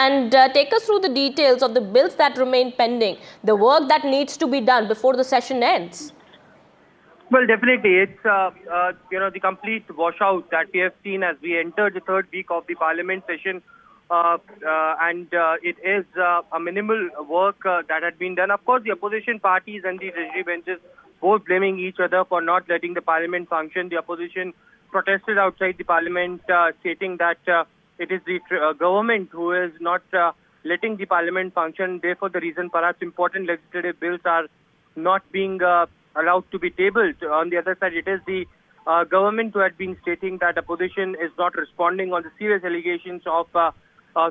and take us through the details of the bills that remain pending, the work that needs to be done before the session ends. Well, definitely. It's, the complete washout that we have seen as we enter the third week of the Parliament session. It is a minimal work that had been done. Of course, the opposition parties and the treasury benches both blaming each other for not letting the Parliament function. The opposition protested outside the Parliament, stating that it is the government who is not letting the Parliament function. Therefore, the reason perhaps important legislative bills are not being allowed to be tabled. On the other side, it is the government who had been stating that opposition is not responding on the serious allegations of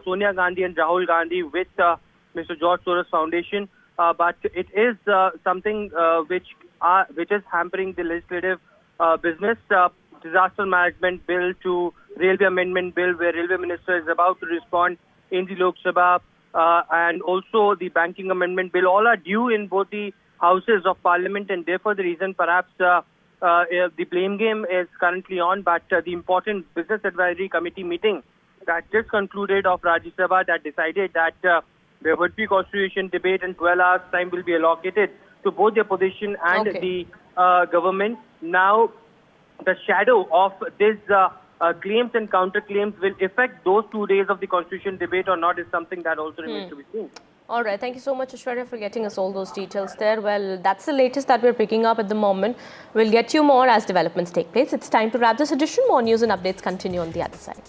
Sonia Gandhi and Rahul Gandhi with Mr. George Soros Foundation. But it is something which is hampering the legislative business. Disaster management bill to railway amendment bill, where railway minister is about to respond in the Lok Sabha, and also the banking amendment bill, all are due in both the houses of Parliament, and therefore the reason perhaps the blame game is currently on. But the important Business Advisory Committee meeting that just concluded of Rajya Sabha that decided that there would be constitution debate and 12 hours time will be allocated to both the opposition and the government. Now, the shadow of this claims and counterclaims will affect those 2 days of the constitution debate or not is something that also remains to be seen. All right. Thank you so much, Aishwarya, for getting us all those details there. Well, that's the latest that we're picking up at the moment. We'll get you more as developments take place. It's time to wrap this edition. More news and updates continue on the other side.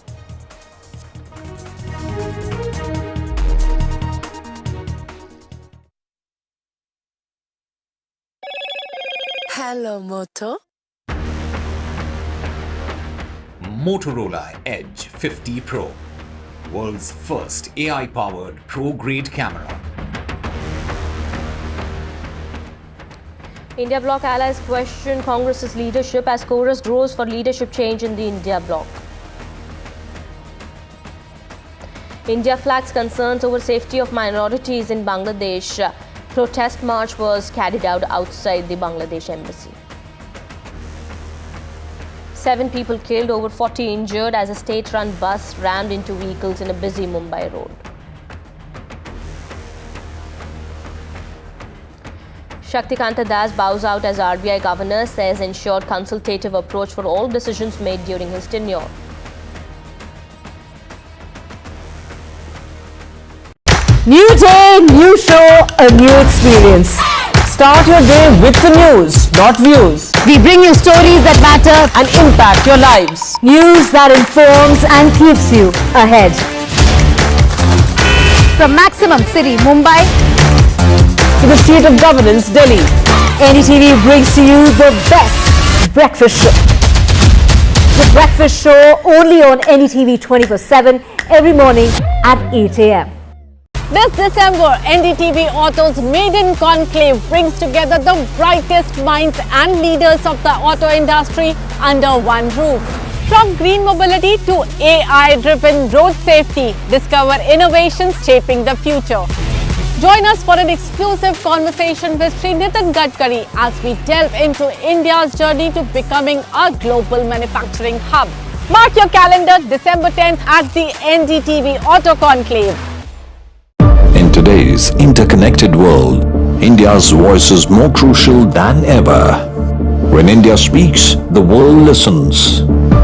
Hello, Moto. Motorola Edge 50 Pro, world's first AI-powered pro-grade camera. India bloc allies question Congress's leadership as chorus grows for leadership change in the India bloc. India flags concerns over safety of minorities in Bangladesh. Protest march was carried out outside the Bangladesh embassy. 7 people killed, over 40 injured as a state-run bus rammed into vehicles in a busy Mumbai road. Shaktikanta Das bows out as RBI governor, says ensured consultative approach for all decisions made during his tenure. New day, new show, a new experience. Start your day with the news, not views. We bring you stories that matter and impact your lives. News that informs and keeps you ahead. From Maximum City, Mumbai, to the seat of governance, Delhi, NDTV brings to you the best breakfast show. The breakfast show only on NDTV 24/7 every morning at 8 a.m. This December, NDTV Auto's Maiden Conclave brings together the brightest minds and leaders of the auto industry under one roof. From green mobility to AI-driven road safety, discover innovations shaping the future. Join us for an exclusive conversation with Sri Nitin Gadkari as we delve into India's journey to becoming a global manufacturing hub. Mark your calendar, December 10th at the NDTV Auto Conclave. In today's interconnected world, India's voice is more crucial than ever. When India speaks, the world listens.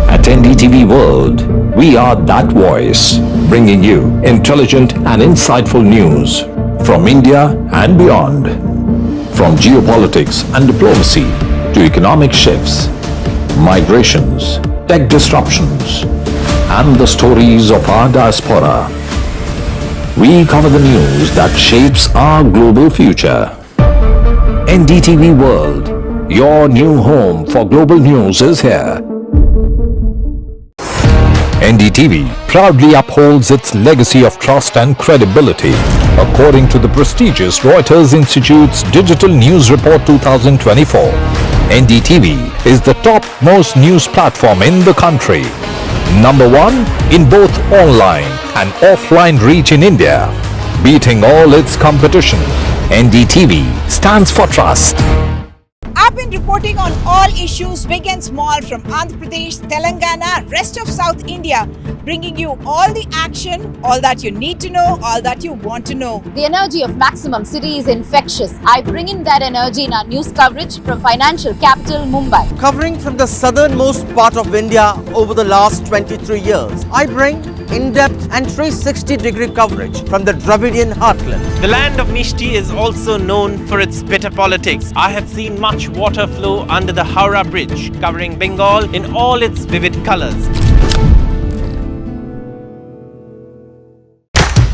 At NDTV World, we are that voice, bringing you intelligent and insightful news from India and beyond. From geopolitics and diplomacy to economic shifts, migrations, tech disruptions, and the stories of our diaspora. We cover the news that shapes our global future. NDTV World, your new home for global news is here. NDTV proudly upholds its legacy of trust and credibility. According to the prestigious Reuters Institute's Digital News Report 2024, NDTV is the top-most news platform in the country. Number 1 in both online and offline reach in India, beating all its competition. NDTV stands for trust. have been reporting on all issues, big and small, from Andhra Pradesh, Telangana, rest of South India, bringing you all the action, all that you need to know, all that you want to know. The energy of Maximum City is infectious. I bring in that energy in our news coverage from financial capital Mumbai. Covering from the southernmost part of India over the last 23 years, I bring in-depth and 360-degree coverage from the Dravidian heartland. The land of Mishti is also known for its bitter politics. I have seen much water flow under the Howrah Bridge, covering Bengal in all its vivid colors.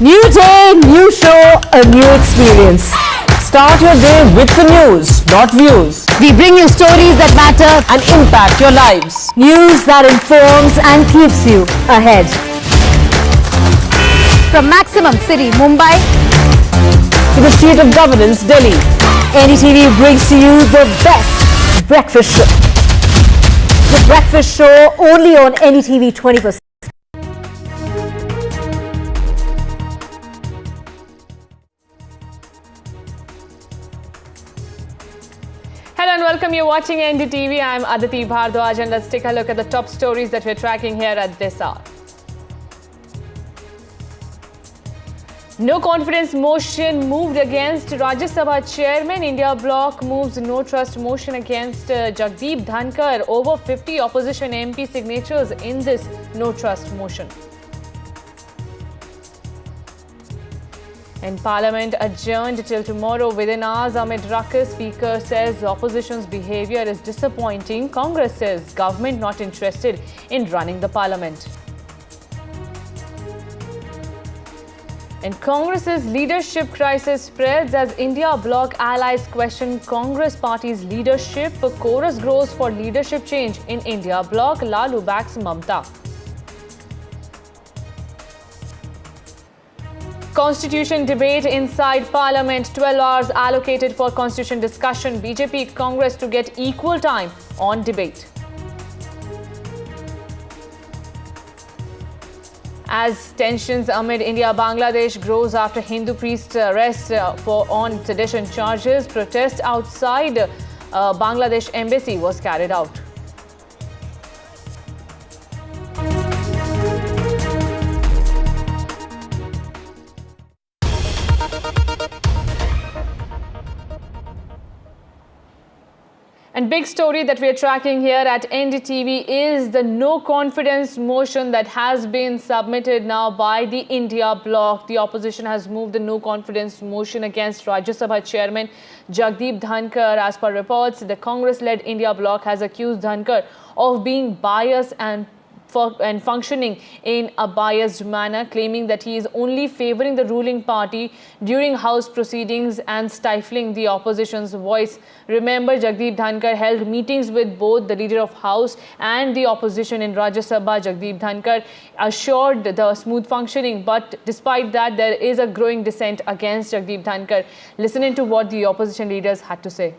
New day, new show, a new experience. Start your day with the news, not views. We bring you stories that matter and impact your lives. News that informs and keeps you ahead. From Maximum City Mumbai To the state of governance, Delhi, NDTV brings to you the best breakfast show. The breakfast show only on NDTV 24/7. Hello and welcome. You're watching NDTV. I'm Aditi Bhardwaj and let's take a look at the top stories that we're tracking here at this hour. No confidence motion moved against Rajya Sabha Chairman. India bloc moves no trust motion against Jagdeep Dhankhar. Over 50 opposition MP signatures in this no trust motion. And Parliament adjourned till tomorrow within hours amid ruckus. Speaker says opposition's behaviour is disappointing. Congress says government not interested in running the Parliament. And Congress's leadership crisis spreads as India bloc allies question Congress party's leadership. A chorus grows for leadership change in India bloc. Lalu backs Mamta. Constitution debate inside Parliament. 12 hours allocated for constitution discussion. BJP Congress to get equal time on debate. As tensions amid India-Bangladesh grows after Hindu priest arrest on sedition charges, protest outside Bangladesh embassy was carried out. And big story that we are tracking here at NDTV is the no confidence motion that has been submitted now by the India bloc. The opposition has moved the no confidence motion against Rajya Sabha Chairman Jagdeep Dhankhar. As per reports, the Congress-led India bloc has accused Dhankhar of being biased and functioning in a biased manner, claiming that he is only favouring the ruling party during House proceedings and stifling the opposition's voice. Remember, Jagdeep Dhankhar held meetings with both the leader of House and the opposition in Rajya Sabha. Jagdeep Dhankhar assured the smooth functioning, but despite that, there is a growing dissent against Jagdeep Dhankhar. Listen into what the opposition leaders had to say.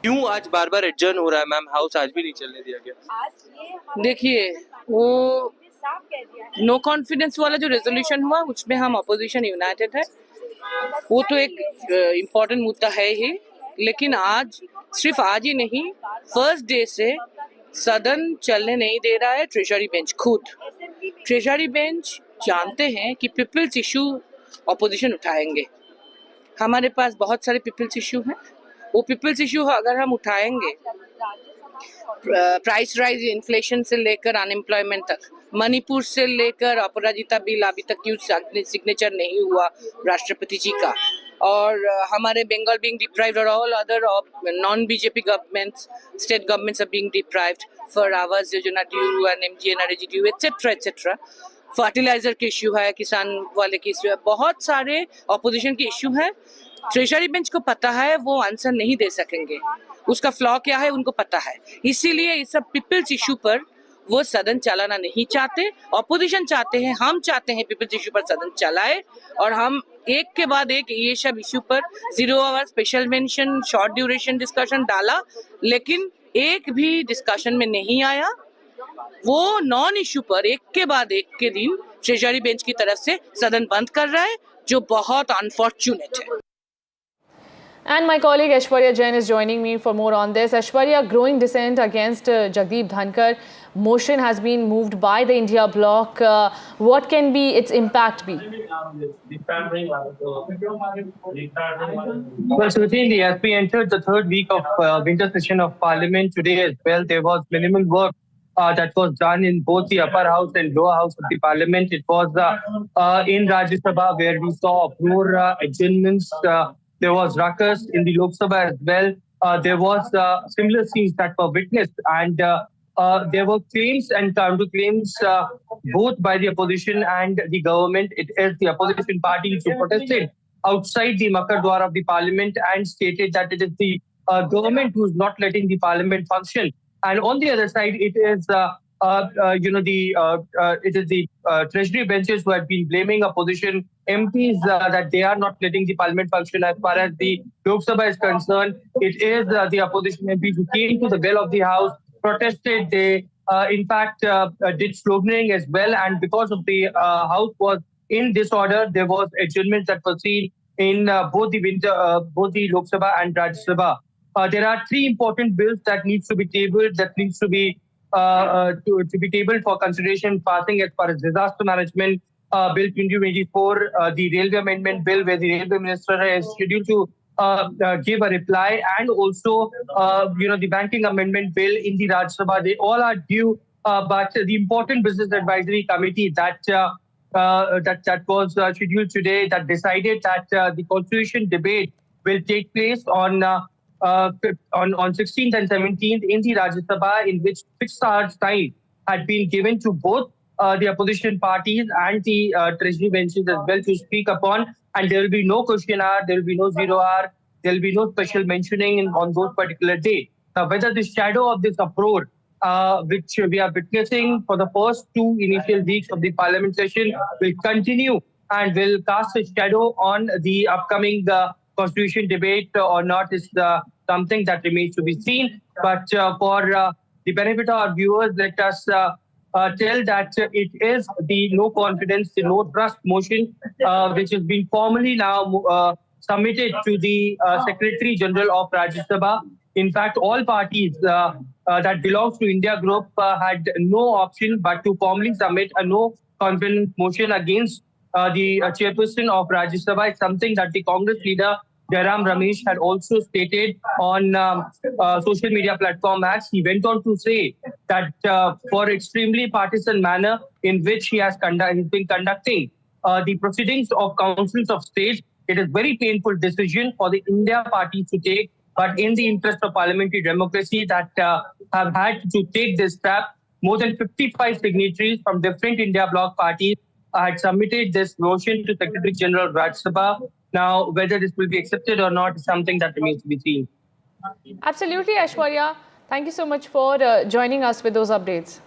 क्यों आज बार बार adjourn हो रहा है ma'am? House आज भी नहीं चलने दिया गया। देखिए, वो नो कॉन्फिडेंस वाला जो रेजोल्यूशन हुआ उसमें हम अपोजिशन यूनाइटेड है, वो तो एक इम्पोर्टेंट मुद्दा है ही, लेकिन आज सिर्फ आज ही नहीं, फर्स्ट डे से सदन चलने नहीं दे रहा है ट्रेजरी बेंच। खुद ट्रेजरी बेंच जानते हैं कि पीपल्स इशू अपोजिशन उठाएंगे। हमारे पास बहुत सारे पीपल्स इशू हैं, वो पीपल्स इशू अगर हम उठाएंगे, प्राइस राइज इन्फ्लेशन से लेकर अनएम्प्लॉयमेंट तक, मणिपुर से लेकर अपराजिता बिल अभी तक क्यों सिग्नेचर नहीं हुआ राष्ट्रपति जी का, और हमारे बंगाल बीइंग डिप्राइव्ड और all other non BJP governments, state governments are being deprived for Awas Yojana due and MGNREGA due etcetera etcetera. Fertiliser के इश्यू है, किसान वाले के इश्यू है, बहुत सारे ऑपोजिशन के इश्यू हैं। ट्रेजरी बेंच को पता है वो आंसर नहीं दे सकेंगे, उसका फ्लॉ क्या है उनको पता है, इसीलिए इस सब पीपल्स इशू पर वो सदन चलाना नहीं चाहते। ऑपोजिशन चाहते हैं, हम चाहते हैं पीपल्स इशू पर सदन चलाए, और हम एक के बाद एक ये सब इशू पर 0 hour special mention, short duration discussion डाला, लेकिन एक भी डिस्कशन में नहीं आया। वो नॉन इशू पर एक के बाद एक के दिन ट्रेजरी बेंच की तरफ से सदन बंद कर रहा है, जो बहुत अनफॉर्चुनेट है। And my colleague Aishwarya Jain is joining me for more on this. Aishwarya, growing dissent against Jagdeep Dhankhar motion has been moved by the India bloc. What can be its impact be? Well, certainly, as we entered the third week of winter session of Parliament today as well, there was minimal work that was done in both the upper house and lower house of the Parliament. It was in Rajya Sabha where we saw more adjournments. There was ruckus in the Lok Sabha as well. There was similar scenes that were witnessed, and there were claims and counterclaims both by the opposition and the government. It is the opposition party who protested outside the Makar Dwar of the Parliament and stated that it is the government who is not letting the Parliament function. And on the other side, it is the Treasury benches who have been blaming opposition MPs that they are not letting the Parliament function. As far as the Lok Sabha is concerned, it is the opposition MPs who came to the well of the House, protested. They, in fact, did sloganeering as well. And because of the House was in disorder, there was adjournments that were seen in both the Lok Sabha and Rajya Sabha. There are three important bills that needs to be tabled, to be tabled for consideration passing as far as disaster management bill 2024, the railway amendment bill where the railway minister is scheduled to give a reply, and also the banking amendment bill in the Rajya Sabha. They all are due, but the important business advisory committee that was scheduled today, that decided that the constitution debate will take place on 16th and 17th in the Rajya Sabha, in which 6 hours time had been given to both the opposition parties and the treasury benches as well to speak upon. And there will be no question hour, there will be no 0 hour, there will be no special mentioning on those particular day. Now, whether the shadow of this uproar, which we are witnessing for the first 2 initial weeks of the Parliament session, will continue and will cast a shadow on the upcoming constitution debate or not is something that remains to be seen. But for the benefit of our viewers, let us tell that it is the no confidence, the no trust motion, which has been formally now submitted to the Secretary General of Rajya Sabha. In fact, all parties that belongs to India Group had no option but to formally submit a no confidence motion against the chairperson of Rajya Sabha. It's something that the Congress leader Jairam Ramesh had also stated on social media platform X. He went on to say that for extremely partisan manner in which he has been conducting the proceedings of councils of state, it is very painful decision for the India party to take. But in the interest of parliamentary democracy, that have had to take this step, more than 55 signatories from different India bloc parties had submitted this motion to Secretary General Rajya Sabha. Now, whether this will be accepted or not is something that remains to be seen. Absolutely, Aishwarya. Thank you so much for joining us with those updates.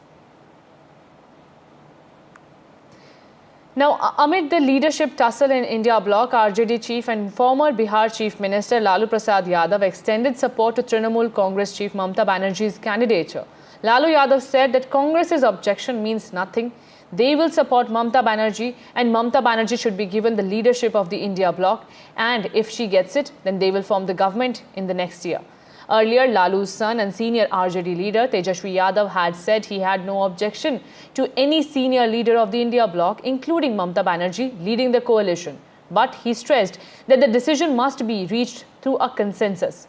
Now, amid the leadership tussle in India bloc, RJD chief and former Bihar chief minister Lalu Prasad Yadav extended support to Trinamool Congress chief Mamata Banerjee's candidature. Lalu Yadav said that Congress's objection means nothing. They will support Mamata Banerjee, and Mamata Banerjee should be given the leadership of the India bloc, and if she gets it, then they will form the government in the next year. Earlier, Lalu's son and senior RJD leader Tejashwi Yadav had said he had no objection to any senior leader of the India bloc, including Mamata Banerjee, leading the coalition. But he stressed that the decision must be reached through a consensus.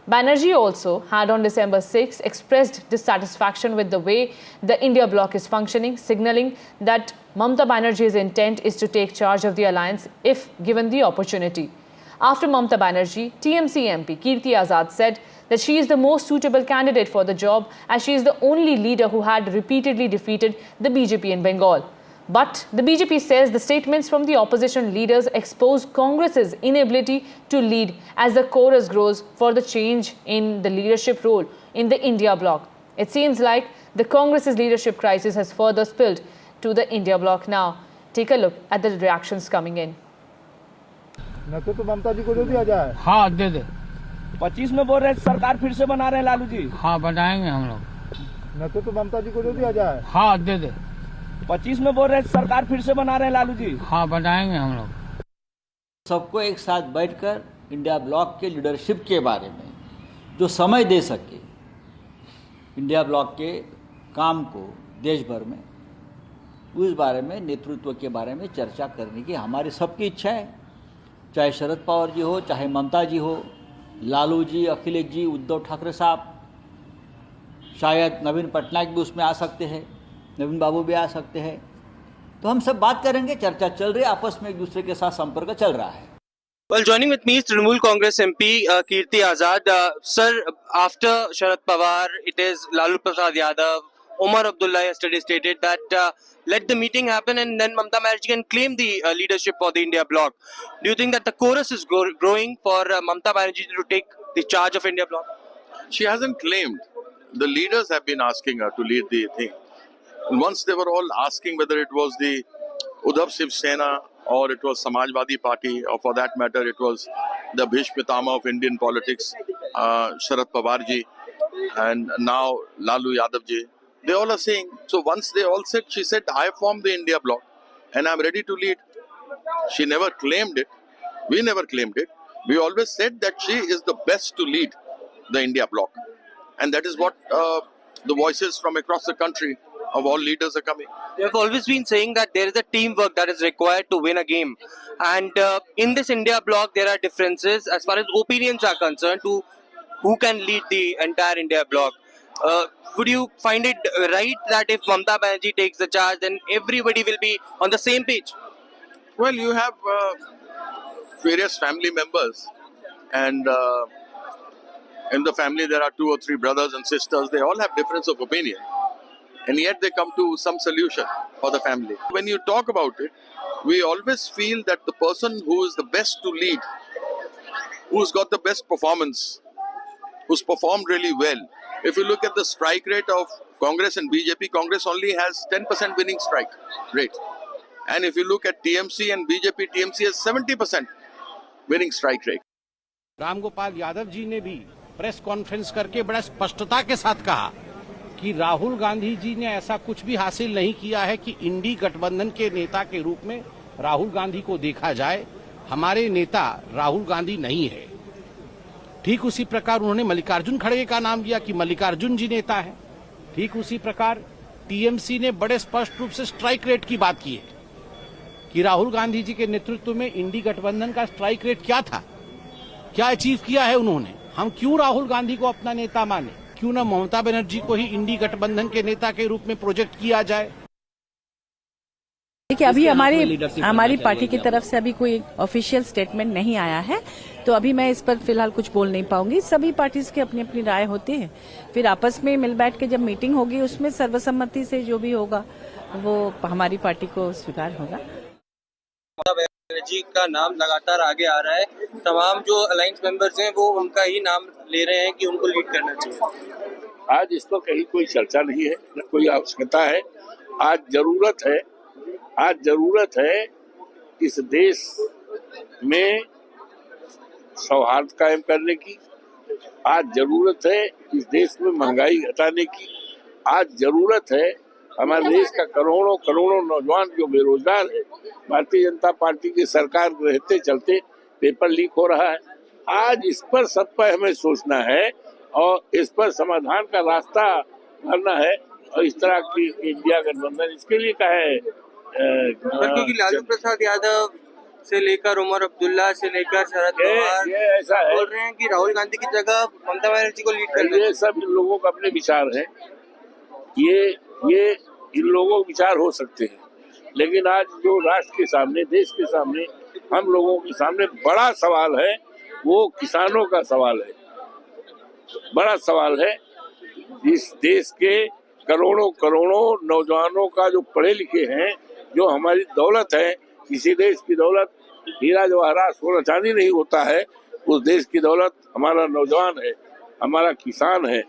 Banerjee also had on December 6 expressed dissatisfaction with the way the India bloc is functioning, signalling that Mamata Banerjee's intent is to take charge of the alliance if given the opportunity. After Mamata Banerjee, TMC MP Kirti Azad said that she is the most suitable candidate for the job, as she is the only leader who had repeatedly defeated the BJP in Bengal. But the BJP says the statements from the opposition leaders expose Congress's inability to lead as the chorus grows for the change in the leadership role in the India bloc. It seems like the Congress's leadership crisis has further spilled to the India bloc now. Take a look at the reactions coming in. तो ममता जी को दे दिया जाए। हाँ दे दे। 25 में बोल रहे सरकार फिर से बना रहे हैं लालू जी। हाँ बनाएंगे हम लोग। तो ममता जी को दे दिया जाए। हाँ दे दे। 25 में बोल रहे सरकार फिर से बना रहे हैं लालू जी। हाँ बनाएंगे हम लोग। सबको एक साथ बैठकर इंडिया ब्लॉक के लीडरशिप के बारे में जो समय दे सके इंडिया ब्लॉक के काम को देश भर में, उस बारे में, नेतृत्व के बारे में चर्चा करने की हमारी सबकी इच्छा है। चाहे शरद पवार जी हो, चाहे ममता जी हो, लालू जी, अखिलेश जी, उद्धव ठाकरे साहब, शायद नवीन पटनायक भी उसमें आ सकते हैं, नवीन बाबू भी आ सकते हैं। तो हम सब बात करेंगे, चर्चा चल रही है, आपस में एक दूसरे के साथ संपर्क चल रहा है। Well, joining with me is Trinamool Congress MP Kirti Azad. Sir, after Sharad Pawar, it is Lalu Prasad Yadav. Omar Abdullah yesterday stated that let the meeting happen and then Mamata Banerjee can claim the leadership for the India bloc. Do you think that the chorus is growing for Mamata Banerjee to take the charge of India bloc? She hasn't claimed. The leaders have been asking her to lead the thing. And once they were all asking whether it was the Uddhav Shiv Sena or it was Samajwadi Party, or for that matter, it was the Bhishma Pitama of Indian politics, Sharad Pawar ji, and now Lalu Yadav ji. They all are saying, so once they all said, she said, I formed the India bloc and I'm ready to lead. She never claimed it. We never claimed it. We always said that she is the best to lead the India bloc. And that is what the voices from across the country of all leaders are coming. They have always been saying that there is a teamwork that is required to win a game. And in this India bloc, there are differences as far as opinions are concerned to who can lead the entire India bloc. Would you find it right that if Mamata Banerjee takes the charge, then everybody will be on the same page? Well, you have various family members, and in the family there are 2 or 3 brothers and sisters. They all have difference of opinion, and yet they come to some solution for the family. When you talk about it, we always feel that the person who is the best to lead, who's got the best performance, who's performed really well. If you look at the strike rate of Congress and BJP, Congress only has 10% winning strike rate. And if you look at TMC and BJP, TMC has 70% winning strike rate. Ram Gopal Yadav ji ने भी press conference करके बड़ा स्पष्टता के साथ कहा कि राहुल गांधी जी ने ऐसा कुछ भी हासिल नहीं किया है कि इंडी गठबंधन के नेता के रूप में राहुल गांधी को देखा जाए। हमारे नेता राहुल गांधी नहीं है। ठीक उसी प्रकार उन्होंने मल्लिकार्जुन खड़गे का नाम लिया कि मल्लिकार्जुन जी नेता है। ठीक उसी प्रकार टीएमसी ने बड़े स्पष्ट रूप से स्ट्राइक रेट की बात की है कि राहुल गांधी जी के नेतृत्व में इंडी गठबंधन का स्ट्राइक रेट क्या था, क्या अचीव किया है उन्होंने। हम क्यों राहुल गांधी को अपना नेता माने, क्यों न ममता बनर्जी को ही इंडी गठबंधन के नेता के रूप में प्रोजेक्ट किया जाए। देखिए, अभी हमारी पार्टी की तरफ से अभी कोई ऑफिशियल स्टेटमेंट नहीं आया है, तो अभी मैं इस पर फिलहाल कुछ बोल नहीं पाऊंगी। सभी पार्टीज की अपनी अपनी राय होती है, फिर आपस में मिल बैठ के जब मीटिंग होगी उसमें सर्वसम्मति से जो भी होगा वो हमारी पार्टी को स्वीकार होगा। जी का नाम लगातार आगे आ रहा है, तमाम जो अलायंस मेंबर्स हैं वो उनका ही नाम ले रहे हैं कि उनको लीड करना चाहिए। आज इस पर कहीं कोई चर्चा नहीं है, न कोई आवश्यकता है। आज जरूरत है इस देश में सौहार्द कायम करने की। आज जरूरत है इस देश में महंगाई घटाने की। आज जरूरत है हमारे देश का करोड़ों नौजवान जो बेरोजगार है, भारतीय जनता पार्टी की सरकार रहते चलते पेपर लीक हो रहा है। आज इस पर सब पर हमें सोचना है और इस पर समाधान का रास्ता भरना है। और इस तरह की इंडिया गठबंधन इसके लिए का है क्योंकि लालू प्रसाद यादव से लेकर उमर अब्दुल्ला से लेकर शरद पवार ऐसा है, बोल रहे हैं कि राहुल गांधी की जगह ममता बनर्जी को लीड करना। ये सब इन लोगों का अपने विचार है, ये इन लोगों के विचार हो सकते हैं, लेकिन आज जो राष्ट्र के सामने, देश के सामने, हम लोगों के सामने बड़ा सवाल है, वो किसानों का सवाल है। बड़ा सवाल है इस देश के करोड़ों नौजवानों का जो पढ़े लिखे हैं, जो हमारी दौलत है। किसी देश की दौलत हीरा जवाहरात सोना चांदी नहीं होता है, उस देश की दौलत हमारा नौजवान है, हमारा किसान है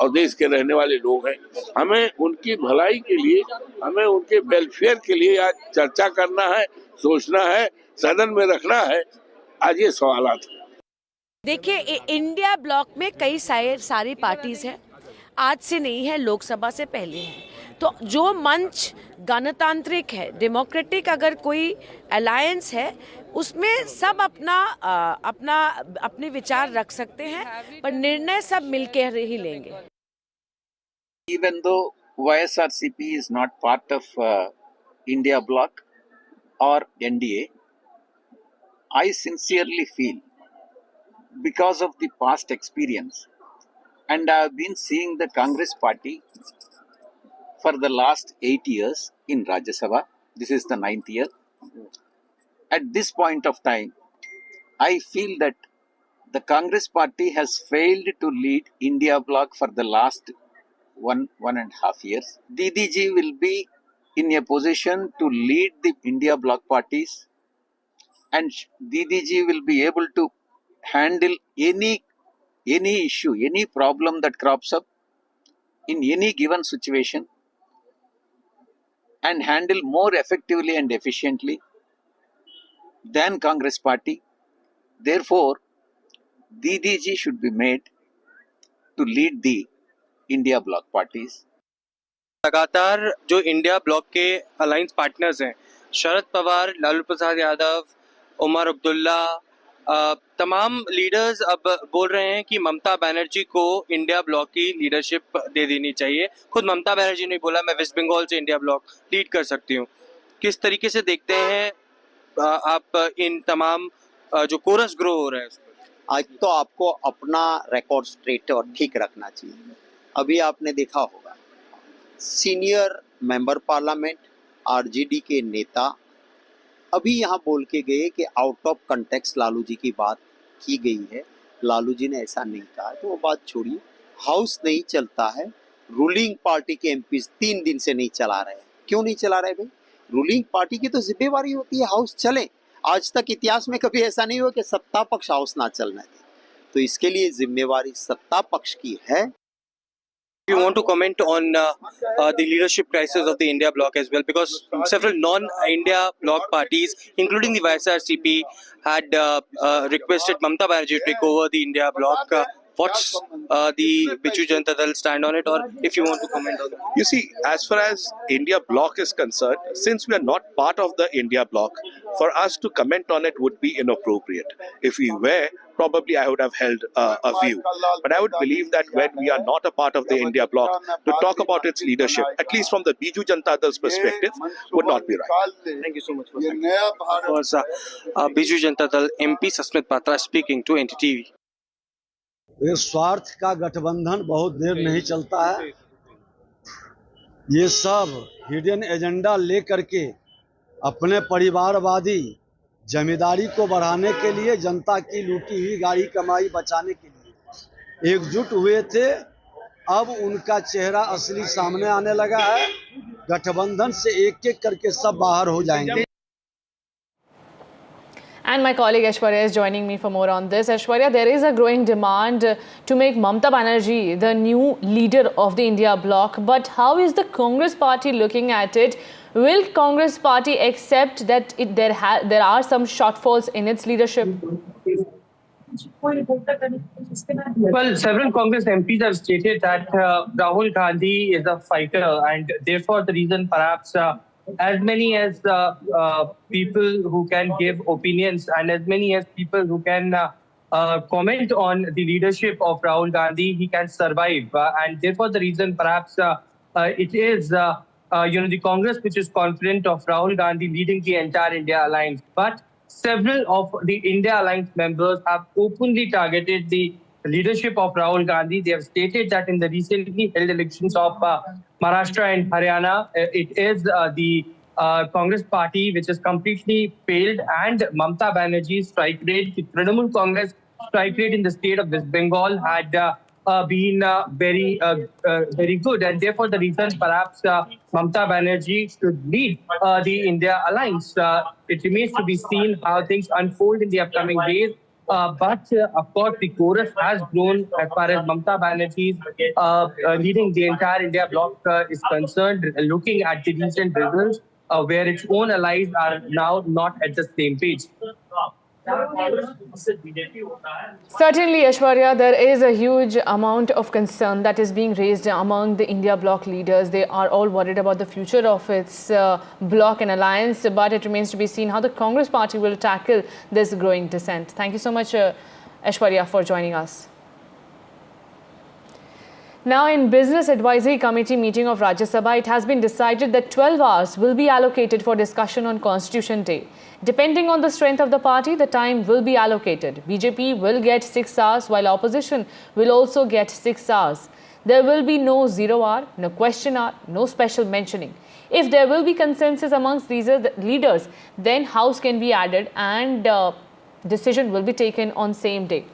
और देश के रहने वाले लोग हैं। हमें उनकी भलाई के लिए, हमें उनके वेलफेयर के लिए आज चर्चा करना है, सोचना है, सदन में रखना है। आज ये सवालात हैं। देखिए, इंडिया ब्लॉक में कई सारी पार्टीज हैं, आज से नहीं है, लोकसभा से पहले है। तो जो मंच गणतांत्रिक है, डेमोक्रेटिक अगर कोई अलायंस है, उसमें सब अपने विचार रख सकते हैं, पर निर्णय सब मिलकर ही लेंगे। Even though YSRCP is not part of India bloc or NDA, I sincerely feel, because of the past experience, and I have been seeing the Congress party for the last 8 years in Rajya Sabha. This is the 9th year. At this point of time, I feel that the Congress party has failed to lead India bloc for the last one and a half years. DDG will be in a position to lead the India bloc parties, and DDG will be able to handle any issue, any problem that crops up in any given situation, and handle more effectively and efficiently than Congress party. Therefore, DDG should be made to lead the India bloc parties. लगातार जो India block के alliance partners हैं, शरद पवार, लालू प्रसाद यादव, उमर अब्दुल्ला, तमाम leaders अब बोल रहे हैं कि ममता बनर्जी को इंडिया ब्लॉक की लीडरशिप दे देनी चाहिए। खुद ममता बनर्जी ने बोला, मैं वेस्ट बंगाल से इंडिया ब्लॉक लीड कर सकती हूँ। किस तरीके से देखते हैं आप इन तमाम जो कोरस ग्रो हो रहा है? आज तो आपको अपना रिकॉर्ड स्ट्रेट और ठीक रखना चाहिए। अभी आपने देखा होगा, सीनियर मेंबर पार्लियामेंट आरजेडी के नेता अभी यहाँ बोल के गए कि out of context Lalu ji की बात की गई है। लालू जी ने ऐसा नहीं कहा, तो वो बात छोड़िए। हाउस नहीं चलता है, रूलिंग पार्टी के एमपी 3 दिन से नहीं चला रहे हैं। क्यों नहीं चला रहे भाई? रूलिंग पार्टी की तो जिम्मेवारी होती है हाउस चले। आज तक इतिहास में कभी ऐसा नहीं हुआ कि सत्ता पक्ष हाउस ना चलने दे, तो इसके लिए जिम्मेवारी सत्ता पक्ष की है। You want to comment on the leadership crisis of the India bloc as well, because several non-India bloc parties, including the YSRCP, had requested Mamata Banerjee to take over the India bloc. What's the Biju Janata Dal stand on it, or if you want to comment on that? You see, as far as India bloc is concerned, since we are not part of the India bloc, for us to comment on it would be inappropriate. If we were, probably I would have held a view. But I would believe that when we are not a part of the India bloc, to talk about its leadership, at least from the Biju Janata Dal's perspective, would not be right. Thank you so much for that. Of course, Biju Janata Dal MP Sasmita Patra speaking to NDTV. ये स्वार्थ का गठबंधन बहुत देर नहीं चलता है। ये सब हिडन एजेंडा लेकर के अपने परिवारवादी जमींदारी को बढ़ाने के लिए, जनता की लूटी हुई गाड़ी कमाई बचाने के लिए एकजुट हुए थे। अब उनका चेहरा असली सामने आने लगा है। गठबंधन से एक एक करके सब बाहर हो जाएंगे। And my colleague Aishwarya is joining me for more on this. Aishwarya, there is a growing demand to make Mamata Banerjee the new leader of the India bloc. But how is the Congress party looking at it? Will Congress party accept that there are some shortfalls in its leadership? Well, several Congress MPs have stated that Rahul Gandhi is a fighter, and therefore the reason perhaps as many as people who can give opinions and as many as people who can comment on the leadership of Rahul Gandhi, he can survive. And therefore the reason perhaps it is the Congress which is confident of Rahul Gandhi leading the entire India alliance. But several of the India alliance members have openly targeted the leadership of Rahul Gandhi. They have stated that in the recently held elections of Maharashtra and Haryana, it is the Congress party which has completely failed, and Mamata Banerjee's strike rate, the Trinamool Congress strike rate in the state of West Bengal had been very good, and therefore the reason perhaps Mamata Banerjee should lead the India alliance. It remains to be seen how things unfold in the upcoming days. But of course, the chorus has grown as far as Mamata Banerjee's leading the entire India bloc is concerned, looking at the recent results where its own allies are now not at the same page. Certainly, Aishwarya, there is a huge amount of concern that is being raised among the India bloc leaders. They are all worried about the future of its bloc and alliance, but it remains to be seen how the Congress party will tackle this growing dissent. Thank you so much, Aishwarya, for joining us. Now, in Business Advisory Committee meeting of Rajya Sabha, it has been decided that 12 hours will be allocated for discussion on Constitution Day. Depending on the strength of the party, the time will be allocated. BJP will get 6 hours, while opposition will also get 6 hours. There will be no 0 hour, no question hour, no special mentioning. If there will be consensus amongst these leaders, then House can be added and decision will be taken on same day.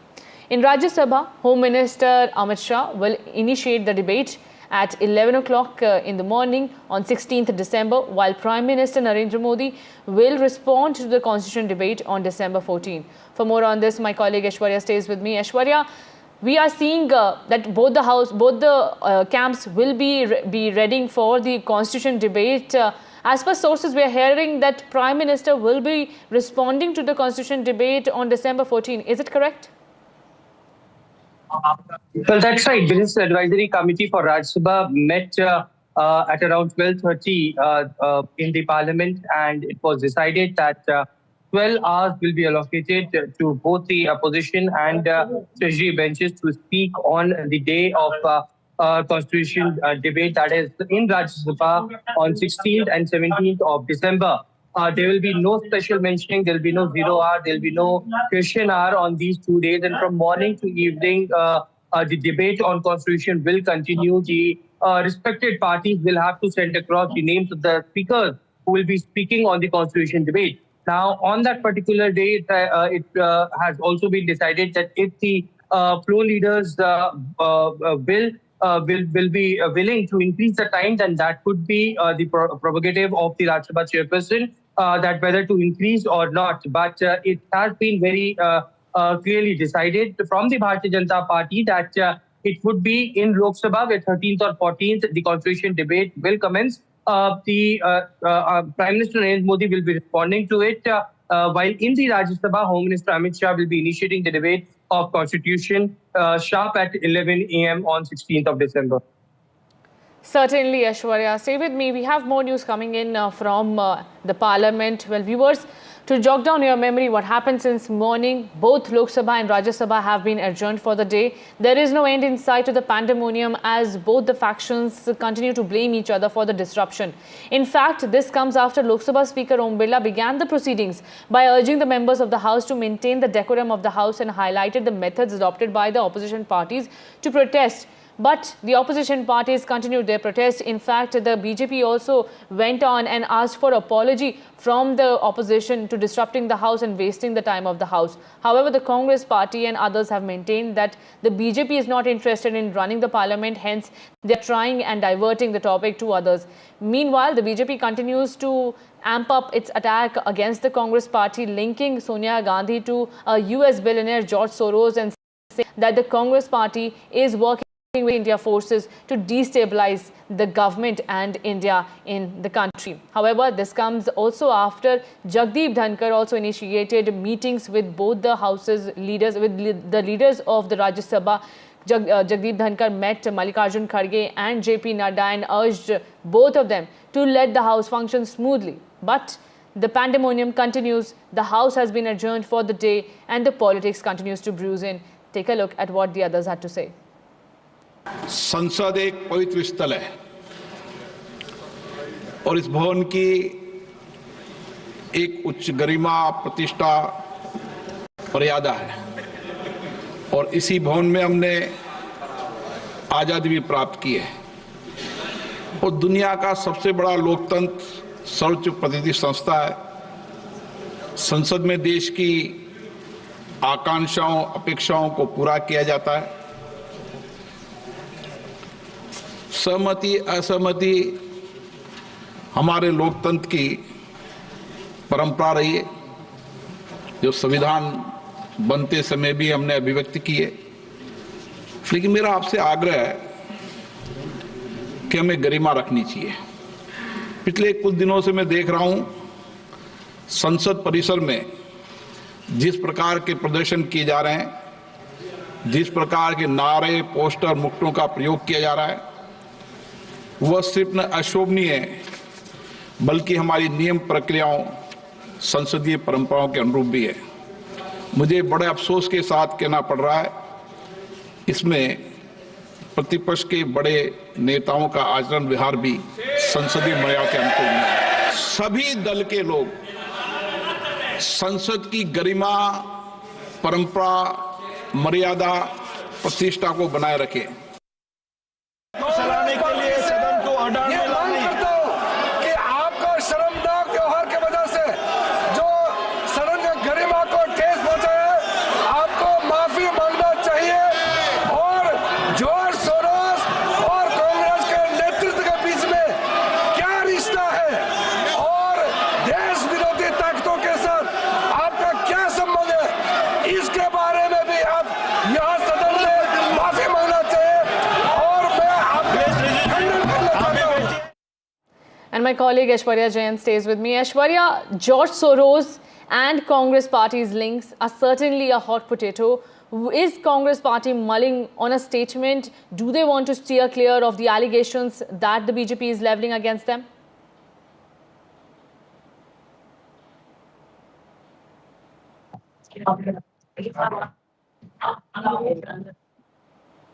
In Rajya Sabha, Home Minister Amit Shah will initiate the debate at 11 o'clock in the morning on 16th December, while Prime Minister Narendra Modi will respond to the Constitution debate on December 14. For more on this, my colleague Aishwarya stays with me. Aishwarya, we are seeing that both the camps will be ready for the Constitution debate. As per sources, we are hearing that Prime Minister will be responding to the Constitution debate on December 14. Is it correct? Well, that's right. Business Advisory Committee for Rajya Sabha met at around 12:30 in the Parliament, and it was decided that 12 hours will be allocated to both the opposition and treasury benches to speak on the day of Constitution debate, that is in Rajya Sabha on 16th and 17th of December. There will be no special mentioning, there will be no 0 hour, there will be no question hour on these 2 days. And from morning to evening, the debate on Constitution will continue. The respected parties will have to send across the names of the speakers who will be speaking on the Constitution debate. Now, on that particular day, it has also been decided that if the floor leaders will be willing to increase the time, then that could be the prerogative of the Rajya Sabha chairperson, that whether to increase or not. But it has been very clearly decided from the Bharatiya Janata Party that it would be in Lok Sabha, where 13th or 14th the Constitution debate will commence. The Prime Minister Narendra Modi will be responding to it, while in the Rajya Sabha, Home Minister Amit Shah will be initiating the debate of Constitution sharp at 11 a.m. on 16th of December. Certainly, Aishwarya. Stay with me. We have more news coming in from the Parliament. Well, viewers, to jog down your memory, what happened since morning, both Lok Sabha and Rajya Sabha have been adjourned for the day. There is no end in sight to the pandemonium as both the factions continue to blame each other for the disruption. In fact, this comes after Lok Sabha Speaker Om Birla began the proceedings by urging the members of the House to maintain the decorum of the House and highlighted the methods adopted by the opposition parties to protest. But the opposition parties continued their protest. In fact, the BJP also went on and asked for apology from the opposition to disrupting the House and wasting the time of the House. However, the Congress party and others have maintained that the BJP is not interested in running the parliament. Hence, they are trying and diverting the topic to others. Meanwhile, the BJP continues to amp up its attack against the Congress party, linking Sonia Gandhi to a US billionaire George Soros and saying that the Congress party is working with India forces to destabilize the government and India in the country. However, this comes also after Jagdeep Dhankhar also initiated meetings with both the House's leaders, with the leaders of the Rajya Sabha. Jagdeep Dhankhar met Mallikarjun Kharge and JP Nadda and urged both of them to let the House function smoothly. But the pandemonium continues. The House has been adjourned for the day and the politics continues to bruise in. Take a look at what the others had to say. संसद एक पवित्र स्थल है और इस भवन की एक उच्च गरिमा, प्रतिष्ठा, मर्यादा है और इसी भवन में हमने आजादी भी प्राप्त की है और दुनिया का सबसे बड़ा लोकतंत्र सर्वोच्च प्रतिनिधि संस्था है। संसद में देश की आकांक्षाओं, अपेक्षाओं को पूरा किया जाता है। सहमति असहमति हमारे लोकतंत्र की परंपरा रही है, जो संविधान बनते समय भी हमने अभिव्यक्ति की है। लेकिन मेरा आपसे आग्रह है कि हमें गरिमा रखनी चाहिए। पिछले कुछ दिनों से मैं देख रहा हूं संसद परिसर में जिस प्रकार के प्रदर्शन किए जा रहे हैं, जिस प्रकार के नारे, पोस्टर, मुक्तों का प्रयोग किया जा रहा है, वह सिर्फ न अशोभनीय है बल्कि हमारी नियम प्रक्रियाओं, संसदीय परंपराओं के अनुरूप भी है। मुझे बड़े अफसोस के साथ कहना पड़ रहा है, इसमें प्रतिपक्ष के बड़े नेताओं का आचरण व्यवहार भी संसदीय मर्यादा के अनुकूल नहीं है। सभी दल के लोग संसद की गरिमा, परंपरा, मर्यादा, प्रतिष्ठा को बनाए रखें। चलाने के लिए सदन को अडान में लाने कि आपका शर्मनाक व्यवहार की वजह से जो सदन की गरिमा को ठेस पहुंचा है, आपको माफी मांगना चाहिए। और जॉर्ज सोरोस और कांग्रेस के नेतृत्व के बीच में क्या रिश्ता है और देश विरोधी ताकतों के साथ आपका क्या संबंध है, इसके बारे में भी आप यहाँ सदन में माफी मांगना चाहिए। And my colleague Aishwarya Jain stays with me. Aishwarya, George Soros and Congress Party's links are certainly a hot potato. Is Congress Party mulling on a statement? Do they want to steer clear of the allegations that the BJP is levelling against them?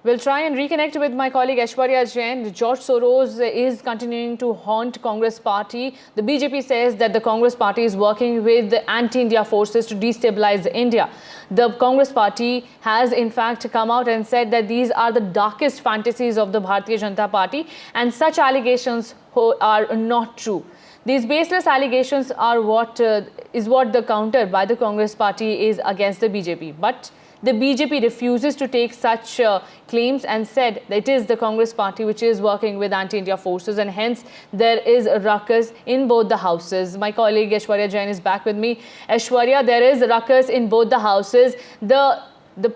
We'll try and reconnect with my colleague Aishwarya Jain. George Soros is continuing to haunt Congress Party. The BJP says that the Congress Party is working with anti-India forces to destabilize India. The Congress Party has in fact come out and said that these are the darkest fantasies of the Bharatiya Janata Party and such allegations are not true. These baseless allegations are what the counter by the Congress Party is against the BJP. But the BJP refuses to take such claims and said that it is the Congress Party which is working with anti-India forces, and hence there is a ruckus in both the houses. My colleague Aishwarya Jain is back with me. Aishwarya, there is a ruckus in both the houses. The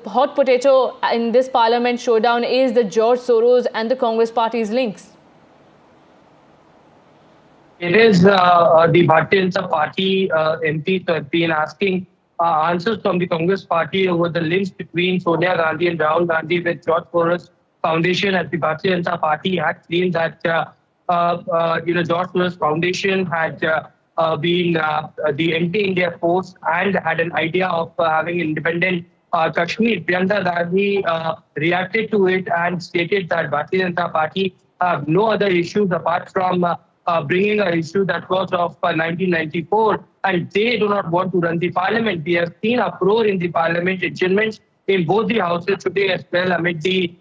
hot potato in this parliament showdown is the George Soros and the Congress Party's links. It is the Bharatiya Janata Party MPs have been asking answers from the Congress Party over the links between Sonia Gandhi and Rahul Gandhi with George Soros Foundation. As the Bharatiya Janata Party had claimed that George Soros Foundation had been the anti-India force and had an idea of having independent Kashmir. Priyanka Gandhi reacted to it and stated that Bharatiya Janata Party have no other issues apart from bringing an issue that was of 1994, and they do not want to run the parliament. We have seen uproar in the parliament, adjournments in both the houses today as well amid the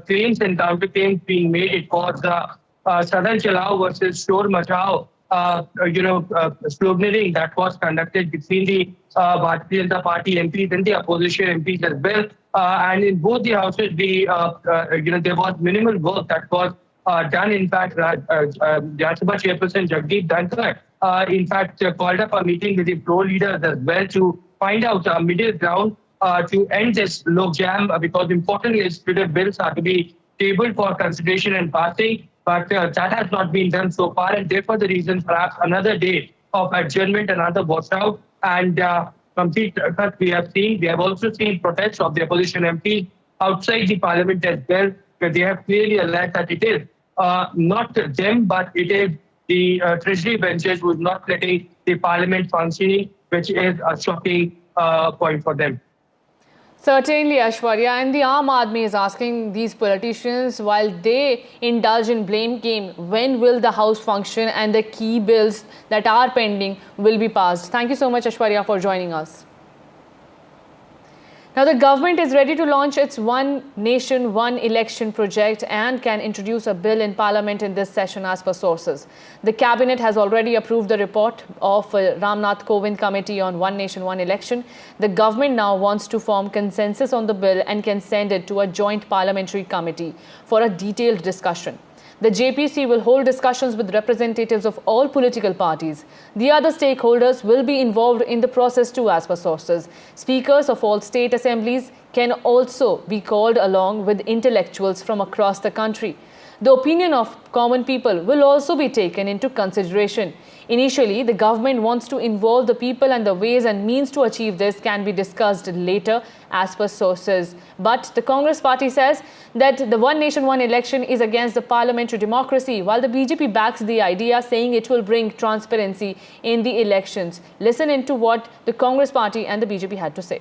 claims and counterclaims being made. It was Sadan Chalao versus Shor Machao, sloganeering that was conducted between the Bharatiya Janata Party MPs and the opposition MPs as well. And in both the houses, there was minimal work that was done. In fact, Rajya Sabha Chairperson Jagdeep Dhankhar in fact called up a meeting with the pro leaders as well to find out a middle ground to end this log jam, because important legislative bills are to be tabled for consideration and passing, but that has not been done so far, and therefore the reason perhaps another day of adjournment, another washout, and complete cut we have seen. We have also seen protests of the opposition MPs outside the parliament as well, where they have clearly alleged that it is not them, but it is the treasury benches who is not letting the parliament functioning, which is a shocking point for them. Certainly, Aishwarya, and the Aam Aadmi is asking these politicians, while they indulge in blame game, when will the House function and the key bills that are pending will be passed? Thank you so much, Aishwarya, for joining us. Now, the government is ready to launch its One Nation, One Election project and can introduce a bill in Parliament in this session as per sources. The Cabinet has already approved the report of Ramnath Kovind Committee on One Nation, One Election. The government now wants to form consensus on the bill and can send it to a joint parliamentary committee for a detailed discussion. The JPC will hold discussions with representatives of all political parties. The other stakeholders will be involved in the process too, as per sources. Speakers of all state assemblies can also be called along with intellectuals from across the country. The opinion of common people will also be taken into consideration. Initially, the government wants to involve the people, and the ways and means to achieve this can be discussed later as per sources. But the Congress party says that the one nation, one election is against the parliamentary democracy, while the BJP backs the idea, saying it will bring transparency in the elections. Listen into what the Congress party and the BJP had to say.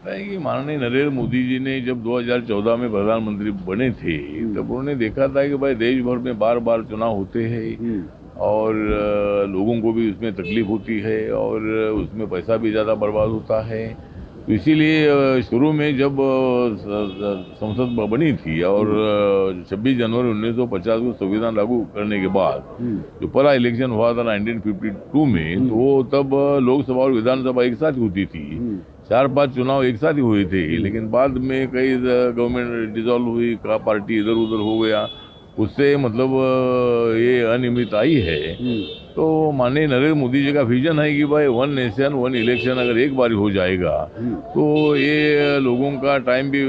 कि माननीय नरेंद्र मोदी जी ने जब 2014 में प्रधानमंत्री बने थे तब उन्होंने देखा था कि भाई देश भर में बार बार चुनाव होते हैं और लोगों को भी उसमें तकलीफ होती है और उसमें पैसा भी ज़्यादा बर्बाद होता है। तो इसीलिए शुरू में जब संसद बनी थी और 26 जनवरी 1950 को संविधान लागू करने के बाद जो पहला इलेक्शन हुआ था 1952 में, तो तब लोकसभा और विधानसभा एक साथ होती थी। 4-5 चुनाव एक साथ ही हुए थे, लेकिन बाद में कई गवर्नमेंट डिसॉल्व हुई, पार्टी इधर उधर हो गया, उससे मतलब ये अनियमित आई है। तो माननीय नरेंद्र मोदी जी का विजन है कि भाई वन नेशन वन इलेक्शन अगर एक बार हो जाएगा तो ये लोगों का टाइम भी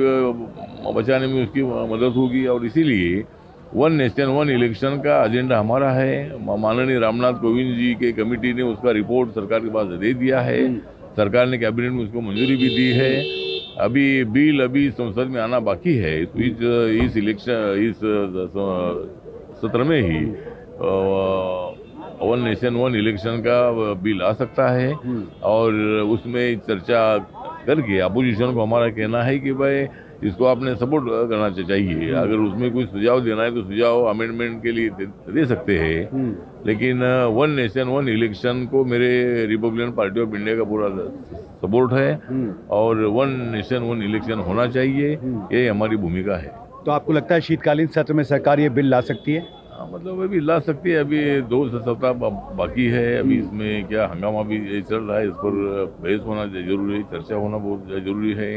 बचाने में उसकी मदद होगी, और इसीलिए वन नेशन वन इलेक्शन का एजेंडा हमारा है। माननीय रामनाथ कोविंद जी के कमेटी ने उसका रिपोर्ट सरकार के पास दे दिया है, सरकार ने कैबिनेट में उसको मंजूरी भी दी है। अभी संसद में आना बाकी है, तो इस सत्र में ही वन नेशन वन इलेक्शन का बिल आ सकता है और उसमें चर्चा करके अपोजिशन को हमारा कहना है कि भाई इसको आपने सपोर्ट करना चाहिए। अगर उसमें कुछ सुझाव देना है तो सुझाव अमेंडमेंट के लिए दे सकते हैं, लेकिन वन नेशन वन इलेक्शन को मेरे रिपब्लिकन पार्टी ऑफ इंडिया का पूरा सपोर्ट है और वन नेशन वन इलेक्शन होना चाहिए, ये हमारी भूमिका है। तो आपको लगता है शीतकालीन सत्र में सरकार ये बिल ला सकती है? हाँ, मतलब अभी ला सकती है। अभी 2 सप्ताह बाकी है, अभी इसमें क्या हंगामा भी चल रहा है, इस पर बहस होना जरूरी है, चर्चा होना बहुत जरूरी है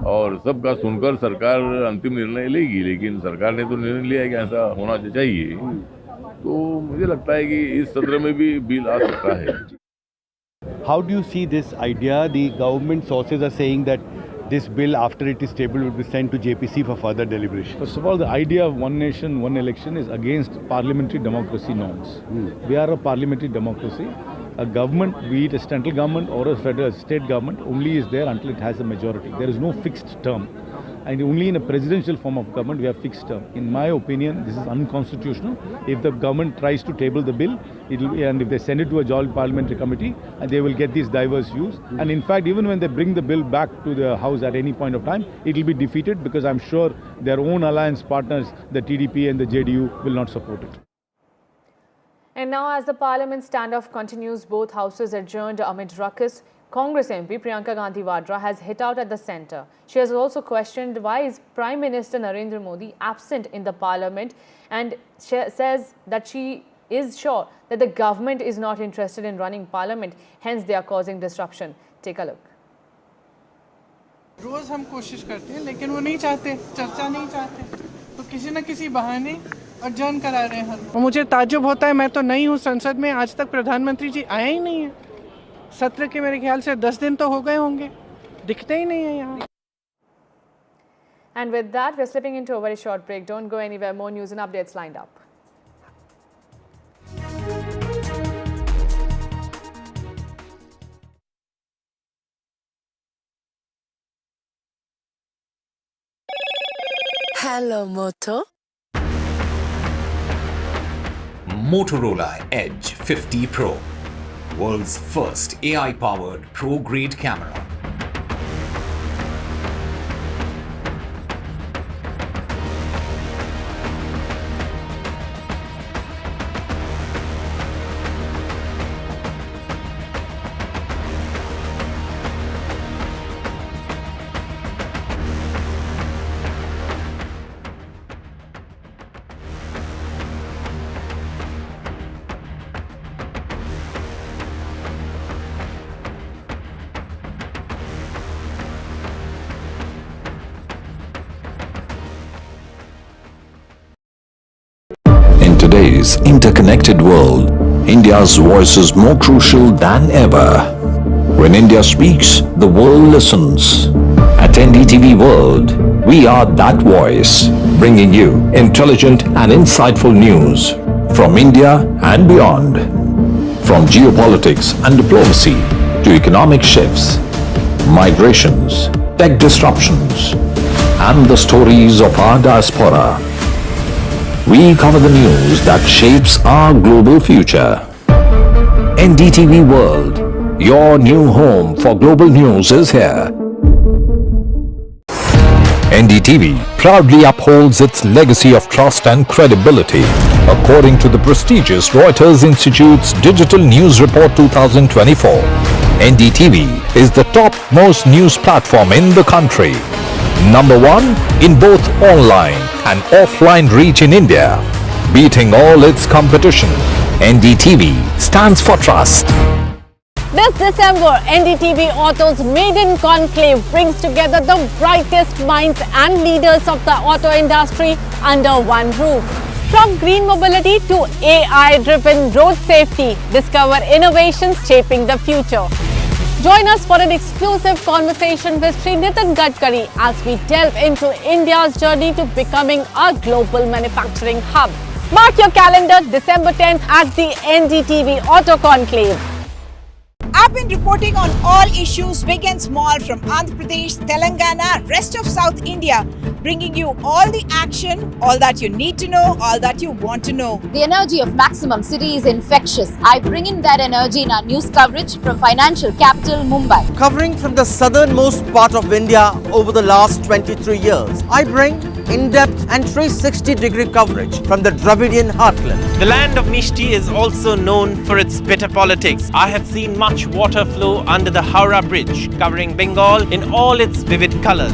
और सबका सुनकर सरकार अंतिम निर्णय लेगी। लेकिन सरकार ने तो निर्णय लिया है कि ऐसा होना चाहिए, तो मुझे लगता है कि इस सत्र में भी बिल आ सकता है। How do you see this idea? The government sources are saying that this bill, after it is tabled, will be sent to JPC for further deliberation. First of all, the idea of one nation, one election is against parliamentary democracy norms. We are a parliamentary democracy. A government, be it a central government or a federal state government, only is there until it has a majority. There is no fixed term. And only in a presidential form of government we have fixed term. In my opinion, this is unconstitutional. If the government tries to table the bill, and if they send it to a joint parliamentary committee, and they will get these diverse views. And in fact, even when they bring the bill back to the House at any point of time, it will be defeated because I'm sure their own alliance partners, the TDP and the JDU, will not support it. And now, as the Parliament standoff continues, both houses adjourned amid ruckus. Congress MP Priyanka Gandhi Vadra has hit out at the centre. She has also questioned why is Prime Minister Narendra Modi absent in the Parliament, and she says that she is sure that the government is not interested in running Parliament, hence they are causing disruption. Take a look. रोज हम कोशिश करते हैं लेकिन वो नहीं चाहते, चर्चा नहीं चाहते, तो किसी न किसी बहाने adjourn करा रहे हैं। और मुझे ताज्जुब होता है, मैं तो नहीं हूँ संसद में, आज तक प्रधानमंत्री जी आया ही नहीं है। सत्र के मेरे ख्याल से 10 दिन तो हो गए होंगे, दिखते ही नहीं है यहाँ। And with that, we're slipping into a very short break. Don't go anywhere. More news and updates lined up. Hello, Moto. Motorola Edge 50 Pro. World's first AI-powered pro-grade camera. In today's interconnected world, India's voice is more crucial than ever. When India speaks, the world listens. At NDTV World, we are that voice, bringing you intelligent and insightful news, from India and beyond. From geopolitics and diplomacy to economic shifts, migrations, tech disruptions, and the stories of our diaspora. We cover the news that shapes our global future. NDTV World, your new home for global news is here. NDTV proudly upholds its legacy of trust and credibility. According to the prestigious Reuters Institute's Digital News Report 2024, NDTV is the top-most news platform in the country. Number one in both online and offline reach in India, beating all its competition. NDTV stands for trust. This December, NDTV Auto's Maiden Conclave brings together the brightest minds and leaders of the auto industry under one roof. From green mobility to AI-driven road safety, discover innovations shaping the future. Join us for an exclusive conversation with Sri Nitin Gadkari as we delve into India's journey to becoming a global manufacturing hub. Mark your calendar, December 10th at the NDTV Auto Conclave. I've been reporting on all issues big and small from Andhra Pradesh, Telangana, rest of South India, bringing you all the action, all that you need to know, all that you want to know. The energy of Maximum City is infectious. I bring in that energy in our news coverage from financial capital Mumbai. Covering from the southernmost part of India over the last 23 years, I bring in-depth and 360-degree coverage from the Dravidian heartland. The land of Mishti is also known for its bitter politics. I have seen much water flow under the Howrah Bridge, covering Bengal in all its vivid colors.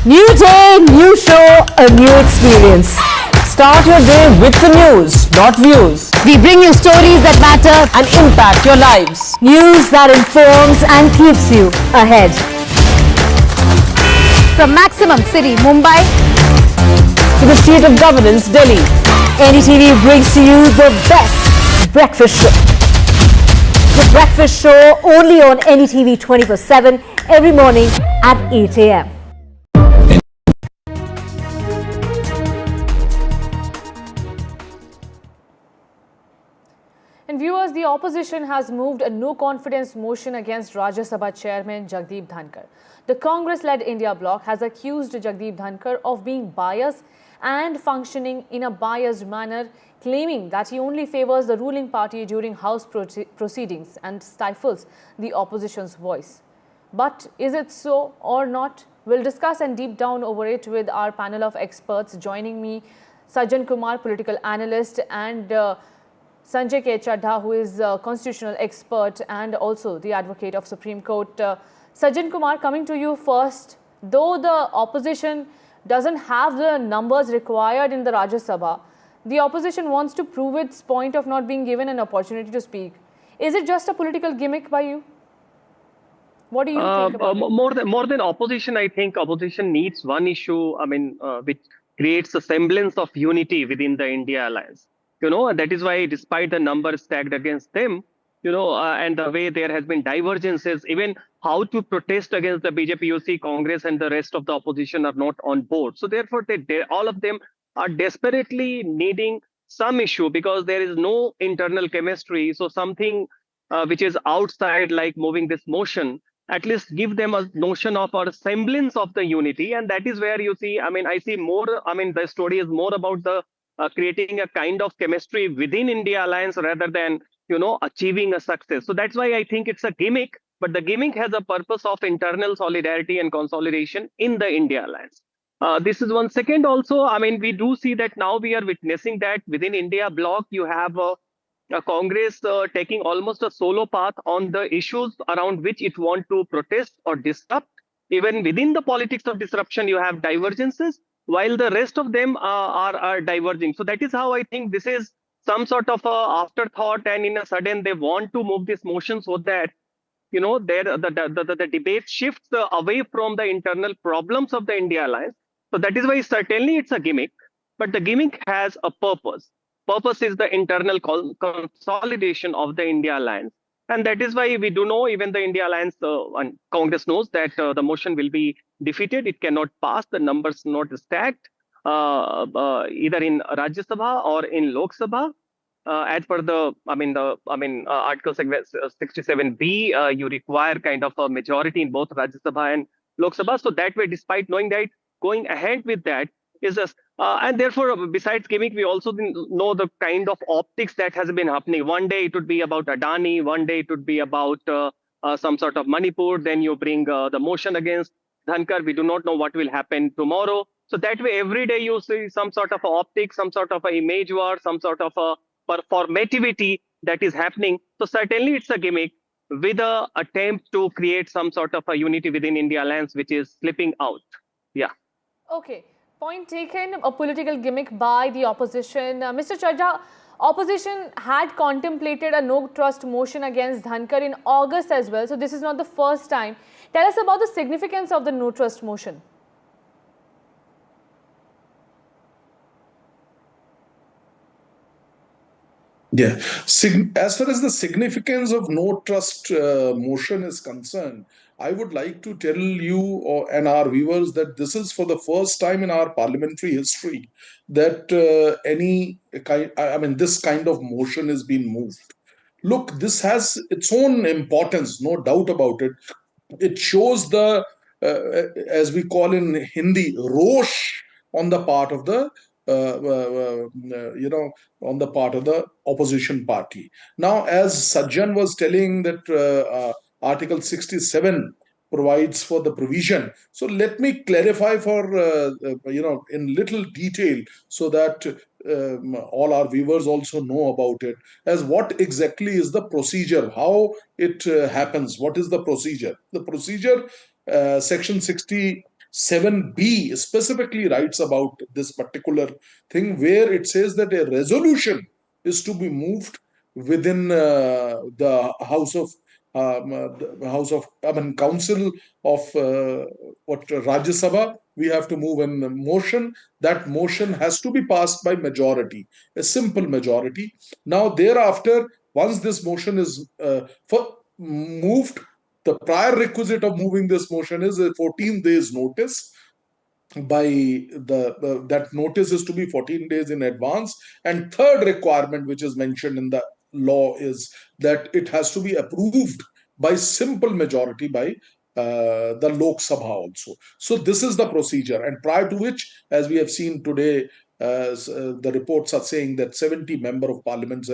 New day, new show, a new experience. Start your day with the news, not views. We bring you stories that matter and impact your lives. News that informs and keeps you ahead. From Maximum City, Mumbai, To the seat of governance, Delhi, NDTV brings to you the best breakfast show. The breakfast show only on NDTV 24/7 every morning at 8 a.m. And viewers, the opposition has moved a no-confidence motion against Rajya Sabha Chairman Jagdeep Dhankhar. The Congress-led India bloc has accused Jagdeep Dhankhar of being biased and functioning in a biased manner, claiming that he only favors the ruling party during House proceedings and stifles the opposition's voice. But is it so or not? We'll discuss and deep down over it with our panel of experts. Joining me, Sajjan Kumar, political analyst, and Sanjay K. Chadha, who is a constitutional expert and also the advocate of Supreme Court. Sajjan Kumar, coming to you first. Though the opposition doesn't have the numbers required in the Rajya Sabha, the opposition wants to prove its point of not being given an opportunity to speak. Is it just a political gimmick by you? What do you think about it? More than opposition, I think opposition needs one issue, which creates a semblance of unity within the India alliance. That is why despite the numbers stacked against them, and the way there has been divergences, even how to protest against the BJP, UC, Congress and the rest of the opposition are not on board. So therefore, all of them are desperately needing some issue because there is no internal chemistry. So something which is outside, like moving this motion, at least give them a notion of or a semblance of the unity. And that is where you see, I see more, the story is more about the creating a kind of chemistry within India alliance rather than, achieving a success. So that's why I think it's a gimmick, but the gimmick has a purpose of internal solidarity and consolidation in the India alliance. This is one. Second, also, we do see that now we are witnessing that within India bloc, you have a Congress taking almost a solo path on the issues around which it want to protest or disrupt. Even within the politics of disruption, you have divergences, while the rest of them are diverging. So that is how I think this is some sort of a afterthought, and in a sudden they want to move this motion so that the debate shifts away from the internal problems of the India alliance. So that is why certainly it's a gimmick, but the gimmick has a purpose. Purpose is the internal consolidation of the India alliance. And that is why we do know, even the India alliance and Congress knows that the motion will be defeated. It cannot pass. The numbers not stacked. either in Rajya Sabha or in Lok Sabha. As per the, Article 67B, you require kind of a majority in both Rajya Sabha and Lok Sabha. So that way, despite knowing that, going ahead with that is just, and therefore, besides gimmick, we also didn't know the kind of optics that has been happening. One day it would be about Adani, one day it would be about some sort of Manipur. Then you bring the motion against Dhankar. We do not know what will happen tomorrow. So that way, every day you see some sort of optics, some sort of a image war, some sort of a performativity that is happening. So certainly it's a gimmick with a attempt to create some sort of a unity within India Alliance, which is slipping out. Yeah. Okay. Point taken, a political gimmick by the opposition. Mr. Chadha, opposition had contemplated a no-trust motion against Dhankar in August as well. So this is not the first time. Tell us about the significance of the no-trust motion. Yeah. As far as the significance of no trust motion is concerned, I would like to tell you and our viewers that this is for the first time in our parliamentary history that this kind of motion is being moved. Look, this has its own importance, no doubt about it. It shows the, as we call in Hindi, rosh on the part of the on the part of the opposition party. Now, as Sajjan was telling that Article 67 provides for the provision. So let me clarify for, in little detail so that all our viewers also know about it, as what exactly is the procedure, how it happens, what is the procedure. The procedure, section 67B specifically writes about this particular thing, where it says that a resolution is to be moved within the council of Rajya Sabha. We have to move in motion. That motion has to be passed by majority, a simple majority. Now, thereafter, once this motion is moved, the prior requisite of moving this motion is a 14 days notice. That notice is to be 14 days in advance. And third requirement, which is mentioned in the law, is that it has to be approved by simple majority by the Lok Sabha also. So this is the procedure, and prior to which, as we have seen today, the reports are saying that 70 or 60 member of parliament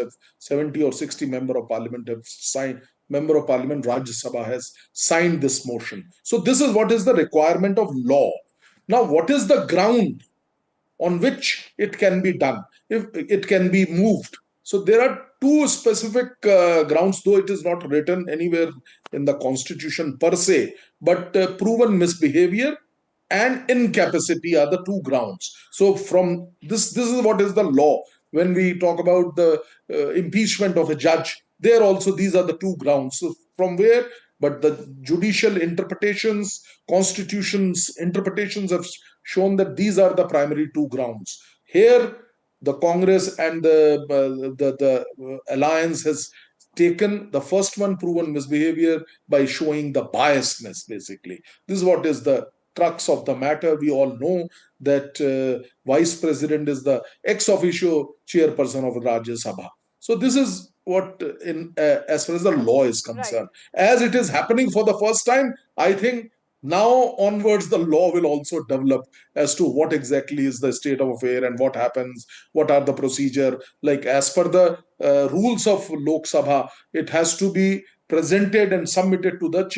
have signed. Member of Parliament Rajya Sabha has signed this motion. So this is what is the requirement of law. Now, what is the ground on which it can be done, if it can be moved? So there are two specific grounds, though it is not written anywhere in the constitution per se, but proven misbehavior and incapacity are the two grounds. So from this is what is the law. When we talk about the impeachment of a judge, there also these are the two grounds. So from where? But the judicial interpretations, constitutions interpretations have shown that these are the primary two grounds. Here, the Congress and the alliance has taken the first one, proven misbehavior, by showing the biasness, basically. This is what is the crux of the matter. We all know that Vice President is the ex officio chairperson of Rajya Sabha. So this is what, as far as the law is concerned. Right. As it is happening for the first time, I think now onwards the law will also develop as to what exactly is the state of affair and what happens, what are the procedure. Like as per the rules of Lok Sabha, it has to be presented and submitted to the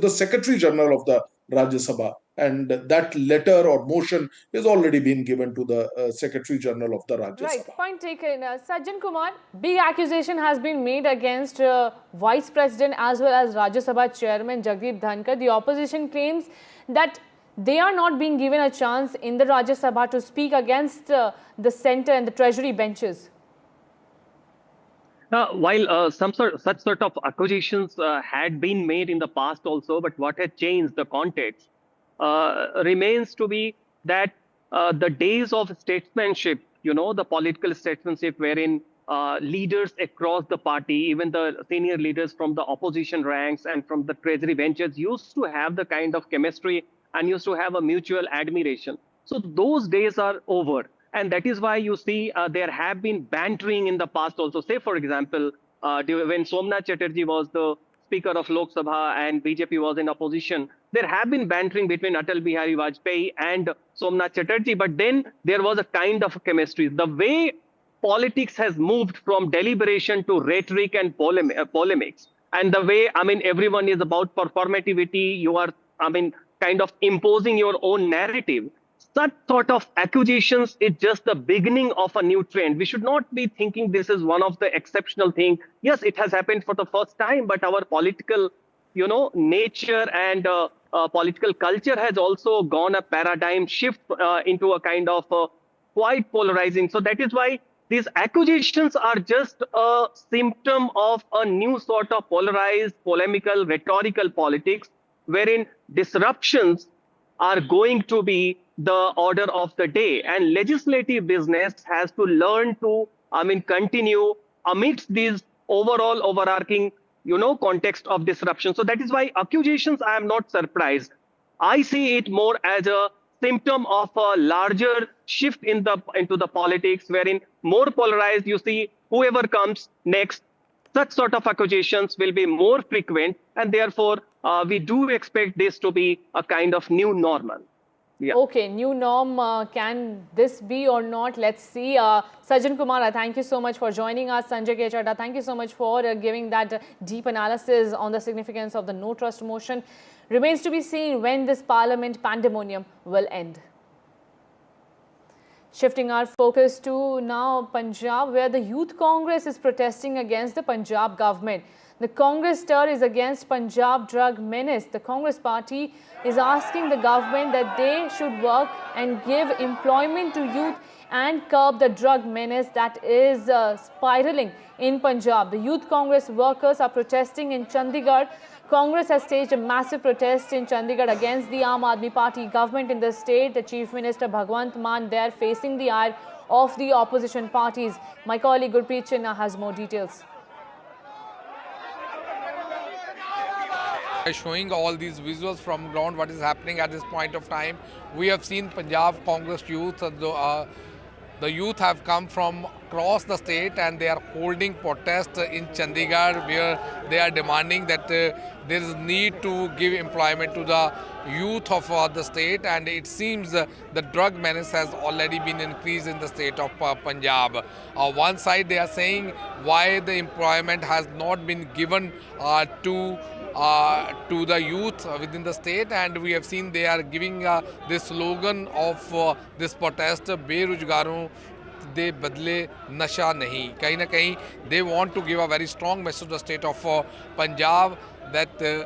Secretary General of the Rajya Sabha, and that letter or motion is already been given to the Secretary General of the Rajya Sabha. Right, point taken. Sajjan Kumar, big accusation has been made against Vice President as well as Rajya Sabha Chairman Jagdeep Dhankhar. The opposition claims that they are not being given a chance in the Rajya Sabha to speak against the centre and the treasury benches. While such sort of accusations had been made in the past also, but what had changed the context remains to be that the days of statesmanship, the political statesmanship wherein leaders across the party, even the senior leaders from the opposition ranks and from the treasury benches used to have the kind of chemistry and used to have a mutual admiration. So those days are over. And that is why you see there have been bantering in the past also. Say, for example, when Somnath Chatterjee was the Speaker of Lok Sabha and BJP was in opposition, there have been bantering between Atal Bihari Vajpayee and Somnath Chatterjee. But then there was a kind of chemistry. The way politics has moved from deliberation to rhetoric and polemics, and the way, I mean, everyone is about performativity, you are, I mean, kind of imposing your own narrative. Such sort of accusations is just the beginning of a new trend. We should not be thinking this is one of the exceptional things. Yes, it has happened for the first time, but our political, nature and political culture has also gone a paradigm shift into a kind of quite polarizing. So that is why these accusations are just a symptom of a new sort of polarized, polemical, rhetorical politics, wherein disruptions are going to be the order of the day. And legislative business has to learn to, continue amidst these overall overarching, context of disruption. So that is why accusations, I am not surprised. I see it more as a symptom of a larger shift into the politics, wherein more polarized, you see, whoever comes next, such sort of accusations will be more frequent, and therefore we do expect this to be a kind of new normal. Yeah. Okay, new norm, can this be or not? Let's see. Sajjan Kumara, thank you so much for joining us. Sanjay K. Chadha, thank you so much for giving that deep analysis on the significance of the no trust motion. Remains to be seen when this parliament pandemonium will end. Shifting our focus to now Punjab, where the Youth Congress is protesting against the Punjab government. The Congress stir is against Punjab drug menace. The Congress party is asking the government that they should work and give employment to youth and curb the drug menace that is spiraling in Punjab. The Youth Congress workers are protesting in Chandigarh. Congress has staged a massive protest in Chandigarh against the Aam Aadmi Party government in the state. The Chief Minister Bhagwant Mann there facing the ire of the opposition parties. My colleague Gurpreet Chinna has more details. Showing all these visuals from ground, what is happening at this point of time. We have seen Punjab Congress youth, the youth have come from across the state and they are holding protests in Chandigarh, where they are demanding that there is need to give employment to the youth of the state, and it seems the drug menace has already been increased in the state of Punjab. One side they are saying why the employment has not been given to the youth within the state, and we have seen they are giving this slogan of this protest, Berujgaron de badle nasha nahi. Kahin na kahin they want to give a very strong message to the state of Punjab that there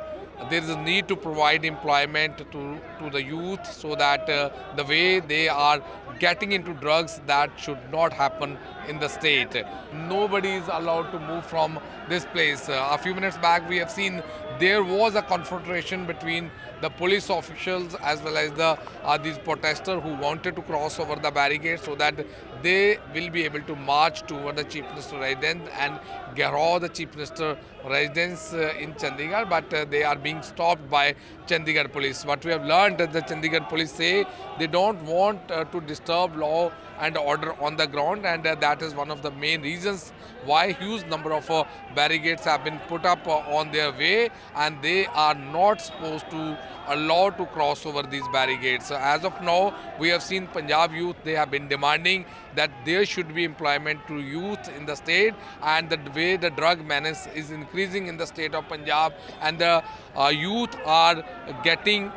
is a need to provide employment to the youth, so that the way they are getting into drugs, that should not happen in the state. Nobody is allowed to move from this place. A few minutes back we have seen there was a confrontation between the police officials as well as these protesters who wanted to cross over the barricade so that they will be able to march toward the Chief Minister residence and garrow the Chief Minister residence in Chandigarh, but they are being stopped by Chandigarh police. What we have learned that the Chandigarh police say they don't want to disturb law and order on the ground, and that is one of the main reasons why huge number of barricades have been put up on their way, and they are not supposed to allow to cross over these barricades. So as of now, we have seen Punjab youth, they have been demanding that there should be employment to youth in the state, and the way the drug menace is increasing in the state of Punjab, and the youth are getting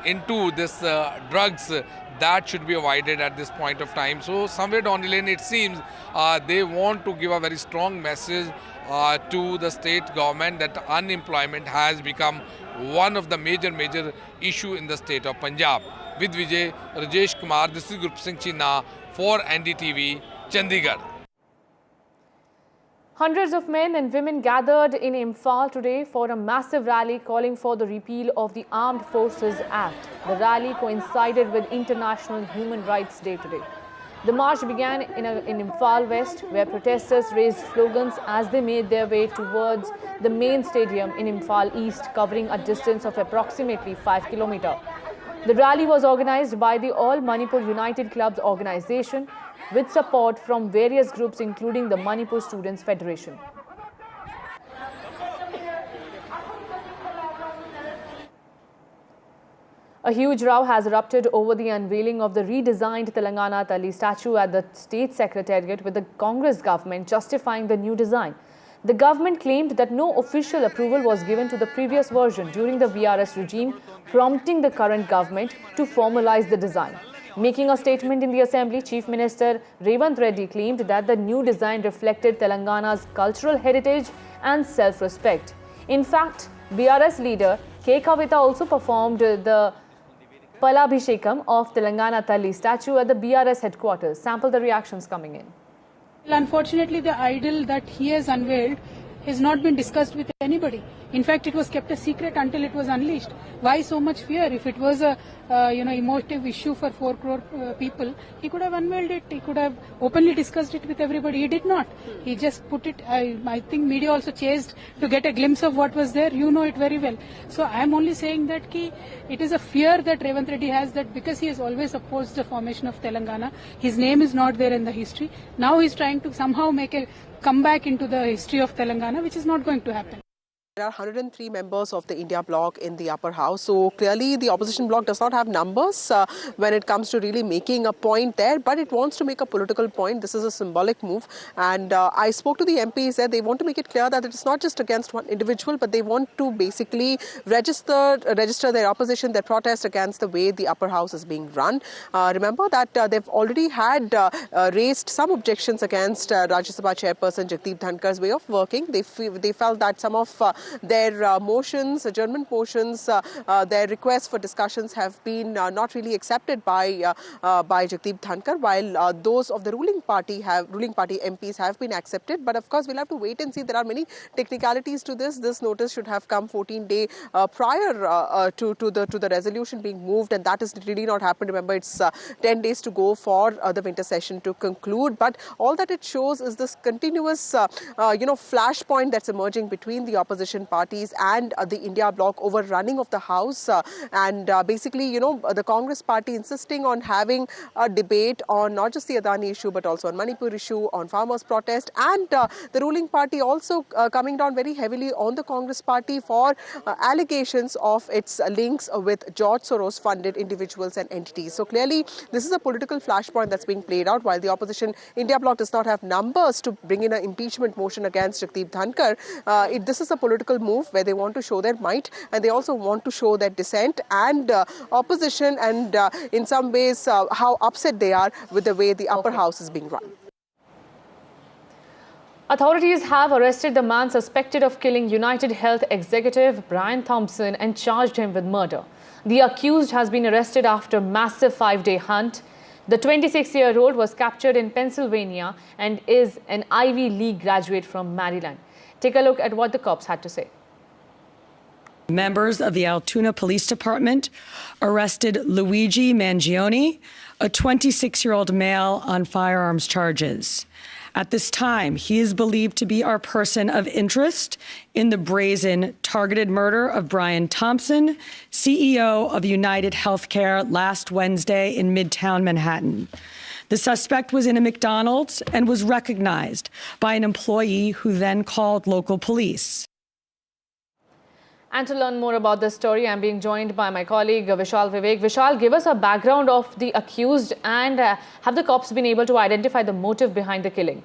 into this drugs, that should be avoided at this point of time. So somewhere down the lane it seems they want to give a very strong message to the state government that unemployment has become one of the major issue in the state of Punjab. With Vijay, Rajesh Kumar, this is Gurpreet Singh Chinna for NDTV, Chandigarh. Hundreds of men and women gathered in Imphal today for a massive rally calling for the repeal of the Armed Forces Act. The rally coincided with International Human Rights Day today. The march began in Imphal West, where protesters raised slogans as they made their way towards the main stadium in Imphal East, covering a distance of approximately 5 kilometers. The rally was organized by the All Manipur United Clubs organization with support from various groups including the Manipur Students Federation. A huge row has erupted over the unveiling of the redesigned Telangana Talli statue at the State Secretariat, with the Congress government justifying the new design. The government claimed that no official approval was given to the previous version during the VRS regime, prompting the current government to formalize the design. Making a statement in the Assembly, Chief Minister Revanth Reddy claimed that the new design reflected Telangana's cultural heritage and self-respect. In fact, BRS leader K. Kavita also performed the Palabhishekam of Telangana Talli statue at the BRS headquarters. Sample the reactions coming in. Well, unfortunately, the idol that he has unveiled has not been discussed with anybody. In fact, it was kept a secret until it was unleashed. Why so much fear? If it was a emotive issue for 4 crore people, he could have unveiled it. He could have openly discussed it with everybody. He did not. He just put it. I think media also chased to get a glimpse of what was there. You know it very well. So I am only saying that it is a fear that Revanth Reddy has, that because he has always opposed the formation of Telangana, his name is not there in the history. Now he is trying to somehow make a comeback into the history of Telangana, which is not going to happen. There are 103 members of the India bloc in the upper house. So clearly the opposition bloc does not have numbers when it comes to really making a point there, but it wants to make a political point. This is a symbolic move. And I spoke to the MPs there. They want to make it clear that it's not just against one individual, but they want to basically register their opposition, their protest against the way the upper house is being run. Remember that they've already had raised some objections against Rajya Sabha Chairperson Jagdeep Dhankhar's way of working. They felt that some of their motions, adjournment motions, their requests for discussions have been not really accepted by Jagdeep Dhankhar, while those of the ruling party MPs have been accepted. But of course, we'll have to wait and see. There are many technicalities to this. This notice should have come 14 days prior to the resolution being moved, and that has really not happened. Remember, it's 10 days to go for the winter session to conclude. But all that it shows is this continuous, flashpoint that's emerging between the opposition parties and the India bloc over running of the house, and basically, the Congress party insisting on having a debate on not just the Adani issue but also on Manipur issue, on farmers' protest, and the ruling party also coming down very heavily on the Congress party for allegations of its links with George Soros funded individuals and entities. So clearly this is a political flashpoint that's being played out. While the opposition India bloc does not have numbers to bring in an impeachment motion against Jagdeep Dhankhar, this is a political move where they want to show their might, and they also want to show their dissent and opposition, and in some ways how upset they are with the way the upper house is being run. Authorities have arrested the man suspected of killing United Health executive Brian Thompson and charged him with murder. The accused has been arrested after a massive 5-day hunt. The 26-year-old was captured in Pennsylvania and is an Ivy League graduate from Maryland. Take a look at what the cops had to say. Members of the Altoona Police Department arrested Luigi Mangione, a 26-year-old male, on firearms charges. At this time, he is believed to be our person of interest in the brazen targeted murder of Brian Thompson, CEO of United Healthcare, last Wednesday in Midtown Manhattan. The suspect was in a McDonald's and was recognized by an employee who then called local police. And to learn more about this story, I'm being joined by my colleague Vishal Vivek. Vishal, give us a background of the accused, and have the cops been able to identify the motive behind the killing?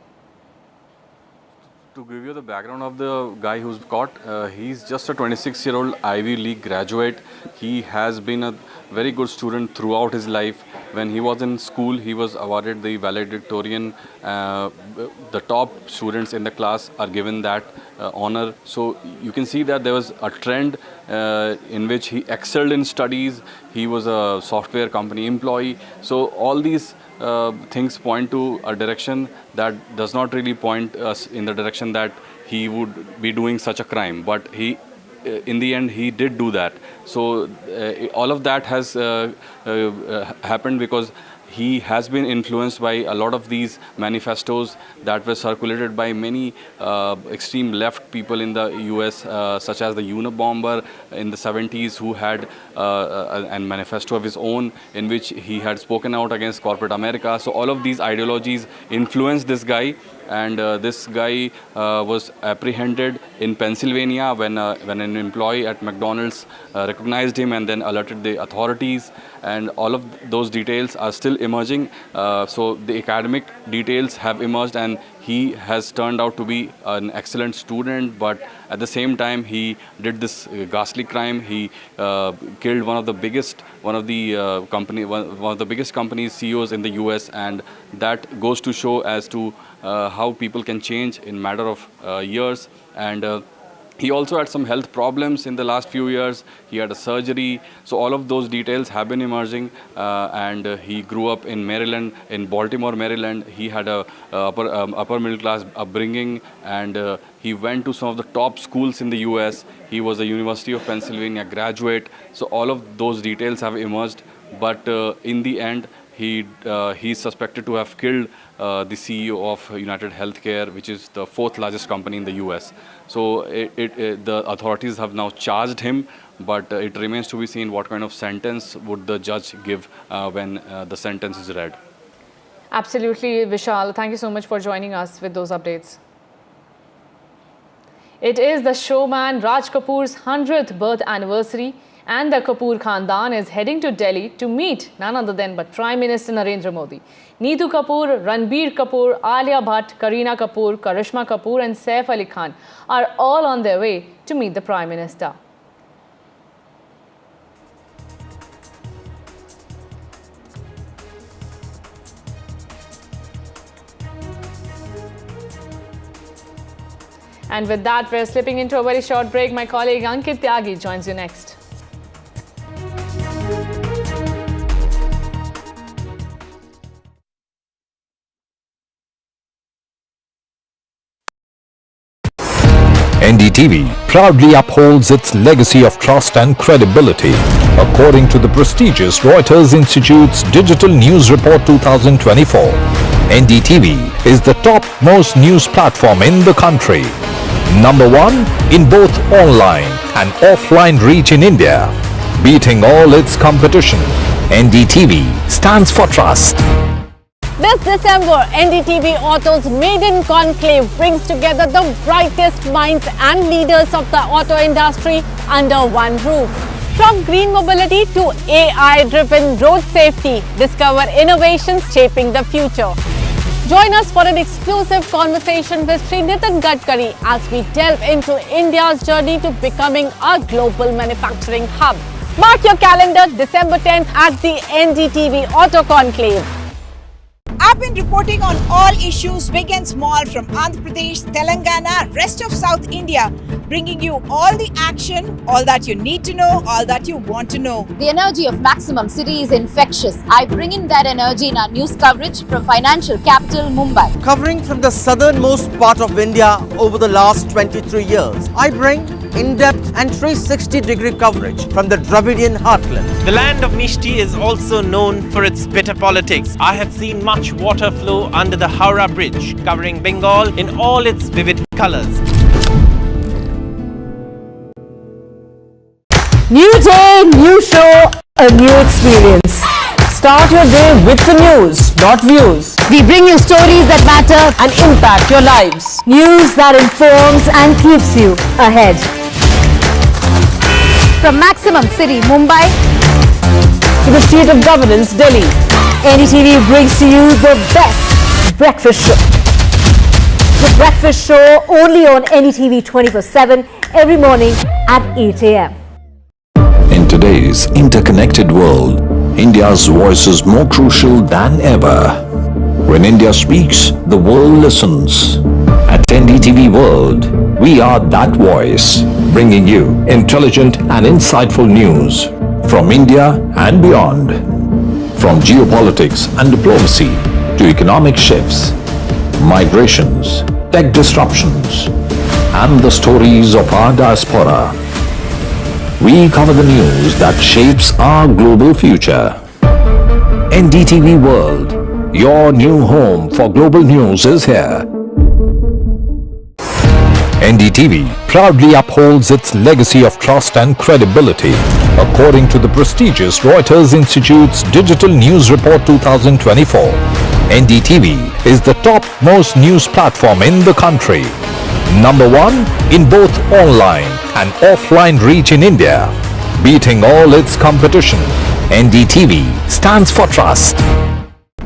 To give you the background of the guy who's caught, he's just a 26-year-old Ivy League graduate. He has been a very good student throughout his life. When he was in school, he was awarded the valedictorian. The top students in the class are given that honor. So you can see that there was a trend in which he excelled in studies. He was a software company employee. So all these things point to a direction that does not really point us in the direction that he would be doing such a crime. But he, in the end, he did do that. So all of that has happened because he has been influenced by a lot of these manifestos that were circulated by many extreme left people in the US, such as the Unabomber in the 70s, who had a manifesto of his own in which he had spoken out against corporate America. So all of these ideologies influenced this guy, and this guy was apprehended in Pennsylvania when an employee at McDonald's recognized him and then alerted the authorities, and all of those details are still emerging. So the academic details have emerged, and he has turned out to be an excellent student, but at the same time he did this ghastly crime. He killed one of the biggest companies CEOs in the US, and that goes to show as to how people can change in matter of years. And he also had some health problems in the last few years. He had a surgery. So all of those details have been emerging. And he grew up in Maryland, in Baltimore, Maryland. He had a upper middle class upbringing, and he went to some of the top schools in the US. He was a University of Pennsylvania graduate. So all of those details have emerged. But in the end, he's suspected to have killed the CEO of United Healthcare, which is the 4th largest company in the US. So the authorities have now charged him, but it remains to be seen what kind of sentence would the judge give when the sentence is read. Absolutely, Vishal. Thank you so much for joining us with those updates. It is the showman Raj Kapoor's 100th birth anniversary, and the Kapoor Khandan is heading to Delhi to meet none other than but Prime Minister Narendra Modi. Neetu Kapoor, Ranbir Kapoor, Alia Bhatt, Kareena Kapoor, Karishma Kapoor and Saif Ali Khan are all on their way to meet the Prime Minister. And with that, we're slipping into a very short break. My colleague Ankit Tyagi joins you next. NDTV proudly upholds its legacy of trust and credibility. According to the prestigious Reuters Institute's Digital News Report 2024, NDTV is the top-most news platform in the country. Number 1 in both online and offline reach in India, beating all its competition. NDTV stands for trust. This December, NDTV Auto's Maiden Conclave brings together the brightest minds and leaders of the auto industry under one roof. From green mobility to AI-driven road safety, discover innovations shaping the future. Join us for an exclusive conversation with Sri Nitin Gadkari as we delve into India's journey to becoming a global manufacturing hub. Mark your calendar, December 10th at the NDTV Auto Conclave. I've been reporting on all issues big and small from Andhra Pradesh, Telangana, rest of South India, bringing you all the action, all that you need to know, all that you want to know. The energy of Maximum City is infectious. I bring in that energy in our news coverage from financial capital Mumbai. Covering from the southernmost part of India over the last 23 years, I bring in-depth and 360-degree coverage from the Dravidian heartland. The land of Mishti is also known for its bitter politics. I have seen much water flow under the Howrah Bridge, covering Bengal in all its vivid colors. New day, new show, a new experience. Start your day with the news, not views. We bring you stories that matter and impact your lives. News that informs and keeps you ahead. From Maximum City, Mumbai, To the state of governance, Delhi, NDTV brings to you the best breakfast show. The breakfast show only on NDTV 24/7 every morning at 8 a.m. In today's interconnected world, India's voice is more crucial than ever. When India speaks, the world listens. At NDTV World, we are that voice, bringing you intelligent and insightful news from India and beyond. From geopolitics and diplomacy to economic shifts, migrations, tech disruptions, and the stories of our diaspora. We cover the news that shapes our global future. NDTV World, your new home for global news is here. NDTV proudly upholds its legacy of trust and credibility. According to the prestigious Reuters Institute's Digital News Report 2024, NDTV is the top-most news platform in the country. Number one in both online and offline reach in India. Beating all its competition, NDTV stands for trust.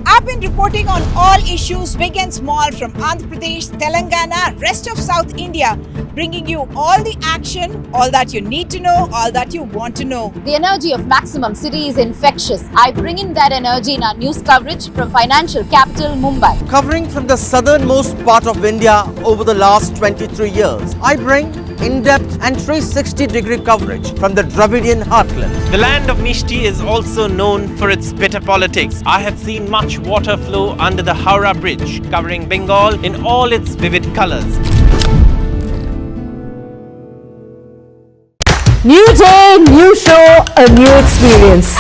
I've been reporting on all issues big and small from Andhra Pradesh, Telangana, rest of South India, bringing you all the action, all that you need to know, all that you want to know. The energy of maximum city is infectious. I bring in that energy in our news coverage from financial capital Mumbai. Covering from the southernmost part of India over the last 23 years, I bring in-depth and 360-degree coverage from the Dravidian heartland. The land of Mishti is also known for its bitter politics. I have seen much water flow under the Howrah Bridge, covering Bengal in all its vivid colors. New day, new show, a new experience.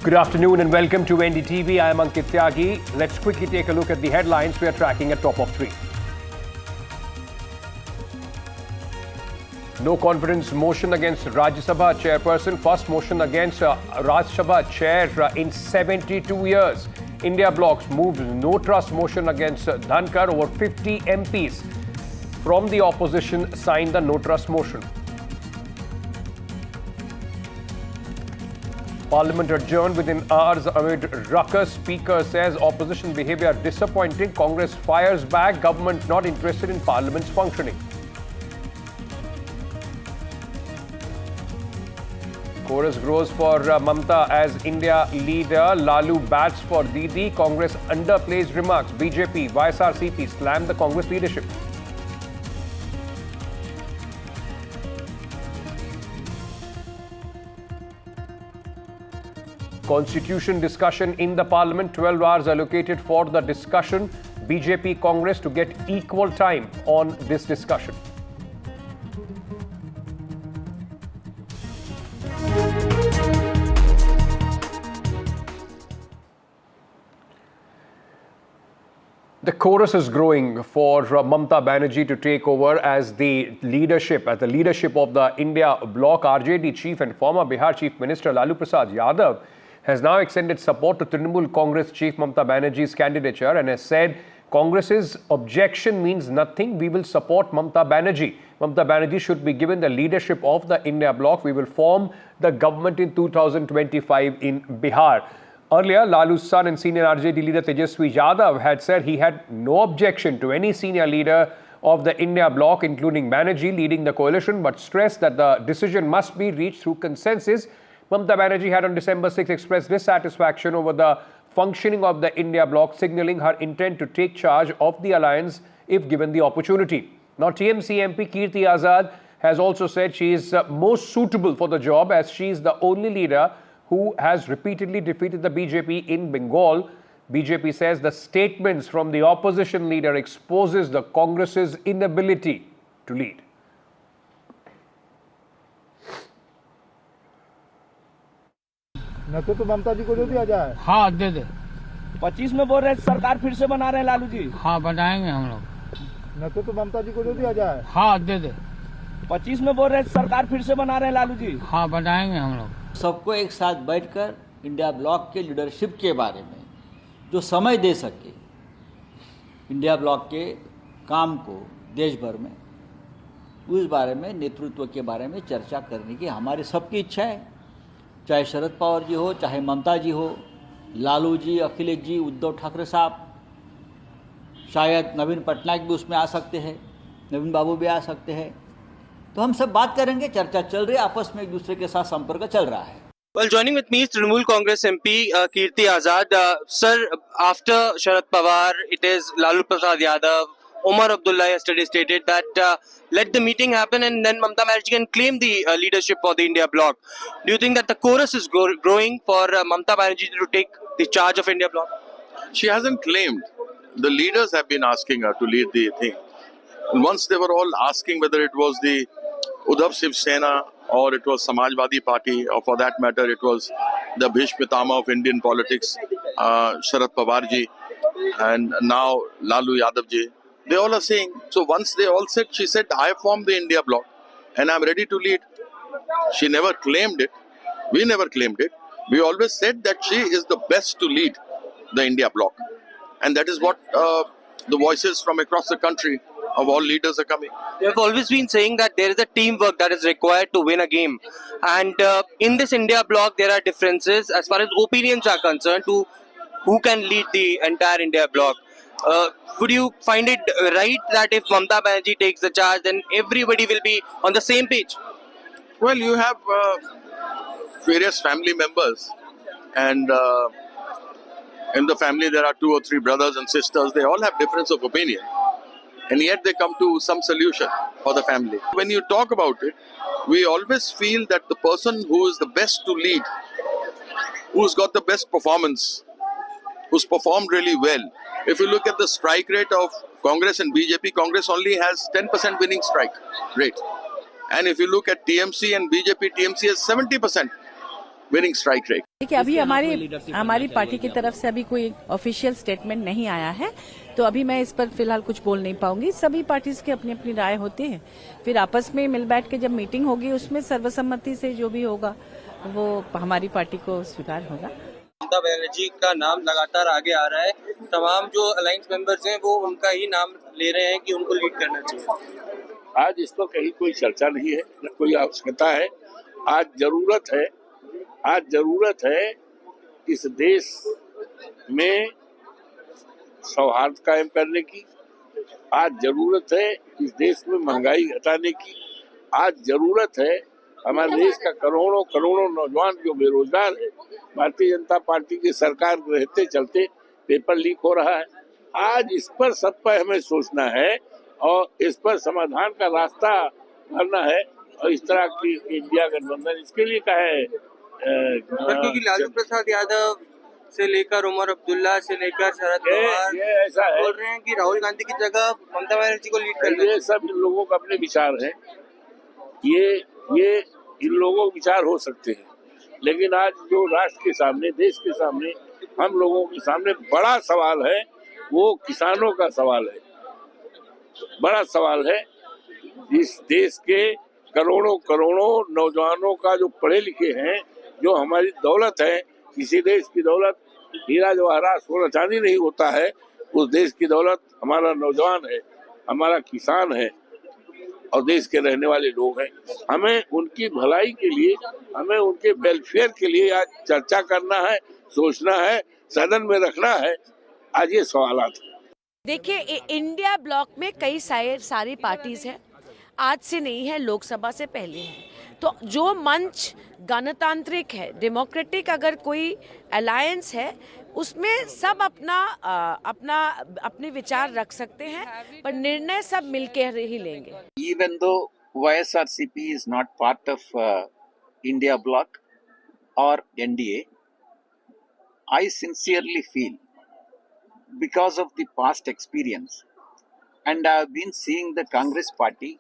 Good afternoon and welcome to NDTV. I am Ankit Tyagi. Let's quickly take a look at the headlines we are tracking at top of 3. No confidence motion against Rajya Sabha Chairperson. First motion against Rajya Sabha Chair in 72 years. India blocs moved no trust motion against Dhankhar. Over 50 MPs from the opposition signed the no trust motion. Parliament adjourned within hours amid ruckus. Speaker says opposition behaviour disappointing. Congress fires back. Government not interested in Parliament's functioning. Chorus grows for Mamata as India leader. Lalu bats for Didi. Congress underplays remarks. BJP, YSRCP slam the Congress leadership. Constitution discussion in the Parliament. 12 hours allocated for the discussion. BJP Congress to get equal time on this discussion. The chorus is growing for Mamata Banerjee to take over as the leadership of the India bloc. RJD chief and former Bihar Chief Minister Lalu Prasad Yadav has now extended support to Trinamool Congress Chief Mamata Banerjee's candidature and has said Congress's objection means nothing. We will support Mamata Banerjee. Mamata Banerjee should be given the leadership of the India bloc. We will form the government in 2025 in Bihar. Earlier, Lalu's son and senior RJD leader Tejaswi Yadav had said he had no objection to any senior leader of the India bloc, including Banerjee leading the coalition, but stressed that the decision must be reached through consensus. Mamata Banerjee had on December 6 expressed dissatisfaction over the functioning of the India bloc, signalling her intent to take charge of the alliance if given the opportunity. Now, TMC MP Kirti Azad has also said she is most suitable for the job as she is the only leader who has repeatedly defeated the BJP in Bengal. BJP says the statements from the opposition leader exposes the Congress's inability to lead. न तो ममता जी को दे दिया जाए। हाँ दे दे। 25 में बोल रहे सरकार फिर से बना रहे हैं लालू जी। हाँ बनाएंगे हम लोग। न तो ममता जी को दे दिया जाए। हाँ दे दे। 25 में बोल रहे सरकार फिर से बना रहे हैं लालू जी। हाँ बनाएंगे हम लोग। सबको एक साथ बैठकर इंडिया ब्लॉक के लीडरशिप के बारे में जो समय दे सके, इंडिया ब्लॉक के काम को देश भर में, उस बारे में नेतृत्व के बारे में चर्चा करने की हमारी सबकी इच्छा है। चाहे शरद पवार जी हो, चाहे ममता जी हो, लालू जी, अखिलेश जी, उद्धव ठाकरे साहब, शायद नवीन पटनायक भी उसमें आ सकते हैं, नवीन बाबू भी आ सकते हैं। तो हम सब बात करेंगे, चर्चा चल रही है, आपस में एक दूसरे के साथ संपर्क चल रहा है। Well, joining with me is Trinamool Congress MP Kirti Azad. Sir, after Sharad Pawar, it is Lalu Prasad Yadav. Omar Abdullah yesterday stated that let the meeting happen and then Mamata Banerjee can claim the leadership for the India bloc. Do you think that the chorus is growing for Mamata Banerjee to take the charge of India bloc? She hasn't claimed. the leaders have been asking her to lead the thing. And once they were all asking whether it was the Uddhav Shiv Sena or it was Samajwadi Party, or for that matter, it was the Bhishma Pitama of Indian politics, Sharad Pawar ji, and now Lalu Yadav ji. They all are saying, so once they all said, she said, I formed the India bloc and I'm ready to lead. She never claimed it. We never claimed it. We always said that she is the best to lead the India bloc. And that is what the voices from across the country of all leaders are coming. They have always been saying that there is a teamwork that is required to win a game. And in this India bloc, there are differences as far as opinions are concerned to who can lead the entire India bloc. Would you find it right that if Mamata Banerjee takes the charge, then everybody will be on the same page? Well, you have various family members, and in the family there are 2 or 3 brothers and sisters. They all have difference of opinion, and yet they come to some solution for the family. When you talk about it, we always feel that the person who is the best to lead, who's got the best performance, who's performed really well. If you look at the strike rate of Congress and BJP, Congress only has 10% winning strike rate. And if you look at TMC and BJP, TMC has 70% winning strike rate. देखिए अभी हमारी party की तरफ से अभी कोई official statement नहीं आया है, तो अभी मैं इस पर फिलहाल कुछ बोल नहीं पाऊंगी। सभी पार्टीज की अपनी अपनी राय होती है, फिर आपस में मिल बैठ के जब मीटिंग होगी उसमें सर्वसम्मति से जो भी होगा वो हमारी पार्टी को स्वीकार होगा। ममता बनर्जी का नाम लगातार आगे आ रहा है, तमाम जो अलायंस मेंबर्स हैं वो उनका ही नाम ले रहे हैं कि उनको लीड करना चाहिए। आज इस पर कहीं कोई चर्चा नहीं है, न कोई आवश्यकता है। आज जरूरत है इस देश में सौहार्द कायम करने की। आज जरूरत है इस देश में महंगाई घटाने की। आज जरूरत है हमारे देश का करोड़ों नौजवान जो बेरोजगार है, भारतीय जनता पार्टी की सरकार रहते चलते पेपर लीक हो रहा है। आज इस पर सब पर हमें सोचना है और इस पर समाधान का रास्ता भरना है, और इस तरह की इंडिया गठबंधन इसके लिए का है। क्योंकि लालू प्रसाद यादव से लेकर उमर अब्दुल्ला से लेकर शरद पवार ऐसा है, बोल रहे हैं कि राहुल गांधी की जगह ममता बनर्जी को लीड करना। ये सब इन लोगों का अपने विचार हैं, ये इन लोगों के विचार हो सकते हैं, लेकिन आज जो राष्ट्र के सामने, देश के सामने, हम लोगों के सामने बड़ा सवाल है, वो किसानों का सवाल है। बड़ा सवाल है इस देश के करोड़ों नौजवानों का, जो पढ़े लिखे हैं, जो हमारी दौलत है। किसी देश की दौलत हीरा जवाहरात सोना चांदी नहीं होता है, उस देश की दौलत हमारा नौजवान है, हमारा किसान है और देश के रहने वाले लोग हैं। हमें उनकी भलाई के लिए, हमें उनके वेलफेयर के लिए आज चर्चा करना है, सोचना है, सदन में रखना है। आज ये सवालात हैं। देखिए, इंडिया ब्लॉक में कई सारी पार्टीज हैं, आज से नहीं है, लोकसभा से पहले है। तो जो मंच गणतांत्रिक है, डेमोक्रेटिक अगर कोई अलायंस है, उसमें सब अपने विचार रख सकते हैं, पर निर्णय सब मिलकर ही लेंगे। Even though YSRCP is not part of India bloc or NDA, I sincerely feel, because of the past experience, and I have been seeing the Congress party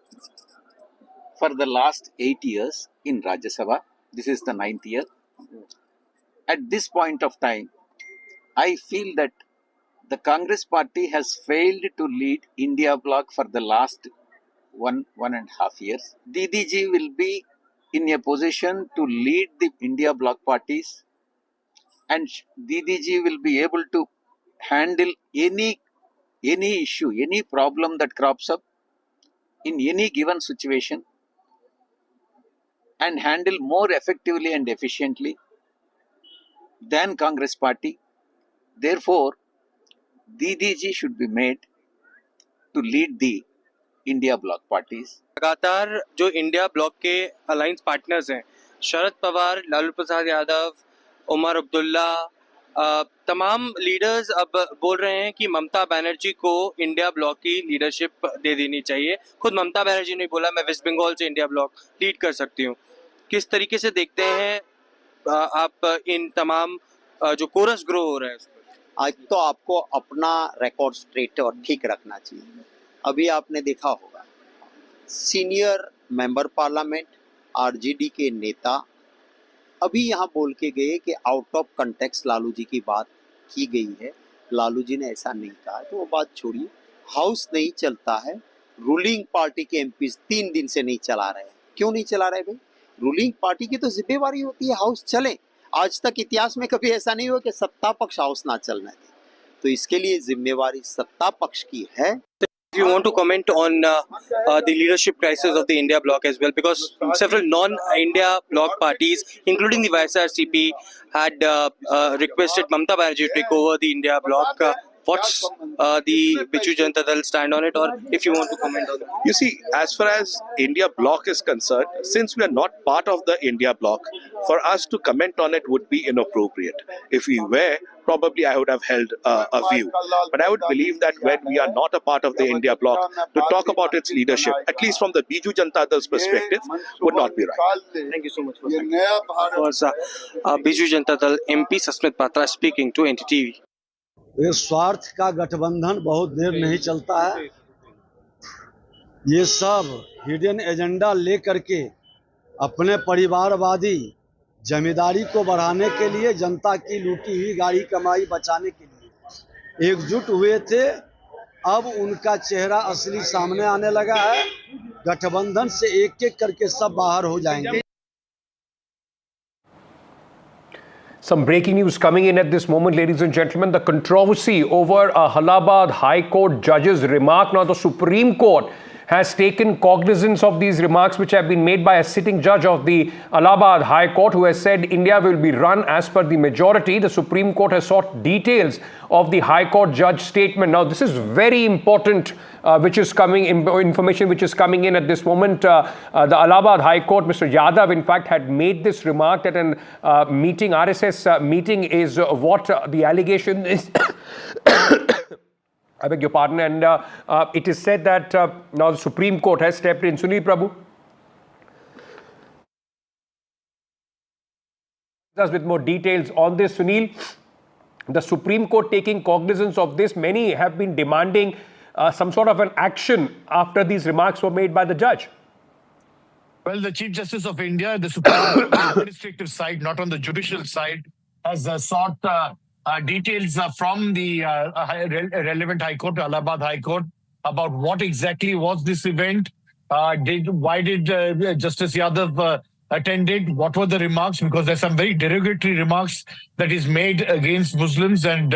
for the last 8 years in Rajya Sabha. This is the 9th year. At this point of time, I feel that the Congress party has failed to lead India bloc for the last one and a half years. Didi ji will be in a position to lead the India bloc parties, and Didi ji will be able to handle any issue, any problem that crops up in any given situation, and handle more effectively and efficiently than Congress party. Therefore, Didi ji should be made to lead the India bloc parties. लगातार जो India block के alliance partners हैं, शरद पवार, लालू प्रसाद यादव, उमर अब्दुल्ला, तमाम leaders अब बोल रहे हैं कि ममता बनर्जी को इंडिया ब्लॉक की लीडरशिप दे देनी चाहिए। खुद ममता बनर्जी ने बोला, मैं वेस्ट बंगाल से इंडिया ब्लॉक लीड कर सकती हूँ। किस तरीके से देखते हैं आप इन तमाम जो कोरस ग्रो हो रहा है? आज तो आपको अपना रिकॉर्ड स्ट्रेट और ठीक रखना चाहिए। अभी आपने देखा होगा सीनियर मेंबर पार्लियामेंट आरजेडी के नेता अभी यहाँ बोल के गए कि out of context Lalu ji की बात की गई है, लालू जी ने ऐसा नहीं कहा। तो वो बात छोड़िए, हाउस नहीं चलता है, रूलिंग पार्टी के एमपी 3 दिन से नहीं चला रहे हैं। क्यों नहीं चला रहे भाई? रूलिंग पार्टी की तो जिम्मेवारी होती है हाउस चले। आज तक इतिहास में कभी ऐसा नहीं हुआ कि सत्ता पक्ष हाउस ना चलने दे, तो इसके लिए जिम्मेवारी सत्ता पक्ष की है। If you want to comment on the leadership crisis of the India bloc as well, because several non-India bloc parties, including the YSRCP, had requested Mamata Banerjee to take over the India bloc. What's the Biju Janata Dal stand on it, or if you want to comment on it? You see, as far as India bloc is concerned, since we are not part of the India bloc, for us to comment on it would be inappropriate. If we were, probably I would have held a view. But I would believe that when we are not a part of the India bloc, to talk about its leadership, at least from the Biju Janata Dal's perspective, would not be right. Thank you so much for that. Was Biju Janata Dal MP Sasmita Patra speaking to NDTV. ये स्वार्थ का गठबंधन बहुत देर नहीं चलता है। ये सब हिडन एजेंडा लेकर के अपने परिवारवादी जमींदारी को बढ़ाने के लिए, जनता की लूटी हुई गाड़ी कमाई बचाने के लिए एकजुट हुए थे। अब उनका चेहरा असली सामने आने लगा है। गठबंधन से एक एक करके सब बाहर हो जाएंगे। Some breaking news coming in at this moment, ladies and gentlemen. The controversy over a Allahabad High Court judge's remark. Now, the Supreme Court has taken cognizance of these remarks which have been made by a sitting judge of the Allahabad High Court, who has said India will be run as per the majority. The Supreme Court has sought details of the High Court judge statement. Now, this is very important, which is coming information which is coming in at this moment. The Allahabad High Court, Mr. Yadav, in fact, had made this remark at an meeting, RSS meeting, is what the allegation is. I beg your pardon. And it is said that now the Supreme Court has stepped in. Sunil Prabhu, with more details on this. Sunil, the Supreme Court taking cognizance of this, many have been demanding some sort of an action after these remarks were made by the judge. Well, the Chief Justice of India, the Supreme Court on the administrative side, not on the judicial side, has sought details from the relevant High Court, Allahabad High Court, about what exactly was this event. Why did Justice Yadav attended? What were the remarks? Because there's some very derogatory remarks that is made against Muslims and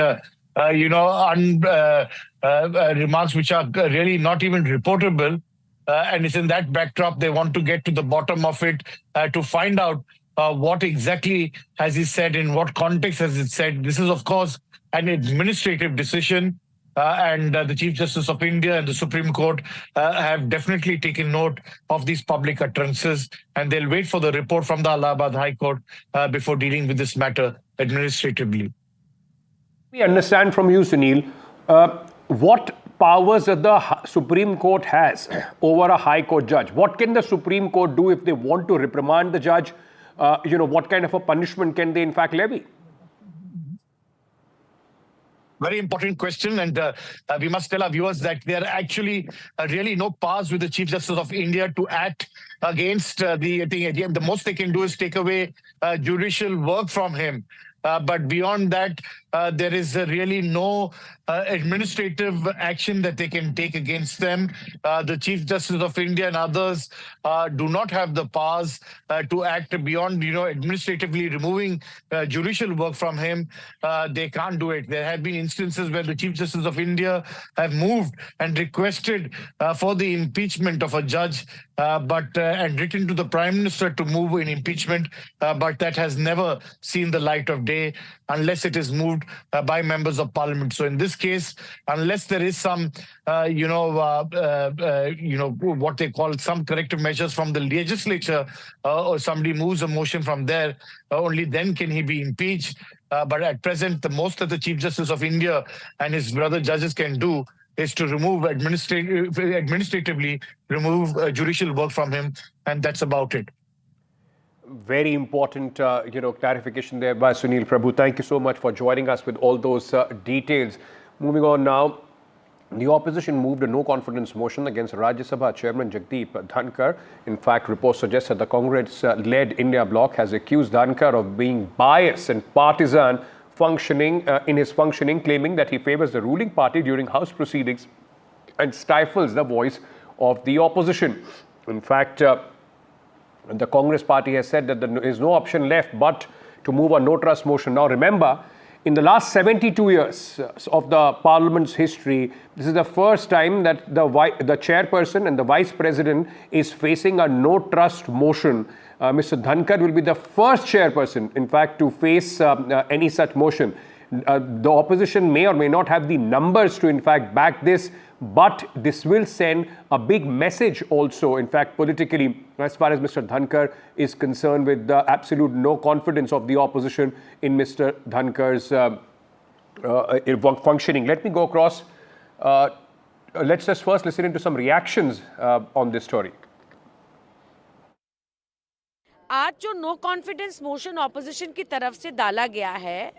remarks which are really not even reportable. And it's in that backdrop they want to get to the bottom of it to find out what exactly has he said, in what context has it said. This is, of course, an administrative decision, and the Chief Justice of India and the Supreme Court have definitely taken note of these public utterances, and they'll wait for the report from the Allahabad High Court before dealing with this matter administratively. We understand from you, Sunil, what powers that the Supreme Court has over a High Court judge. What can the Supreme Court do if they want to reprimand the judge? What kind of a punishment can they in fact levy? Very important question, and we must tell our viewers that there are actually really no powers with the Chief Justice of India to act against the most they can do is take away judicial work from him. But beyond that, there is really no administrative action that they can take against them. The Chief Justice of India and others do not have the powers to act beyond, administratively removing judicial work from him. They can't do it. There have been instances where the Chief Justice of India have moved and requested for the impeachment of a judge, and written to the Prime Minister to move in impeachment, but that has never seen the light of day unless it is moved by members of Parliament. So in this case, unless there is some, what they call some corrective measures from the legislature, or somebody moves a motion from there, only then can he be impeached. But at present, the most that the Chief Justice of India and his brother judges can do is to remove administratively remove judicial work from him, and that's about it. Very important, clarification there by Sunil Prabhu. Thank you so much for joining us with all those details. Moving on now, the opposition moved a no-confidence motion against Rajya Sabha Chairman Jagdeep Dhankhar. In fact, reports suggest that the Congress-led India bloc has accused Dhankhar of being biased and partisan in his functioning, claiming that he favors the ruling party during House proceedings and stifles the voice of the opposition. In fact, the Congress party has said that there is no option left but to move a no-trust motion. Now remember, in the last 72 years of the Parliament's history, this is the first time that the Chairperson and the Vice President is facing a no-trust motion. Mr. Dhankhar will be the first Chairperson, in fact, to face any such motion. The opposition may or may not have the numbers to, in fact, back this, but this will send a big message also, in fact, politically, as far as Mr. Dhankhar is concerned, with the absolute no confidence of the opposition in Mr. Dhankhar's functioning. Let me go across. Let's just first listen into some reactions on this story. आज जो no confidence motion opposition की तरफ से डाला गया है,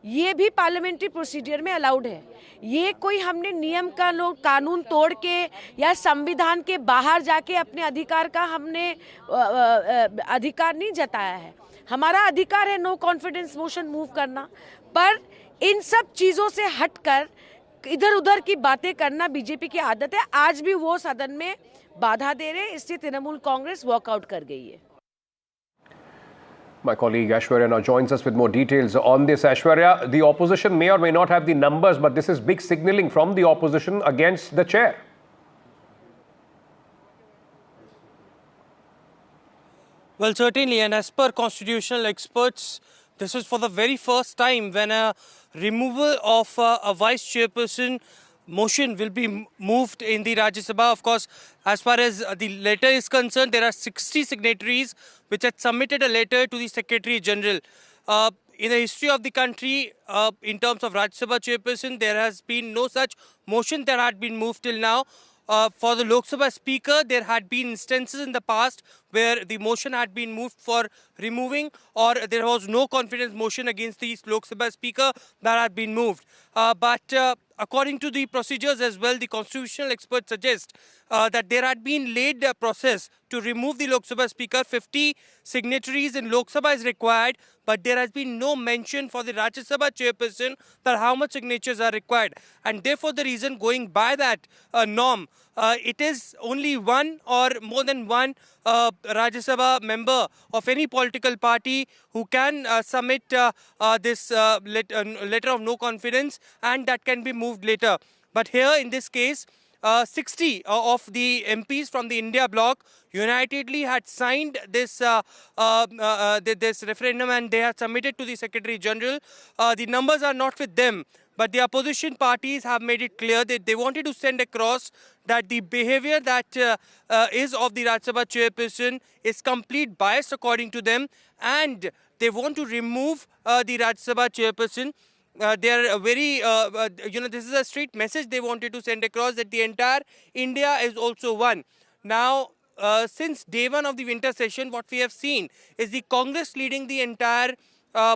ये भी पार्लियामेंट्री प्रोसीजर में अलाउड है। ये कोई हमने नियम का कानून तोड़ के या संविधान के बाहर जाके अपने अधिकार का हमने अधिकार नहीं जताया है। हमारा अधिकार है नो कॉन्फिडेंस मोशन मूव करना, पर इन सब चीज़ों से हटकर इधर उधर की बातें करना बीजेपी की आदत है। आज भी वो सदन में बाधा दे रहे हैं, इससे तृणमूल कांग्रेस वॉकआउट कर गई है। My colleague Aishwarya now joins us with more details on this. Aishwarya, the opposition may or may not have the numbers, but this is big signalling from the opposition against the chair. Well, certainly, and as per constitutional experts, this is for the very first time when a removal of a vice chairperson motion will be moved in the Rajya Sabha. Of course, as far as the letter is concerned, there are 60 signatories which had submitted a letter to the Secretary General. In the history of the country, in terms of Rajya Sabha chairperson, there has been no such motion that had been moved till now. For the Lok Sabha Speaker, there had been instances in the past where the motion had been moved for removing, or there was no confidence motion against the Lok Sabha Speaker that had been moved. But according to the procedures as well, the constitutional experts suggest that there had been laid a process to remove the Lok Sabha Speaker. 50 signatories in Lok Sabha is required, but there has been no mention for the Rajya Sabha chairperson that how much signatures are required. And therefore, the reason going by that norm, it is only one or more than one Rajya Sabha member of any political party who can submit this letter of no confidence, and that can be moved later. But here in this case, 60 of the MPs from the India bloc unitedly had signed this this referendum, and they had submitted to the Secretary General. The numbers are not with them, but the opposition parties have made it clear that they wanted to send across that the behavior that is of the Rajya Sabha chairperson is complete bias according to them, and they want to remove the Rajya Sabha chairperson. They are very, this is a straight message they wanted to send across, that the entire India is also one. Now, since day one of the winter session, what we have seen is the Congress leading the entire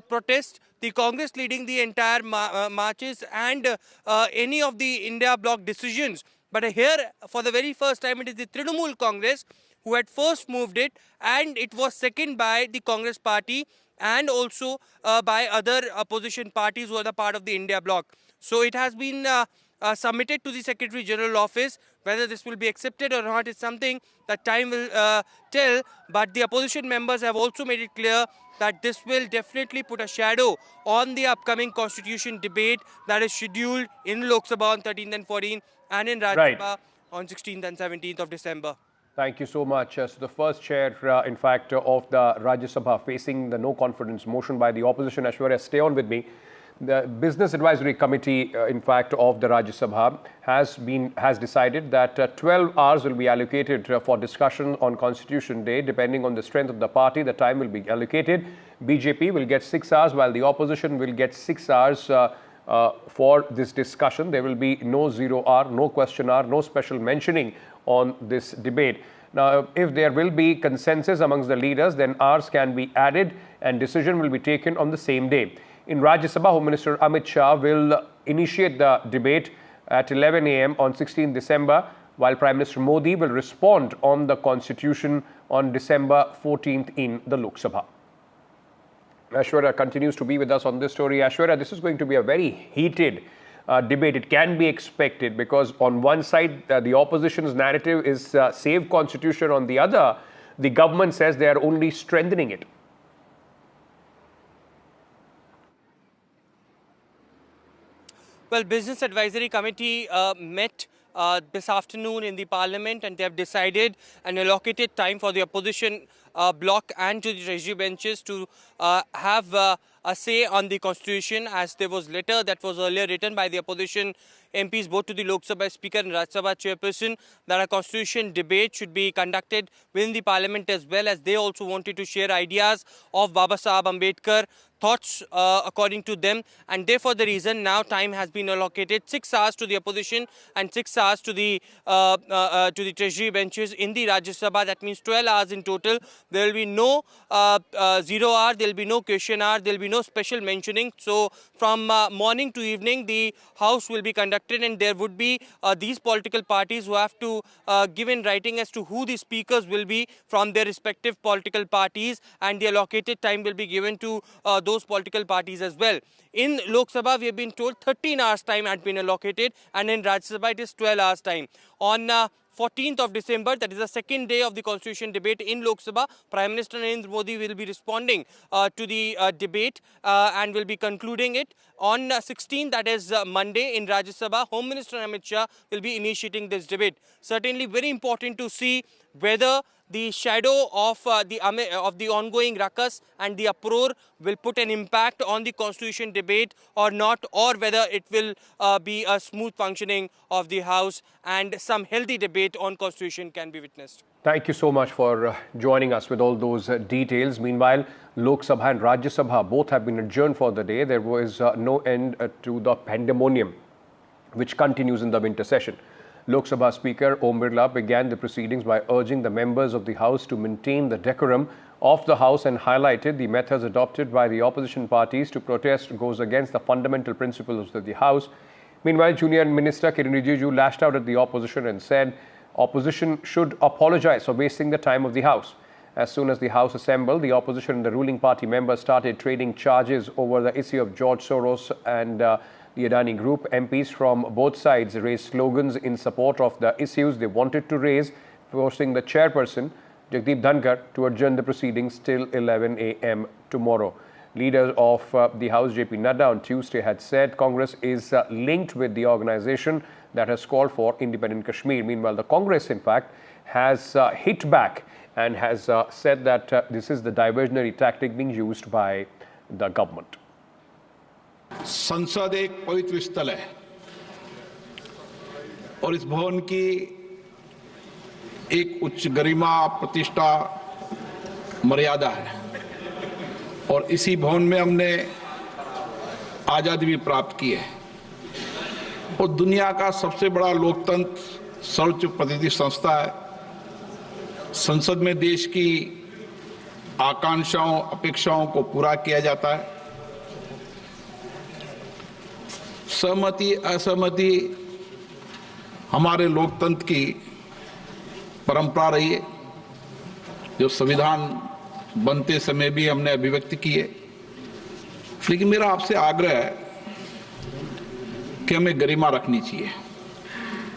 protest, the Congress leading the entire marches and any of the India bloc decisions. But here, for the very first time, it is the Trinamool Congress who had first moved it, and it was seconded by the Congress party and also by other opposition parties who are the part of the India bloc. So it has been submitted to the Secretary General office. Whether this will be accepted or not is something that time will tell. But the opposition members have also made it clear that this will definitely put a shadow on the upcoming constitution debate that is scheduled in Lok Sabha on 13th and 14th and in Rajya Sabha on 16th and 17th of December. Thank you so much. So the first chair, in fact, of the Rajya Sabha facing the no confidence motion by the opposition. Aishwarya, stay on with me. The Business Advisory Committee, in fact, of the Rajya Sabha has decided that 12 hours will be allocated for discussion on Constitution Day. Depending on the strength of the party, the time will be allocated. BJP will get 6 hours, while the opposition will get 6 hours for this discussion. There will be no 0 hour, no question hour, no special mentioning on this debate. Now, if there will be consensus amongst the leaders, then hours can be added and decision will be taken on the same day. In Rajya Sabha, Home Minister Amit Shah will initiate the debate at 11 a.m. on 16 December, while Prime Minister Modi will respond on the Constitution on December 14th in the Lok Sabha. Aishwarya continues to be with us on this story. Aishwarya, this is going to be a very heated debate. It can be expected because on one side, the opposition's narrative is save Constitution. On the other, the government says they are only strengthening it. Well, Business Advisory Committee met this afternoon in the Parliament, and they have decided and allocated time for the opposition bloc and to the Treasury benches to have a say on the Constitution, as there was letter that was earlier written by the opposition MPs both to the Lok Sabha Speaker and Rajya Sabha Chairperson that a Constitution debate should be conducted within the Parliament, as well as they also wanted to share ideas of Baba Saheb Ambedkar, thoughts according to them, and therefore the reason now time has been allocated 6 hours to the opposition and 6 hours to the Treasury benches in the Rajya Sabha. That means 12 hours in total. There will be no 0 hour, there will be no question hour, there will be no special mentioning. So from morning to evening the House will be conducted, and there would be these political parties who have to give in writing as to who the speakers will be from their respective political parties, and the allocated time will be given to those political parties as well. In Lok Sabha, we have been told 13 hours time had been allocated, and in Rajya Sabha it is 12 hours time. On 14th of December, that is the second day of the Constitution debate in Lok Sabha, Prime Minister Narendra Modi will be responding to the debate and will be concluding it. On 16th, that is Monday, in Rajya Sabha, Home Minister Amit Shah will be initiating this debate. Certainly very important to see whether the shadow of the ongoing ruckus and the uproar will put an impact on the Constitution debate or not, or whether it will be a smooth functioning of the House and some healthy debate on Constitution can be witnessed. Thank you so much for joining us with all those details. Meanwhile, Lok Sabha and Rajya Sabha both have been adjourned for the day. There was no end to the pandemonium which continues in the winter session. Lok Sabha Speaker Om Birla began the proceedings by urging the members of the House to maintain the decorum of the House and highlighted the methods adopted by the opposition parties to protest goes against the fundamental principles of the House. Meanwhile, Junior Minister Kiran Rijiju lashed out at the opposition and said opposition should apologize for wasting the time of the House. As soon as the House assembled, the opposition and the ruling party members started trading charges over the issue of George Soros and the Adani Group. MPs from both sides raised slogans in support of the issues they wanted to raise, forcing the chairperson, Jagdeep Dhankhar, to adjourn the proceedings till 11 a.m. tomorrow. Leader of the House, JP Nadda, on Tuesday had said Congress is linked with the organization that has called for independent Kashmir. Meanwhile, the Congress, in fact, has hit back and has said that this is the diversionary tactic being used by the government. संसद एक पवित्र स्थल है और इस भवन की एक उच्च गरिमा, प्रतिष्ठा, मर्यादा है और इसी भवन में हमने आजादी भी प्राप्त की है और दुनिया का सबसे बड़ा लोकतंत्र सर्वोच्च प्रतिनिधि संस्था है। संसद में देश की आकांक्षाओं, अपेक्षाओं को पूरा किया जाता है। सहमति असहमति हमारे लोकतंत्र की परंपरा रही है, जो संविधान बनते समय भी हमने अभिव्यक्ति की है। लेकिन मेरा आपसे आग्रह है कि हमें गरिमा रखनी चाहिए।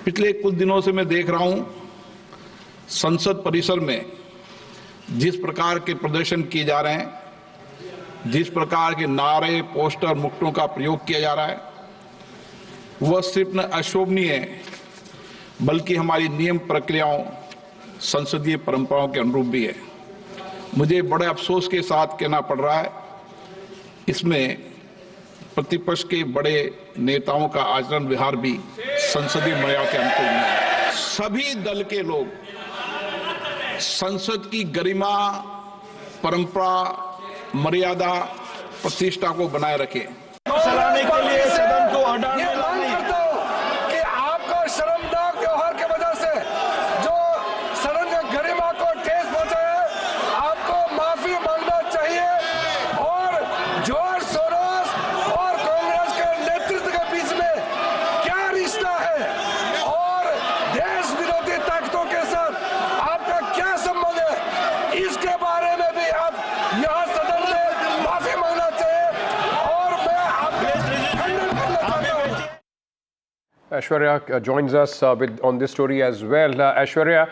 पिछले कुछ दिनों से मैं देख रहा हूं संसद परिसर में जिस प्रकार के प्रदर्शन किए जा रहे हैं, जिस प्रकार के नारे, पोस्टर, मुक्तों का प्रयोग किया जा रहा है, वह सिर्फ न अशोभनीय है बल्कि हमारी नियम प्रक्रियाओं, संसदीय परंपराओं के अनुरूप भी है। मुझे बड़े अफसोस के साथ कहना पड़ रहा है, इसमें प्रतिपक्ष के बड़े नेताओं का आचरण व्यवहार भी संसदीय मर्यादा के अनुकूल नहीं है। सभी दल के लोग संसद की गरिमा, परंपरा, मर्यादा, प्रतिष्ठा को बनाए रखें। चलाने के लिए सदन को हटाने कि आपका शर्मनाक व्यवहार की वजह से जो सदन का गरिमा इसके बारे में भी आप यहाँ सदन में माफी मांगना चाहिए और मैं आपके खंडन करना चाहता हूँ। Aishwarya joins us on this story as well. Aishwarya,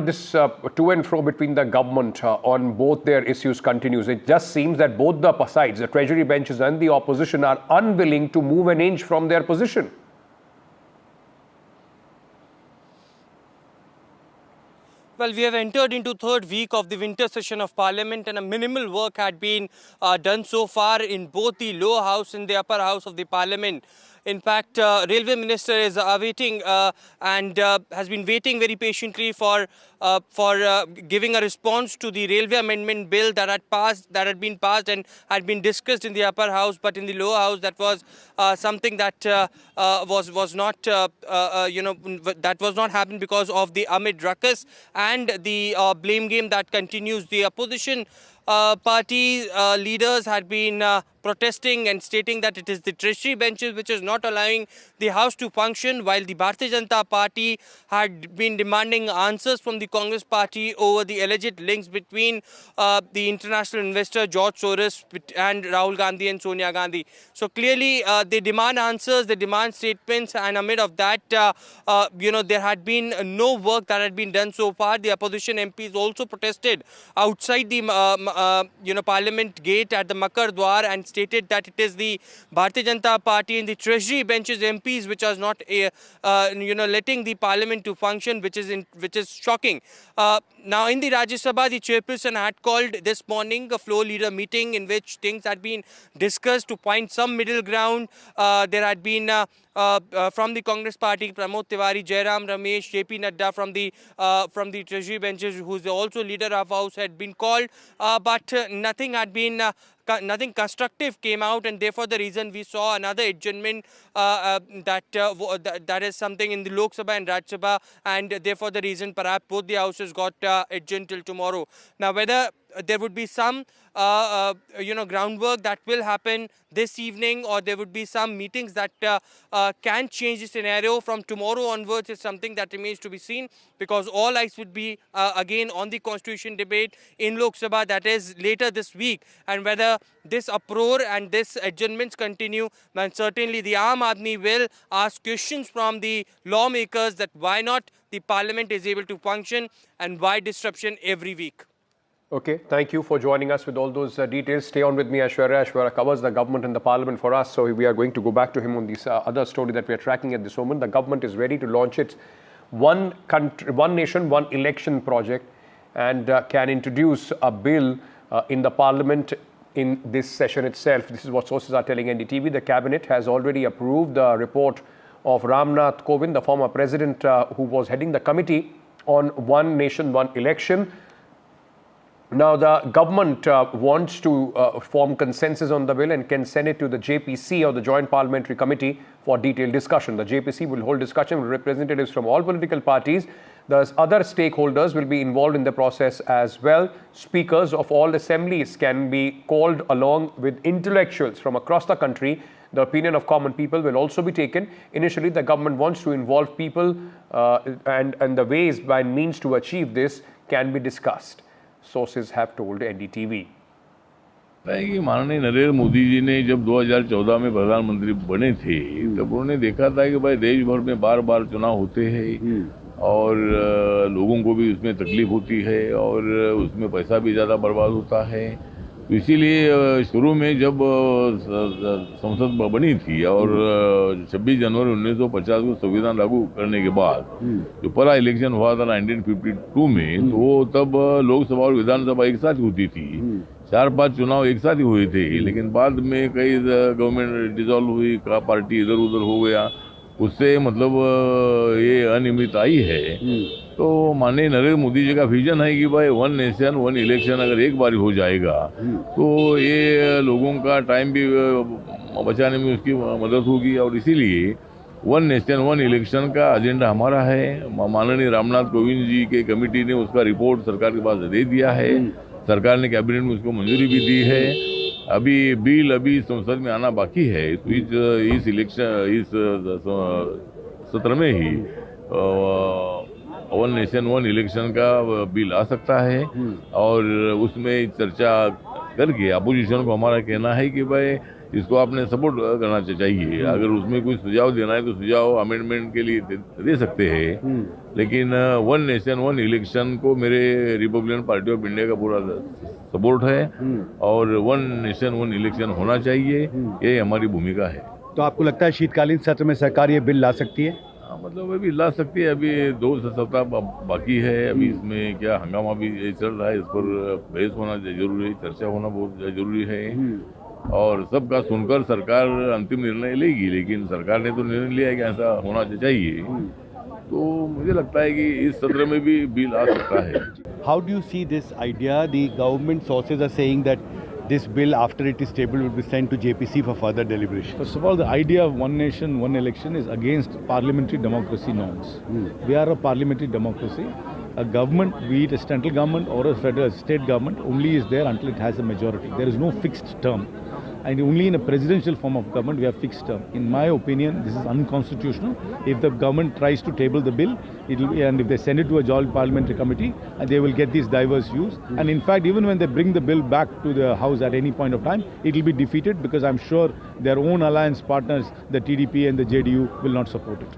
this to and fro between the government on both their issues continues. It just seems that both the sides, the treasury benches and the opposition, are unwilling to move an inch from their position. Well, we have entered into third week of the winter session of Parliament, and a minimal work had been done so far in both the lower house and the upper house of the Parliament. In fact, Railway Minister is awaiting and has been waiting very patiently for giving a response to the Railway Amendment Bill that had been passed and had been discussed in the upper house, but in the lower house that was something that was not that was not happening because of the amid ruckus and the blame game that continues. The opposition party leaders had been protesting and stating that it is the treasury benches which is not allowing the house to function, while the Bharatiya Janata Party had been demanding answers from the Congress party over the alleged links between the international investor George Soros and Rahul Gandhi and Sonia Gandhi. So clearly they demand answers, they demand statements, and amid of that there had been no work that had been done so far. The opposition MPs also protested outside the Parliament gate at the Makar Dwar and stated that it is the Bharatiya Janata Party and the Treasury benches MPs which are not letting the Parliament to function, which is shocking. Now in the Rajya Sabha, the Chairperson had called this morning a floor leader meeting in which things had been discussed to find some middle ground. There had been from the Congress party, Pramod Tiwari, Jairam Ramesh, JP Nadda from the Treasury benches, who is also leader of House, had been called, but nothing had been nothing constructive came out, and therefore the reason we saw another adjournment that is something in the Lok Sabha and Rajya Sabha, and therefore the reason perhaps both the houses got adjourned till tomorrow. Now whether there would be some groundwork that will happen this evening, or there would be some meetings that can change the scenario from tomorrow onwards, is something that remains to be seen, because all eyes would be again on the constitution debate in Lok Sabha, that is later this week, and whether this uproar and this adjournments continue, then certainly the Aam Aadmi will ask questions from the lawmakers that why not the Parliament is able to function and why disruption every week. Okay, thank you for joining us with all those details. Stay on with me, Aishwarya. Aishwarya covers the government and the Parliament for us, so we are going to go back to him on this other story that we are tracking at this moment. The government is ready to launch its one country, one nation, one election project, and can introduce a bill in the Parliament in this session itself. This is what sources are telling NDTV. The Cabinet has already approved the report of Ramnath Kovind, the former president who was heading the committee on one nation, one election. Now, the government wants to form consensus on the bill and can send it to the JPC, or the Joint Parliamentary Committee, for detailed discussion. The JPC will hold discussion with representatives from all political parties. Thus, other stakeholders will be involved in the process as well. Speakers of all assemblies can be called along with intellectuals from across the country. The opinion of common people will also be taken. Initially, the government wants to involve people and the ways by means to achieve this can be discussed. Sources have told NDTV. कि माननीय नरेंद्र मोदी जी ने जब 2014 में प्रधानमंत्री बने थे तब उन्होंने देखा था कि भाई देश भर में बार बार चुनाव होते हैं और लोगों को भी उसमें तकलीफ होती है और उसमें पैसा भी ज़्यादा बर्बाद होता है। तो इसीलिए शुरू में जब संसद बनी थी और 26 जनवरी 1950 को संविधान लागू करने के बाद जो पहला इलेक्शन हुआ था 1952 में, तो तब लोकसभा और विधानसभा एक साथ होती थी। 4-5 चुनाव एक साथ ही हुए थे, लेकिन बाद में कई गवर्नमेंट डिसॉल्व हुई, पार्टी इधर उधर हो गया, उससे मतलब ये अनियमित आई है। तो माननीय नरेंद्र मोदी जी का विजन है कि भाई वन नेशन वन इलेक्शन अगर एक बार हो जाएगा तो ये लोगों का टाइम भी बचाने में उसकी मदद होगी, और इसीलिए वन नेशन वन इलेक्शन का एजेंडा हमारा है। माननीय रामनाथ कोविंद जी के कमेटी ने उसका रिपोर्ट सरकार के पास दे दिया है, सरकार ने कैबिनेट में उसको मंजूरी भी दी है। अभी बिल संसद में आना बाकी है, तो इस सत्र में ही वन नेशन वन इलेक्शन का बिल आ सकता है और उसमें चर्चा करके अपोजिशन को हमारा कहना है कि भाई इसको आपने सपोर्ट करना चाहिए। अगर उसमें कोई सुझाव देना है तो सुझाव अमेंडमेंट के लिए दे सकते हैं, लेकिन वन नेशन वन इलेक्शन को मेरे रिपब्लिकन पार्टी ऑफ इंडिया का पूरा सपोर्ट है और वन नेशन वन इलेक्शन होना चाहिए, ये हमारी भूमिका है। तो आपको लगता है शीतकालीन सत्र में सरकार ये बिल ला सकती है? मतलब अभी ला सकती है, अभी 2 सप्ताह बाकी है, अभी इसमें क्या हंगामा भी चल रहा है, इस पर बहस होना जरूरी है, चर्चा होना बहुत जरूरी है और सबका सुनकर सरकार अंतिम निर्णय लेगी। लेकिन सरकार ने तो निर्णय लिया है कि ऐसा होना चाहिए, तो मुझे लगता है कि इस सत्र में भी बिल आ सकता है। How do you see this idea? The government sources are saying that this bill, after it is tabled, will be sent to JPC for further deliberation. First of all, the idea of one nation, one election is against parliamentary democracy norms. We are a parliamentary democracy. A government, be it a central government or a federal state government, only is there until it has a majority. There is no fixed term. And only in a presidential form of government we have fixed term. In my opinion, this is unconstitutional. If the government tries to table the bill, and if they send it to a joint parliamentary committee, and they will get these diverse views. And in fact, even when they bring the bill back to the House at any point of time, it will be defeated because I'm sure their own alliance partners, the TDP and the JDU, will not support it.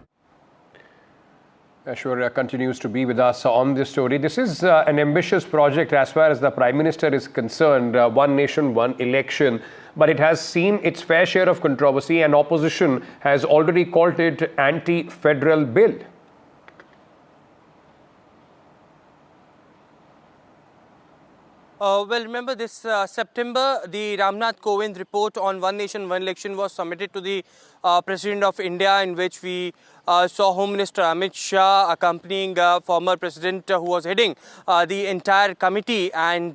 Aishwarya continues to be with us on this story. This is an ambitious project as far as the Prime Minister is concerned, one nation, one election. But it has seen its fair share of controversy and opposition has already called it anti-federal bill. Well, remember this September, the Ramnath Kovind report on One Nation, One Election was submitted to the President of India, in which we saw Home Minister Amit Shah accompanying former President who was heading the entire committee. And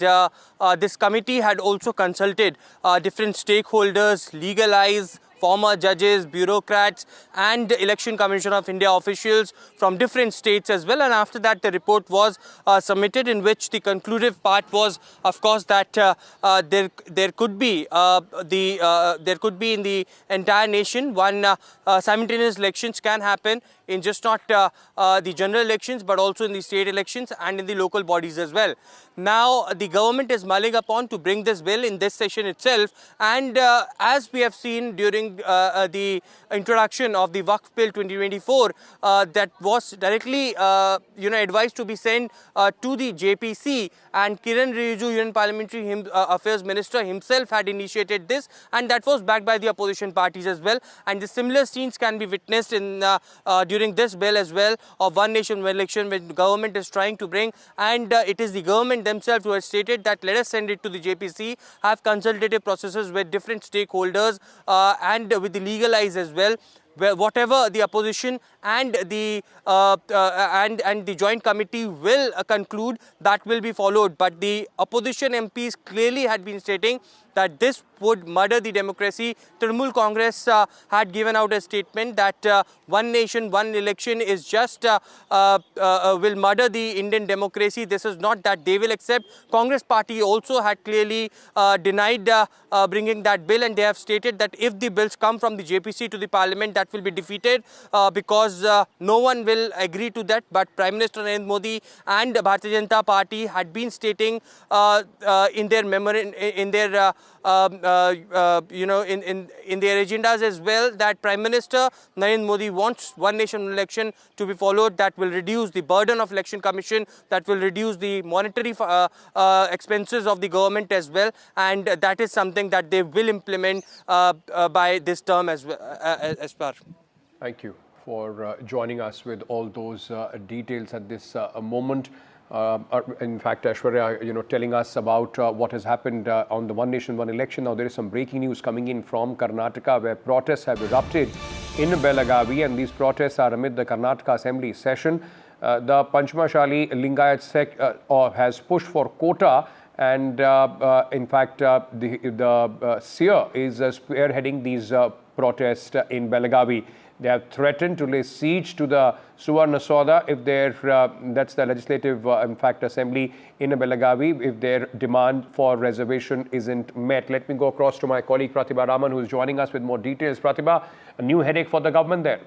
this committee had also consulted different stakeholders, legal eyes, former judges, bureaucrats and Election Commission of India officials from different states as well. And after that, the report was submitted, in which the conclusive part was, of course, that there could be in the entire nation one simultaneous elections can happen in just not the general elections but also in the state elections and in the local bodies as well. Now the government is mulling upon to bring this bill in this session itself, and as we have seen during the introduction of the Waqf Bill 2024, that was directly advised to be sent to the JPC, and Kiran Rijiju, Union Parliamentary Affairs Minister himself had initiated this, and that was backed by the opposition parties as well. And the similar scenes can be witnessed in during this bill as well of One Nation, One Election, which the government is trying to bring, and it is the government themselves who has stated that let us send it to the JPC, have consultative processes with different stakeholders and with the legal eyes as well, where whatever the opposition and the joint committee will conclude, that will be followed. But the opposition MPs clearly had been stating that this would murder the democracy. Trinamool Congress had given out a statement that one nation, one election is just will murder the Indian democracy. This is not that they will accept. Congress party also had clearly denied bringing that bill, and they have stated that if the bills come from the JPC to the parliament, that will be defeated because no one will agree to that. But Prime Minister Narendra Modi and Bharatiya Janata Party had been stating in their in their agendas as well that Prime Minister Narendra Modi wants one nation, one election to be followed. That will reduce the burden of Election Commission, that will reduce the monetary expenses of the government as well, and that is something that they will implement by this term as well. As per. Thank you for joining us with all those details at this moment. In fact, Aishwarya, telling us about what has happened on the One Nation, One Election. Now, there is some breaking news coming in from Karnataka, where protests have erupted in Belagavi, and these protests are amid the Karnataka Assembly session. The Panchmashali Lingayat sect has pushed for quota, and in fact, the SEER is spearheading these protests in Belagavi. They have threatened to lay siege to the Suvarna Soda if their, that's the legislative, in fact, assembly in Belagavi, if their demand for reservation isn't met. Let me go across to my colleague Pratibha Raman, who is joining us with more details. Pratibha, a new headache for the government there.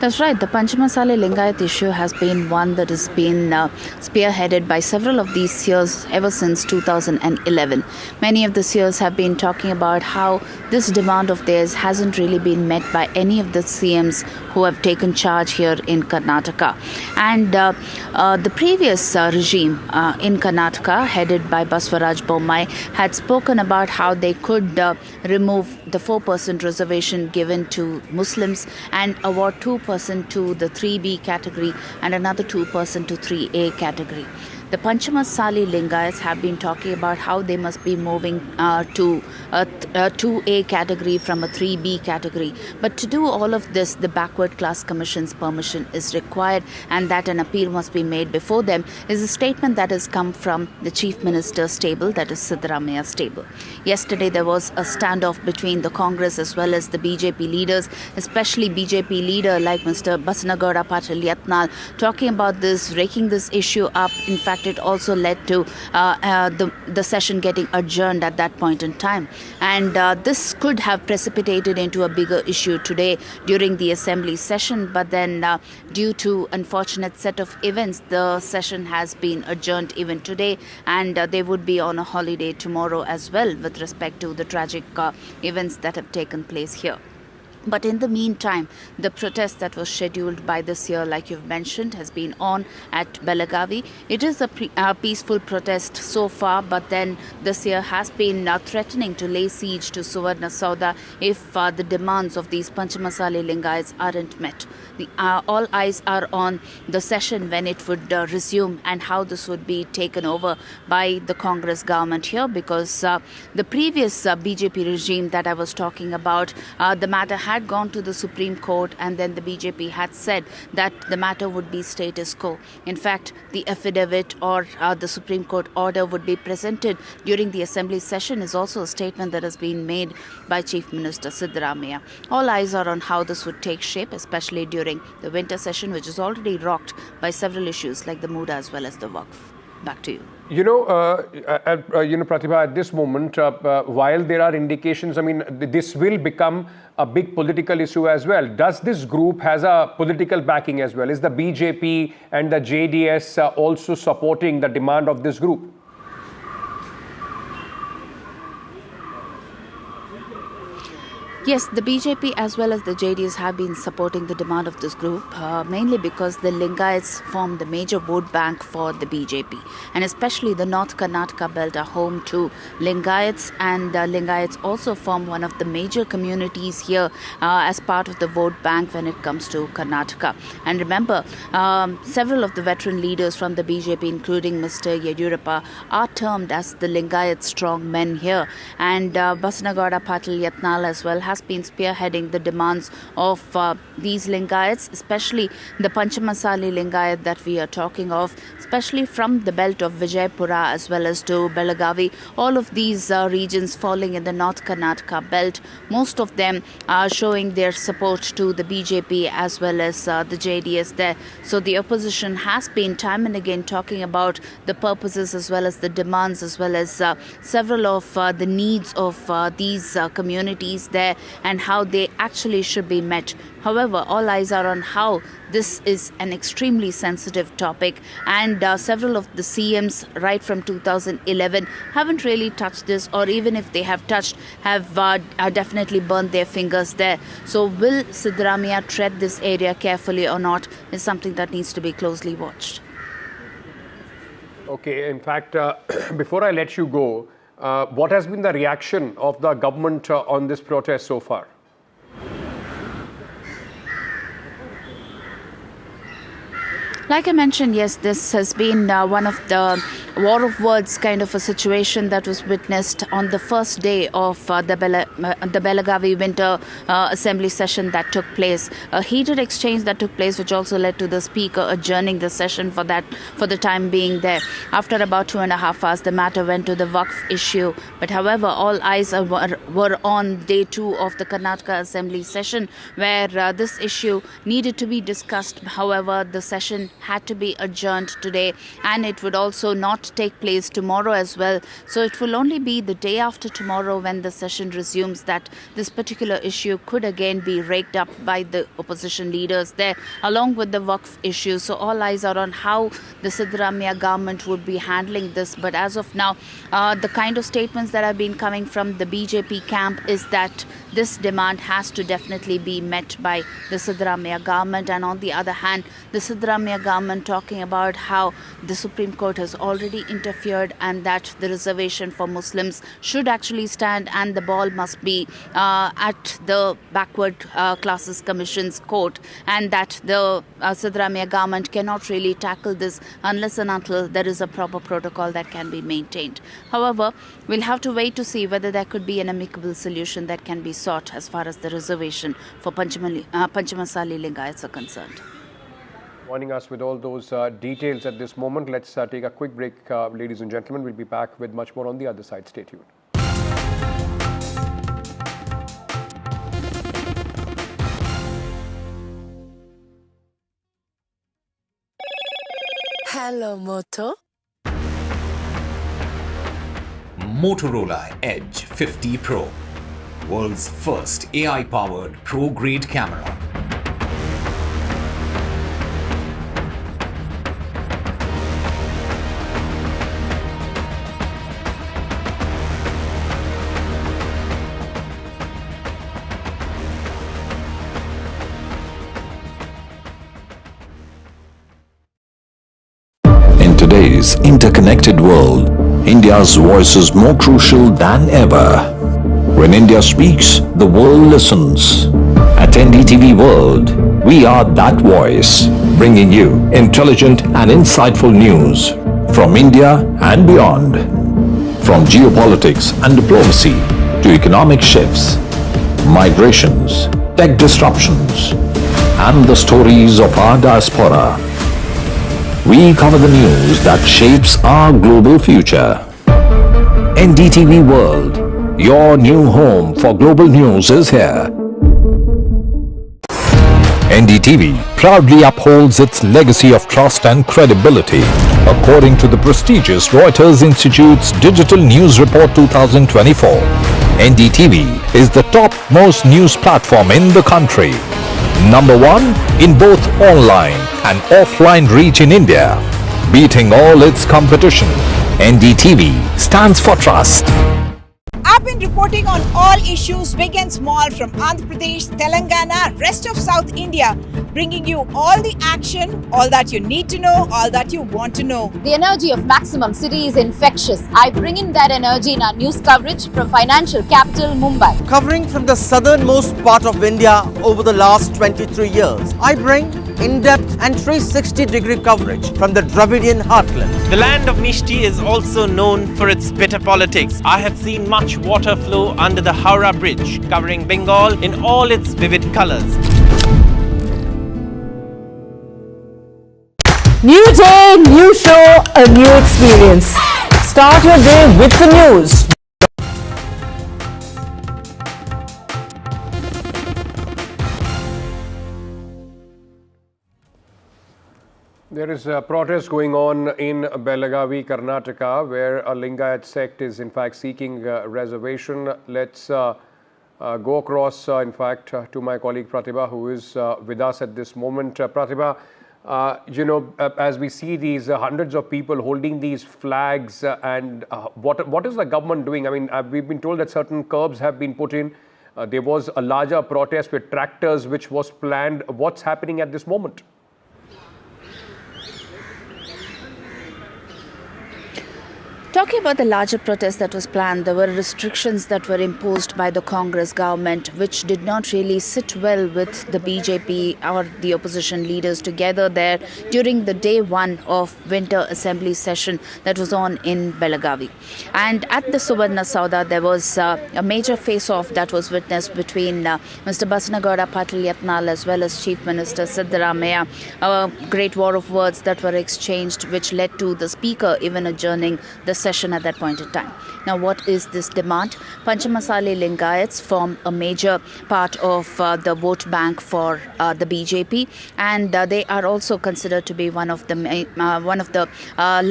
That's right. The Panchamasale Lingayat issue has been one that has been spearheaded by several of these seers ever since 2011. Many of the seers have been talking about how this demand of theirs hasn't really been met by any of the CMs who have taken charge here in Karnataka. And the previous regime in Karnataka, headed by Baswaraj Bommai, had spoken about how they could remove the 4% reservation given to Muslims and award 2% to the 3B category and another 2% to 3A category. The Panchamasale Lingayats have been talking about how they must be moving to a 2A category from a 3B category. But to do all of this, the Backward Class Commission's permission is required, and that an appeal must be made before them is a statement that has come from the Chief Minister's stable, that is Siddaramaia's stable. Yesterday there was a standoff between the Congress as well as the BJP leaders, especially BJP leader like Mr. Basanagowda Patil Yatnal, talking about this, raking this issue up. In fact, it also led to the session getting adjourned at that point in time. And this could have precipitated into a bigger issue today during the assembly session. But then due to unfortunate set of events, the session has been adjourned even today. And they would be on a holiday tomorrow as well with respect to the tragic events that have taken place here. But in the meantime, the protest that was scheduled by this year, like you've mentioned, has been on at Belagavi. It is a peaceful protest so far, but then this year has been threatening to lay siege to Suvarna Sauda if the demands of these Panchamasale Lingayats aren't met. All eyes are on the session when it would resume and how this would be taken over by the Congress government here, because the previous BJP regime that I was talking about, the matter had gone to the Supreme Court, and then the BJP had said that the matter would be status quo. In fact, the affidavit or the Supreme Court order would be presented during the assembly session is also a statement that has been made by Chief Minister Siddaramaiah. All eyes are on how this would take shape, especially during the winter session, which is already rocked by several issues like the Muda as well as the Waqf. Back to you. Pratibha, at this moment, while there are indications, I mean, this will become a big political issue as well. Does this group has a political backing as well? Is the BJP and the JDS also supporting the demand of this group? Yes, the BJP as well as the JDS have been supporting the demand of this group, mainly because the Lingayats form the major vote bank for the BJP. And especially the North Karnataka belt are home to Lingayats, and Lingayats also form one of the major communities here as part of the vote bank when it comes to Karnataka. And remember, several of the veteran leaders from the BJP, including Mr. Yediyurappa, are termed as the Lingayat strong men here. And Basanagowda Patil Yatnal as well has been spearheading the demands of these Lingayats, especially the Panchamasale Lingayat that we are talking of, especially from the belt of Vijaypura as well as to Belagavi. All of these regions falling in the North Karnataka belt, most of them are showing their support to the BJP as well as the JDS there. So the opposition has been time and again talking about the purposes as well as the demands as well as several of the needs of these communities there and how they actually should be met. However, all eyes are on how this is an extremely sensitive topic, and several of the CMs right from 2011 haven't really touched this, or even if they have touched, have definitely burned their fingers there. So will Siddaramaiah tread this area carefully or not is something that needs to be closely watched. Okay, in fact, before I let you go, what has been the reaction of the government on this protest so far? Like I mentioned, yes, this has been one of the war of words kind of a situation that was witnessed on the first day of the Belagavi winter assembly session that took place. A heated exchange that took place, which also led to the speaker adjourning the session for the time being there. After about 2.5 hours, the matter went to the Waqf issue. But however, all eyes were on day 2 of the Karnataka assembly session, where this issue needed to be discussed. However, the session had to be adjourned today, and it would also not take place tomorrow as well. So it will only be the day after tomorrow when the session resumes that this particular issue could again be raked up by the opposition leaders there, along with the Waqf issue. So all eyes are on how the Siddaramaiah government would be handling this. But as of now, the kind of statements that have been coming from the BJP camp is that this demand has to definitely be met by the Siddaramaiah government. And on the other hand, the Siddaramaiah government talking about how the Supreme Court has already interfered and that the reservation for Muslims should actually stand and the ball must be at the Backward Classes Commission's court, and that the Siddaramaiah government cannot really tackle this unless and until there is a proper protocol that can be maintained. However, we'll have to wait to see whether there could be an amicable solution that can be sought as far as the reservation for Panchamasali Lingayats are concerned. Joining us with all those details at this moment, let's take a quick break, ladies and gentlemen. We'll be back with much more on the other side. Stay tuned. Hello, Moto. Motorola Edge 50 Pro, world's first AI-powered pro-grade camera. In today's interconnected world, India's voice is more crucial than ever. When India speaks, the world listens. At NDTV World, we are that voice, bringing you intelligent and insightful news from India and beyond. From geopolitics and diplomacy to economic shifts, migrations, tech disruptions, and the stories of our diaspora. We cover the news that shapes our global future. NDTV World, your new home for global news is here. NDTV proudly upholds its legacy of trust and credibility. According to the prestigious Reuters Institute's Digital News Report 2024, NDTV is the top-most news platform in the country. Number 1 in both online and offline reach in India, beating all its competition. NDTV stands for trust. I've been reporting on all issues big and small from Andhra Pradesh, Telangana, rest of South India, bringing you all the action, all that you need to know, all that you want to know. The energy of Maximum City is infectious. I bring in that energy in our news coverage from financial capital Mumbai. Covering from the southernmost part of India over the last 23 years, I bring in-depth and 360-degree coverage from the Dravidian heartland. The land of Mishti is also known for its bitter politics. I have seen much water flow under the Howrah Bridge, covering Bengal in all its vivid colors. New day, new show, a new experience. Start your day with the news. There is a protest going on in Belagavi, Karnataka, where a Lingayat sect is in fact seeking reservation. Let's go across, in fact, to my colleague Pratibha, who is with us at this moment. Pratibha, as we see these hundreds of people holding these flags, and what is the government doing? I mean, we've been told that certain curbs have been put in. There was a larger protest with tractors which was planned. What's happening at this moment? Talking about the larger protest that was planned, there were restrictions that were imposed by the Congress government, which did not really sit well with the BJP or the opposition leaders together there during the day one of Winter Assembly session that was on in Belagavi. And at the Suvarna Sauda, there was a major face-off that was witnessed between Mr. Basnagowda Patil Yatnal as well as Chief Minister Siddaramaiah. A great war of words that were exchanged, which led to the Speaker even adjourning the session session at that point in time. Now, what is this demand? Panchamasali Lingayats form a major part of the vote bank for the BJP, and they are also considered to be one of the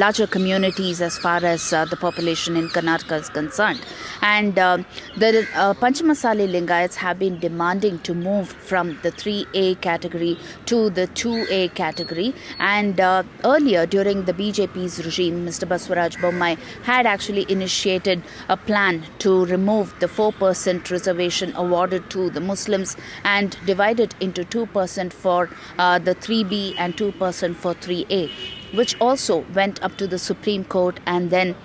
larger communities as far as the population in Karnataka is concerned. And the Panchamasali Lingayats have been demanding to move from the 3A category to the 2A category. And earlier, during the BJP's regime, Mr. Baswaraj Bommai had actually initiated a plan to remove the 4% reservation awarded to the Muslims and divide it into 2% for the 3B and 2% for 3A, which also went up to the Supreme Court, and then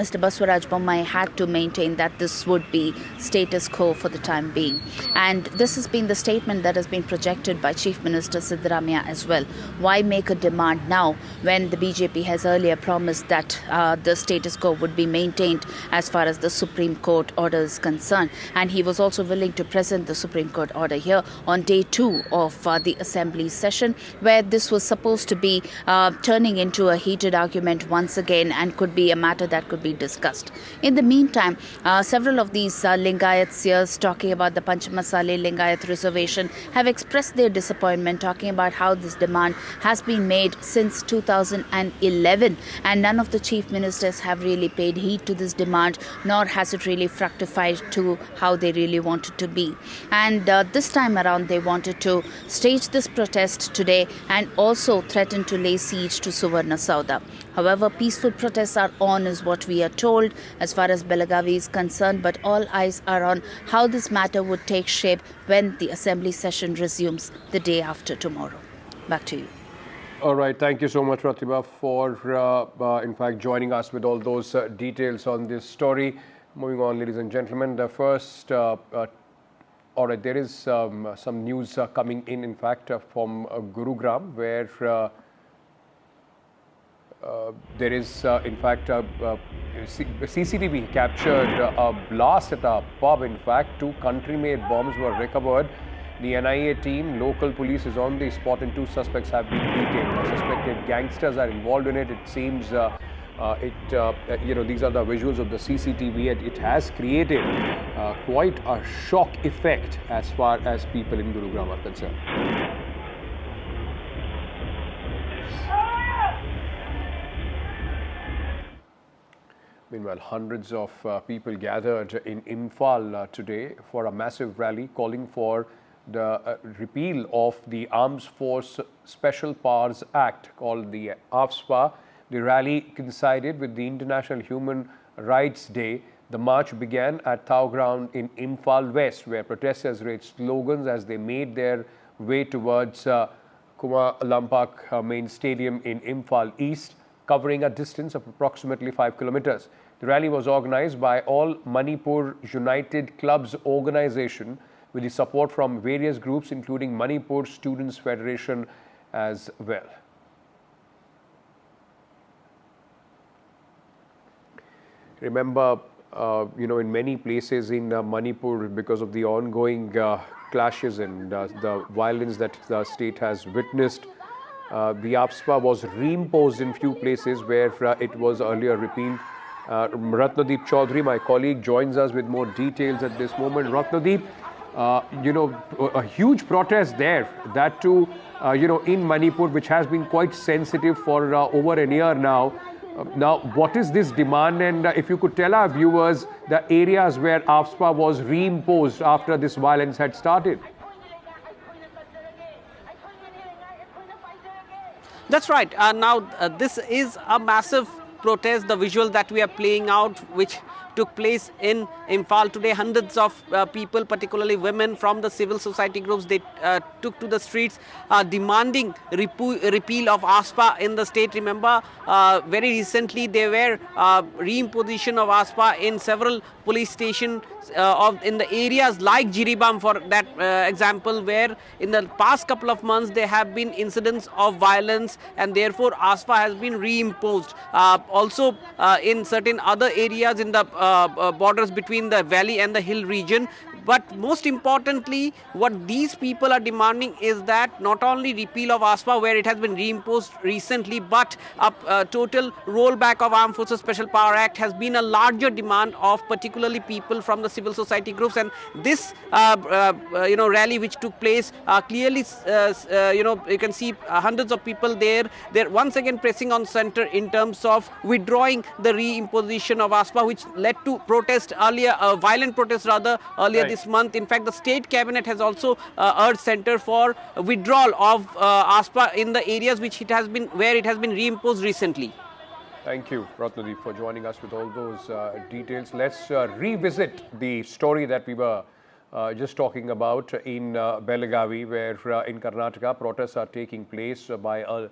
Mr. Baswaraj Bommai had to maintain that this would be status quo for the time being. And this has been the statement that has been projected by Chief Minister Siddaramaiah as well. Why make a demand now when the BJP has earlier promised that the status quo would be maintained as far as the Supreme Court order is concerned? And he was also willing to present the Supreme Court order here on day 2 of the Assembly session, where this was supposed to be turning into a heated argument once again and could be a matter that could be discussed. In the meantime, several of these Lingayats here talking about the Panchamasali Lingayat reservation have expressed their disappointment, talking about how this demand has been made since 2011, and none of the chief ministers have really paid heed to this demand, nor has it really fructified to how they really wanted to be. And this time around, they wanted to stage this protest today and also threaten to lay siege to Suvarna Sauda. However, peaceful protests are on, is what we are told as far as Belagavi is concerned, but all eyes are on how this matter would take shape when the Assembly session resumes the day after tomorrow. Back to you. All right, thank you so much, Pratibha, for in fact joining us with all those details on this story. Moving on, ladies and gentlemen, the first all right, there is some news coming in fact, from Gurugram, where there is, in fact, CCTV captured a blast at a pub. In fact, 2 country-made bombs were recovered. The NIA team, local police is on the spot, and 2 suspects have been detained. The suspected gangsters are involved in it. It seems, these are the visuals of the CCTV, and it has created quite a shock effect as far as people in Gurugram are concerned. Meanwhile, hundreds of people gathered in Imphal today for a massive rally calling for the repeal of the Armed Force Special Powers Act called the AFSPA. The rally coincided with the International Human Rights Day. The march began at Thao Ground in Imphal West, where protesters raised slogans as they made their way towards Kuma Lampak Main Stadium in Imphal East, covering a distance of approximately 5 kilometers. The rally was organized by All Manipur United Clubs organization with the support from various groups, including Manipur Students Federation as well. Remember, in many places in Manipur, because of the ongoing clashes and the violence that the state has witnessed, the AFSPA was reimposed in few places where it was earlier repealed. Ratnadeep Chaudhary, my colleague, joins us with more details at this moment. Ratnadeep, a huge protest there, that too, in Manipur, which has been quite sensitive for over a year now. Now, what is this demand? And if you could tell our viewers the areas where AFSPA was reimposed after this violence had started. That's right. This is a massive protest, the visual that we are playing out, which took place in Imphal today. Hundreds of people, particularly women from the civil society groups, they took to the streets demanding repeal of AFSPA in the state. Remember, very recently there were reimposition of AFSPA in several police stations in the areas like Jiribam, for that example, where in the past couple of months there have been incidents of violence, and therefore AFSPA has been reimposed. Also in certain other areas in the borders between the valley and the hill region, But most importantly, what these people are demanding is that not only repeal of AFSPA, where it has been reimposed recently, but a total rollback of Armed Forces Special Power Act has been a larger demand of particularly people from the civil society groups. And this rally which took place clearly you can see hundreds of people there. They're once again pressing on center in terms of withdrawing the reimposition of AFSPA, which led to protest earlier, violent protest rather, earlier this month. In fact, the state cabinet has also urged center for withdrawal of AFSPA in the areas where it has been reimposed recently. Thank you, Ratnadeep, for joining us with all those details. Let's revisit the story that we were just talking about in Belagavi, where in Karnataka protests are taking place by a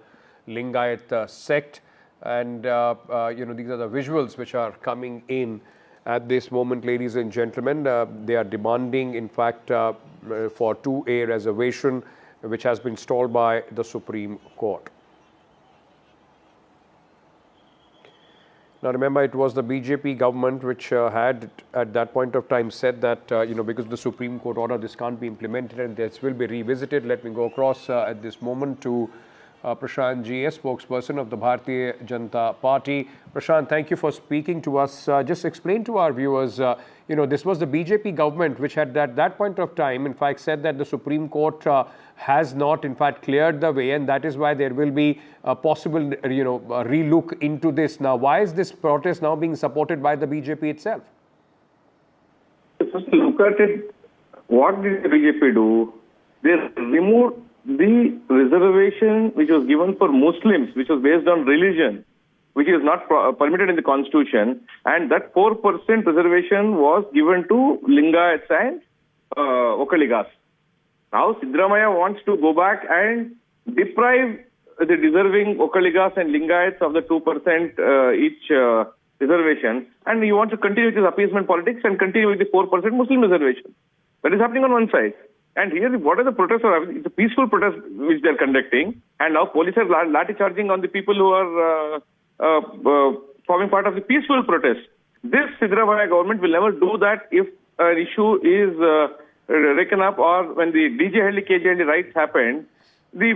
Lingayat sect, and these are the visuals which are coming in at this moment, ladies and gentlemen. They are demanding, in fact, for 2A reservation, which has been stalled by the Supreme Court. Now remember, it was the BJP government which had at that point of time said that, because of the Supreme Court order, this can't be implemented and this will be revisited. Let me go across at this moment to Prashant G, spokesperson of the Bharatiya Janata Party. Prashant, thank you for speaking to us. Just explain to our viewers, this was the BJP government which had at that point of time, in fact, said that the Supreme Court has not, in fact, cleared the way, and that is why there will be a possible, relook into this. Now, why is this protest now being supported by the BJP itself? Just look at it. What did the BJP do? They removed the reservation which was given for Muslims, which was based on religion, which is not permitted in the constitution, and that 4% reservation was given to Lingayats and Okaligas. Now Siddaramaiah wants to go back and deprive the deserving Okaligas and Lingayats of the 2% each reservation, and he wants to continue with his appeasement politics and continue with the 4% Muslim reservation. That is happening on one side. And here, what are the protests? It's a peaceful protest which they are conducting, and now police are lathi charging on the people who are forming part of the peaceful protest. This Siddaramaiah government will never do that if an issue is taken up, or when the DJHLD, KJHLD riots happened, the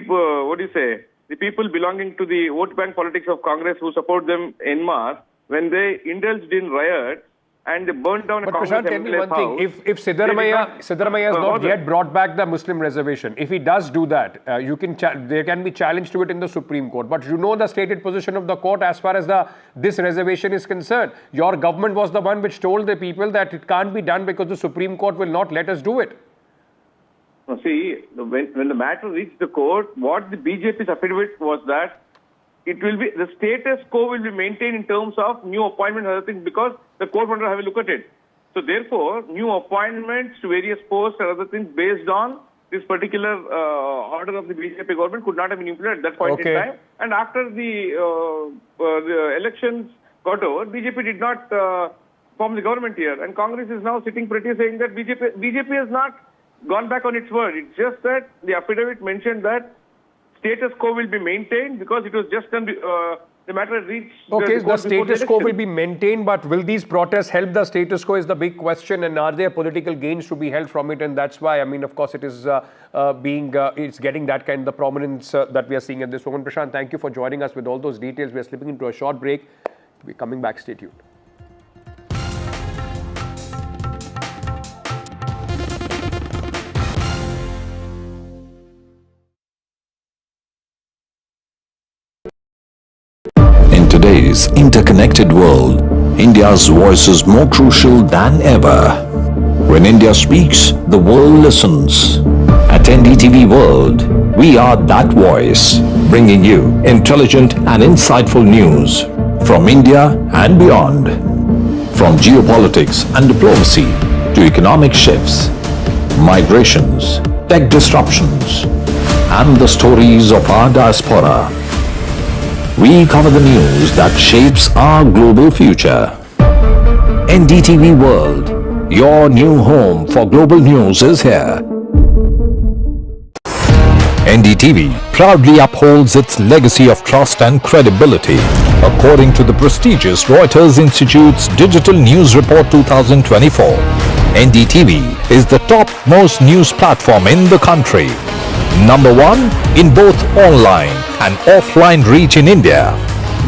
people belonging to the vote bank politics of Congress who support them en masse, when they indulged in riots and they burnt down a Congress Prashant, tell me one thing. If Siddaramaiah has not yet brought back the Muslim reservation, if he does do that, there can be challenge to it in the Supreme Court. But the stated position of the court as far as this reservation is concerned. Your government was the one which told the people that it can't be done because the Supreme Court will not let us do it. See, when the matter reached the court, what the BJP's affidavit was that it will be, the status quo will be maintained in terms of new appointments and other things, because the court wanted to have a look at it. So therefore, new appointments to various posts and other things based on this particular order of the BJP government could not have been implemented at that point in time. And after the elections got over, BJP did not form the government here. And Congress is now sitting pretty saying that BJP has not gone back on its word. It's just that the affidavit mentioned that status quo will be maintained because it was just done, the matter reached... Okay, the status quo will be maintained, but will these protests help the status quo is the big question, and are there political gains to be held from it? And that's why, of course, it is it's getting that kind of prominence that we are seeing at this moment. Prashant, thank you for joining us with all those details. We are slipping into a short break. We're coming back. Stay tuned. In today's interconnected world, India's voice is more crucial than ever. When India speaks, the world listens. At NDTV World, we are that voice, bringing you intelligent and insightful news from India and beyond. From geopolitics and diplomacy to economic shifts, migrations, tech disruptions, and the stories of our diaspora. We cover the news that shapes our global future. NDTV World, your new home for global news is here. NDTV proudly upholds its legacy of trust and credibility. According to the prestigious Reuters Institute's Digital News Report 2024, NDTV is the top-most news platform in the country. Number 1 in both online and offline reach in India,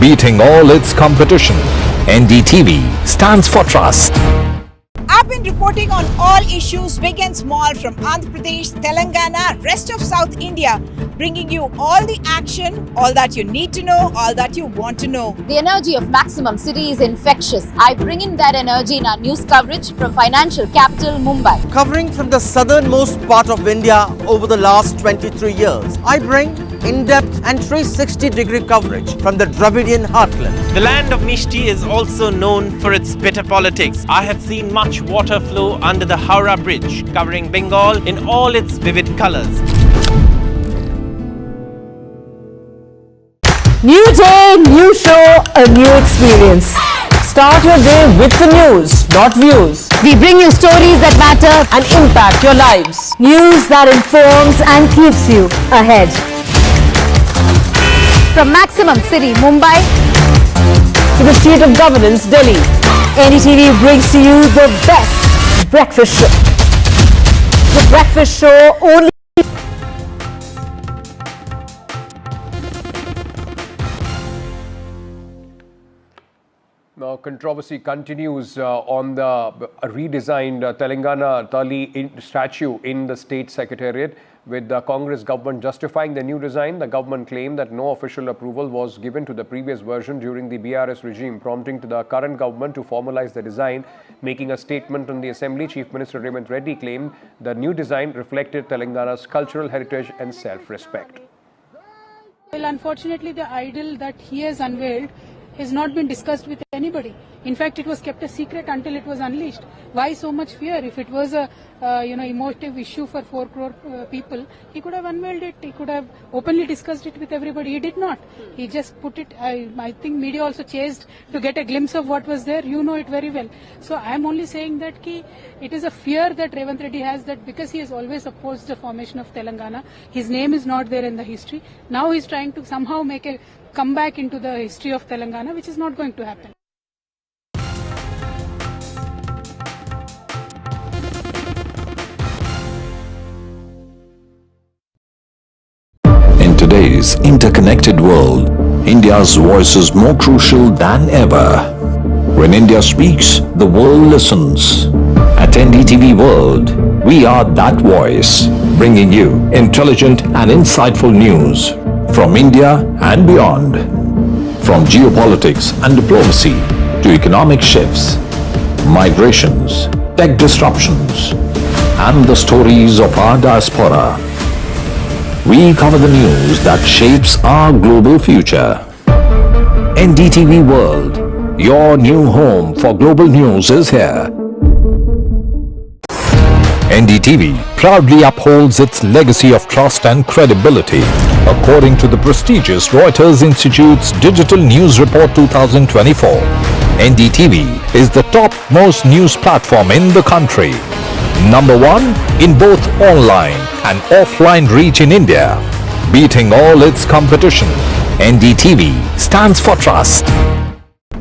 beating all its competition. NDTV stands for trust. I've been reporting on all issues big and small from Andhra Pradesh, Telangana, rest of South India, bringing you all the action, all that you need to know, all that you want to know. The energy of Maximum City is infectious. I bring in that energy in our news coverage from financial capital Mumbai. Covering from the southernmost part of India over the last 23 years, I bring in-depth and 360-degree coverage from the Dravidian heartland. The land of Mishti is also known for its bitter politics. I have seen much water flow under the Howrah Bridge, covering Bengal in all its vivid colors. New day, new show, a new experience. Start your day with the news, not views. We bring you stories that matter and impact your lives. News that informs and keeps you ahead. from Maximum City, Mumbai, to the seat of governance, Delhi. NDTV brings to you the best breakfast show. The breakfast show only. Now, controversy continues on the redesigned Telangana Tali statue in the state secretariat, with the Congress government justifying the new design. The government claimed that no official approval was given to the previous version during the BRS regime, prompting to the current government to formalize the design. Making a statement on the Assembly, Chief Minister Revanth Reddy claimed the new design reflected Telangana's cultural heritage and self-respect. Well, unfortunately, the idol that he has unveiled has not been discussed with anybody. In fact, it was kept a secret until it was unleashed. Why so much fear? If it was a emotive issue for 4 crore people, he could have unveiled it. He could have openly discussed it with everybody. He did not. He just put it. I think media also chased to get a glimpse of what was there. You know it very well. So I am only saying that it is a fear that Revanth Reddy has, that because he has always opposed the formation of Telangana, his name is not there in the history. Now he is trying to somehow make a comeback into the history of Telangana, which is not going to happen. In today's interconnected world, India's voice is more crucial than ever. When India speaks, the world listens. At NDTV World, we are that voice, bringing you intelligent and insightful news from India and beyond. From geopolitics and diplomacy to economic shifts, migrations, tech disruptions, and the stories of our diaspora, we cover the news that shapes our global future. NDTV World, your new home for global news, is here. NDTV proudly upholds its legacy of trust and credibility. According to the prestigious Reuters Institute's Digital News Report 2024, NDTV is the top-most news platform in the country. Number 1 in both online and offline reach in India, beating all its competition. NDTV stands for trust.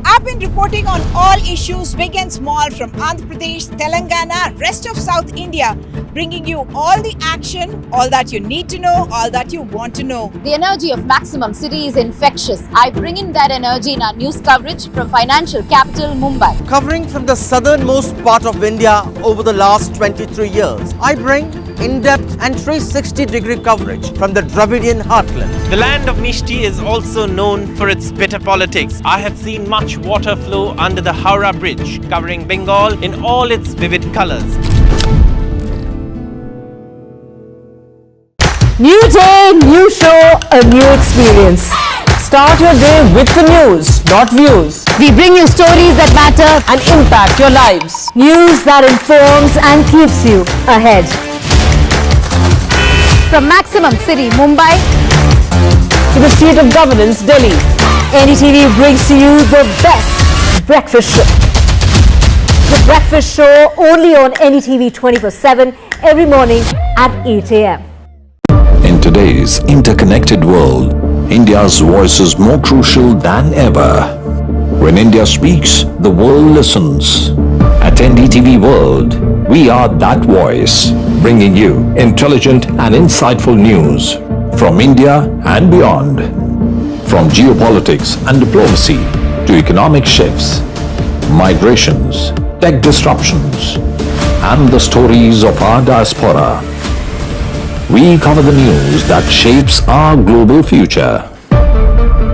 I've been reporting on all issues big and small from Andhra Pradesh, Telangana, rest of South India, bringing you all the action, all that you need to know, all that you want to know. The energy of Maximum City is infectious. I bring in that energy in our news coverage from financial capital Mumbai. Covering from the southernmost part of India over the last 23 years, I bring in-depth and 360-degree coverage from the Dravidian heartland. The land of Mishti is also known for its bitter politics. I have seen much water flow under the Howrah Bridge, covering Bengal in all its vivid colors. New day, new show, a new experience. Start your day with the news, not views. We bring you stories that matter and impact your lives. News that informs and keeps you ahead. From Maximum City, Mumbai, to the seat of governance, Delhi. NDTV brings to you the best breakfast show. The breakfast show only on NDTV 24/7 every morning at 8 a.m. In today's today's interconnected world, India's voice is more crucial than ever. When India speaks, the world listens. At NDTV World, we are that voice, bringing you intelligent and insightful news from India and beyond. From geopolitics and diplomacy to economic shifts, migrations, tech disruptions, and the stories of our diaspora. We cover the news that shapes our global future.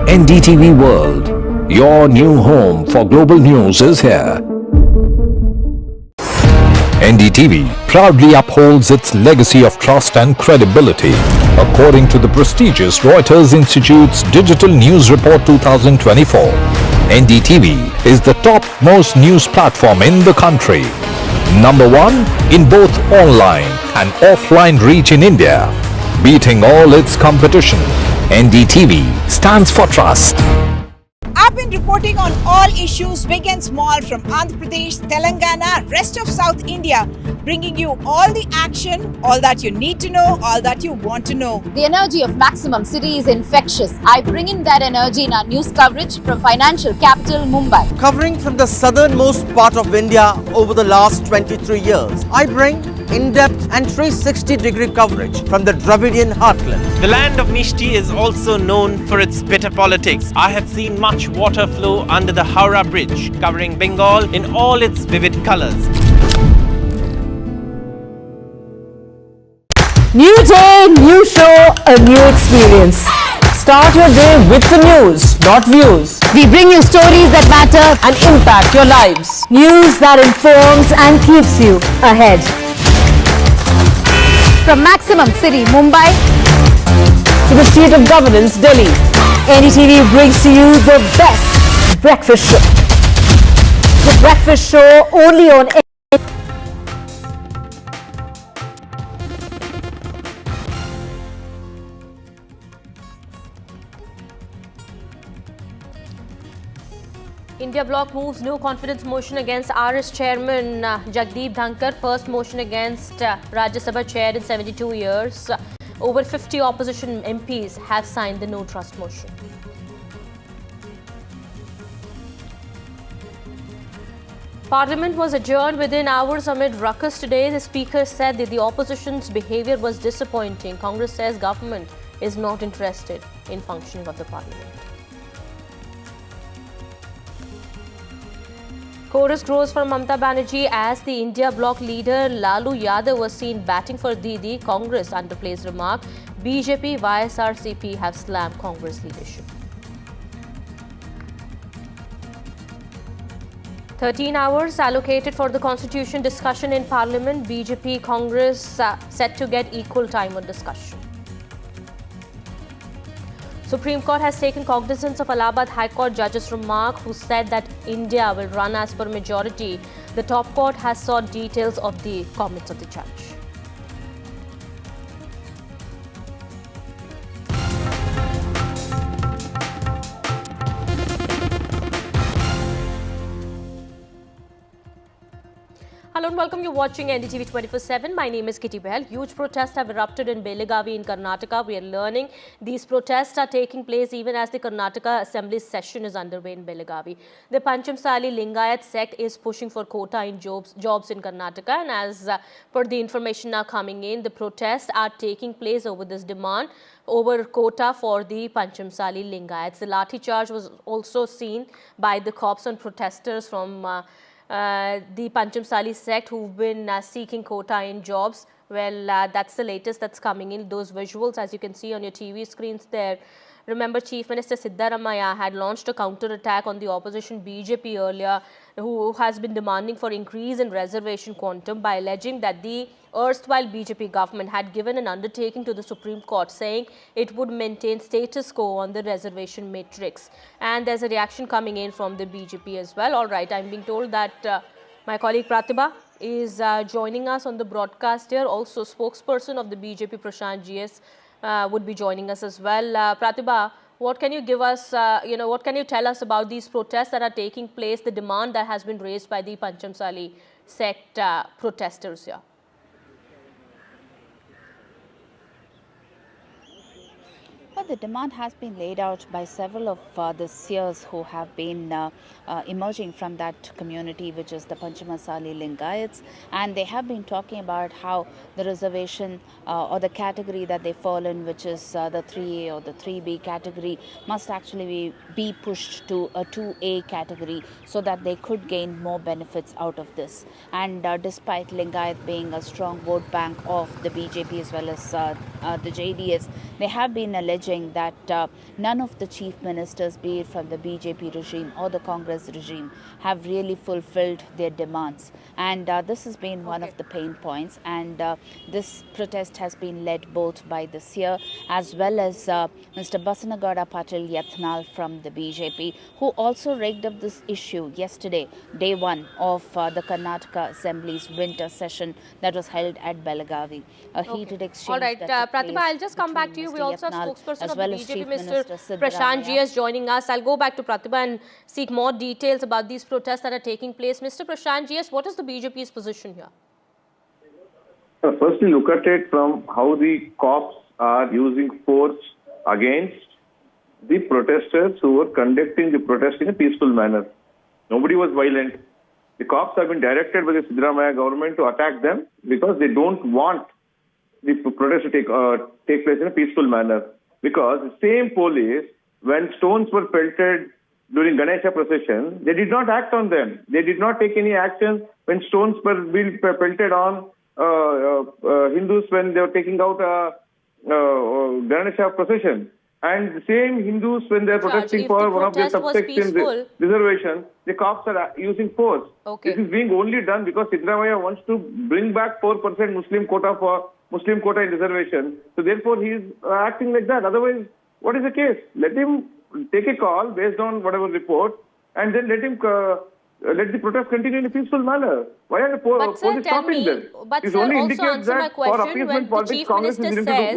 NDTV World, your new home for global news is here. NDTV proudly upholds its legacy of trust and credibility. According to the prestigious Reuters Institute's Digital News Report 2024, NDTV is the top-most news platform in the country. Number one in both online and offline reach in India, beating all its competition. NDTV stands for trust. I've been reporting on all issues big and small from Andhra Pradesh, Telangana, rest of South India, bringing you all the action, all that you need to know, all that you want to know. The energy of Maximum City is infectious. I bring in that energy in our news coverage from financial capital Mumbai. Covering from the southernmost part of India over the last 23 years, I bring in-depth and 360-degree coverage from the Dravidian heartland. The land of Mishti is also known for its bitter politics. I have seen much water flow under the Howrah Bridge, covering Bengal in all its vivid colors. New day, new show, a new experience. Start your day with the news, not views. We bring you stories that matter and impact your lives. News that informs and keeps you ahead. from Maximum City, Mumbai, to the seat of governance, Delhi. NDTV brings to you the best breakfast show. The breakfast show only on India bloc moves no confidence motion against RS chairman Jagdeep Dhankhar, first motion against Rajya Sabha chair in 72 years. Over 50 opposition MPs have signed the no trust motion. Parliament was adjourned within hours amid ruckus today. The speaker said that the opposition's behaviour was disappointing. Congress says government is not interested in functioning of the parliament. Chorus grows for Mamata Banerjee as the India bloc leader Lalu Yadav was seen batting for Didi. Congress underplays remark. BJP, YSRCP have slammed Congress leadership. 13 hours allocated for the constitution discussion in Parliament. BJP, Congress set to get equal time on discussion. Supreme Court has taken cognizance of Allahabad High Court judge's remark who said that India will run as per majority. The top court has sought details of the comments of the judge. Hello and welcome. You're watching NDTV 24/7. My name is Kitty Behel. Huge protests have erupted in Belagavi in Karnataka. We are learning these protests are taking place even as the Karnataka Assembly session is underway in Belagavi. The Panchamsali Lingayat sect is pushing for quota in jobs in Karnataka, and as per the information now coming in, the protests are taking place over this demand over quota for the Panchamsali Lingayats. The lathi charge was also seen by the cops on protesters from the Panchamsali sect who've been seeking quota in jobs. Well, that's the latest that's coming in. Those visuals, as you can see on your TV screens there. Remember, Chief Minister Siddaramaiah had launched a counter-attack on the opposition BJP earlier, who has been demanding for increase in reservation quantum by alleging that the erstwhile BJP government had given an undertaking to the Supreme Court saying it would maintain status quo on the reservation matrix. And there's a reaction coming in from the BJP as well. All right, I'm being told that my colleague Pratibha is joining us on the broadcast here. Also, spokesperson of the BJP, Prashant GS, would be joining us as well. Pratibha, what can you give us, what can you tell us about these protests that are taking place, the demand that has been raised by the Panchamsali sect protesters here? Well, the demand has been laid out by several of the seers who have been emerging from that community, which is the Panchamasali Lingayats, and they have been talking about how the reservation or the category that they fall in, which is the 3A or the 3B category, must actually be pushed to a 2A category so that they could gain more benefits out of this. And despite Lingayat being a strong vote bank of the BJP as well as the JDS, they have been alleging that none of the chief ministers, be it from the BJP regime or the Congress regime, have really fulfilled their demands. And this has been one of the pain points. And this protest has been led both by the seer as well as Mr. Basanagowda Patil Yatnal from the BJP, who also raked up this issue yesterday, day one of the Karnataka Assembly's winter session that was held at Belagavi. A heated exchange. All right, Pratibha, I'll just come back to you. We also have spokesperson of the BJP, Mr. Prashant GS, joining us. I'll go back to Pratibha and seek more details about these protests that are taking place. Mr. Prashant GS, what is the BJP's position here? Firstly, look at it from how the cops are using force against the protesters who were conducting the protest in a peaceful manner. Nobody was violent. The cops have been directed by the Siddaramaiah government to attack them because they don't want the protest to take place in a peaceful manner. Because the same police, when stones were pelted during Ganesha procession, they did not act on them. They did not take any action when stones were being pelted on Hindus when they were taking out Ganesha procession. And the same Hindus, when they are protesting for one of their subsections reservation, the cops are using force. This is being only done because Siddaramaiah wants to bring back 4% Muslim quota in reservation. So therefore he is acting like that. Otherwise, what is the case? Let him take a call based on whatever report, and then let the protest continue in a peaceful manner. Why are the police stopping them? But sir, also answer my question. When the Chief Minister says,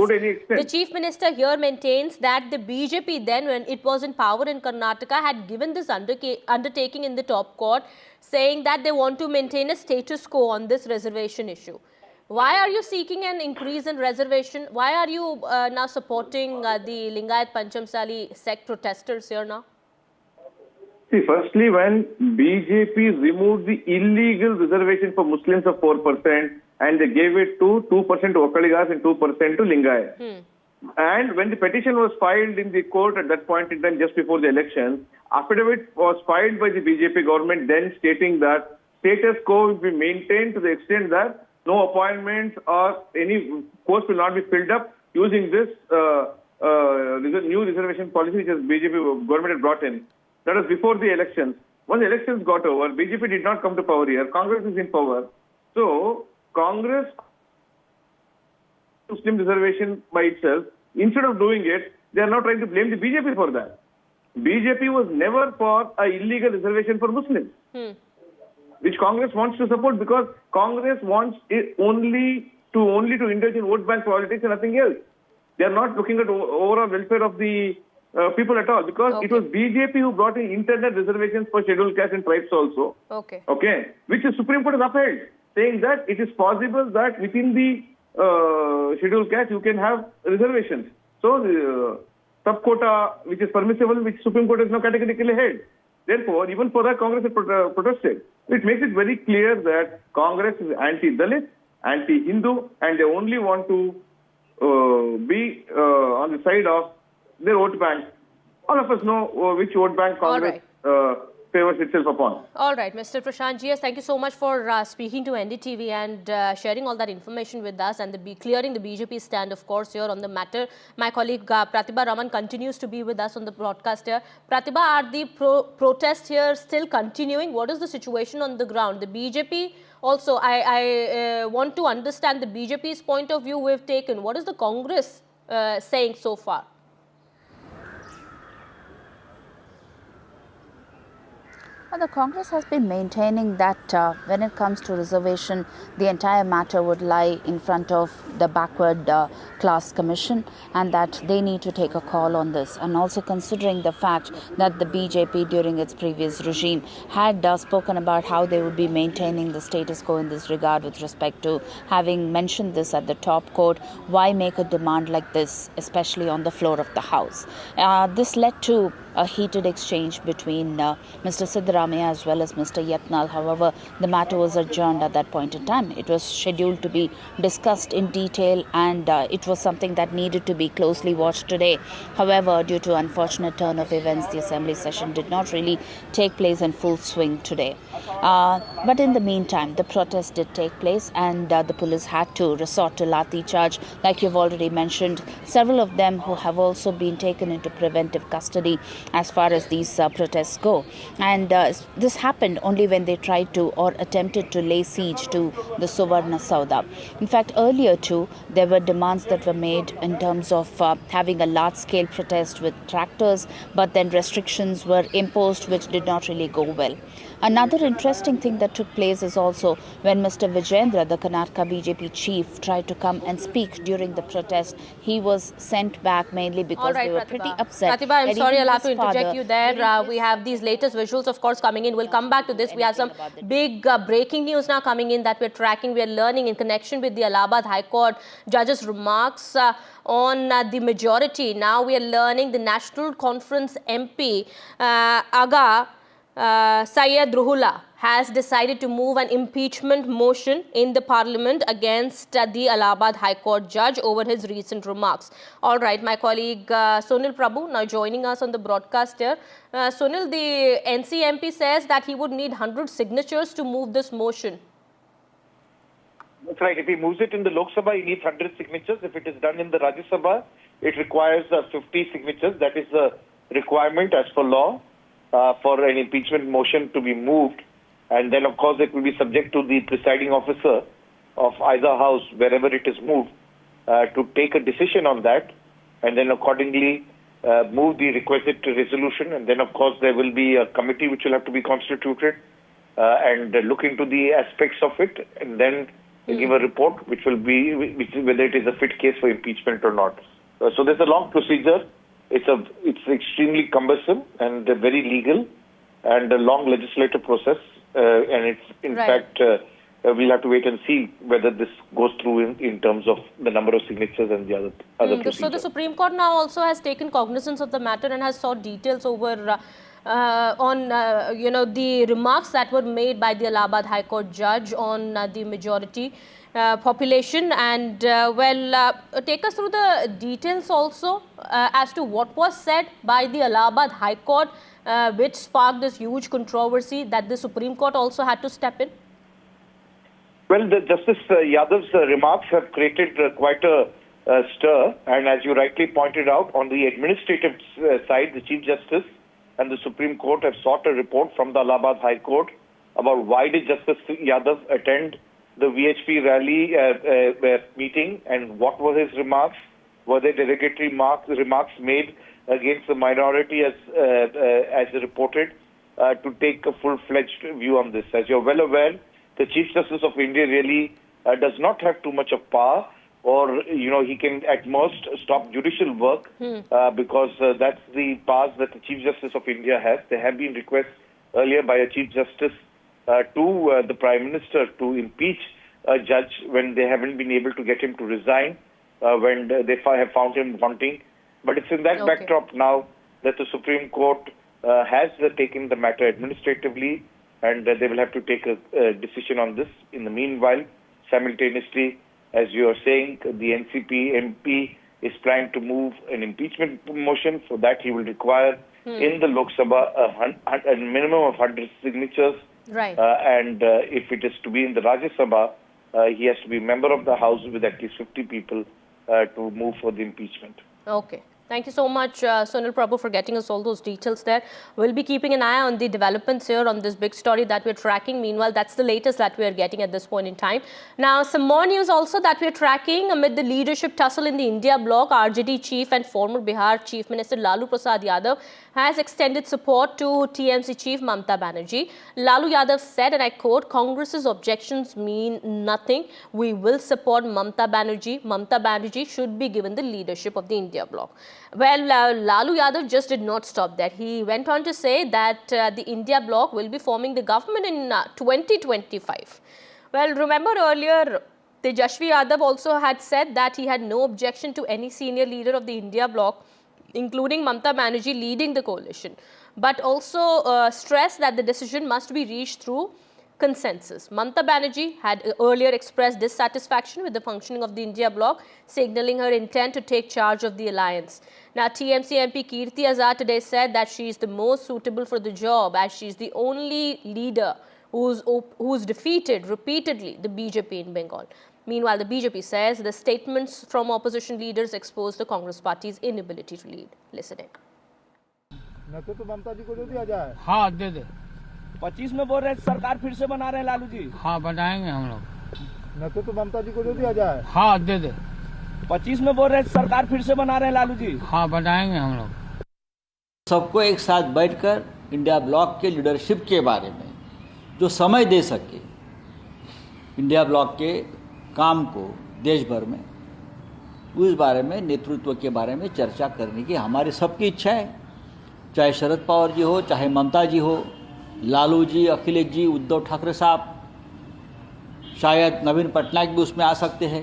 the Chief Minister here maintains that the BJP then, when it was in power in Karnataka, had given this undertaking in the top court, saying that they want to maintain a status quo on this reservation issue. Why are you seeking an increase in reservation? Why are you now supporting the Lingayat Panchamsali sect protesters here now? See, firstly, when BJP removed the illegal reservation for Muslims of 4% and they gave it to 2% to Okkaligas and 2% to Lingayat. And when the petition was filed in the court at that point in time, just before the election, affidavit was filed by the BJP government then stating that status quo will be maintained to the extent that no appointments or any post will not be filled up using this new reservation policy which the BJP government had brought in. That was before the elections. Once the elections got over, BJP did not come to power here. Congress is in power. So, Congress, Muslim reservation by itself, instead of doing it, they are now trying to blame the BJP for that. BJP was never for an illegal reservation for Muslims, which Congress wants to support because Congress wants it only to indulge in vote bank politics and nothing else. They are not looking at overall welfare of the people at all, because it was BJP who brought in internet reservations for scheduled castes and tribes also. Which the Supreme Court has upheld, saying that it is possible that within the scheduled caste you can have reservations. So the sub-quota, which is permissible, which Supreme Court has now categorically held. Therefore, even for that, Congress has protested. It makes it very clear that Congress is anti-Dalit, anti-Hindu, and they only want to be on the side of their vote bank. All of us know which vote bank Congress favors itself upon. All right, Mr. Prashant GS, thank you so much for speaking to NDTV and sharing all that information with us and clearing the BJP stand, of course, here on the matter. My colleague Pratibha Raman continues to be with us on the broadcast here. Pratibha, are the protests here still continuing? What is the situation on the ground? The BJP also, I want to understand the BJP's point of view we've taken. What is the Congress saying so far? Well, the Congress has been maintaining that when it comes to reservation, the entire matter would lie in front of the backward class commission, and that they need to take a call on this. And also considering the fact that the BJP during its previous regime had spoken about how they would be maintaining the status quo in this regard with respect to having mentioned this at the top court, why make a demand like this, especially on the floor of the House? This led to a heated exchange between Mr. Siddaramaiah as well as Mr. Yatnal. However, the matter was adjourned at that point in time. It was scheduled to be discussed in detail, and it was something that needed to be closely watched today. However, due to unfortunate turn of events, the assembly session did not really take place in full swing today. But in the meantime, the protest did take place, and the police had to resort to lathi charge, like you've already mentioned. Several of them who have also been taken into preventive custody as far as these protests go. And this happened only when they tried to or attempted to lay siege to the Suvarna Sauda. In fact, earlier too, there were demands that were made in terms of having a large-scale protest with tractors, but then restrictions were imposed which did not really go well. Another interesting thing that took place is also when Mr. Vijayendra, the Karnataka BJP chief, tried to come and speak during the protest. He was sent back mainly because they were pretty upset. Pratibha, I'm sorry, I'll have to interject you there. We have these latest visuals, of course, coming in. We'll come back to this. We have some big breaking news now coming in that we're tracking. We're learning in connection with the Allahabad High Court judge's remarks on the majority. Now we are learning the National Conference MP, Aga Syed Ruhullah, has decided to move an impeachment motion in the Parliament against the Allahabad High Court judge over his recent remarks. All right, my colleague Sunil Prabhu now joining us on the broadcast here. Sunil, the NCMP says that he would need 100 signatures to move this motion. That's right. If he moves it in the Lok Sabha, he needs 100 signatures. If it is done in the Rajya Sabha, it requires 50 signatures. That is the requirement as per law for an impeachment motion to be moved. And then, of course, it will be subject to the presiding officer of either house, wherever it is moved, to take a decision on that, and then accordingly move the requisite resolution. And then, of course, there will be a committee which will have to be constituted and look into the aspects of it, and then give a report which will be whether it is a fit case for impeachment or not. So there's a long procedure. It's extremely cumbersome and very legal, and a long legislative process. And it's in fact we'll have to wait and see whether this goes through in terms of the number of signatures and the other procedures. So the Supreme Court now also has taken cognizance of the matter and has sought details over on the remarks that were made by the Allahabad High Court judge on the majority population, and take us through the details also as to what was said by the Allahabad High Court, which sparked this huge controversy that the Supreme Court also had to step in. Well, Justice Yadav's remarks have created quite a stir, and as you rightly pointed out, on the administrative side, the Chief Justice and the Supreme Court have sought a report from the Allahabad High Court about why did Justice Yadav attend the VHP rally meeting, and what were his remarks? Were they derogatory remarks made against the minority as reported? To take a full-fledged view on this. As you're well aware, the Chief Justice of India really does not have too much of power, or he can at most stop judicial work because that's the powers that the Chief Justice of India has. There have been requests earlier by a Chief Justice to the Prime Minister to impeach a judge when they haven't been able to get him to resign, when they have found him wanting. But it's in that backdrop now that the Supreme Court has taken the matter administratively, and they will have to take a decision on this. In the meanwhile, simultaneously, as you are saying, the NCP MP is planning to move an impeachment motion. For that, he will require in the Lok Sabha a minimum of 100 signatures. Right. And if it is to be in the Rajya Sabha, he has to be a member of the House with at least 50 people to move for the impeachment. Okay. Thank you so much, Sunil Prabhu, for getting us all those details there. We'll be keeping an eye on the developments here on this big story that we're tracking. Meanwhile, that's the latest that we are getting at this point in time. Now, some more news also that we're tracking amid the leadership tussle in the India bloc. RJD chief and former Bihar Chief Minister Lalu Prasad Yadav has extended support to TMC chief Mamata Banerjee. Lalu Yadav said, and I quote, "Congress's objections mean nothing. We will support Mamata Banerjee. Mamata Banerjee should be given the leadership of the India bloc." Well, Lalu Yadav just did not stop there. He went on to say that the India bloc will be forming the government in 2025. Well, remember earlier, Tejashwi Yadav also had said that he had no objection to any senior leader of the India bloc, including Mamata Banerjee, leading the coalition, but also stressed that the decision must be reached through consensus. Mamata Banerjee had earlier expressed dissatisfaction with the functioning of the India bloc, signalling her intent to take charge of the alliance. Now, TMC MP Kirti Azad today said that she is the most suitable for the job, as she is the only leader who's defeated repeatedly the BJP in Bengal. Meanwhile, the BJP says the statements from opposition leaders expose the Congress party's inability to lead. Listening. हाँ दे दे 25 में बोल रहे सरकार फिर से बना रहे हैं लालू जी। हाँ बनाएंगे हम लोग। तो ममता जी को जो दिया जाए। हाँ दे दे 25 में बोल रहे सरकार फिर से बना रहे हैं लालू जी। हाँ बनाएंगे हम लोग। सबको एक साथ बैठकर इंडिया ब्लॉक के लीडरशिप के बारे में जो समय दे सके, इंडिया ब्लॉक के काम को देश भर में, उस बारे में, नेतृत्व के बारे में चर्चा करने की हमारी सबकी इच्छा है। चाहे शरद पवार जी हो, चाहे ममता जी हो, लालू जी, अखिलेश जी, उद्धव ठाकरे साहब, शायद नवीन पटनायक भी उसमें आ सकते हैं,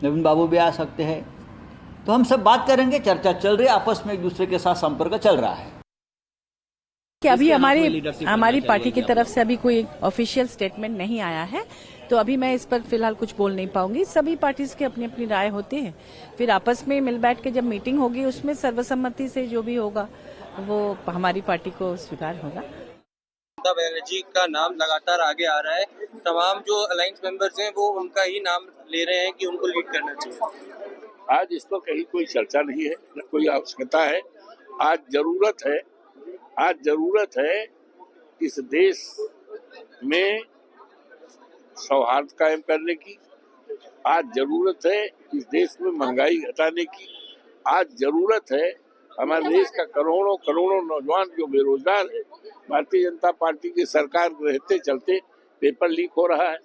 नवीन बाबू भी आ सकते हैं। तो हम सब बात करेंगे, चर्चा चल रही है, आपस में एक दूसरे के साथ संपर्क चल रहा है। कि अभी हमारी पार्टी की तरफ से अभी कोई ऑफिशियल स्टेटमेंट नहीं आया है, तो अभी मैं इस पर फिलहाल कुछ बोल नहीं पाऊंगी। सभी पार्टीज की अपनी अपनी राय होती है, फिर आपस में मिल बैठ के जब मीटिंग होगी उसमें सर्वसम्मति से जो भी होगा वो हमारी पार्टी को स्वीकार होगा। ममता बनर्जी का नाम लगातार आगे आ रहा है, तमाम जो अलायंस मेंबर्स हैं वो उनका ही नाम ले रहे हैं कि उनको लीड करना चाहिए। आज इस पर कहीं कोई चर्चा नहीं है, न कोई आवश्यकता है। आज जरूरत है इस देश में सौहार्द कायम करने की। आज जरूरत है इस देश में महंगाई घटाने की। आज जरूरत है हमारे देश का करोड़ों नौजवान जो बेरोजगार है, भारतीय जनता पार्टी की सरकार रहते चलते पेपर लीक हो रहा है।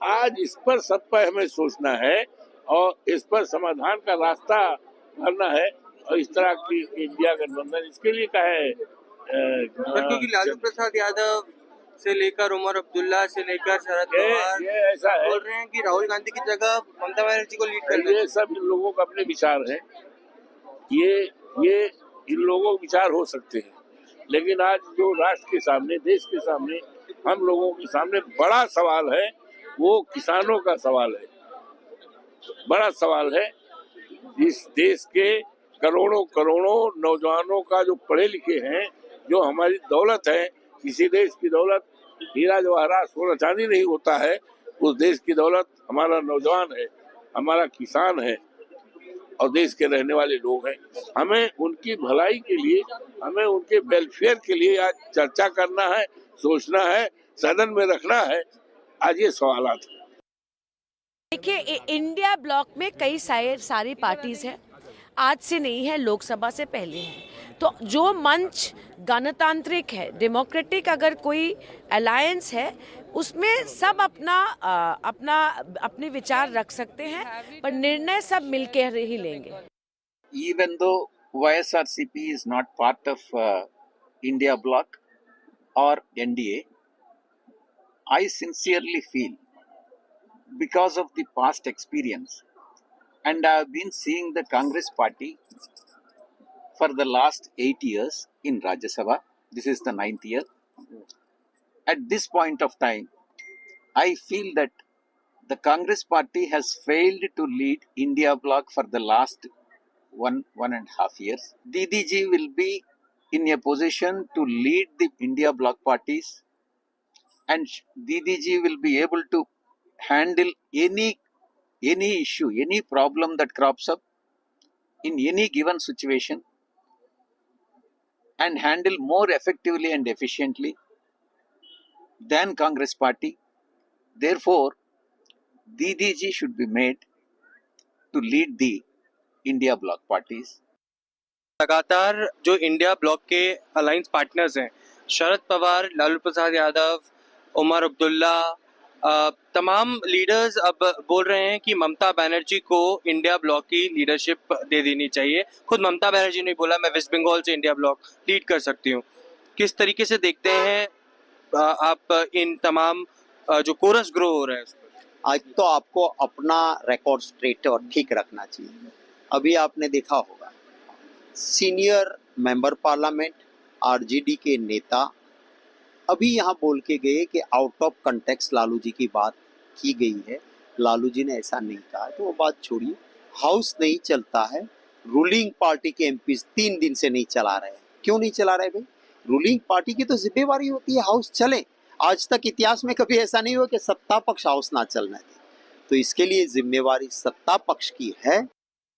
आज इस पर सब पर हमें सोचना है और इस पर समाधान का रास्ता भरना है। और इस तरह की इंडिया गठबंधन इसके लिए का है, क्योंकि लालू प्रसाद यादव से लेकर उमर अब्दुल्ला से लेकर शरद पवार ऐसा है, बोल रहे हैं कि राहुल गांधी की जगह ममता बनर्जी को लीड करना। ये सब इन लोगों का अपने विचार है, ये इन लोगों के विचार हो सकते हैं, लेकिन आज जो राष्ट्र के सामने, देश के सामने, हम लोगों के सामने बड़ा सवाल है, वो किसानों का सवाल है। बड़ा सवाल है इस देश के करोड़ों नौजवानों का, जो पढ़े लिखे हैं, जो हमारी दौलत है। किसी देश की दौलत हीरा जवाहरात सोना चांदी नहीं होता है, उस देश की दौलत हमारा नौजवान है, हमारा किसान है और देश के रहने वाले लोग हैं। हमें उनकी भलाई के लिए, हमें उनके वेलफेयर के लिए आज चर्चा करना है, सोचना है, सदन में रखना है। आज ये सवालात हैं। देखिए, इंडिया ब्लॉक में कई सारी पार्टीज हैं, आज से नहीं है, लोकसभा से पहले है। तो जो मंच गणतांत्रिक है, डेमोक्रेटिक अगर कोई अलायंस है, उसमें सब अपने विचार रख सकते हैं, पर निर्णय सब मिलकर ही लेंगे। Even though YSRCP is not part of India bloc or NDA, I sincerely feel, because of the past experience, and I have been seeing the Congress party for the last 8 years in Rajya Sabha. This is the 9th year. At this point of time, I feel that the Congress party has failed to lead India bloc for the last one and a half years. Didi ji will be in a position to lead the India bloc parties, and Didi ji will be able to handle any issue, any problem that crops up in any given situation. and handle more effectively and efficiently than Congress party. Therefore, Didi ji should be made to lead the India bloc parties. लगातार जो India block के alliance partners हैं, शरद पवार, लालू प्रसाद यादव, उमर अब्दुल्ला, तमाम leaders अब बोल रहे हैं कि ममता बनर्जी को इंडिया ब्लॉक की लीडरशिप दे देनी चाहिए। खुद ममता बनर्जी ने बोला मैं वेस्ट बंगाल से इंडिया ब्लॉक लीड कर सकती हूँ। किस तरीके से देखते हैं आप इन तमाम जो कोरस ग्रो हो रहा है? आज तो आपको अपना रिकॉर्ड स्ट्रेट और ठीक रखना चाहिए। अभी आपने देखा होगा सीनियर मेंबर पार्लियामेंट आरजेडी के नेता अभी यहाँ बोल के गए कि out of context Lalu ji की बात की गई है, लालू जी ने ऐसा नहीं कहा। तो वो बात छोड़िए, हाउस नहीं चलता है, रूलिंग पार्टी के एमपी 3 दिन से नहीं चला रहे हैं। क्यों नहीं चला रहे भाई? रूलिंग पार्टी की तो जिम्मेवारी होती है हाउस चले। आज तक इतिहास में कभी ऐसा नहीं हुआ कि सत्ता पक्ष हाउस ना चलने दे, तो इसके लिए जिम्मेवारी सत्ता पक्ष की है।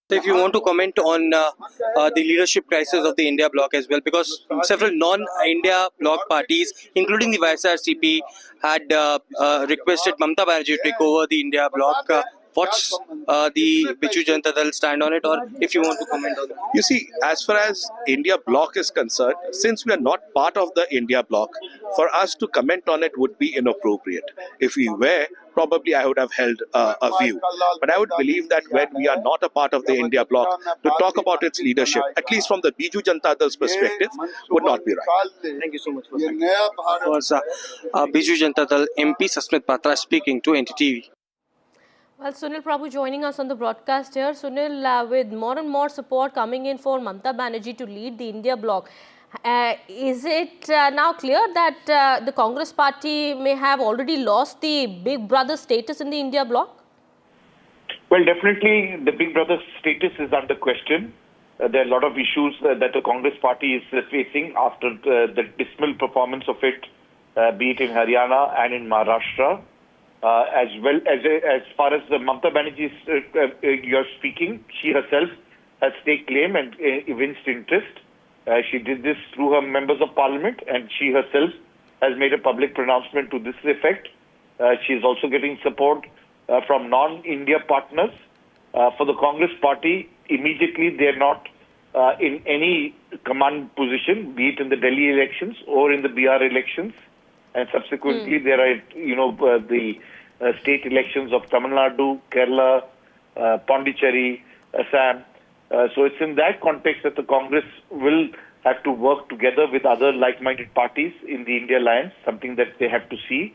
So if you want to comment on the leadership crisis of the India bloc as well, because several non-India bloc parties, including the YSRCP, had requested Mamata Banerjee to take over the India bloc. What's the Biju Janata Dal stand on it, or if you want to comment on it? You see, as far as India bloc is concerned, since we are not part of the India bloc, for us to comment on it would be inappropriate. If we were, probably I would have held a view. But I would believe that when we are not a part of the India bloc, to talk about its leadership, at least from the Biju Janata Dal's perspective, would not be right. Thank you so much for that. Was Biju Janata Dal MP Sasmita Patra speaking to NDTV. Well, Sunil Prabhu joining us on the broadcast here. Sunil, with more and more support coming in for Mamata Banerjee to lead the India bloc, is it now clear that the Congress party may have already lost the big brother status in the India bloc? Well, definitely the big brother status is under question. There are a lot of issues that the Congress party is facing after the dismal performance of it, be it in Haryana and in Maharashtra. As well as far as Mamata Banerjee you're speaking, she herself has staked claim and evinced interest. She did this through her members of parliament, and she herself has made a public pronouncement to this effect. She is also getting support from non-India partners. For the Congress party, immediately they are not in any command position, be it in the Delhi elections or in the BR elections. And subsequently, there are, the state elections of Tamil Nadu, Kerala, Pondicherry, Assam. So it's in that context that the Congress will have to work together with other like-minded parties in the India alliance, something that they have to see.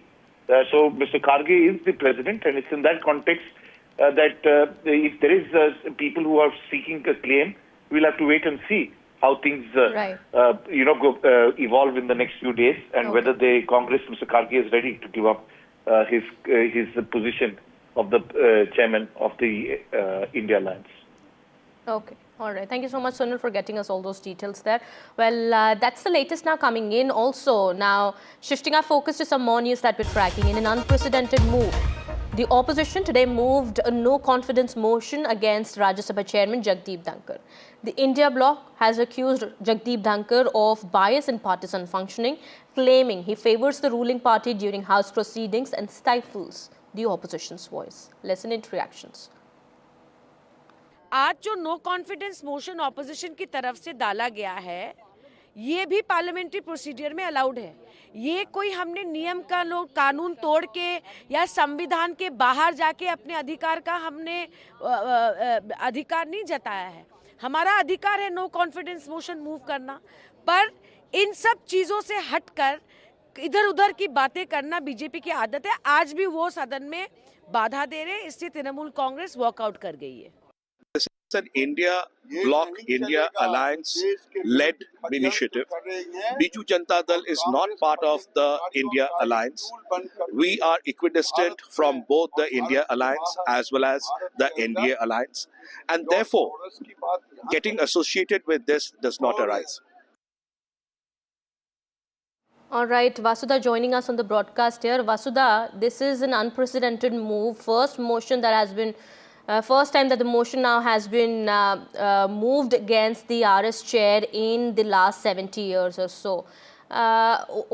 So Mr. Kharge is the president, and it's in that context that if there is people who are seeking a claim, we'll have to wait and see how things evolve in the next few days, and whether the Congress, Mr. Kharge, is ready to give up his position of the chairman of the India Alliance. Okay. All right. Thank you so much, Sunil, for getting us all those details there. Well, that's the latest now coming in. Also, now shifting our focus to some more news that we're tracking in an unprecedented move. The opposition today moved a no-confidence motion against Rajya Sabha Chairman Jagdeep Dhankhar. The India bloc has accused Jagdeep Dhankhar of bias and partisan functioning, claiming he favors the ruling party during House proceedings and stifles the opposition's voice. Listen into reactions. आज जो no confidence motion opposition की तरफ से डाला गया है, ये भी पार्लियामेंट्री प्रोसीजर में अलाउड है। ये कोई हमने नियम का कानून तोड़ के या संविधान के बाहर जाके अपने अधिकार का हमने अधिकार नहीं जताया है। हमारा अधिकार है नो कॉन्फिडेंस मोशन मूव करना, पर इन सब चीज़ों से हटकर इधर उधर की बातें करना बीजेपी की आदत है। आज भी वो सदन में बाधा दे रहे हैं, इसलिए तृणमूल कांग्रेस वॉकआउट कर गई है। It's an India bloc, India alliance led initiative. Biju Janata Dal is not part of the India alliance. We are equidistant from both the India alliance as well as the NDA alliance, and therefore getting associated with this does not arise. All right, Vasudha joining us on the broadcast here. Vasudha, this is an unprecedented move. First motion that has been First time that the motion now has been moved against the RS chair in the last 70 years or so. What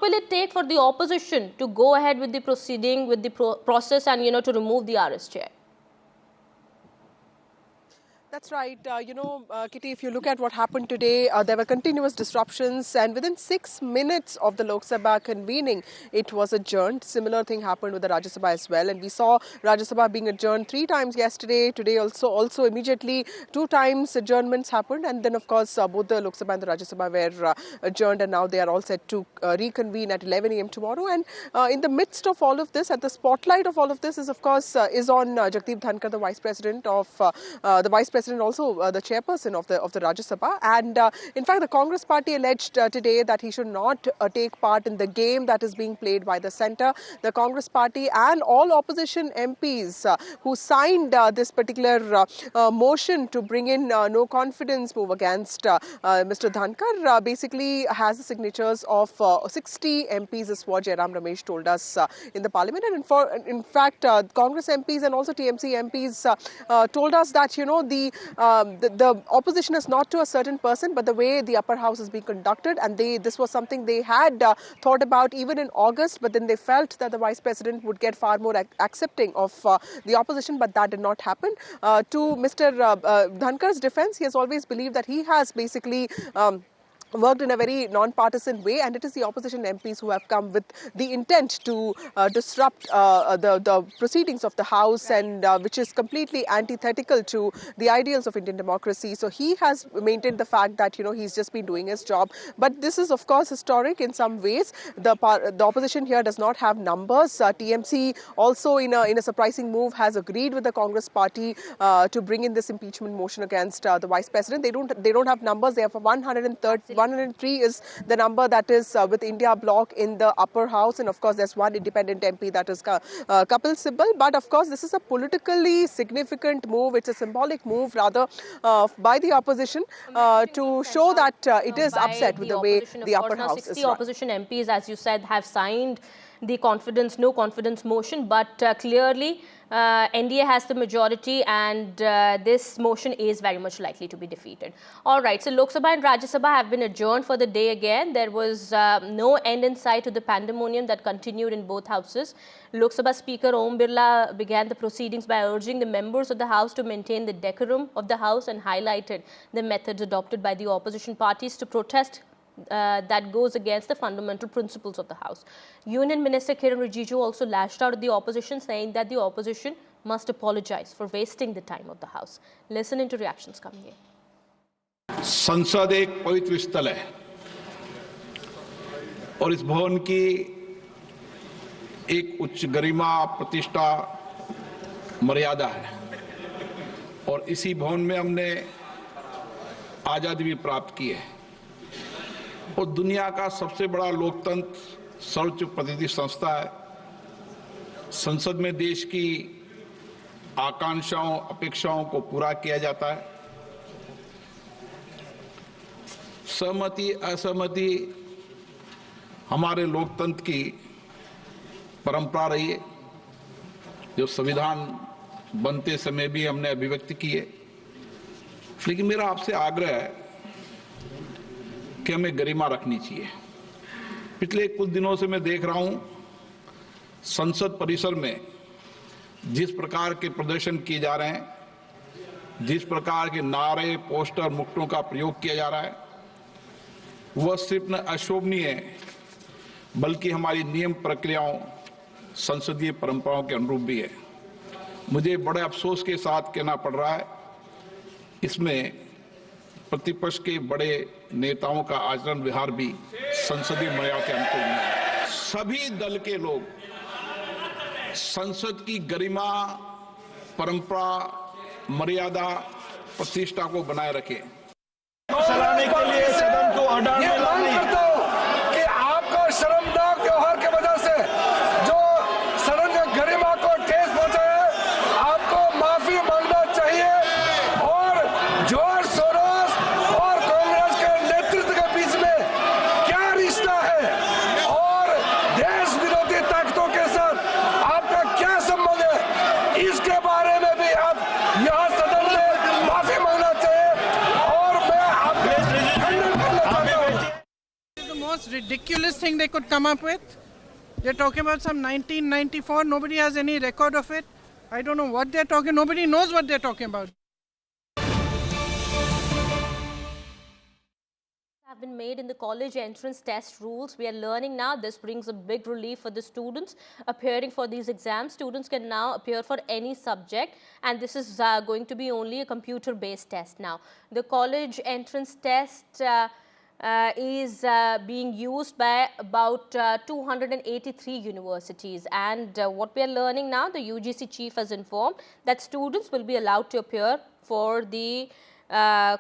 will it take for the opposition to go ahead with the proceeding, with the process, and to remove the RS chair? That's right. Kitty, if you look at what happened today, there were continuous disruptions, and within 6 minutes of the Lok Sabha convening, it was adjourned. Similar thing happened with the Rajya Sabha as well, and we saw Rajya Sabha being adjourned 3 times yesterday. Today also immediately 2 times adjournments happened, and then of course both the Lok Sabha and the Rajya Sabha were adjourned, and now they are all set to reconvene at 11 a.m. tomorrow. And in the midst of all of this, at the spotlight of all of this, is of course is on Jagdeep Dhankhar, the Vice President and also the Chairperson of the Rajya Sabha. And in fact, the Congress party alleged today that he should not take part in the game that is being played by the centre. The Congress party and all opposition MPs who signed this particular motion to bring in no confidence move against Mr. Dhankhar basically has the signatures of 60 MPs, is what Jairam Ramesh told us in the Parliament. And in fact, Congress MPs and also TMC MPs told us that the opposition is not to a certain person, but the way the upper house is being conducted, and this was something they had thought about even in August, but then they felt that the Vice President would get far more accepting of the opposition, but that did not happen. To Mr. Dhankhar's defense, he has always believed that he has basically worked in a very non-partisan way, and it is the opposition MPs who have come with the intent to disrupt the proceedings of the House, and which is completely antithetical to the ideals of Indian democracy. So he has maintained the fact that he's just been doing his job. But this is of course historic in some ways. The opposition here does not have numbers. TMC also in a surprising move has agreed with the Congress party to bring in this impeachment motion against the Vice President. They don't have numbers. They have 103 is the number that is with India bloc in the upper house, and of course there's one independent MP, that is Kapil Sibal. But of course this is a politically significant move. It's a symbolic move rather by the opposition to show that it is upset with the way the upper house is run. 60 opposition MPs, as you said, have signed the no confidence motion, but clearly NDA has the majority, and this motion is very much likely to be defeated. All right, so Lok Sabha and Rajya Sabha have been adjourned for the day again. There was no end in sight to the pandemonium that continued in both houses. Lok Sabha Speaker Om Birla began the proceedings by urging the members of the House to maintain the decorum of the House, and highlighted the methods adopted by the opposition parties to protest that goes against the fundamental principles of the House. Union Minister Kiran Rijiju also lashed out at the opposition, saying that the opposition must apologize for wasting the time of the House. Listen into reactions coming in. संसद एक पवित्र स्थल है और इस भवन की एक उच्च गरिमा, प्रतिष्ठा, मर्यादा है, और इसी भवन में हमने आजादी भी प्राप्त की है, और दुनिया का सबसे बड़ा लोकतंत्र सर्वोच्च प्रतिनिधि संस्था है। संसद में देश की आकांक्षाओं, अपेक्षाओं को पूरा किया जाता है। सहमति असहमति हमारे लोकतंत्र की परंपरा रही है, जो संविधान बनते समय भी हमने अभिव्यक्ति की है। लेकिन मेरा आपसे आग्रह है कि हमें गरिमा रखनी चाहिए। पिछले कुछ दिनों से मैं देख रहा हूं संसद परिसर में जिस प्रकार के प्रदर्शन किए जा रहे हैं, जिस प्रकार के नारे, पोस्टर, मुक्तों का प्रयोग किया जा रहा है, वह सिर्फ न अशोभनीय है, बल्कि हमारी नियम प्रक्रियाओं, संसदीय परंपराओं के अनुरूप भी है। मुझे बड़े अफसोस के साथ कहना पड़ रहा है, इसमें प्रतिपक्ष के बड़े नेताओं का आचरण व्यवहार भी संसदीय मर्यादा के अनुकूल नहीं है। सभी दल के लोग संसद की गरिमा, परंपरा, मर्यादा, प्रतिष्ठा को बनाए रखें। चलाने के लिए सदन को अडान में लाने कि आपको शर्मनाक व्यवहार की वजह से जो सदन की गरिमा को ठेस पहुंचा है, आपको माफी मांगना चाहिए, और जॉर्ज सोरोस और कांग्रेस के नेतृत्व के बीच में क्या रिश्ता है और देश विरोधी ताकतों के साथ आपका क्या संबंध है, इसके बारे ridiculous thing they could come up with. They're talking about some 1994. Nobody has any record of it. I don't know what they're talking. Nobody knows what they're talking about. Have been made in the college entrance test rules. We are learning now. This brings a big relief for the students appearing for these exams. Students can now appear for any subject, and this is going to be only a computer-based test now. The college entrance test is being used by about 283 universities, and what we are learning now, the UGC chief has informed that students will be allowed to appear for the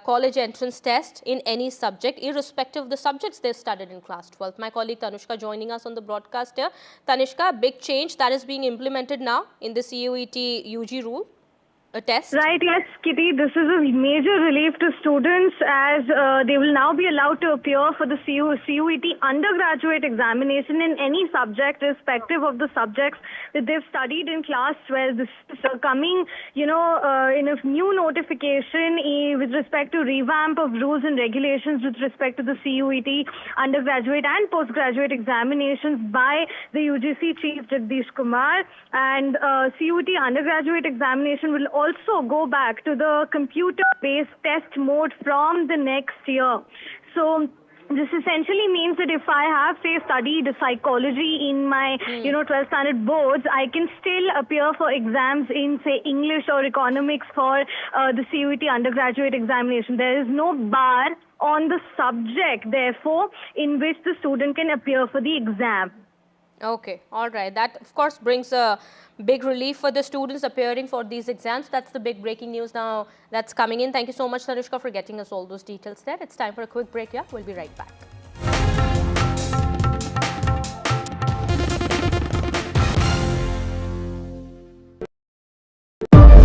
college entrance test in any subject, irrespective of the subjects they studied in class 12th. My colleague Tanushka joining us on the broadcast here. Tanushka, big change that is being implemented now in the CUET UG rule. A test? Right, yes, Kitty. This is a major relief to students as they will now be allowed to appear for the CUET undergraduate examination in any subject, irrespective of the subjects that they've studied in class 12. This is coming, in a new notification with respect to revamp of rules and regulations with respect to the CUET undergraduate and postgraduate examinations by the UGC chief Jagdeep Dhankhar, and CUET undergraduate examination will also go back to the computer-based test mode from the next year. So this essentially means that if I have, say, studied psychology in my, 12th standard boards, I can still appear for exams in, say, English or economics for the CUET undergraduate examination. There is no bar on the subject, therefore, in which the student can appear for the exam. Okay, all right. That, of course, brings a big relief for the students appearing for these exams. That's the big breaking news now that's coming in. Thank you so much, Tanushka, for getting us all those details there. It's time for a quick break. Yeah, we'll be right back.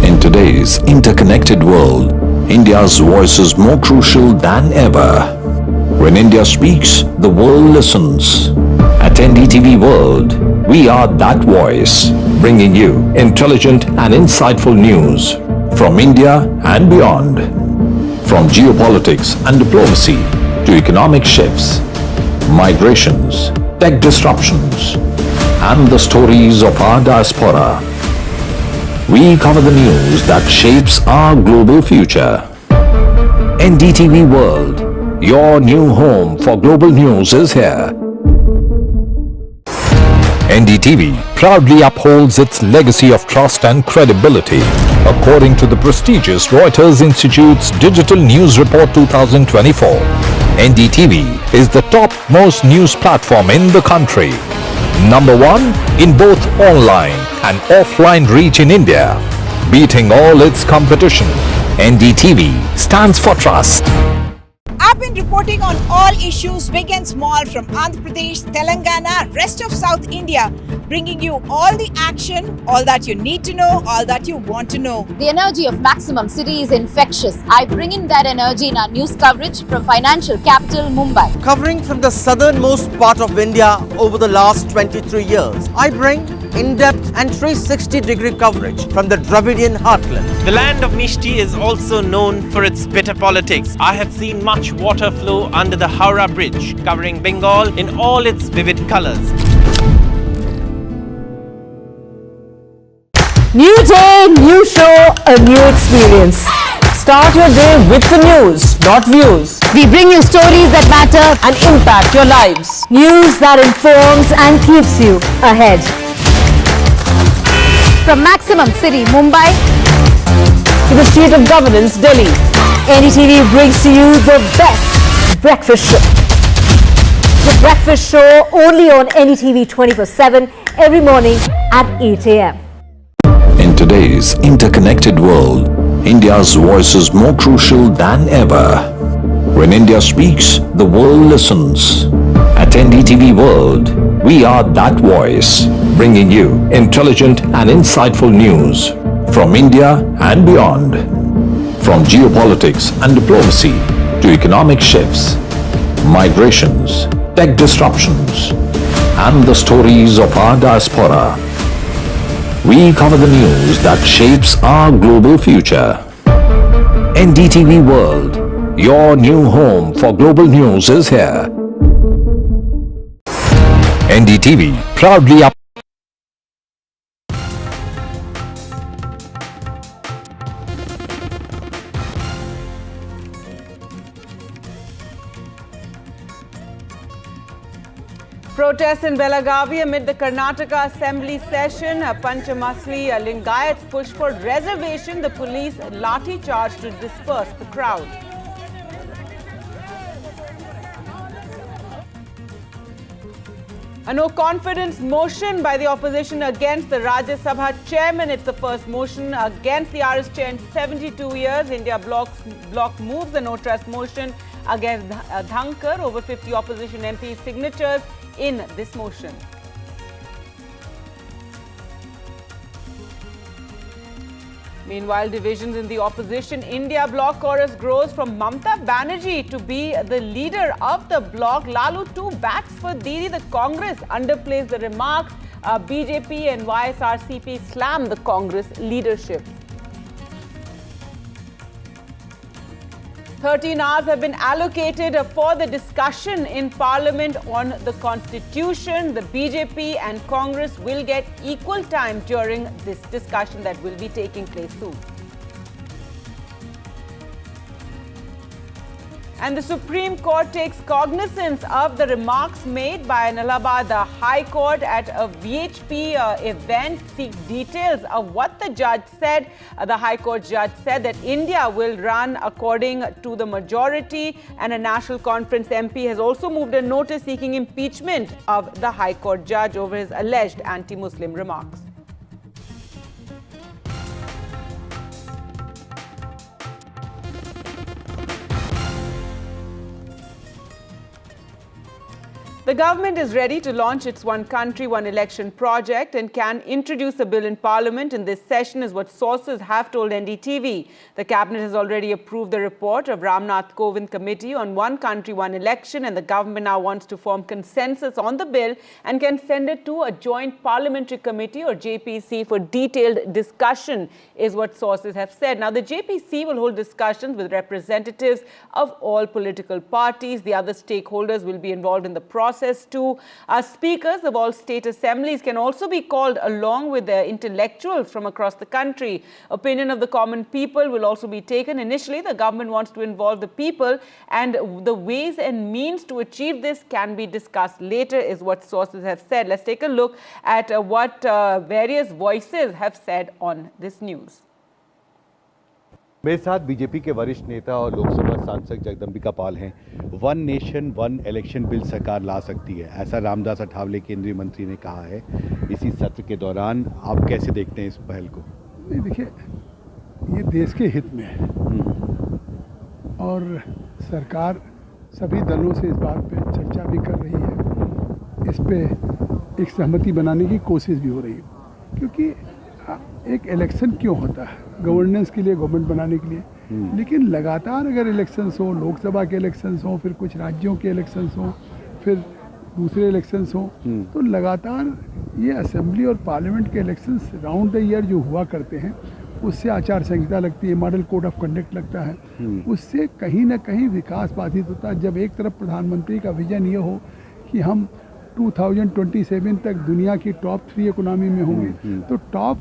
In today's interconnected world, India's voice is more crucial than ever. When India speaks, the world listens. At NDTV World, we are that voice, bringing you intelligent and insightful news from India and beyond. From geopolitics and diplomacy to economic shifts, migrations, tech disruptions, and the stories of our diaspora. We cover the news that shapes our global future. NDTV World, your new home for global news, is here. NDTV proudly upholds its legacy of trust and credibility. According to the prestigious Reuters Institute's Digital News Report 2024, NDTV is the top-most news platform in the country. Number one in both online and offline reach in India, beating all its competition. NDTV stands for trust. I've been reporting on all issues big and small from Andhra Pradesh, Telangana, rest of South India, bringing you all the action, all that you need to know, all that you want to know. The energy of Maximum City is infectious. I bring in that energy in our news coverage from financial capital Mumbai. Covering from the southernmost part of India over the last 23 years, I bring in-depth and 360-degree coverage from the Dravidian heartland. The land of Mishti is also known for its bitter politics. I have seen much water flow under the Howrah Bridge, covering Bengal in all its vivid colors. New day, new show, a new experience. Start your day with the news, not views. We bring you stories that matter and impact your lives. News that informs and keeps you ahead. from Maximum City, Mumbai, to the seat of governance, Delhi. NDTV brings to you the best breakfast show. The breakfast show only on NDTV 24/7 every morning at 8 a.m. In today's interconnected world, India's voice is more crucial than ever. When India speaks, the world listens. At NDTV World, we are that voice, bringing you intelligent and insightful news from India and beyond. From geopolitics and diplomacy to economic shifts, migrations, tech disruptions, and the stories of our diaspora. We cover the news that shapes our global future. NDTV World, your new home for global news, is here. NDTV proudly up. Protests in Belagavi amid the Karnataka Assembly session. Panchamasli Lingayats push for reservation. The police lathi charge to disperse the crowd. A no confidence motion by the opposition against the Rajya Sabha chairman. It's the first motion against the RS chair in 72 years. India bloc moves the no trust motion against Dhankhar. Over 50 opposition MPs signatures in this motion. Meanwhile, divisions in the opposition India bloc chorus grows from Mamata Banerjee to be the leader of the bloc. Lalu too backs for Didi. The Congress underplays the remarks. BJP and YSRCP slam the Congress leadership. 13 hours have been allocated for the discussion in Parliament on the Constitution. The BJP and Congress will get equal time during this discussion that will be taking place soon. And the Supreme Court takes cognizance of the remarks made by an Allahabad High Court at a VHP event. Seek details of what the judge said. The High Court judge said that India will run according to the majority, and a National Conference MP has also moved a notice seeking impeachment of the High Court judge over his alleged anti-Muslim remarks. The government is ready to launch its One Country, One Election project and can introduce a bill in Parliament in this session, is what sources have told NDTV. The Cabinet has already approved the report of Ramnath Kovind Committee on One Country, One Election, and the government now wants to form consensus on the bill and can send it to a joint Parliamentary Committee or JPC for detailed discussion, is what sources have said. Now, the JPC will hold discussions with representatives of all political parties. The other stakeholders will be involved in the process too. Speakers of all state assemblies can also be called along with their intellectuals from across the country. Opinion of the common people will also be taken. Initially, the government wants to involve the people, and the ways and means to achieve this can be discussed later, is what sources have said. Let's take a look at what various voices have said on this news. मेरे साथ BJP के वरिष्ठ नेता और लोकसभा सांसद जगदम्बिका पाल हैं। One nation one election bill सरकार ला सकती है, ऐसा रामदास अठावले केंद्रीय मंत्री ने कहा है इसी सत्र के दौरान। आप कैसे देखते हैं इस पहल को? नहीं, देखिए, ये देश के हित में है और सरकार सभी दलों से इस बात पे चर्चा भी कर रही है, इस पे एक सहमति बनाने की कोशिश भी हो रही है। क्योंकि एक इलेक्शन क्यों होता है? गवर्नेंस के लिए, गवर्नमेंट बनाने के लिए। लेकिन लगातार अगर इलेक्शंस हो, लोकसभा के इलेक्शंस हो, फिर कुछ राज्यों के इलेक्शंस हो, फिर दूसरे इलेक्शंस हो, तो लगातार ये असेंबली और पार्लियामेंट के इलेक्शंस राउंड द ईयर जो हुआ करते हैं, उससे आचार संहिता लगती है, मॉडल कोड ऑफ कंडक्ट लगता है, उससे कहीं ना कहीं विकास बाधित होता है। जब एक तरफ प्रधानमंत्री का विजन ये हो कि हम 2027 तक दुनिया की टॉप 3 इकोनॉमी में होंगे, तो टॉप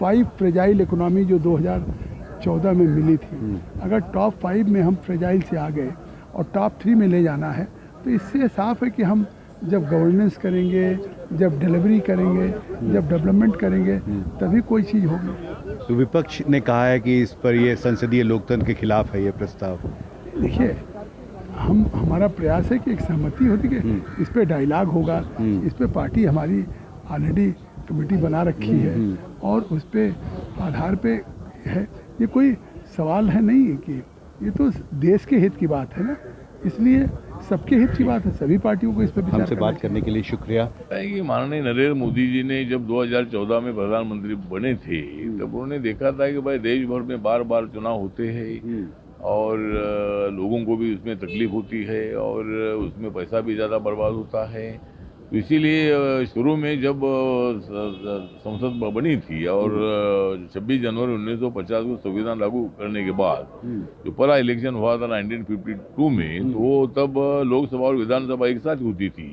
5 फ्रेजाइल इकोनॉमी जो 2014 में मिली थी, अगर टॉप 5 में हम फ्रेजाइल से आ गए और टॉप 3 में ले जाना है, तो इससे साफ है कि हम जब गवर्नेंस करेंगे, जब डिलीवरी करेंगे, जब डेवलपमेंट करेंगे, तभी कोई चीज़ होगी। तो विपक्ष ने कहा है कि इस पर ये संसदीय लोकतंत्र के खिलाफ है ये प्रस्ताव। देखिए, हमारा प्रयास है कि एक सहमति होती है, इस पे डायलॉग होगा, इस पे पार्टी हमारी ऑलरेडी कमेटी बना रखी है और उस पे आधार पे है। ये कोई सवाल है नहीं कि ये तो देश के हित की बात है ना, इसलिए सबके हित की बात है, सभी पार्टियों को इस पर विचार हमसे बात करने के लिए शुक्रिया। कि माननीय नरेंद्र मोदी जी ने जब 2014 में प्रधानमंत्री बने थे, तब उन्होंने देखा था कि भाई देश भर में बार बार चुनाव होते हैं और लोगों को भी उसमें तकलीफ होती है और उसमें पैसा भी ज़्यादा बर्बाद होता है। तो इसीलिए शुरू में जब संसद बनी थी और 26 जनवरी 1950 को संविधान लागू करने के बाद जो पहला इलेक्शन हुआ था 1952 में, तो तब लोकसभा और विधानसभा एक साथ होती थी।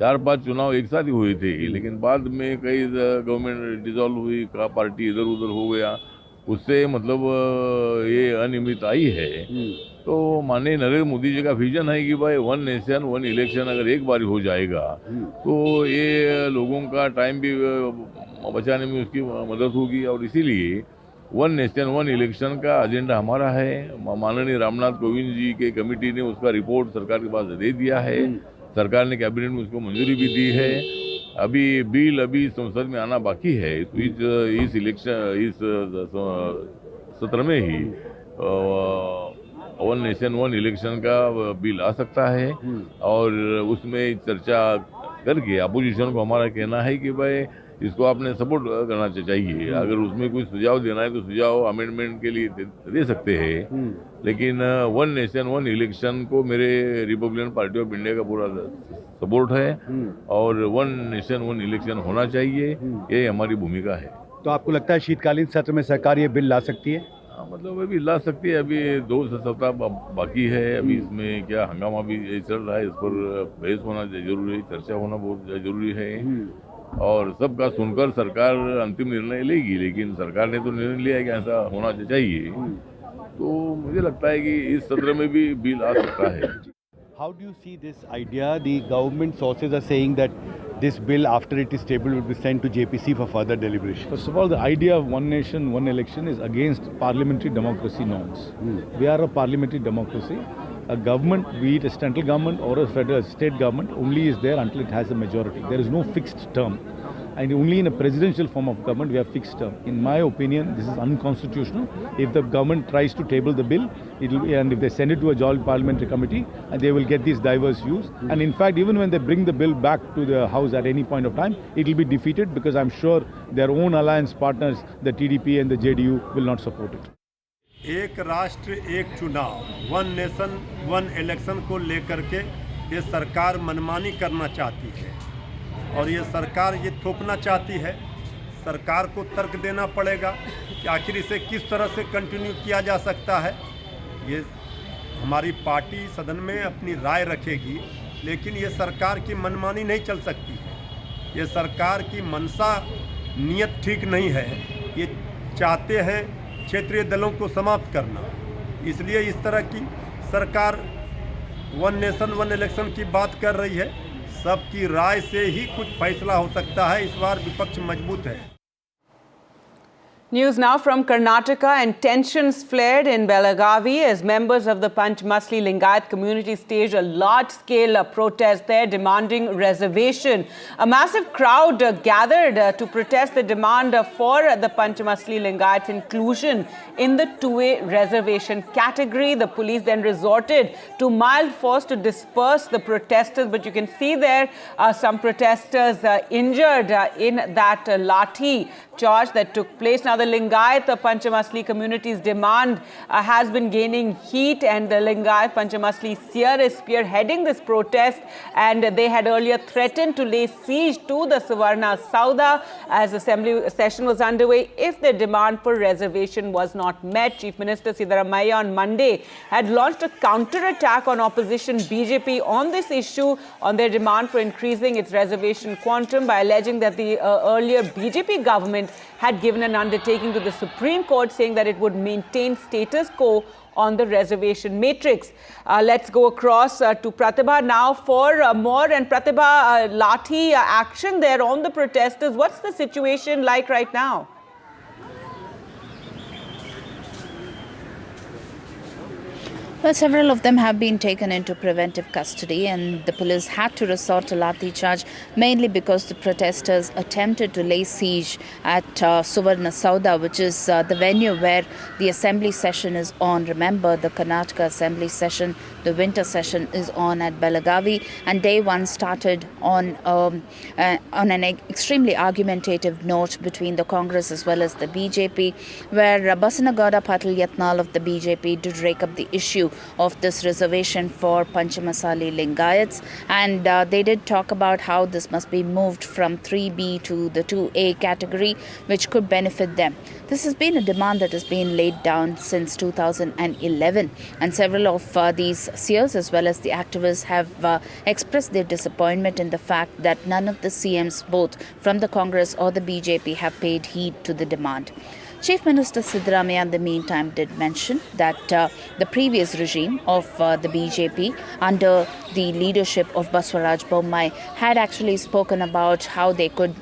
4-5 चुनाव एक साथ ही हुए थे, लेकिन बाद में कई गवर्नमेंट डिसॉल्व हुई, पार्टी इधर उधर हो गया, उससे मतलब ये अनियमित आई है। तो माननीय नरेंद्र मोदी जी का विजन है कि भाई 1 नेशन 1 इलेक्शन अगर एक बार हो जाएगा तो ये लोगों का टाइम भी बचाने में उसकी मदद होगी, और इसीलिए 1 नेशन 1 इलेक्शन का एजेंडा हमारा है। माननीय रामनाथ कोविंद जी के कमेटी ने उसका रिपोर्ट सरकार के पास दे दिया है, सरकार ने कैबिनेट में उसको मंजूरी भी दी है। अभी संसद में आना बाकी है, तो इस सत्र में ही 1 नेशन 1 इलेक्शन का बिल आ सकता है, और उसमें चर्चा करके अपोजिशन को हमारा कहना है कि भाई इसको आपने सपोर्ट करना चाहिए। अगर उसमें कोई सुझाव देना है तो सुझाव अमेंडमेंट के लिए दे सकते हैं, लेकिन 1 नेशन 1 इलेक्शन को मेरे रिपब्लिकन पार्टी ऑफ इंडिया का पूरा सपोर्ट है, और 1 नेशन 1 इलेक्शन होना चाहिए, ये हमारी भूमिका है। तो आपको लगता है शीतकालीन सत्र में सरकार ये बिल ला सकती है? मतलब अभी ला सकती है, अभी 2 सप्ताह बाकी है, अभी इसमें क्या हंगामा भी चल रहा है, इस पर बहस होना जरूरी है, चर्चा होना बहुत जरूरी है, और सबका सुनकर सरकार अंतिम निर्णय लेगी। लेकिन सरकार ने तो निर्णय लिया है कि ऐसा होना चाहिए, तो मुझे लगता है कि इस सत्र में भी बिल आ सकता है। How do you see this idea? The government sources are saying that this bill, after it is tabled, will be sent to JPC for further deliberation. First of all, the idea of 1 nation, 1 election is against parliamentary democracy norms. We are a parliamentary democracy. A government, be it a central government or a federal state government, only is there until it has a majority. There is no fixed term. And only in a presidential form of government we have fixed term. In my opinion, this is unconstitutional. If the government tries to table the bill, and if they send it to a joint parliamentary committee, and they will get these diverse views. And in fact, even when they bring the bill back to the House at any point of time, it will be defeated, because I'm sure their own alliance partners, the TDP and the JDU, will not support it. एक राष्ट्र एक चुनाव, 1 nation 1 election को लेकर के ये सरकार मनमानी करना चाहती है, और ये सरकार ये थोपना चाहती है। सरकार को तर्क देना पड़ेगा कि आखिर इसे किस तरह से कंटिन्यू किया जा सकता है। ये हमारी पार्टी सदन में अपनी राय रखेगी, लेकिन ये सरकार की मनमानी नहीं चल सकती है। ये सरकार की मनसा नीयत ठीक नहीं है। ये चाहते हैं क्षेत्रीय दलों को समाप्त करना, इसलिए इस तरह की सरकार 1 नेशन 1 इलेक्शन की बात कर रही है। सबकी राय से ही कुछ फैसला हो सकता है। इस बार विपक्ष मजबूत है। News now from Karnataka, and tensions flared in Belagavi as members of the Panchmasli Lingayat community staged a large-scale protest there demanding reservation. A massive crowd gathered to protest the demand for the Panchmasli Lingayats inclusion in the 2A reservation category. The police then resorted to mild force to disperse the protesters, but you can see there some protesters injured in that lathi charge that took place. Now, the Lingayat Panchamasli community's demand has been gaining heat, and the Lingayat Panchamasli seer is spearheading this protest, and they had earlier threatened to lay siege to the Savarna Sauda as assembly session was underway if their demand for reservation was not met. Chief Minister Siddaramaiah on Monday had launched a counter-attack on opposition BJP on this issue, on their demand for increasing its reservation quantum, by alleging that the earlier BJP government had given an undertaking to the Supreme Court saying that it would maintain status quo on the reservation matrix. Let's go across to Pratibha now for more. And Pratibha, lathi action there on the protesters. What's the situation like right now? Well, several of them have been taken into preventive custody, and the police had to resort to lathi charge mainly because the protesters attempted to lay siege at Savarna Sauda, which is the venue where the assembly session is on. Remember, the Karnataka assembly session, the winter session, is on at Belagavi, and day one started on an extremely argumentative note between the Congress as well as the BJP, where Basanagowda Patil Yatnal of the BJP did rake up the issue of this reservation for Panchamasali Lingayats, and they did talk about how this must be moved from 3B to the 2A category, which could benefit them. This has been a demand that has been laid down since 2011, and several of these seers as well as the activists have expressed their disappointment in the fact that none of the CMs, both from the Congress or the BJP, have paid heed to the demand. Chief Minister Siddaramaiah in the meantime did mention that the previous regime of the BJP under the leadership of Basavaraj Bommai had actually spoken about how they could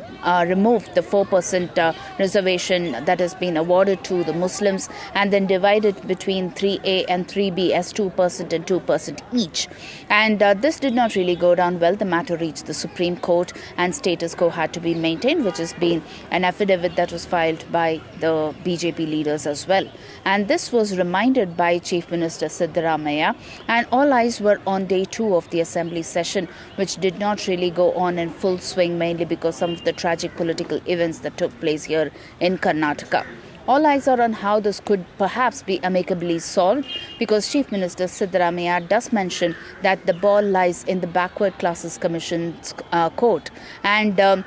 remove the 4% reservation that has been awarded to the Muslims and then divide it between 3A and 3B as 2% and 2% each. And this did not really go down well. The matter reached the Supreme Court and status quo had to be maintained, which has been an affidavit that was filed by the BJP leaders as well. And this was reminded by Chief Minister Siddaramaiah, and all eyes were on day 2 of the Assembly session, which did not really go on in full swing, mainly because some of the tragic political events that took place here in Karnataka. All eyes are on how this could perhaps be amicably solved, because Chief Minister Siddaramaiah does mention that the ball lies in the Backward Classes Commission's court. And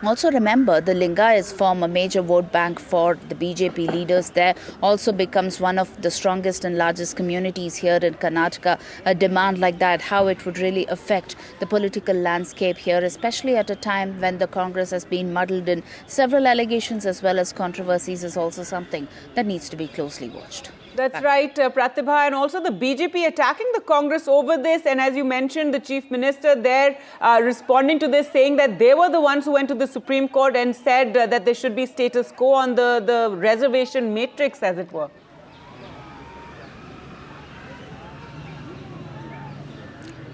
also remember, the Lingayats form a major vote bank for the BJP leaders there, also becomes one of the strongest and largest communities here in Karnataka. A demand like that, how it would really affect the political landscape here, especially at a time when the Congress has been muddled in several allegations as well as controversies, is also something that needs to be closely watched. That's right, Pratibha, and also the BJP attacking the Congress over this, and as you mentioned, the Chief Minister there responding to this, saying that they were the ones who went to the Supreme Court and said that there should be status quo on the reservation matrix, as it were.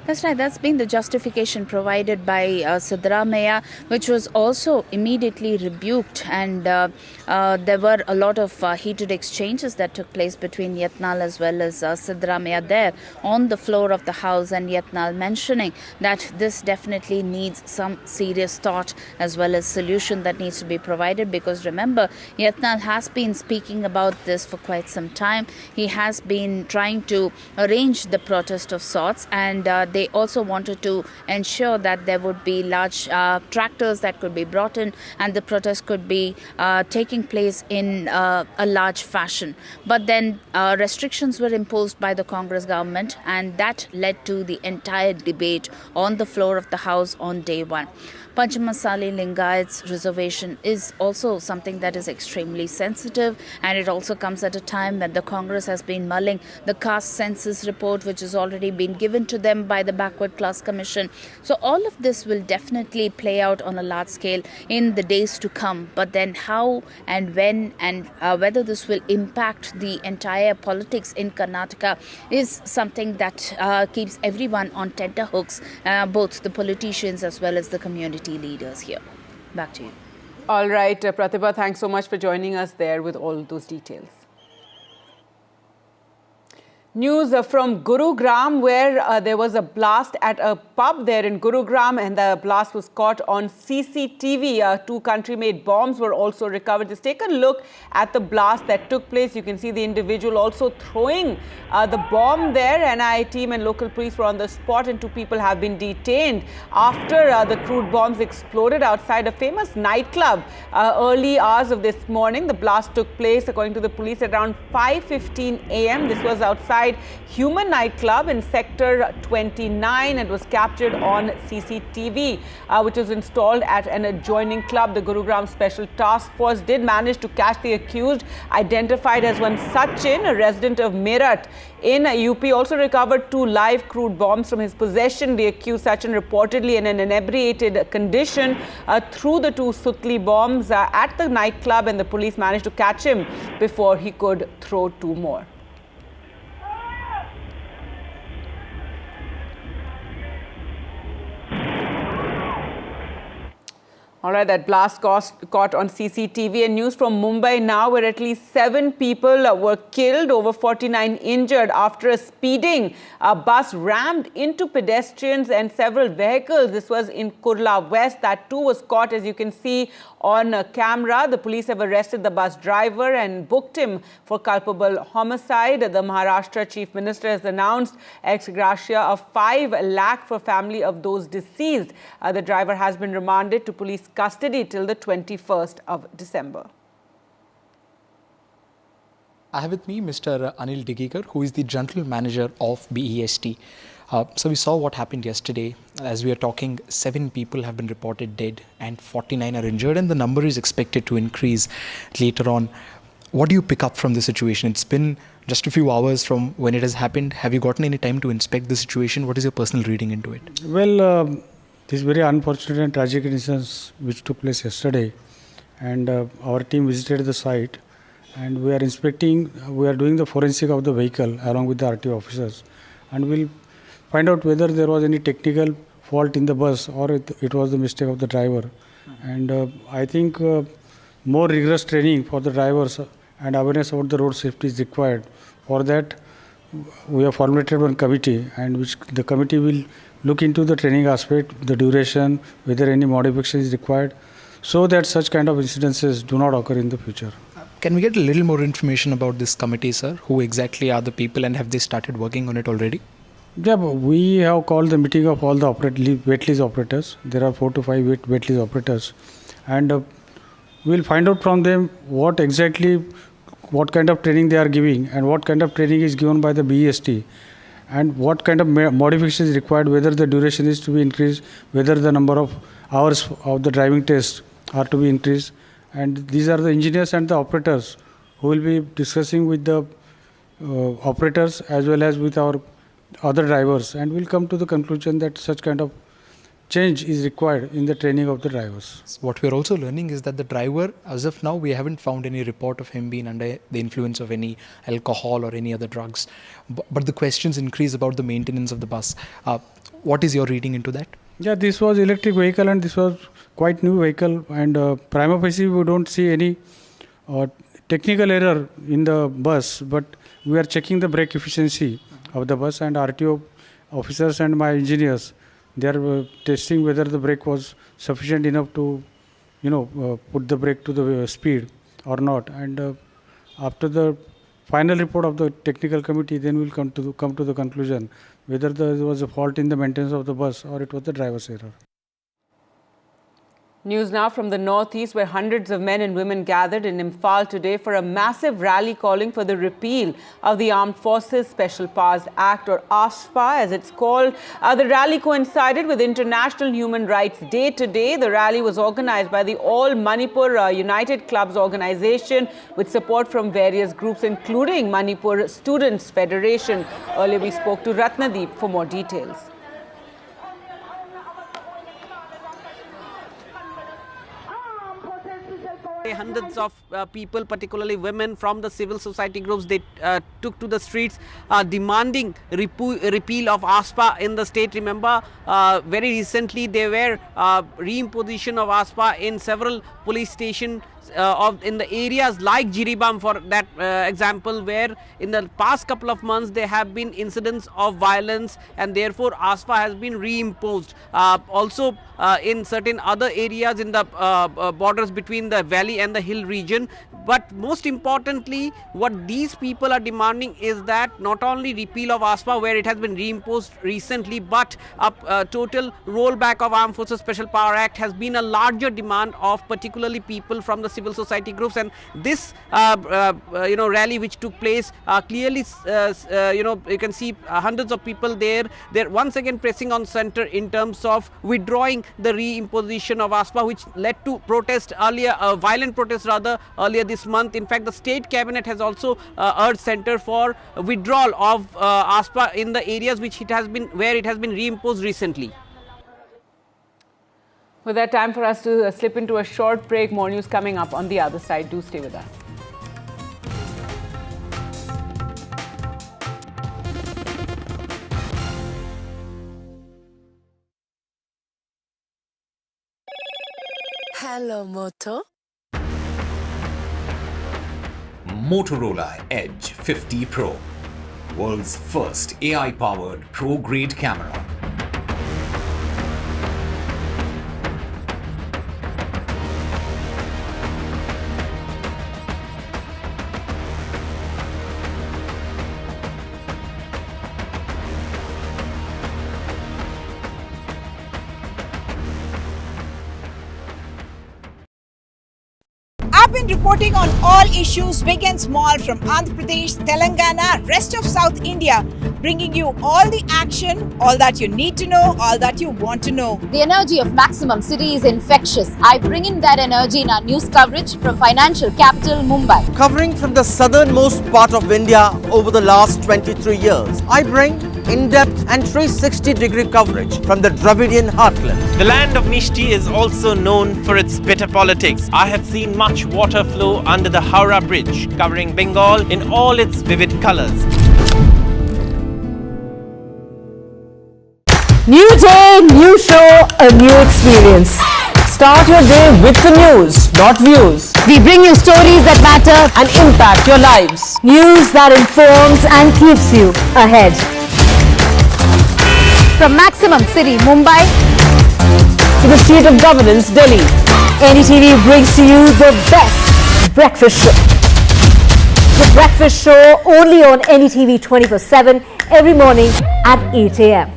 That's right. That's been the justification provided by Siddaramaiah, which was also immediately rebuked. And there were a lot of heated exchanges that took place between Yatnal as well as Siddaramaiah there on the floor of the House, and Yatnal mentioning that this definitely needs some serious thought as well as solution that needs to be provided. Because remember, Yatnal has been speaking about this for quite some time. He has been trying to arrange the protest of sorts, and they also wanted to ensure that there would be large tractors that could be brought in and the protest could be taking place in a large fashion. But then restrictions were imposed by the Congress government, and that led to the entire debate on the floor of the House on day 1. Panchamasali Lingayats reservation is also something that is extremely sensitive, and it also comes at a time when the Congress has been mulling the caste census report, which has already been given to them by the Backward Class Commission. So all of this will definitely play out on a large scale in the days to come. But then how and when and whether this will impact the entire politics in Karnataka is something that keeps everyone on tenterhooks, both the politicians as well as the community leaders here. Back to you. All right, Pratibha, thanks so much for joining us there with all those details. News from Gurugram, where there was a blast at a pub there in Gurugram, and the blast was caught on CCTV. 2 country-made bombs were also recovered. Just take a look at the blast that took place. You can see the individual also throwing the bomb there. NIA team and local police were on the spot, and 2 people have been detained after the crude bombs exploded outside a famous nightclub early hours of this morning. The blast took place, according to the police, at around 5:15 a.m. This was outside Human nightclub in Sector 29 and was captured on CCTV, which was installed at an adjoining club. The Gurugram Special Task Force did manage to catch the accused, identified as one Sachin, a resident of Meerut in UP. Also recovered 2 live crude bombs from his possession. The accused Sachin reportedly in an inebriated condition threw the 2 Sutli bombs at the nightclub, and the police managed to catch him before he could throw 2 more. All right, that blast caught on CCTV. And news from Mumbai now, where at least 7 people were killed, over 49 injured after a speeding bus rammed into pedestrians and several vehicles. This was in Kurla West. That too was caught, as you can see on camera. The police have arrested the bus driver and booked him for culpable homicide. The Maharashtra Chief Minister has announced ex gratia of 5 lakh for family of those deceased. The driver has been remanded to police custody till the 21st of December. I have with me Mr. Anil Digikar, who is the General Manager of BEST. So we saw what happened yesterday. As we are talking, 7 people have been reported dead and 49 are injured, and the number is expected to increase later on. What do you pick up from the situation? It's been just a few hours from when it has happened. Have you gotten any time to inspect the situation? What is your personal reading into it? Well, this very unfortunate and tragic incident which took place yesterday, and our team visited the site, and we are inspecting, we are doing the forensic of the vehicle along with the RTO officers, and we'll find out whether there was any technical fault in the bus or it was the mistake of the driver. And I think more rigorous training for the drivers and awareness about the road safety is required. For that, we have formulated one committee, and which the committee will look into the training aspect, the duration, whether any modification is required, so that such kind of incidences do not occur in the future. Can we get a little more information about this committee, sir? Who exactly are the people, and have they started working on it already? Yeah, we have called the meeting of all the wet lease operators. There are 4 to 5 wet lease operators, and we'll find out from them what kind of training they are giving, and what kind of training is given by the BEST, and what kind of modification is required, whether the duration is to be increased, whether the number of hours of the driving test are to be increased. And these are the engineers and the operators who will be discussing with the operators as well as with our other drivers, and we'll come to the conclusion that such kind of change is required in the training of the drivers. So what we are also learning is that the driver, as of now, we haven't found any report of him being under the influence of any alcohol or any other drugs. But the questions increase about the maintenance of the bus. What is your reading into that? Yeah, this was electric vehicle, and this was quite new vehicle, and prima facie we don't see any technical error in the bus, but we are checking the brake efficiency of the bus, and RTO officers and my engineers, they are testing whether the brake was sufficient enough to, put the brake to the speed or not. And after the final report of the technical committee, then we'll come to the conclusion whether there was a fault in the maintenance of the bus or it was the driver's error. News now from the northeast, where hundreds of men and women gathered in Imphal today for a massive rally calling for the repeal of the Armed Forces Special Powers Act, or AFSPA as it's called. The rally coincided with International Human Rights Day today. The rally was organized by the All Manipur United Clubs organization with support from various groups, including Manipur Students Federation. Earlier we spoke to Ratnadeep for more details. Hundreds of people, particularly women from the civil society groups, they took to the streets demanding repeal of AFSPA in the state. Remember, very recently there were reimposition of AFSPA in several police stations in the areas like Jiribam, for that example, where in the past couple of months there have been incidents of violence, and therefore AFSPA has been reimposed. Also in certain other areas in the borders between the valley and the hill region. But most importantly, what these people are demanding is that not only repeal of AFSPA, where it has been reimposed recently, but a total rollback of Armed Forces Special Power Act has been a larger demand of particularly people from the civil society groups. And this rally which took place clearly you can see hundreds of people there. They're once again pressing on center in terms of withdrawing the reimposition of AFSPA, which led to protest earlier, violent protest rather, earlier this month. In fact, the state cabinet has also urged center for withdrawal of AFSPA in the areas where it has been reimposed recently. With that, time for us to slip into a short break. More news coming up on the other side. Do stay with us. Hello, Moto. Motorola Edge 50 Pro, world's first AI-powered pro-grade camera. I've been reporting on all issues big and small from Andhra Pradesh, Telangana, rest of South India, bringing you all the action, all that you need to know, all that you want to know. The energy of Maximum City is infectious. I bring in that energy in our news coverage from financial capital Mumbai. Covering from the southernmost part of India over the last 23 years, I bring in-depth and 360-degree coverage from the Dravidian heartland. The land of Mishti is also known for its bitter politics. I have seen much water flow under the Howrah Bridge, covering Bengal in all its vivid colors. New day, new show, a new experience. Start your day with the news, not views. We bring you stories that matter and impact your lives. News that informs and keeps you ahead. From Maximum City, Mumbai, to the seat of governance, Delhi, NDTV brings to you the best breakfast show. The breakfast show only on NDTV 24/7 every morning at 8 a.m.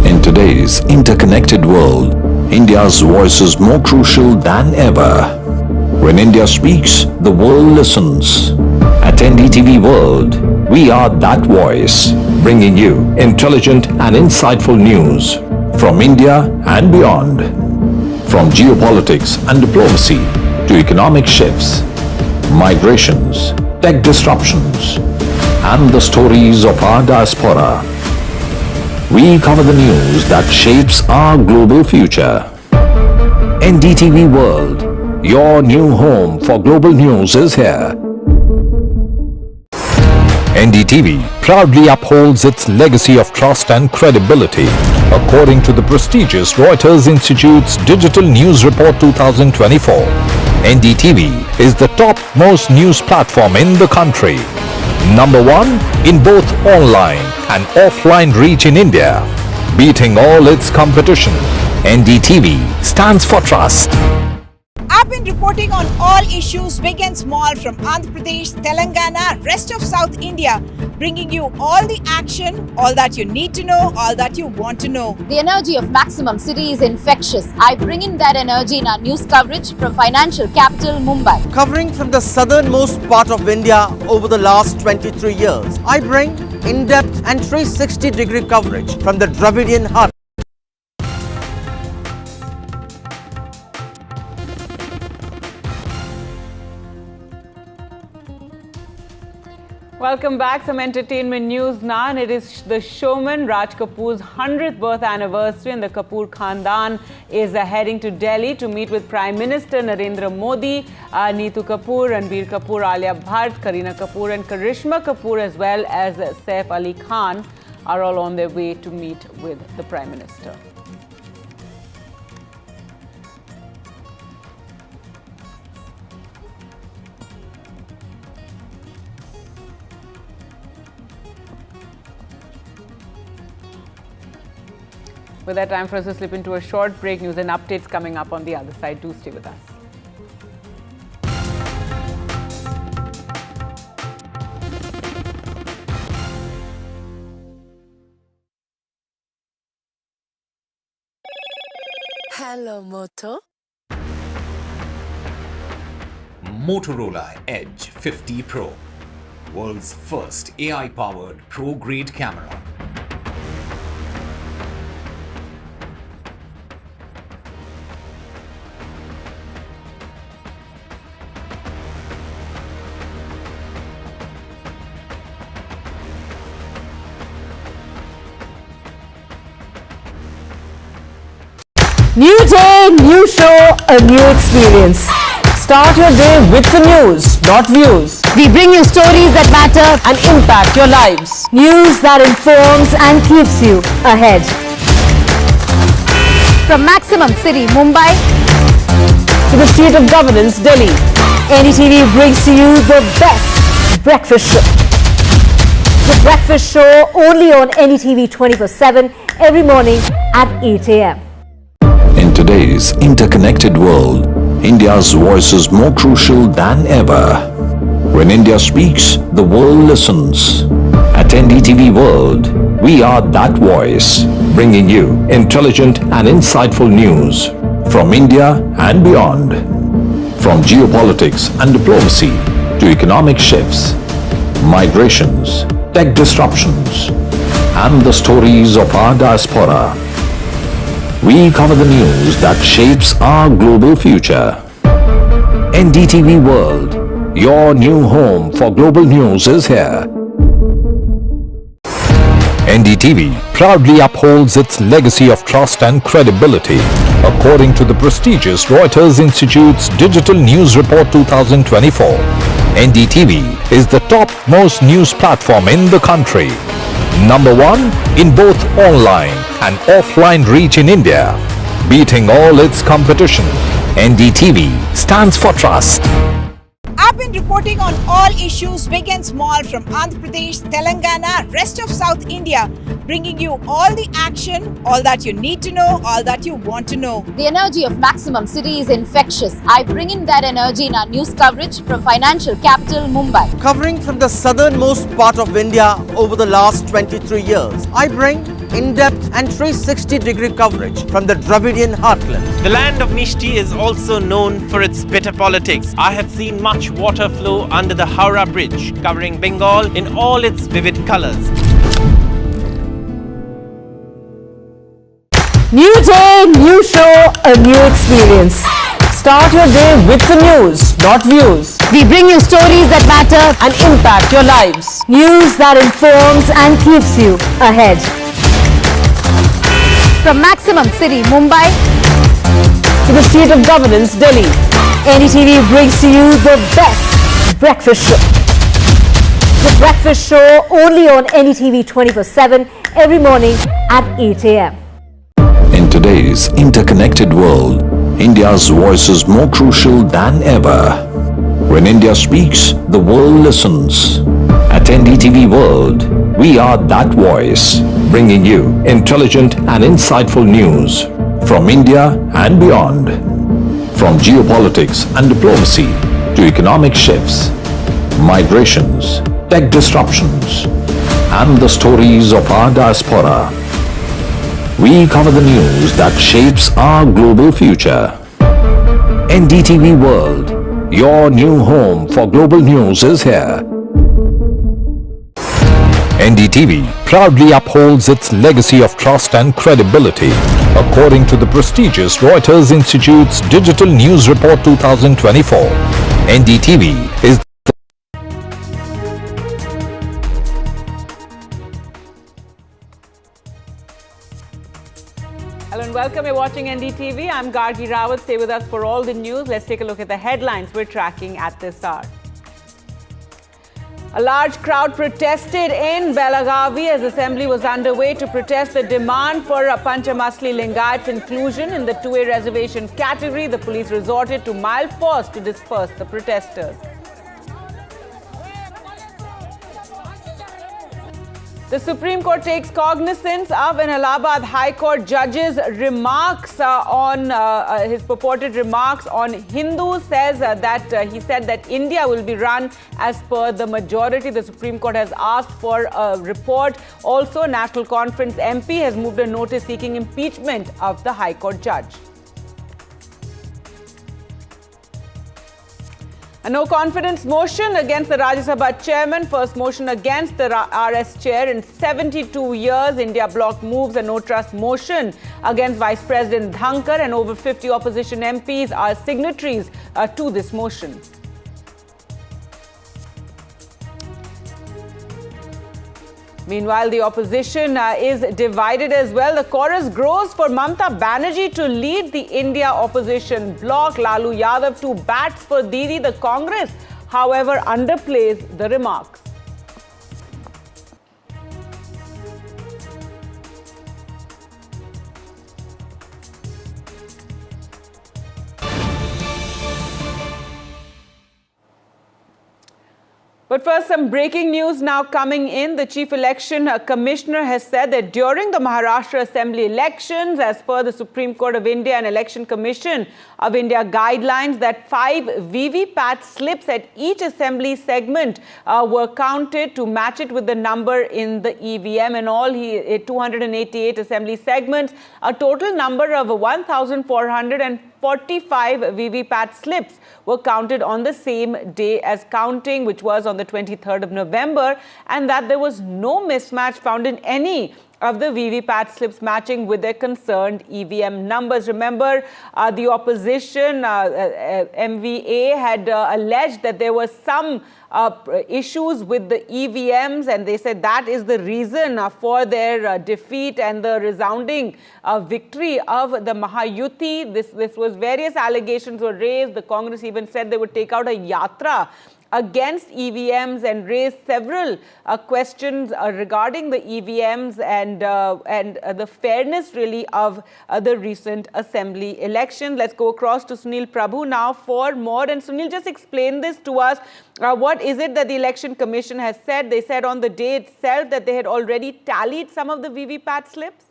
In today's interconnected world, India's voice is more crucial than ever. When India speaks, the world listens. At NDTV World, we are that voice, bringing you intelligent and insightful news from India and beyond. From geopolitics and diplomacy to economic shifts, migrations, tech disruptions, and the stories of our diaspora. We cover the news that shapes our global future. NDTV World, your new home for global news is here. NDTV proudly upholds its legacy of trust and credibility. According to the prestigious Reuters Institute's Digital News Report 2024, NDTV is the top-most news platform in the country. Number one in both online and offline reach in India, beating all its competition. NDTV stands for trust. I've been reporting on all issues big and small from Andhra Pradesh, Telangana, rest of South India, bringing you all the action, all that you need to know, all that you want to know. the energy of Maximum City is infectious. I bring in that energy in our news coverage from financial capital Mumbai. Covering from the southernmost part of India over the last 23 years, I bring in-depth and 360-degree coverage from the Dravidian heart. Welcome back. Some entertainment news now, and it is the showman Raj Kapoor's 100th birth anniversary, and the Kapoor Khandan is heading to Delhi to meet with Prime Minister Narendra Modi, Neetu Kapoor, Ranbir Kapoor, Alia Bhatt, Kareena Kapoor and Karishma Kapoor, as well as Saif Ali Khan, are all on their way to meet with the Prime Minister. With that, time for us to slip into a short break. News and updates coming up on the other side. Do stay with us. Hello, Moto. Motorola Edge 50 Pro, world's first AI-powered pro-grade camera. New day, new show, a new experience. Start your day with the news, not views. We bring you stories that matter and impact your lives. News that informs and keeps you ahead. From Maximum City, Mumbai, to the state of governance, Delhi. NDTV brings to you the best breakfast show. The breakfast show only on NDTV 24/7 every morning at 8 a.m. In today's interconnected world, India's voice is more crucial than ever. When India speaks, the world listens. At NDTV World, we are that voice, bringing you intelligent and insightful news from India and beyond. From geopolitics and diplomacy to economic shifts, migrations, tech disruptions, and the stories of our diaspora. We cover the news that shapes our global future. NDTV World, your new home for global news, is here. NDTV proudly upholds its legacy of trust and credibility. According to the prestigious Reuters Institute's Digital News Report 2024, NDTV is the top-most news platform in the country. #1 in both online and offline reach in India, beating all its competition. NDTV stands for trust. I've been reporting on all issues big and small from Andhra Pradesh, Telangana, rest of South India, bringing you all the action, all that you need to know, all that you want to know. The energy of maximum city is infectious. I bring in that energy in our news coverage from financial capital Mumbai. Covering from the southernmost part of India over the last 23 years, I bring in-depth and 360-degree coverage from the Dravidian heartland. The land of Mishti is also known for its bitter politics. I have seen much water flow under the Howrah Bridge, covering Bengal in all its vivid colors. New day, new show, a new experience. Start your day with the news, not views. We bring you stories that matter and impact your lives. News that informs and keeps you ahead. from maximum city Mumbai to the state of governance, Delhi. NDTV brings to you the best breakfast show. The breakfast show only on NDTV 24/7 every morning at 8 a.m. In today's interconnected world, India's voice is more crucial than ever. When India speaks, the world listens. At NDTV World, we are that voice, bringing you intelligent and insightful news from India and beyond. From geopolitics and diplomacy to economic shifts, migrations, tech disruptions, and the stories of our diaspora. We cover the news that shapes our global future. NDTV World, your new home for global news, is here. NDTV proudly upholds its legacy of trust and credibility. According to the prestigious Reuters Institute's Digital News Report 2024, NDTV is Hello and welcome. You're watching NDTV. I'm Gargi Rawat. Stay with us for all the news. Let's take a look at the headlines we're tracking at this hour. A large crowd protested in Belagavi as assembly was underway to protest the demand for Panchamasli Lingayats inclusion in the 2A reservation category. The police resorted to mild force to disperse the protesters. The Supreme Court takes cognizance of an Allahabad High Court judge's remarks his purported remarks on Hindus. He said that India will be run as per the majority. The Supreme Court has asked for a report. Also, National Conference MP has moved a notice seeking impeachment of the High Court judge. A no-confidence motion against the Rajya Sabha chairman, first motion against the RS chair in 72 years. India bloc moves a no-trust motion against Vice President Dhankhar, and over 50 opposition MPs are signatories to this motion. Meanwhile, the opposition is divided as well. The chorus grows for Mamata Banerjee to lead the India opposition bloc. Lalu Yadav too bats for Didi. The Congress, however, underplays the remarks. But first, some breaking news now coming in. The Chief Election Commissioner has said that during the Maharashtra Assembly elections, as per the Supreme Court of India and Election Commission of India guidelines, that 5 VVPAT slips at each assembly segment were counted to match it with the number in the EVM. In all, 288 assembly segments, a total number of 1,445 VVPAT slips were counted on the same day as counting, which was on the 23rd of November, and that there was no mismatch found in any of the VVPAT slips matching with their concerned EVM numbers. Remember, the opposition, MVA, had alleged that there were some issues with the EVMs, and they said that is the reason for their defeat and the resounding victory of the Mahayuti. This was various allegations were raised. The Congress even said they would take out a yatra against EVMs and raised several questions regarding the EVMs and the fairness really of the recent assembly election. Let's go across to Sunil Prabhu now for more. And Sunil, just explain this to us. What is it that the Election Commission has said? They said on the day itself that they had already tallied some of the VVPAT slips?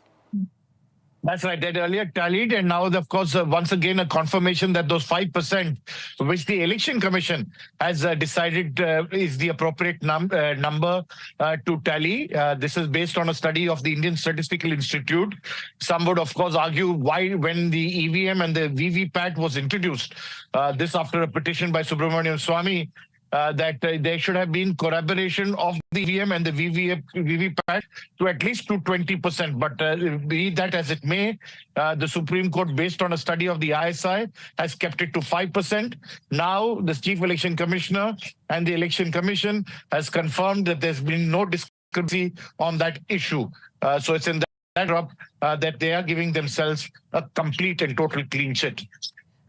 That's right. They earlier tallied, and now, of course, once again, a confirmation that those 5%, which the Election Commission has decided is the appropriate number to tally. This is based on a study of the Indian Statistical Institute. Some would, of course, argue why, when the EVM and the VVPAT was introduced, this after a petition by Subramanian Swamy, that there should have been corroboration of the EVM and the VVPAT to at least to 20%. But be that as it may, the Supreme Court, based on a study of the ISI, has kept it to 5%. Now, the Chief Election Commissioner and the Election Commission has confirmed that there's been no discrepancy on that issue. So it's in that drop that they are giving themselves a complete and total clean sheet.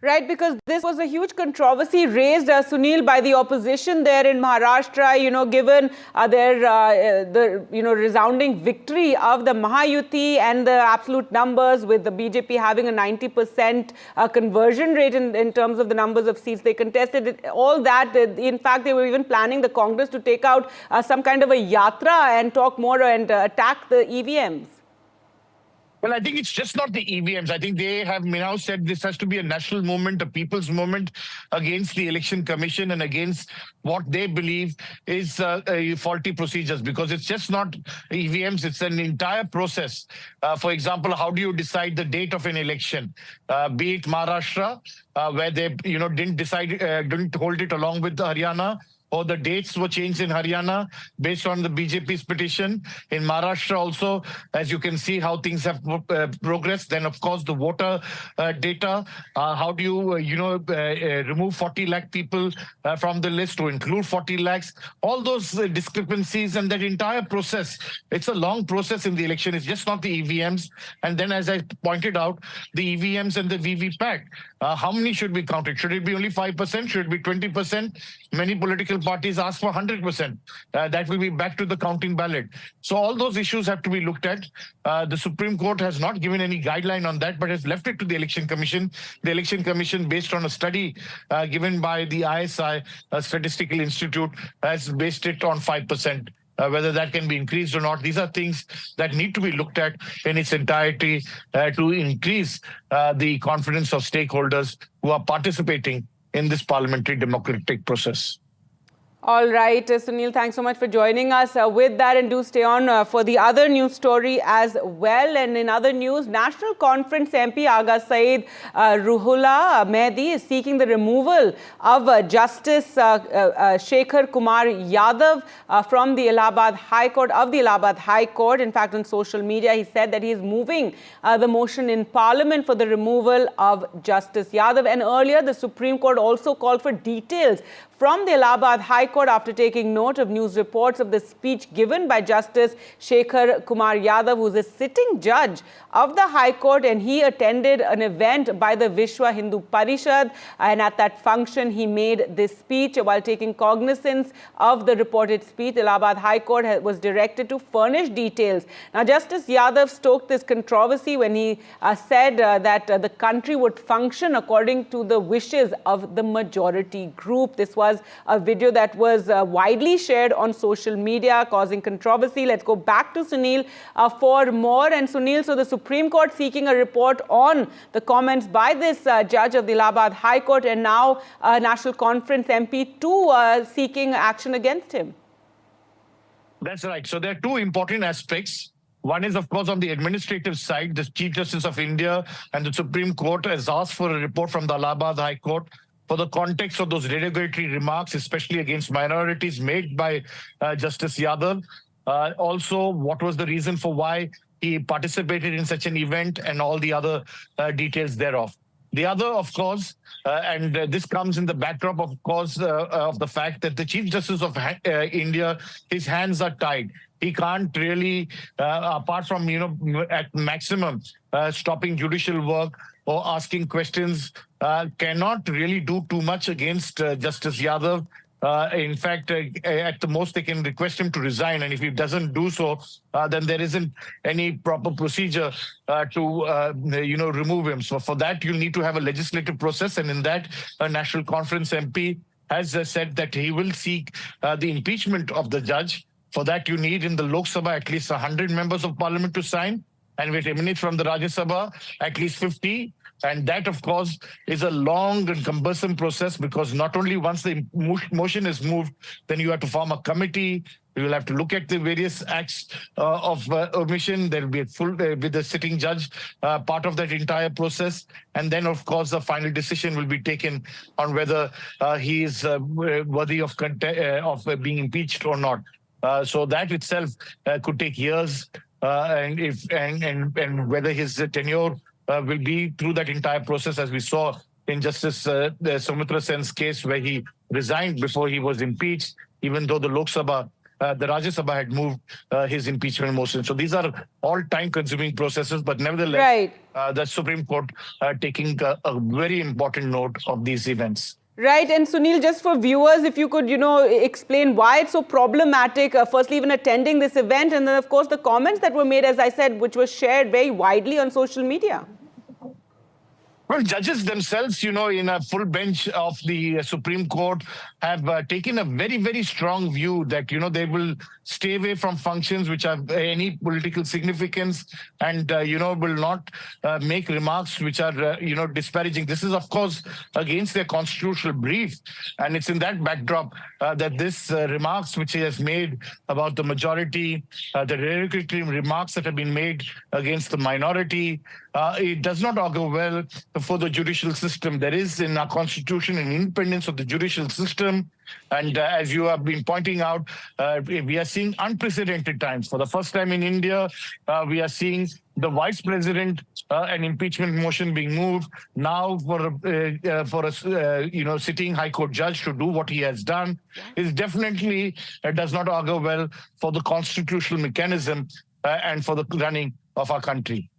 Right, because this was a huge controversy raised, Sunil, by the opposition there in Maharashtra, given the resounding victory of the Mahayuti and the absolute numbers, with the BJP having a 90% conversion rate in terms of the numbers of seats they contested. All that, in fact, they were even planning, the Congress, to take out some kind of a yatra and talk more and attack the EVMs. Well, I think it's just not the EVMs. I think they have now said this has to be a national movement, a people's movement against the Election Commission and against what they believe is faulty procedures, because it's just not EVMs, it's an entire process. For example, how do you decide the date of an election? Be it Maharashtra, where they didn't hold it along with Haryana, or the dates were changed in Haryana based on the BJP's petition. In Maharashtra also, as you can see how things have progressed. Then, of course, the voter data. How do you, remove 40 lakh people from the list to include 40 lakhs? All those discrepancies and that entire process. It's a long process in the election. It's just not the EVMs. And then, as I pointed out, the EVMs and the VVPAT. How many should be counted? Should it be only 5%? Should it be 20%? Many political parties ask for 100%. That will be back to the counting ballot. So all those issues have to be looked at. The Supreme Court has not given any guideline on that, but has left it to the Election Commission. The Election Commission, based on a study given by the ISI, Statistical Institute, has based it on 5%. Whether that can be increased or not, these are things that need to be looked at in its entirety to increase the confidence of stakeholders who are participating in this parliamentary democratic process. All right, Sunil, thanks so much for joining us with that, and do stay on for the other news story as well. And in other news, National Conference MP Agha Saeed Ruhullah Mehdi is seeking the removal of Justice Shekhar Kumar Yadav from the Allahabad High Court, In fact, on social media, he said that he is moving the motion in Parliament for the removal of Justice Yadav. And earlier, the Supreme Court also called for details from the Allahabad High Court after taking note of news reports of the speech given by Justice Shekhar Kumar Yadav, who is a sitting judge of the High Court, and he attended an event by the Vishwa Hindu Parishad, and at that function he made this speech. While taking cognizance of the reported speech, the Allahabad High Court was directed to furnish details. Now, Justice Yadav stoked this controversy when he said that the country would function according to the wishes of the majority group. This was a video that that was widely shared on social media, causing controversy. Let's go back to Sunil for more. And Sunil, so the Supreme Court seeking a report on the comments by this judge of the Allahabad High Court, and now National Conference MP too seeking action against him. That's right. So there are two important aspects. One is, of course, on the administrative side, the Chief Justice of India and the Supreme Court has asked for a report from the Allahabad High Court for the context of those derogatory remarks, especially against minorities, made by Justice Yadav. Also, what was the reason for why he participated in such an event and all the other details thereof. The other, of course, and this comes in the backdrop, of course, of the fact that the Chief Justice of India, his hands are tied. He can't really, apart from, at maximum, stopping judicial work or asking questions, cannot really do too much against Justice Yadav. In fact, at the most, they can request him to resign. And if he doesn't do so, then there isn't any proper procedure to, remove him. So for that, you'll need to have a legislative process. And in that, a National Conference MP has said that he will seek the impeachment of the judge. For that, you need in the Lok Sabha at least 100 members of parliament to sign. And it emanates from the Rajya Sabha, at least 50. And that, of course, is a long and cumbersome process, because not only once the motion is moved, then you have to form a committee. You will have to look at the various acts of omission. There will be a full, with the sitting judge, part of that entire process. And then, of course, the final decision will be taken on whether he is worthy of being impeached or not. So that itself could take years, and whether his tenure will be through that entire process, as we saw in Justice Soumitra Sen's case, where he resigned before he was impeached, even though the Lok Sabha, the Rajya Sabha had moved his impeachment motion. So these are all time-consuming processes, but nevertheless, the Supreme Court taking a very important note of these events. Right. And Sunil, just for viewers, if you could, explain why it's so problematic, firstly, even attending this event, and then, of course, the comments that were made, as I said, which were shared very widely on social media. Well, judges themselves, in a full bench of the Supreme Court have taken a very, very strong view that, they will stay away from functions which have any political significance and, will not make remarks which are, disparaging. This is, of course, against their constitutional brief. And it's in that backdrop that this remarks which he has made about the majority, the derogatory remarks that have been made against the minority, it does not augur well for the judicial system. There is in our constitution an independence of the judicial system. And as you have been pointing out, we are seeing unprecedented times. For the first time in India, we are seeing the vice president, an impeachment motion being moved now for a sitting high court judge to do what he has done is definitely does not augur well for the constitutional mechanism and for the running of our country.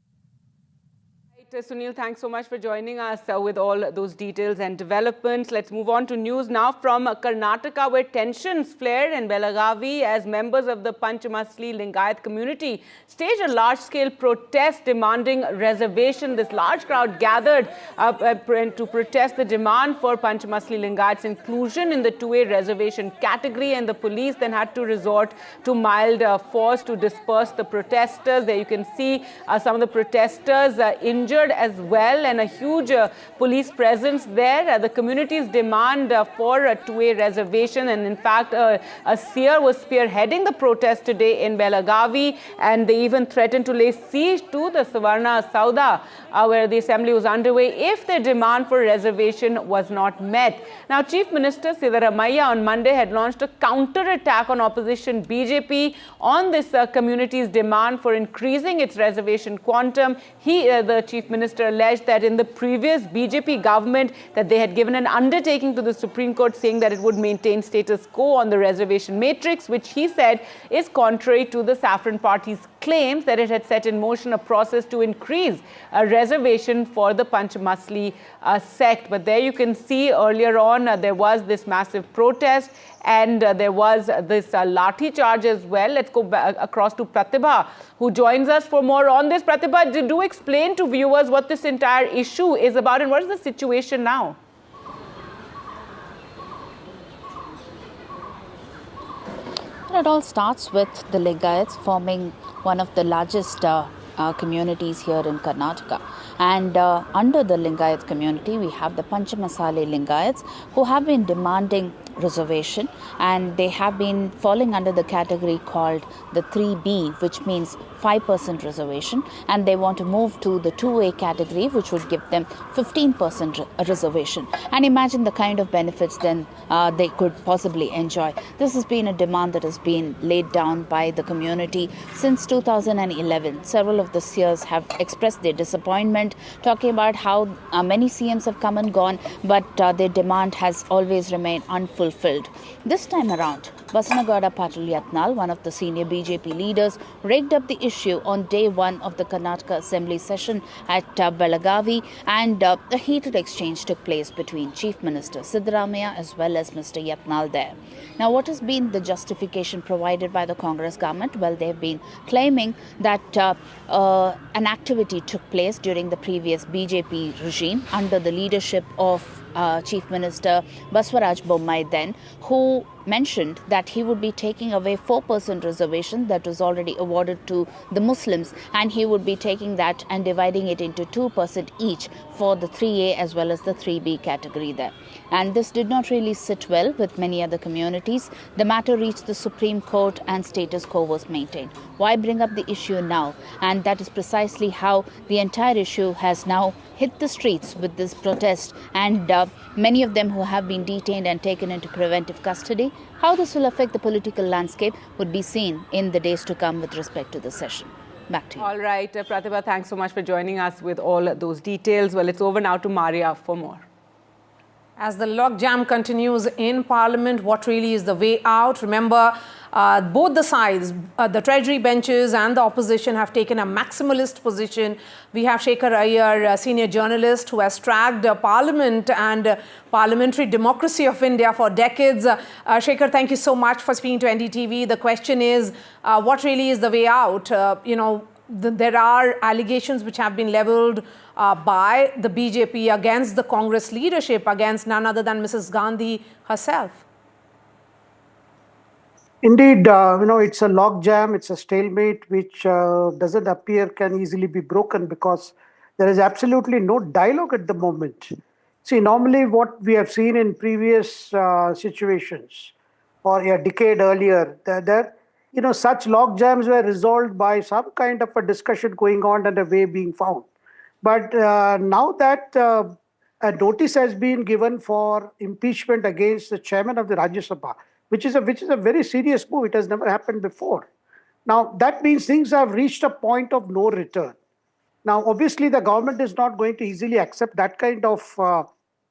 Sunil, thanks so much for joining us with all those details and developments. Let's move on to news now from Karnataka, where tensions flared in Belagavi as members of the Panchamasli Lingayat community staged a large-scale protest demanding reservation. This large crowd gathered to protest the demand for Panchamasli Lingayats' inclusion in the 2A reservation category, and the police then had to resort to mild force to disperse the protesters. There you can see some of the protesters injured as well, and a huge police presence there. The community's demand for a 2A reservation, and in fact a seer was spearheading the protest today in Belagavi, and they even threatened to lay siege to the Savarna Sauda where the assembly was underway if their demand for reservation was not met. Now, Chief Minister Siddaramaiah on Monday had launched a counter-attack on opposition BJP on this community's demand for increasing its reservation quantum. The Chief Minister alleged that in the previous BJP government that they had given an undertaking to the Supreme Court saying that it would maintain status quo on the reservation matrix, which he said is contrary to the Saffron Party's claims that it had set in motion a process to increase a reservation for the Panchamasli sect. But there you can see earlier on there was this massive protest, and there was this lathi charge as well. Let's go back across to Pratibha, who joins us for more on this. Pratibha, do explain to viewers what this entire issue is about and what is the situation now? it all starts with the Lingayats forming one of the largest communities here in Karnataka. And under the Lingayat community, we have the Panchamasali Lingayats who have been demanding reservation, and they have been falling under the category called the 3B, which means 5% reservation, and they want to move to the 2A category, which would give them 15% reservation. And imagine the kind of benefits then they could possibly enjoy. This has been a demand that has been laid down by the community since 2011. Several of the seers have expressed their disappointment, talking about how many CMs have come and gone, but their demand has always remained unfulfilled. This time around, Basanagowda Patil Yatnal, one of the senior BJP leaders, raked up the issue on day one of the Karnataka Assembly session at Belagavi, and a heated exchange took place between Chief Minister Siddaramaiah as well as Mr. Yatnal there. Now, what has been the justification provided by the Congress government? Well, they have been claiming that an activity took place during the previous BJP regime under the leadership of Chief Minister Baswaraj Bommai then, who mentioned that he would be taking away 4% reservation that was already awarded to the Muslims, and he would be taking that and dividing it into 2% each for the 3A as well as the 3B category there. And this did not really sit well with many other communities. The matter reached the Supreme Court and status quo was maintained. Why bring up the issue now? And that is precisely how the entire issue has now hit the streets with this protest, and many of them who have been detained and taken into preventive custody. How this will affect the political landscape would be seen in the days to come with respect to the session. Back to you. All right, Pratibha, thanks so much for joining us with all those details. Well, it's over now to Maria for more. As the logjam continues in Parliament, what really is the way out? Remember, both the sides, the Treasury benches and the opposition, have taken a maximalist position. We have Shekhar Iyer, a senior journalist who has tracked Parliament and parliamentary democracy of India for decades. Shekhar, thank you so much for speaking to NDTV. The question is, what really is the way out? There are allegations which have been leveled by the BJP against the Congress leadership, against none other than Mrs. Gandhi herself. Indeed, it's a logjam, it's a stalemate which doesn't appear can easily be broken because there is absolutely no dialogue at the moment. See, normally what we have seen in previous situations or a decade earlier, such logjams were resolved by some kind of a discussion going on and a way being found. But now that a notice has been given for impeachment against the chairman of the Rajya Sabha, which is a very serious move. It has never happened before. Now, that means things have reached a point of no return. Now, obviously, the government is not going to easily accept that kind of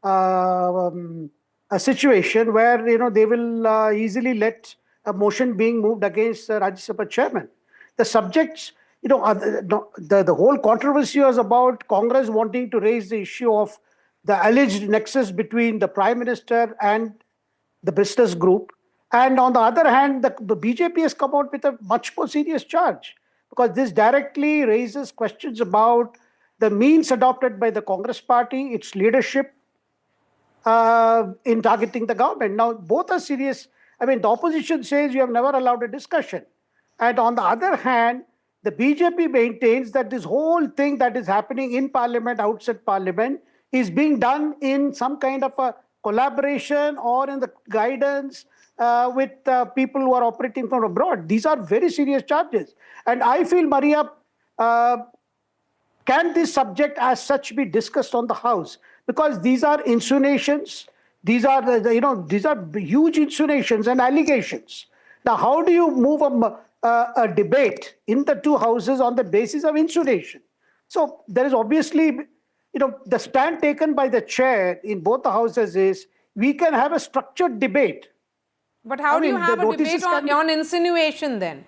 a situation where they will easily let a motion being moved against the Rajya Sabha chairman. The subjects, the whole controversy was about Congress wanting to raise the issue of the alleged nexus between the Prime Minister and the business group. And on the other hand, the BJP has come out with a much more serious charge because this directly raises questions about the means adopted by the Congress party, its leadership in targeting the government. Now, both are serious. I mean, the opposition says you have never allowed a discussion. And on the other hand, the BJP maintains that this whole thing that is happening in Parliament, outside Parliament, is being done in some kind of a collaboration or in the guidance with people who are operating from abroad. These are very serious charges. And I feel, Maria, can this subject as such be discussed on the House? Because these are insinuations. These are, these are huge insinuations and allegations. Now, how do you move a debate in the two houses on the basis of insinuation? So there is obviously, the stand taken by the chair in both the houses is we can have a structured debate. But how do you have a debate on insinuation then?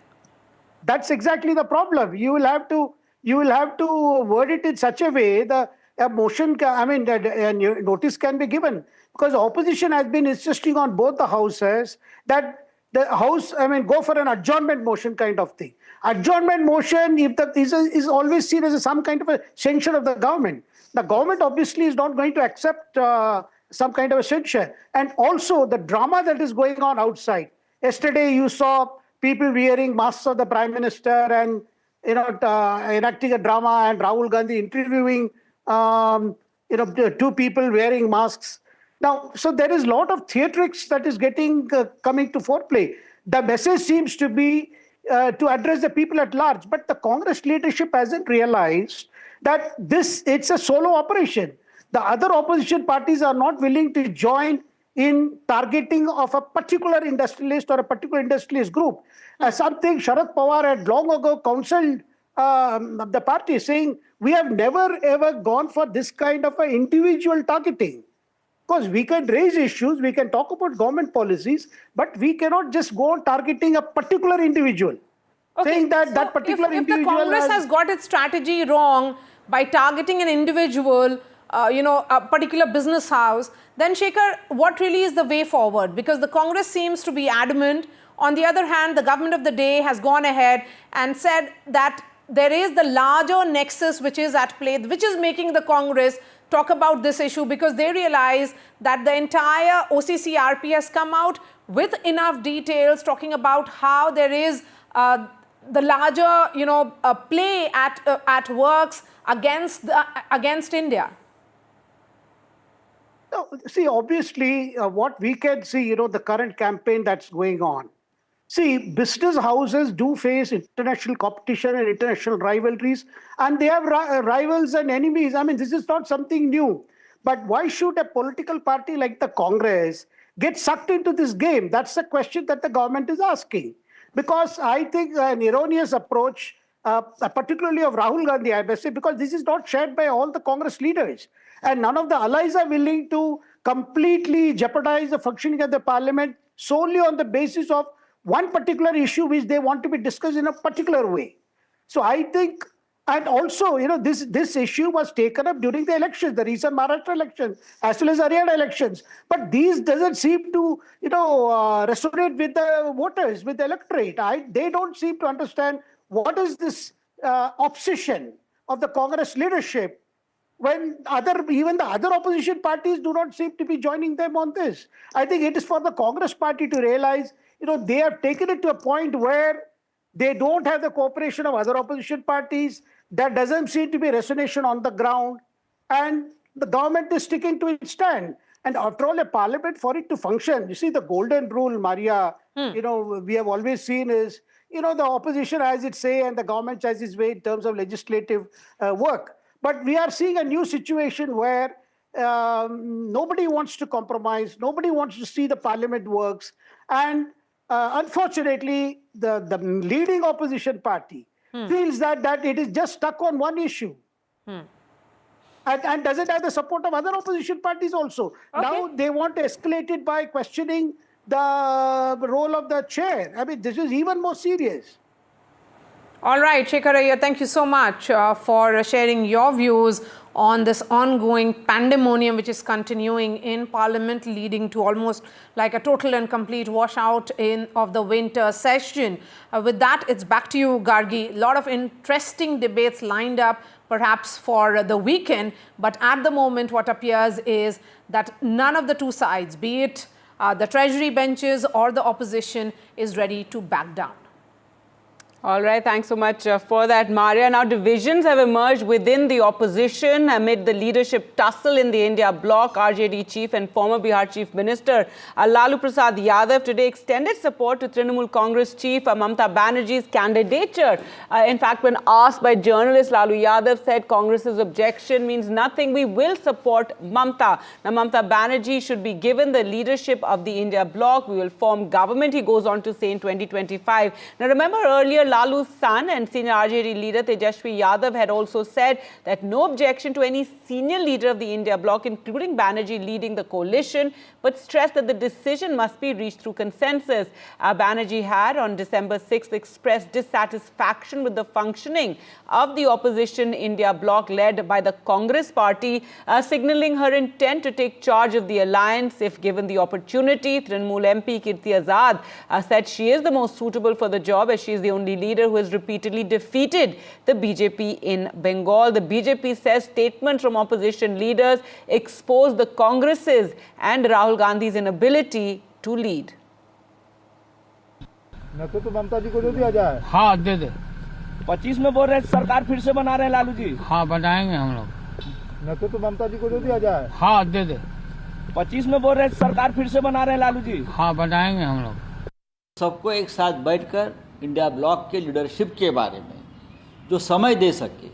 That's exactly the problem. You will have to word it in such a way that a motion, notice can be given. Because the opposition has been insisting on both the houses that the House, go for an adjournment motion kind of thing. Adjournment motion is always seen as some kind of a censure of the government. The government obviously is not going to accept some kind of a censure. And also the drama that is going on outside. Yesterday you saw people wearing masks of the Prime Minister and enacting a drama, and Rahul Gandhi interviewing the two people wearing masks. Now, so there is a lot of theatrics that is getting coming to foreplay. The message seems to be to address the people at large, but the Congress leadership hasn't realized that it's a solo operation. The other opposition parties are not willing to join in targeting of a particular industrialist or a particular industrialist group. Something Sharad Pawar had long ago counseled the party, saying, we have never ever gone for this kind of an individual targeting. Because we can raise issues, we can talk about government policies, but we cannot just go on targeting a particular individual. Okay, saying that so that particular if individual the Congress has got its strategy wrong by targeting an individual, a particular business house, then Shekhar, what really is the way forward? Because the Congress seems to be adamant. On the other hand, the government of the day has gone ahead and said that there is the larger nexus which is at play, which is making the Congress talk about this issue, because they realize that the entire OCCRP has come out with enough details talking about how there is the larger, play at works against India. No, see, obviously, what we can see, the current campaign that's going on. See, business houses do face international competition and international rivalries, and they have rivals and enemies. I mean, this is not something new. But why should a political party like the Congress get sucked into this game? That's the question that the government is asking. Because I think an erroneous approach, particularly of Rahul Gandhi, I must say, because this is not shared by all the Congress leaders. And none of the allies are willing to completely jeopardize the functioning of the parliament solely on the basis of one particular issue which they want to be discussed in a particular way. So I think, and also, this issue was taken up during the elections, the recent Maharashtra elections, as well as Haryana elections. But these doesn't seem to, resonate with the voters, with the electorate. They don't seem to understand what is this obsession of the Congress leadership when even the other opposition parties do not seem to be joining them on this. I think it is for the Congress party to realize, they have taken it to a point where they don't have the cooperation of other opposition parties. There doesn't seem to be resonation on the ground. And the government is sticking to its stand. And after all, a parliament, for it to function, you see, the golden rule, Maria, we have always seen is, the opposition has its say and the government has its way in terms of legislative work. But we are seeing a new situation where nobody wants to compromise, nobody wants to see the parliament works. And unfortunately, the leading opposition party feels that it is just stuck on one issue. And doesn't have the support of other opposition parties also. Okay. Now they want to escalate it by questioning the role of the chair. I mean, this is even more serious. All right, Shekhar Iyer, thank you so much for sharing your views on this ongoing pandemonium which is continuing in Parliament, leading to almost like a total and complete washout of the winter session. With that, it's back to you, Gargi. A lot of interesting debates lined up perhaps for the weekend, but at the moment what appears is that none of the two sides, be it the Treasury benches or the opposition, is ready to back down. All right, thanks so much for that, Maria. Now, divisions have emerged within the opposition amid the leadership tussle in the India bloc. RJD chief and former Bihar chief minister Lalu Prasad Yadav today extended support to Trinamool Congress chief Mamata Banerjee's candidature. In fact, when asked by journalists, Lalu Yadav said Congress's objection means nothing. We will support Mamata. Now, Mamata Banerjee should be given the leadership of the India bloc. We will form government, he goes on to say, in 2025. Now, remember earlier, Lalu's son and senior RJD leader Tejashwi Yadav had also said that no objection to any senior leader of the India bloc, including Banerjee, leading the coalition, but stressed that the decision must be reached through consensus. Banerjee had on December 6th expressed dissatisfaction with the functioning of the opposition India bloc led by the Congress party, signalling her intent to take charge of the alliance if given the opportunity. Trinamool MP Kirti Azad said she is the most suitable for the job as she is the only leader who has repeatedly defeated the BJP in Bengal. The BJP says statements from opposition leaders expose the Congress's and Rahul Gandhi's inability to lead. न तो ममता जी को जो दिया जाए। हाँ दे दे। 25 में बोल रहे सरकार फिर से बना रहे हैं लालू जी। हाँ बनाएंगे हम लोग। न तो ममता जी को जो दिया जाए। हाँ दे दे। 25 में बोल रहे सरकार फिर से बना रहे हैं लालू जी। हाँ बनाएंगे हम लोग। सबको एक साथ बैठकर इंडिया ब्लॉक के लीडरशिप के बारे में जो समय दे सके,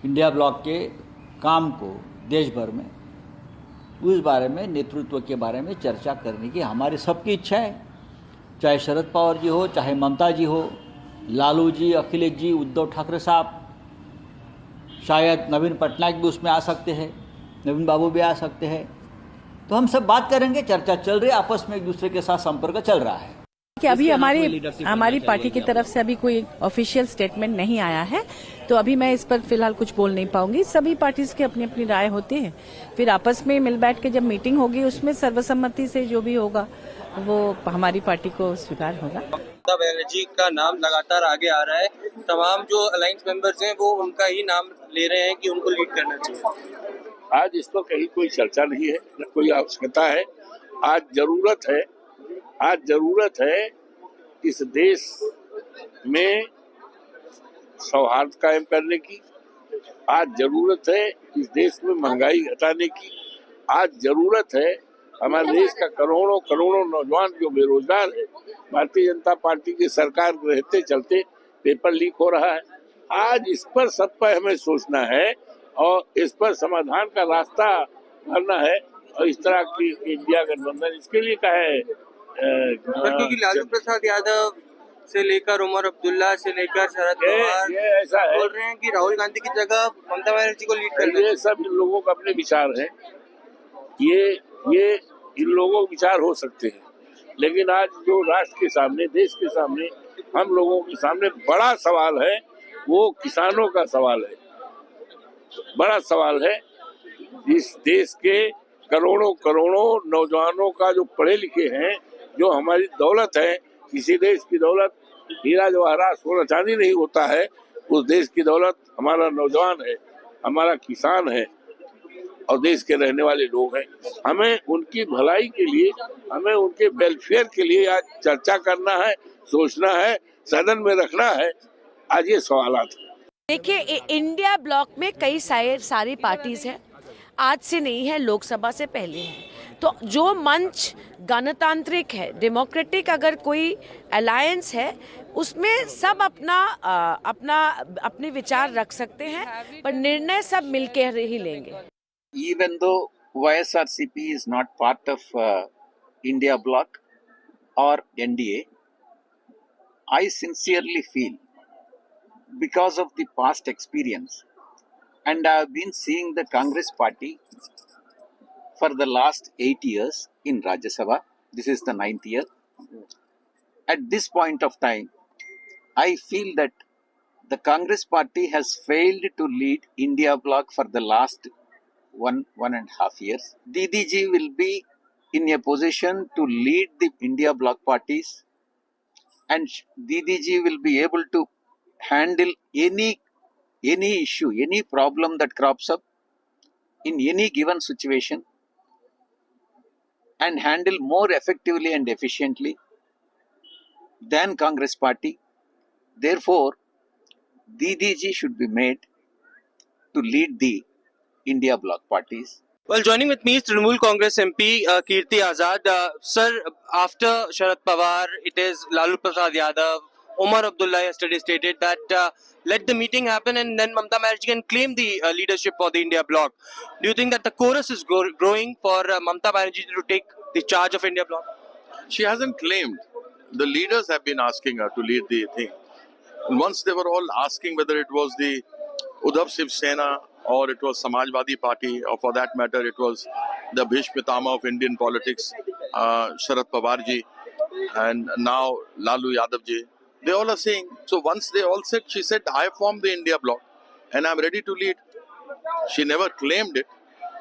इंडिया ब्लॉक के काम को देश भर में, उस बारे में, नेतृत्व के बारे में चर्चा करने की हमारी सबकी इच्छा है। चाहे शरद पवार जी हो, चाहे ममता जी हो, लालू जी, अखिलेश जी, उद्धव ठाकरे साहब, शायद नवीन पटनायक भी उसमें आ सकते हैं, नवीन बाबू भी आ सकते हैं। तो हम सब बात करेंगे, चर्चा चल रही है, आपस में एक दूसरे के साथ संपर्क चल रहा है। कि अभी हमारी पार्टी की तरफ से अभी कोई ऑफिशियल स्टेटमेंट नहीं आया है, तो अभी मैं इस पर फिलहाल कुछ बोल नहीं पाऊंगी। सभी पार्टीज की अपनी अपनी राय होती है, फिर आपस में मिल बैठ के जब मीटिंग होगी उसमें सर्वसम्मति से जो भी होगा वो हमारी पार्टी को स्वीकार होगा। ममता बनर्जी का नाम लगातार आगे आ रहा है, तमाम जो अलायंस मेंबर्स हैं वो उनका ही नाम ले रहे हैं कि उनको लीड करना चाहिए। आज इस पर कहीं कोई चर्चा नहीं है, न कोई आवश्यकता है। आज जरूरत है इस देश में सौहार्द कायम करने की। आज जरूरत है इस देश में महंगाई घटाने की। आज जरूरत है हमारे देश का करोड़ों नौजवान जो बेरोजगार है, भारतीय जनता पार्टी की सरकार रहते चलते पेपर लीक हो रहा है। आज इस पर सब पर हमें सोचना है और इस पर समाधान का रास्ता करना है। और इस तरह की इंडिया गठबंधन इसके लिए का है, क्योंकि लालू प्रसाद यादव से लेकर उमर अब्दुल्ला से लेकर शरद पवार ऐसा है, बोल रहे हैं कि राहुल गांधी की जगह ममता बनर्जी को लीड करना। ये सब इन लोगों का अपने विचार हैं, ये इन लोगों के विचार हो सकते हैं, लेकिन आज जो राष्ट्र के सामने, देश के सामने, हम लोगों के सामने बड़ा सवाल है, वो किसानों का सवाल है। बड़ा सवाल है इस देश के करोड़ों नौजवानों का, जो पढ़े लिखे हैं, जो हमारी दौलत है। किसी देश की दौलत हीरा जवाहरात सोना चांदी नहीं होता है, उस देश की दौलत हमारा नौजवान है, हमारा किसान है और देश के रहने वाले लोग हैं। हमें उनकी भलाई के लिए, हमें उनके वेलफेयर के लिए आज चर्चा करना है, सोचना है, सदन में रखना है। आज ये सवालात हैं। देखिए, इंडिया ब्लॉक में कई सारी पार्टीज हैं, आज से नहीं है, लोकसभा से पहले है। तो जो मंच गणतांत्रिक है, डेमोक्रेटिक अगर कोई अलायंस है, उसमें सब अपने विचार रख सकते हैं, पर निर्णय सब मिलकर ही लेंगे। Even though YSRCP is not part of India bloc or NDA, I sincerely feel, because of the past experience, and I have been seeing the Congress party for the last 8 years in Rajya Sabha. This is the 9th year. At this point of time, I feel that the Congress party has failed to lead India bloc for the last one and a half years. Didi ji will be in a position to lead the India bloc parties, and Didi ji will be able to handle any issue, any problem that crops up in any given situation, and handle more effectively and efficiently than Congress party. Therefore, Didi ji should be made to lead the India bloc parties. Well, joining with me is Trinamool Congress MP Kirti Azad. Sir, after Sharad Pawar, it is Lalu Prasad Yadav. Umar Abdullah yesterday stated that let the meeting happen and then Mamata Banerjee can claim the leadership for the India bloc. Do you think that the chorus is growing for Mamata Banerjee to take the charge of India bloc? She hasn't claimed. The leaders have been asking her to lead the thing. And once they were all asking whether it was the Uddhav Shiv Sena or it was Samajwadi Party, or for that matter it was the Bhishma Pitama of Indian politics, Sharad Pawar ji, and now Lalu Yadav ji. They all are saying, so once they all said, she said, I formed the India bloc and I'm ready to lead. She never claimed it.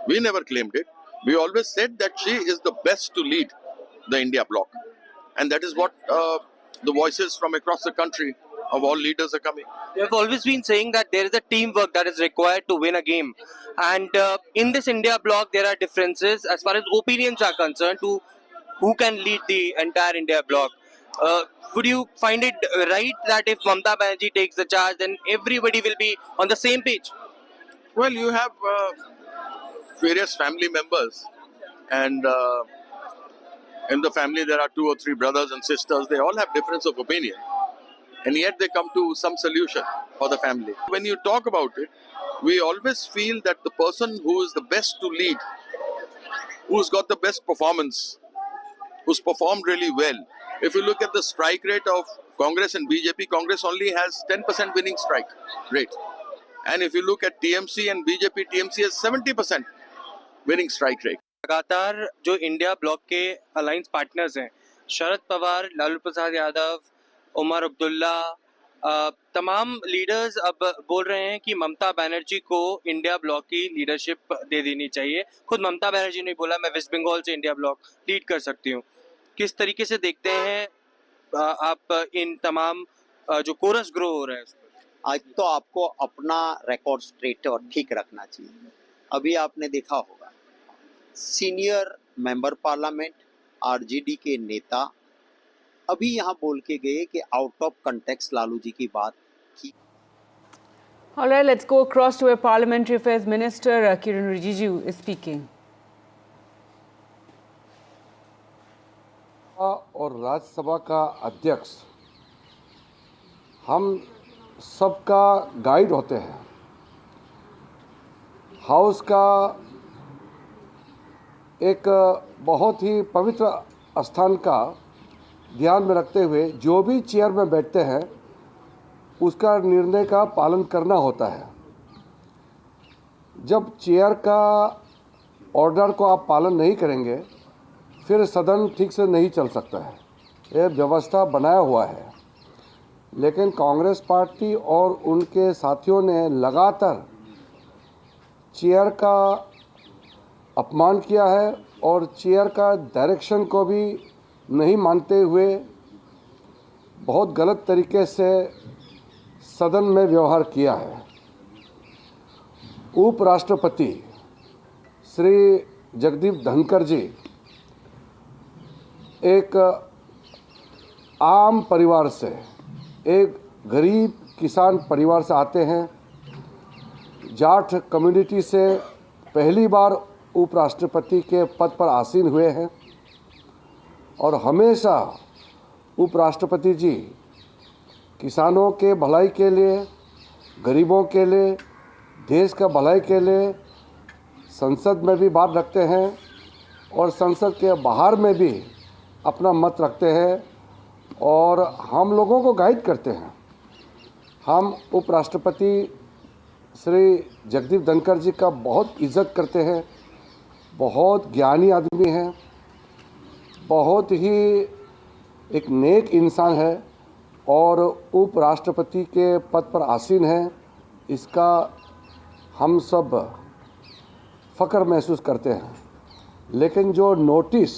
We never claimed it. We always said that she is the best to lead the India bloc. And that is what the voices from across the country of all leaders are coming. They have always been saying that there is a teamwork that is required to win a game. And in this India bloc, there are differences as far as opinions are concerned to who can lead the entire India bloc. Would you find it right that if Mamata Banerjee takes the charge, then everybody will be on the same page? Well, you have various family members, and in the family there are 2 or 3 brothers and sisters. They all have difference of opinion, and yet they come to some solution for the family. When you talk about it, we always feel that the person who is the best to lead, who's got the best performance, who's performed really well. If you look at the strike rate of Congress and BJP, Congress only has 10% winning strike rate. And if you look at TMC and BJP, TMC has 70% winning strike rate. लगातार जो India block के alliance partners हैं, शरद पवार, लालू प्रसाद यादव, उमर अब्दुल्ला, तमाम leaders अब बोल रहे हैं कि ममता बनर्जी को इंडिया ब्लॉक की लीडरशिप दे देनी चाहिए। खुद ममता बनर्जी ने बोला मैं वेस्ट बंगाल से इंडिया ब्लॉक लीड कर सकती हूँ। किस तरीके से देखते हैं आप इन तमाम जो कोरस ग्रो हो रहा है? आज तो आपको अपना रिकॉर्ड स्ट्रेट और ठीक रखना चाहिए। अभी आपने देखा होगा सीनियर मेंबर पार्लियामेंट आरजेडी के नेता अभी यहाँ बोल के गए कि out of context Lalu ji की बात की। All right, let's go across to where Parliamentary Affairs Minister Kiran Rijiju is speaking. और राज्यसभा का अध्यक्ष हम सबका गाइड होते हैं। हाउस का एक बहुत ही पवित्र स्थान का ध्यान में रखते हुए जो भी चेयर में बैठते हैं उसका निर्णय का पालन करना होता है। जब चेयर का ऑर्डर को आप पालन नहीं करेंगे फिर सदन ठीक से नहीं चल सकता है। यह व्यवस्था बनाया हुआ है, लेकिन कांग्रेस पार्टी और उनके साथियों ने लगातार चेयर का अपमान किया है और चेयर का डायरेक्शन को भी नहीं मानते हुए बहुत गलत तरीके से सदन में व्यवहार किया है। उपराष्ट्रपति श्री जगदीप धनखर जी एक आम परिवार से, एक गरीब किसान परिवार से आते हैं। जाट कम्युनिटी से पहली बार उपराष्ट्रपति के पद पर आसीन हुए हैं और हमेशा उपराष्ट्रपति जी किसानों के भलाई के लिए, गरीबों के लिए, देश का भलाई के लिए संसद में भी बात रखते हैं और संसद के बाहर में भी अपना मत रखते हैं और हम लोगों को गाइड करते हैं। हम उपराष्ट्रपति श्री जगदीप धनखर जी का बहुत इज्जत करते हैं। बहुत ज्ञानी आदमी हैं, बहुत ही एक नेक इंसान है और उपराष्ट्रपति के पद पर आसीन है। इसका हम सब फ़ख्र महसूस करते हैं। लेकिन जो नोटिस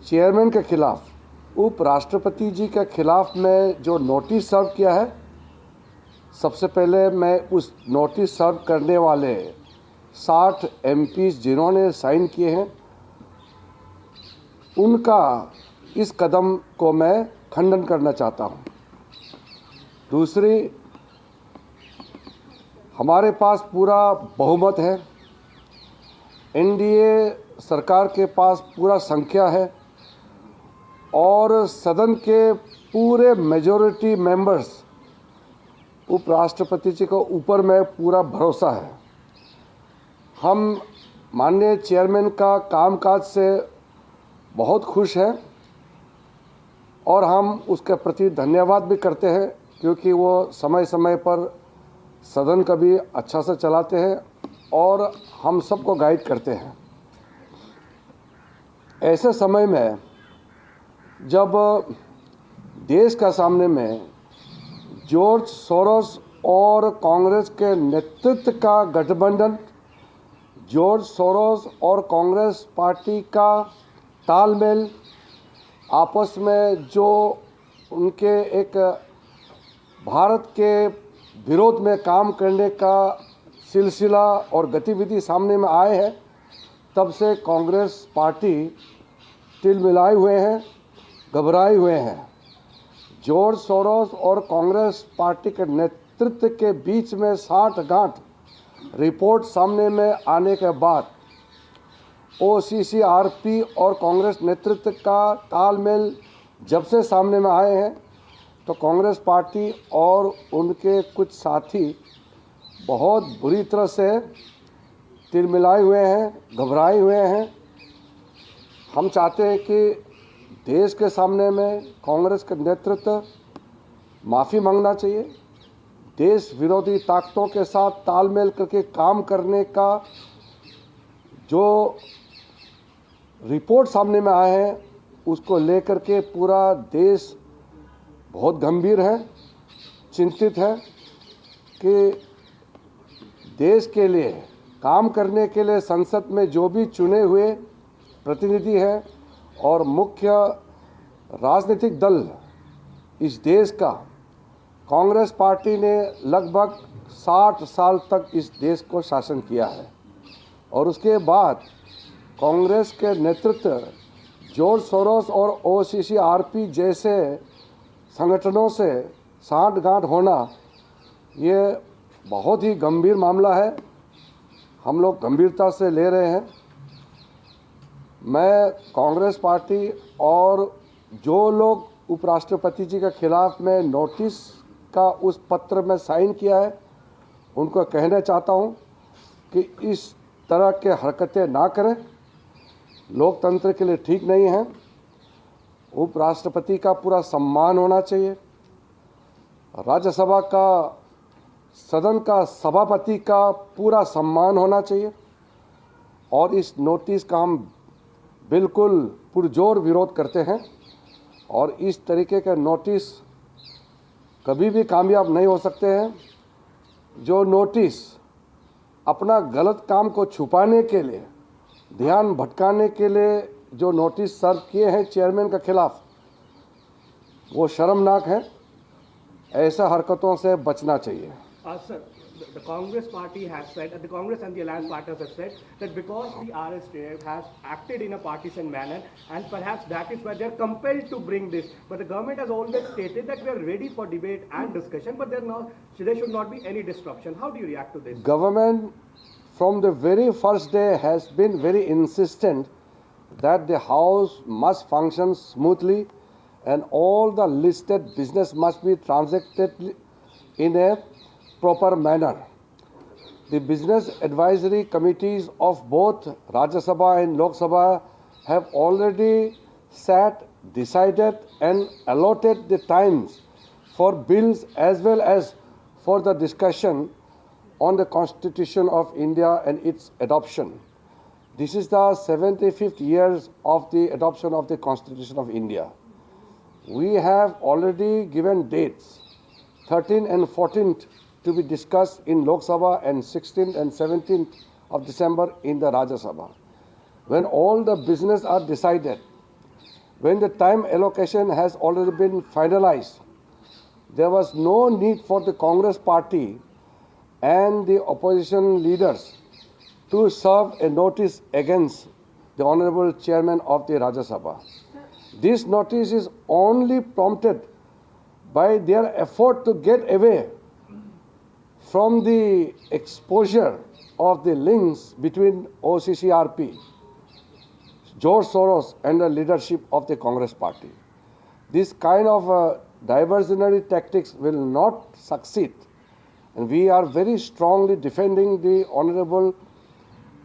चेयरमैन के खिलाफ, उपराष्ट्रपति जी के खिलाफ में जो नोटिस सर्व किया है, सबसे पहले मैं उस नोटिस सर्व करने वाले 60 एमपीज जिन्होंने साइन किए हैं उनका इस कदम को मैं खंडन करना चाहता हूं। दूसरी, हमारे पास पूरा बहुमत है, एनडीए सरकार के पास पूरा संख्या है और सदन के पूरे मेजॉरिटी मेंबर्स उपराष्ट्रपति जी को ऊपर में पूरा भरोसा है। हम माननीय चेयरमैन का कामकाज से बहुत खुश हैं और हम उसके प्रति धन्यवाद भी करते हैं क्योंकि वो समय समय पर सदन का भी अच्छा से चलाते हैं और हम सबको गाइड करते हैं। ऐसे समय में जब देश का सामने में जॉर्ज सोरोस और कांग्रेस के नेतृत्व का गठबंधन, जॉर्ज सोरोस और कांग्रेस पार्टी का तालमेल, आपस में जो उनके एक भारत के विरोध में काम करने का सिलसिला और गतिविधि सामने में आए हैं, तब से कांग्रेस पार्टी तिलमिलाए हुए हैं घबराए हुए हैं। जॉर्ज सोरोस और कांग्रेस पार्टी के नेतृत्व के बीच में साठगांठ रिपोर्ट सामने में आने के बाद OCCRP और कांग्रेस नेतृत्व का तालमेल जब से सामने में आए हैं तो कांग्रेस पार्टी और उनके कुछ साथी बहुत बुरी तरह से तिलमिलाए हुए हैं, घबराए हुए हैं। हम चाहते हैं कि देश के सामने में कांग्रेस का नेतृत्व माफ़ी मांगना चाहिए, देश विरोधी ताकतों के साथ तालमेल करके काम करने का जो रिपोर्ट सामने में आए हैं उसको लेकर के पूरा देश बहुत गंभीर है, चिंतित है कि देश के लिए काम करने के लिए संसद में जो भी चुने हुए प्रतिनिधि हैं और मुख्य राजनीतिक दल इस देश का, कांग्रेस पार्टी ने लगभग 60 साल तक इस देश को शासन किया है और उसके बाद कांग्रेस के नेतृत्व जॉर्ज सोरोस और OCCRP जैसे संगठनों से साठगांठ होना ये बहुत ही गंभीर मामला है, हम लोग गंभीरता से ले रहे हैं। मैं कांग्रेस पार्टी और जो लोग उपराष्ट्रपति जी के खिलाफ में नोटिस का उस पत्र में साइन किया है उनको कहना चाहता हूं कि इस तरह के हरकतें ना करें, लोकतंत्र के लिए ठीक नहीं है। उपराष्ट्रपति का पूरा सम्मान होना चाहिए, राज्यसभा का सदन का सभापति का पूरा सम्मान होना चाहिए और इस नोटिस का हम बिल्कुल पुरजोर विरोध करते हैं और इस तरीके के नोटिस कभी भी कामयाब नहीं हो सकते हैं। जो नोटिस अपना गलत काम को छुपाने के लिए, ध्यान भटकाने के लिए जो नोटिस सर्व किए हैं चेयरमैन के खिलाफ, वो शर्मनाक है, ऐसा हरकतों से बचना चाहिए। Sir, the Congress party has said, the Congress and the alliance partners have said that because the RSTF has acted in a partisan manner and perhaps that is why they are compelled to bring this. But the government has always stated that we are ready for debate and discussion, but there should not be any disruption. How do you react to this? Government from the very first day has been very insistent that the House must function smoothly and all the listed business must be transacted in a proper manner. The business advisory committees of both Rajya Sabha and Lok Sabha have already sat, decided and allotted the times for bills as well as for the discussion on the Constitution of India and its adoption. This is the 75th year of the adoption of the Constitution of India. We have already given dates, 13th and 14th to be discussed in Lok Sabha and 16th and 17th of December in the Rajya Sabha. When all the business are decided, when the time allocation has already been finalized, there was no need for the Congress party and the opposition leaders to serve a notice against the Honorable Chairman of the Rajya Sabha. This notice is only prompted by their effort to get away from the exposure of the links between OCCRP, George Soros and the leadership of the Congress party. This kind of diversionary tactics will not succeed, and we are very strongly defending the Honorable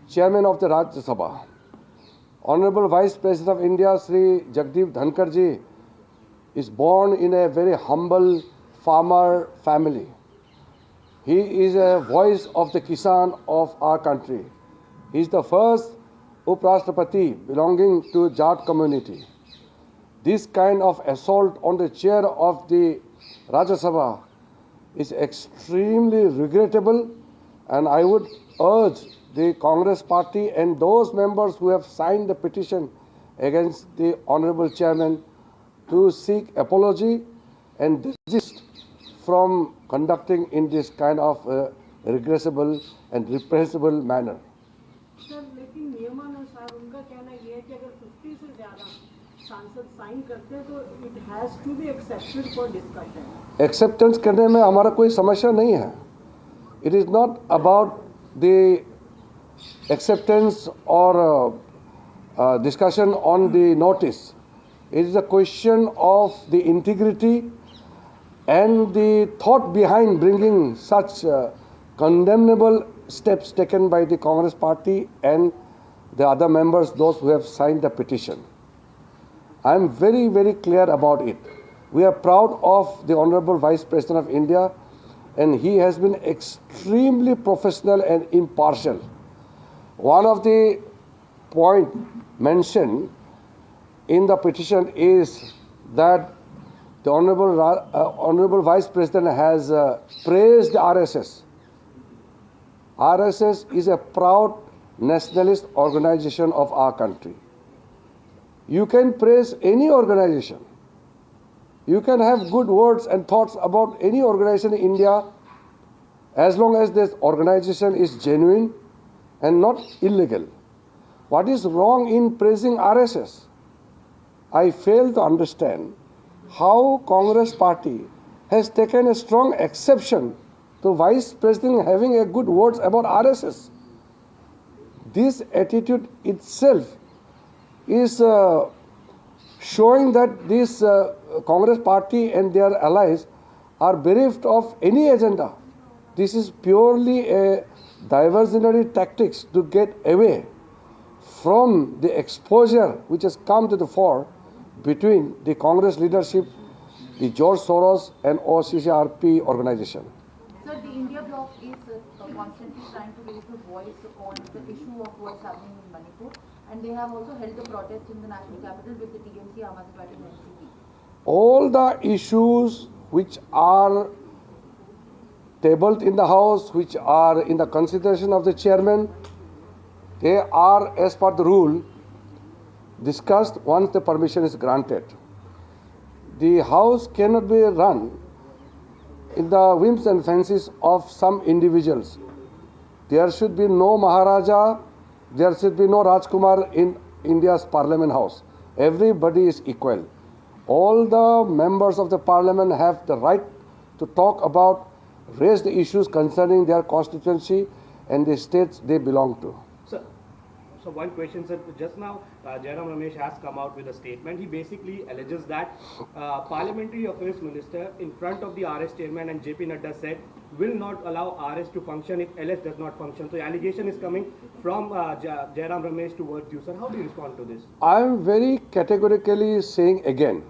Chairman of the Rajya Sabha. Honorable Vice President of India, Sri Jagdeep Dhankhar ji, is born in a very humble farmer family. He is a voice of the Kisan of our country. He is the first Uprashtrapati belonging to Jat community. This kind of assault on the chair of the Rajya Sabha is extremely regrettable, and I would urge the Congress party and those members who have signed the petition against the Honorable Chairman to seek apology and desist from conducting in this kind of regressible and reprehensible manner. Sir, लेकिन नियमानुसार उनका कहना यह है कि अगर 50 से ज़्यादा सांसद साइन करते हैं तो it has to be accepted for discussion. Acceptance करने में हमारा कोई समस्या नहीं है. It is not about the acceptance or discussion on the notice. It is a question of the integrity and the thought behind bringing such condemnable steps taken by the Congress party and the other members, those who have signed the petition. I am very, very clear about it. We are proud of the Honorable Vice President of India, and he has been extremely professional and impartial. One of the points mentioned in the petition is that the Honorable Vice President has praised the RSS. RSS is a proud nationalist organization of our country. You can praise any organization. You can have good words and thoughts about any organization in India as long as this organization is genuine and not illegal. What is wrong in praising RSS? I fail to understand how Congress party has taken a strong exception to Vice President having a good words about RSS. This attitude itself is showing that this Congress party and their allies are bereft of any agenda. This is purely a diversionary tactics to get away from the exposure which has come to the fore between the Congress leadership, the George Soros and OCCRP organization. Sir, the India bloc is constantly trying to raise the voice on the issue of what's happening in Manipur, and they have also held the protest in the national capital with the TMC, Aam Aadmi Party and NCP. All the issues which are tabled in the House, which are in the consideration of the chairman, they are, as per the rule, discussed once the permission is granted. The House cannot be run in the whims and fancies of some individuals. There should be no Maharaja, there should be no Rajkumar in India's Parliament House. Everybody is equal. All the members of the Parliament have the right to talk about, raise the issues concerning their constituency and the states they belong to. So one question, sir. Just now, Jairam Ramesh has come out with a statement. He basically alleges that Parliamentary Affairs Minister in front of the RS chairman and JP Nadda said will not allow RS to function if LS does not function. So the allegation is coming from Jairam Ramesh towards you, sir. How do you respond to this? I am very categorically saying again,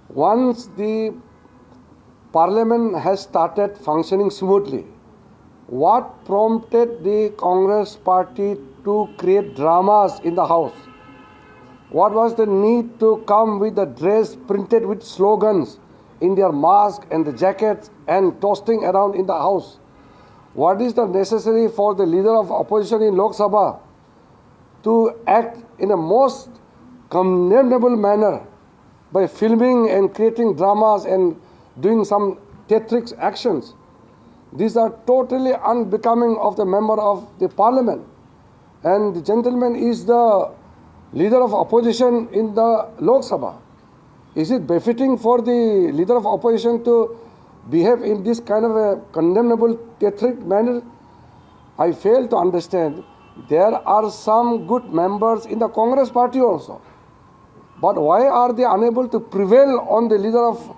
once the Parliament has started functioning smoothly, what prompted the Congress party to create dramas in the House? What was the need to come with a dress printed with slogans in their mask and the jackets and toasting around in the House? What is the necessary for the leader of opposition in Lok Sabha to act in a most condemnable manner by filming and creating dramas and doing some theatric actions? These are totally unbecoming of the member of the Parliament. And the gentleman is the leader of opposition in the Lok Sabha. Is it befitting for the leader of opposition to behave in this kind of a condemnable theatric manner? I fail to understand. There are some good members in the Congress party also. But why are they unable to prevail on the leader of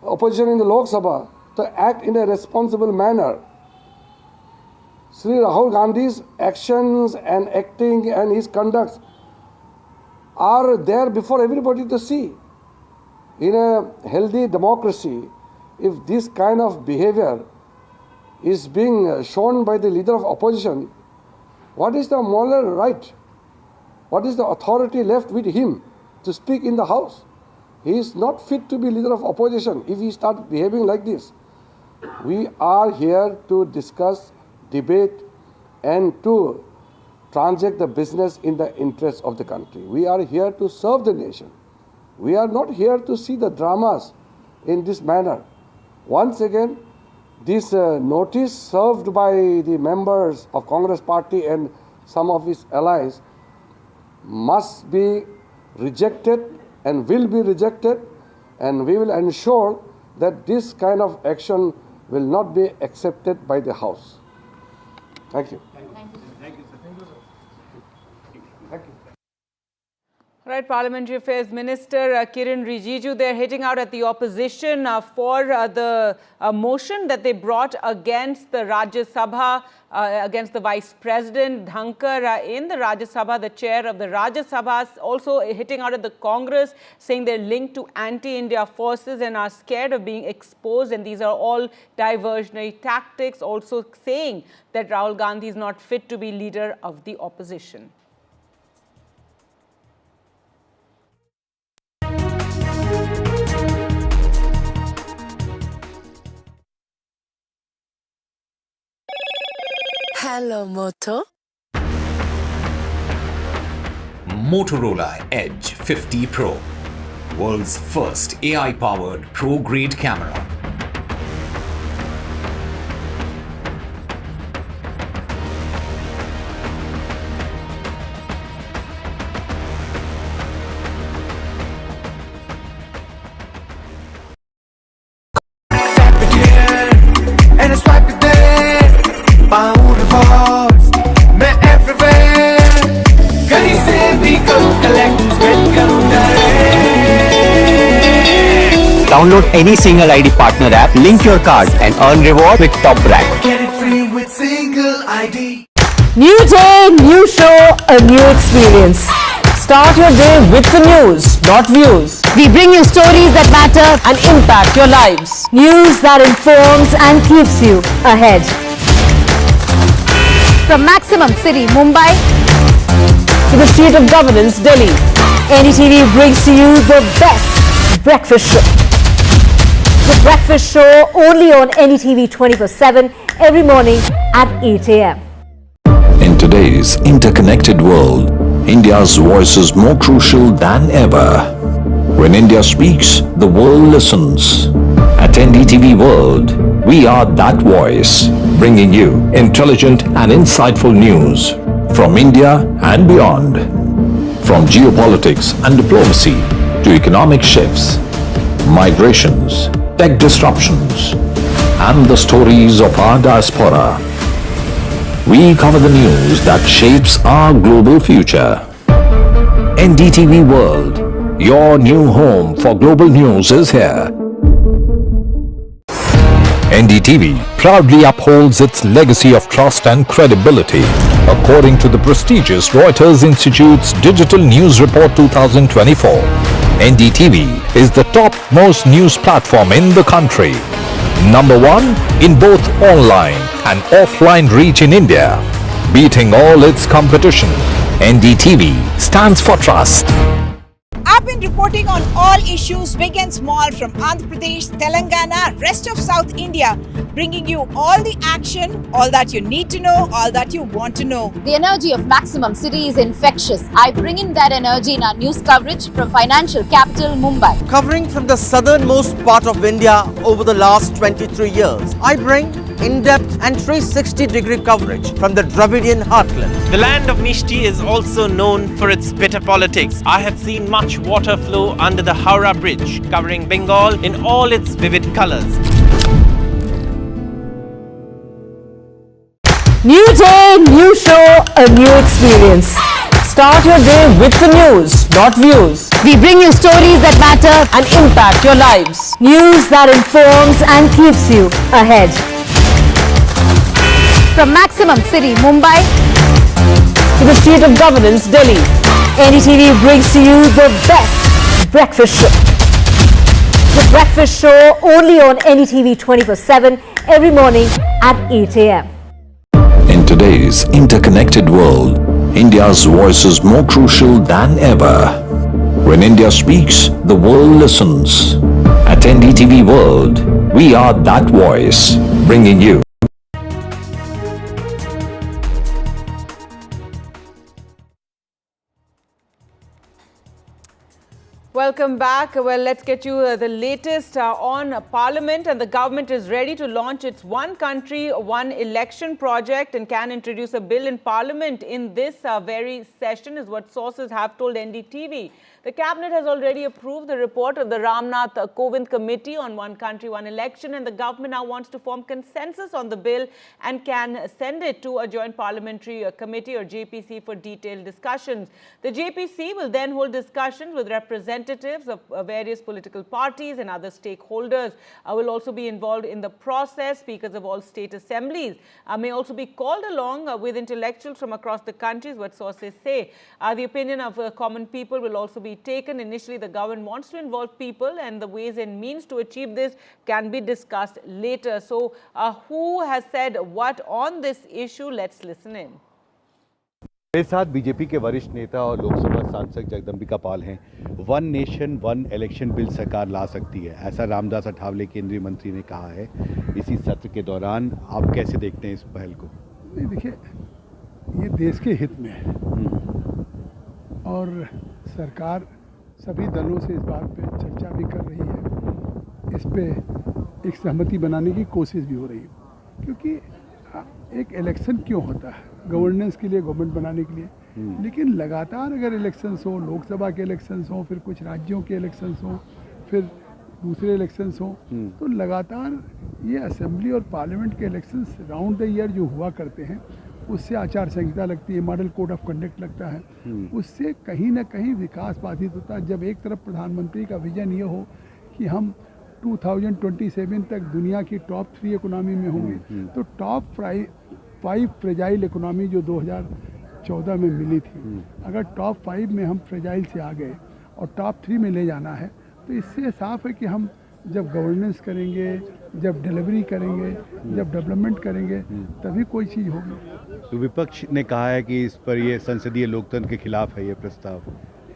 opposition in the Lok Sabha to act in a responsible manner? Sri Rahul Gandhi's actions and acting and his conduct are there before everybody to see. In a healthy democracy, if this kind of behavior is being shown by the leader of opposition, what is the moral right? What is the authority left with him to speak in the House? He is not fit to be leader of opposition if he starts behaving like this. We are here to discuss, debate, and to transact the business in the interest of the country. We are here to serve the nation. We are not here to see the dramas in this manner. Once again, this notice served by the members of Congress party and some of its allies must be rejected and will be rejected, and we will ensure that this kind of action will not be accepted by the House. Thank you. Right, Parliamentary Affairs Minister Kiran Rijiju, they're hitting out at the opposition for the motion that they brought against the Rajya Sabha, against the Vice President Dhankhar in the Rajya Sabha. The chair of the Rajya Sabha also hitting out at the Congress, saying they're linked to anti-India forces and are scared of being exposed. And these are all diversionary tactics, also saying that Rahul Gandhi is not fit to be leader of the opposition. Hello, Moto. Motorola Edge 50 Pro, world's first AI-powered pro-grade camera. And it's right there. मैं everywhere कहीं से भी collect spend करूँ direct. Download any single ID partner app, link your card and earn reward with top rank. Get it free with single ID. New day, new show, a new experience. Start your day with the news, not views. We bring you stories that matter and impact your lives. News that informs and keeps you ahead. From Maximum City, Mumbai, to the seat of governance, Delhi, NDTV brings to you the best breakfast show. The breakfast show only on NDTV 24/7 every morning at 8 a.m. In today's interconnected world, India's voice is more crucial than ever. When India speaks, the world listens. At NDTV World, we are that voice, bringing you intelligent and insightful news from India and beyond. From geopolitics and diplomacy to economic shifts, migrations, tech disruptions, and the stories of our diaspora. We cover the news that shapes our global future. NDTV World, your new home for global news is here. NDTV proudly upholds its legacy of trust and credibility. According to the prestigious Reuters Institute's Digital News Report 2024, NDTV is the top-most news platform in the country. Number one in both online and offline reach in India, beating all its competition. NDTV stands for trust. I've been reporting on all issues big and small from Andhra Pradesh, Telangana, rest of South India, bringing you all the action, all that you need to know, all that you want to know. The energy of Maximum City is infectious. I bring in that energy in our news coverage from financial capital Mumbai. Covering from the southernmost part of India over the last 23 years, I bring in-depth and 360-degree coverage from the Dravidian heartland. The land of Mishti is also known for its bitter politics. I have seen much water flow under the Howrah Bridge, covering Bengal in all its vivid colors. New day, new show, a new experience. Start your day with the news, not views. We bring you stories that matter and impact your lives. News that informs and keeps you ahead. From Maximum City, Mumbai, to the seat of governance, Delhi, NDTV brings to you the best breakfast show. The breakfast show only on NDTV 24/7 every morning at 8 a.m. In today's interconnected world, India's voice is more crucial than ever. When India speaks, the world listens. At NDTV World, we are that voice, bringing you Welcome back. Well, let's get you the latest on Parliament, and the government is ready to launch its One Country, One Election project and can introduce a bill in Parliament in this very session, is what sources have told NDTV. The Cabinet has already approved the report of the Ramnath Kovind Committee on One Country, One Election, and the government now wants to form consensus on the bill and can send it to a joint parliamentary committee or JPC for detailed discussions. The JPC will then hold discussions with representatives of various political parties and other stakeholders. Will also be involved in the process. Speakers of all state assemblies may also be called along with intellectuals from across the country, is what sources say. The opinion of common people will also be taken. Initially, the government wants to involve people, and the ways and means to achieve this can be discussed later. So, who has said what on this issue? Let's listen in. मेरे साथ BJP के वरिष्ठ नेता और लोकसभा सांसद जगदम्बिका पाल हैं। One nation one election bill सरकार ला सकती है, ऐसा रामदास अठावले केंद्रीय मंत्री ने कहा है इसी सत्र के दौरान। आप कैसे देखते हैं इस पहल को? नहीं, देखिए, ये देश के हित में है और सरकार सभी दलों से इस बात पे चर्चा भी कर रही है, इस पे एक सहमति बनाने की कोशिश भी हो रही है। क्योंकि एक इलेक्शन क्यों होता है? गवर्नेंस के लिए, गवर्नमेंट बनाने के लिए। लेकिन लगातार अगर इलेक्शंस हो, लोकसभा के इलेक्शंस हो, फिर कुछ राज्यों के इलेक्शंस हो, फिर दूसरे इलेक्शंस हो, तो लगातार ये असेंबली और पार्लियामेंट के इलेक्शंस राउंड द ईयर जो हुआ करते हैं, उससे आचार संहिता लगती है, मॉडल कोड ऑफ कंडक्ट लगता है, उससे कहीं ना कहीं विकास बाधित होता है। जब एक तरफ प्रधानमंत्री का विजन ये हो कि हम 2027 तक दुनिया की टॉप 3 इकोनॉमी में होंगे, तो टॉप 5 फ्रेजाइल इकोनॉमी जो 2014 में मिली थी, अगर टॉप 5 में हम फ्रेजाइल से आ गए और टॉप 3 में ले जाना है, तो इससे साफ है कि हम जब गवर्नेंस करेंगे, जब डिलीवरी करेंगे, जब डेवलपमेंट करेंगे, तभी कोई चीज़ होगी। तो विपक्ष ने कहा है कि इस पर ये संसदीय लोकतंत्र के खिलाफ है ये प्रस्ताव।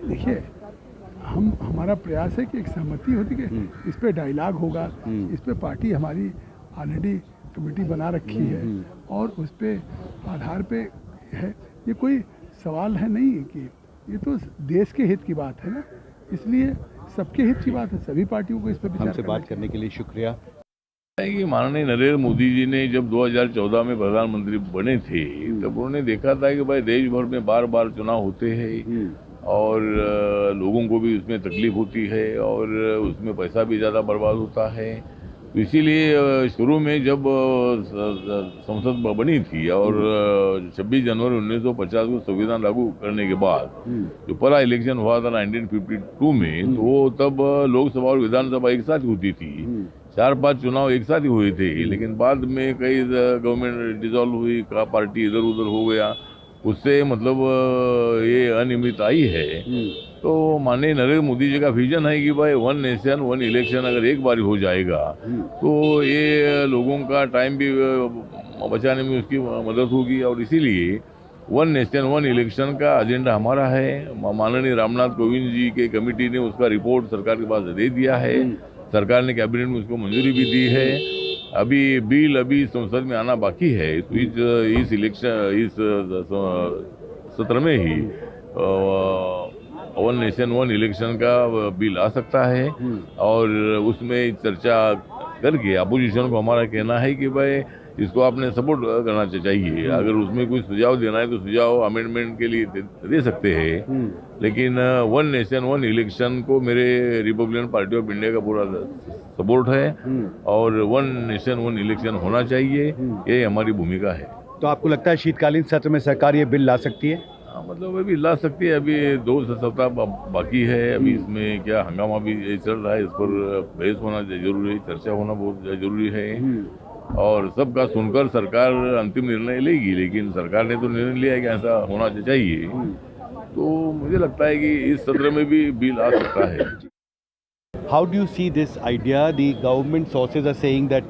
देखिए, हमारा प्रयास है कि एक सहमति होती है, इस पे डायलॉग होगा, इस पे पार्टी हमारी ऑलरेडी कमेटी बना रखी है और उस पे आधार पे है। ये कोई सवाल है नहीं कि ये तो देश के हित की बात है ना, इसलिए सबके हित की बात है, सभी पार्टियों को इस पर हमसे बात करने के लिए शुक्रिया। कि माननीय नरेंद्र मोदी जी ने जब 2014 में प्रधानमंत्री बने थे, तब उन्होंने देखा था कि भाई देश भर में बार बार चुनाव होते हैं और लोगों को भी उसमें तकलीफ होती है और उसमें पैसा भी ज़्यादा बर्बाद होता है। तो इसीलिए शुरू में जब संसद बनी थी और 26 जनवरी 1950 को संविधान लागू करने के बाद जो पहला इलेक्शन हुआ था 1952 में, तो वो तब लोकसभा और विधानसभा एक साथ होती थी, 4-5 चुनाव एक साथ ही हुए थे। लेकिन बाद में कई गवर्नमेंट डिसॉल्व हुई, का पार्टी इधर उधर हो गया, उससे मतलब ये अनियमित आई है। तो माननीय नरेंद्र मोदी जी का विजन है कि भाई वन नेशन वन इलेक्शन अगर एक बार हो जाएगा तो ये लोगों का टाइम भी बचाने में उसकी मदद होगी और इसीलिए वन नेशन वन इलेक्शन का एजेंडा हमारा है। माननीय रामनाथ कोविंद जी के कमेटी ने उसका रिपोर्ट सरकार के पास दे दिया है, सरकार ने कैबिनेट में उसको मंजूरी भी दी है। अभी संसद में आना बाकी है, तो इस सत्र में ही वन नेशन वन इलेक्शन का बिल आ सकता है और उसमें चर्चा करके अपोजिशन को हमारा कहना है कि भाई इसको आपने सपोर्ट करना चाहिए। अगर उसमें कोई सुझाव देना है तो सुझाव अमेंडमेंट के लिए दे सकते हैं, लेकिन वन नेशन वन इलेक्शन को मेरे रिपब्लिकन पार्टी ऑफ इंडिया का पूरा सपोर्ट है और वन नेशन वन इलेक्शन होना चाहिए, ये हमारी भूमिका है। तो आपको लगता है शीतकालीन सत्र में सरकार ये बिल ला सकती है? मतलब अभी ला सकती है, अभी 2 सप्ताह बाकी है, अभी इसमें क्या हंगामा भी चल रहा है, इस पर बहस होना जरूरी है, चर्चा होना बहुत जरूरी है और सबका सुनकर सरकार अंतिम निर्णय लेगी। लेकिन सरकार ने तो निर्णय लिया है कि ऐसा होना चाहिए, तो मुझे लगता है कि इस सत्र में भी बिल आ सकता है। How do you see this idea? The government sources are saying that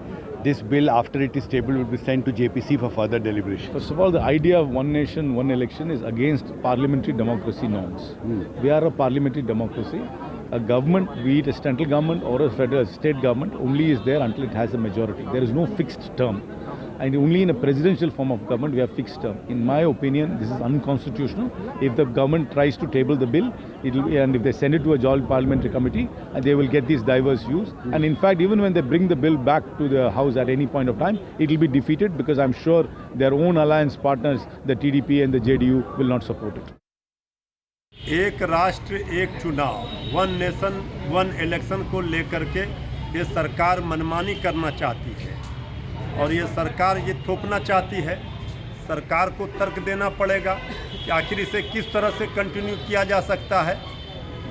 this bill, after it is tabled, will be sent to JPC for further deliberation. First of all, the idea of one nation, one election is against parliamentary democracy norms. We are a parliamentary democracy. A government, be it a central government or a federal state government, only is there until it has a majority. There is no fixed term. And only in a presidential form of government we have fixed term. In my opinion, this is unconstitutional. If the government tries to table the bill, and if they send it to a joint parliamentary committee, they will get these diverse views. And in fact, even when they bring the bill back to the House at any point of time, it will be defeated because I'm sure their own alliance partners, the TDP and the JDU, will not support it. एक राष्ट्र एक चुनाव, one nation one election को लेकर के ये सरकार मनमानी करना चाहती है और ये सरकार ये थोपना चाहती है। सरकार को तर्क देना पड़ेगा कि आखिर इसे किस तरह से कंटिन्यू किया जा सकता है।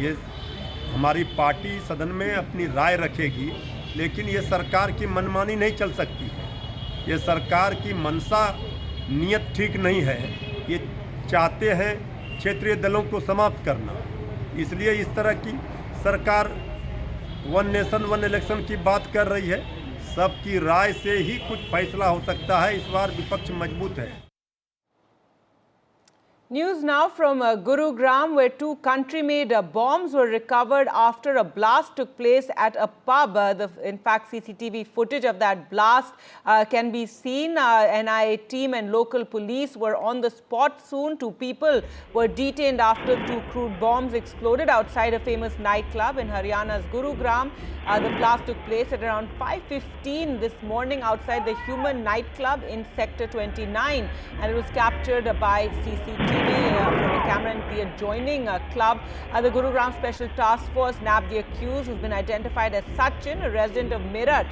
ये हमारी पार्टी सदन में अपनी राय रखेगी, लेकिन ये सरकार की मनमानी नहीं चल सकती है। ये सरकार की मंशा नीयत ठीक नहीं है। ये चाहते हैं क्षेत्रीय दलों को समाप्त करना, इसलिए इस तरह की सरकार वन नेशन वन इलेक्शन की बात कर रही है। सबकी राय से ही कुछ फैसला हो सकता है। इस बार विपक्ष मजबूत है। News now from Gurugram, where two country-made bombs were recovered after a blast took place at a pub. In fact, CCTV footage of that blast can be seen. NIA team and local police were on the spot soon. Two people were detained after two crude bombs exploded outside a famous nightclub in Haryana's Gurugram. The blast took place at around 5:15 this morning outside the Human nightclub in Sector 29, and it was captured by CCTV. From a camera in the adjoining club. The Gurugram Special Task Force nabbed the accused, who's been identified as Sachin, a resident of Meerut,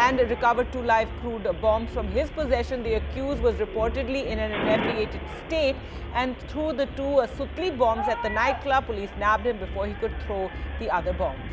and recovered two live crude bombs from his possession. The accused was reportedly in an inebriated state and threw the two Sutli bombs at the nightclub. Police nabbed him before he could throw the other bombs.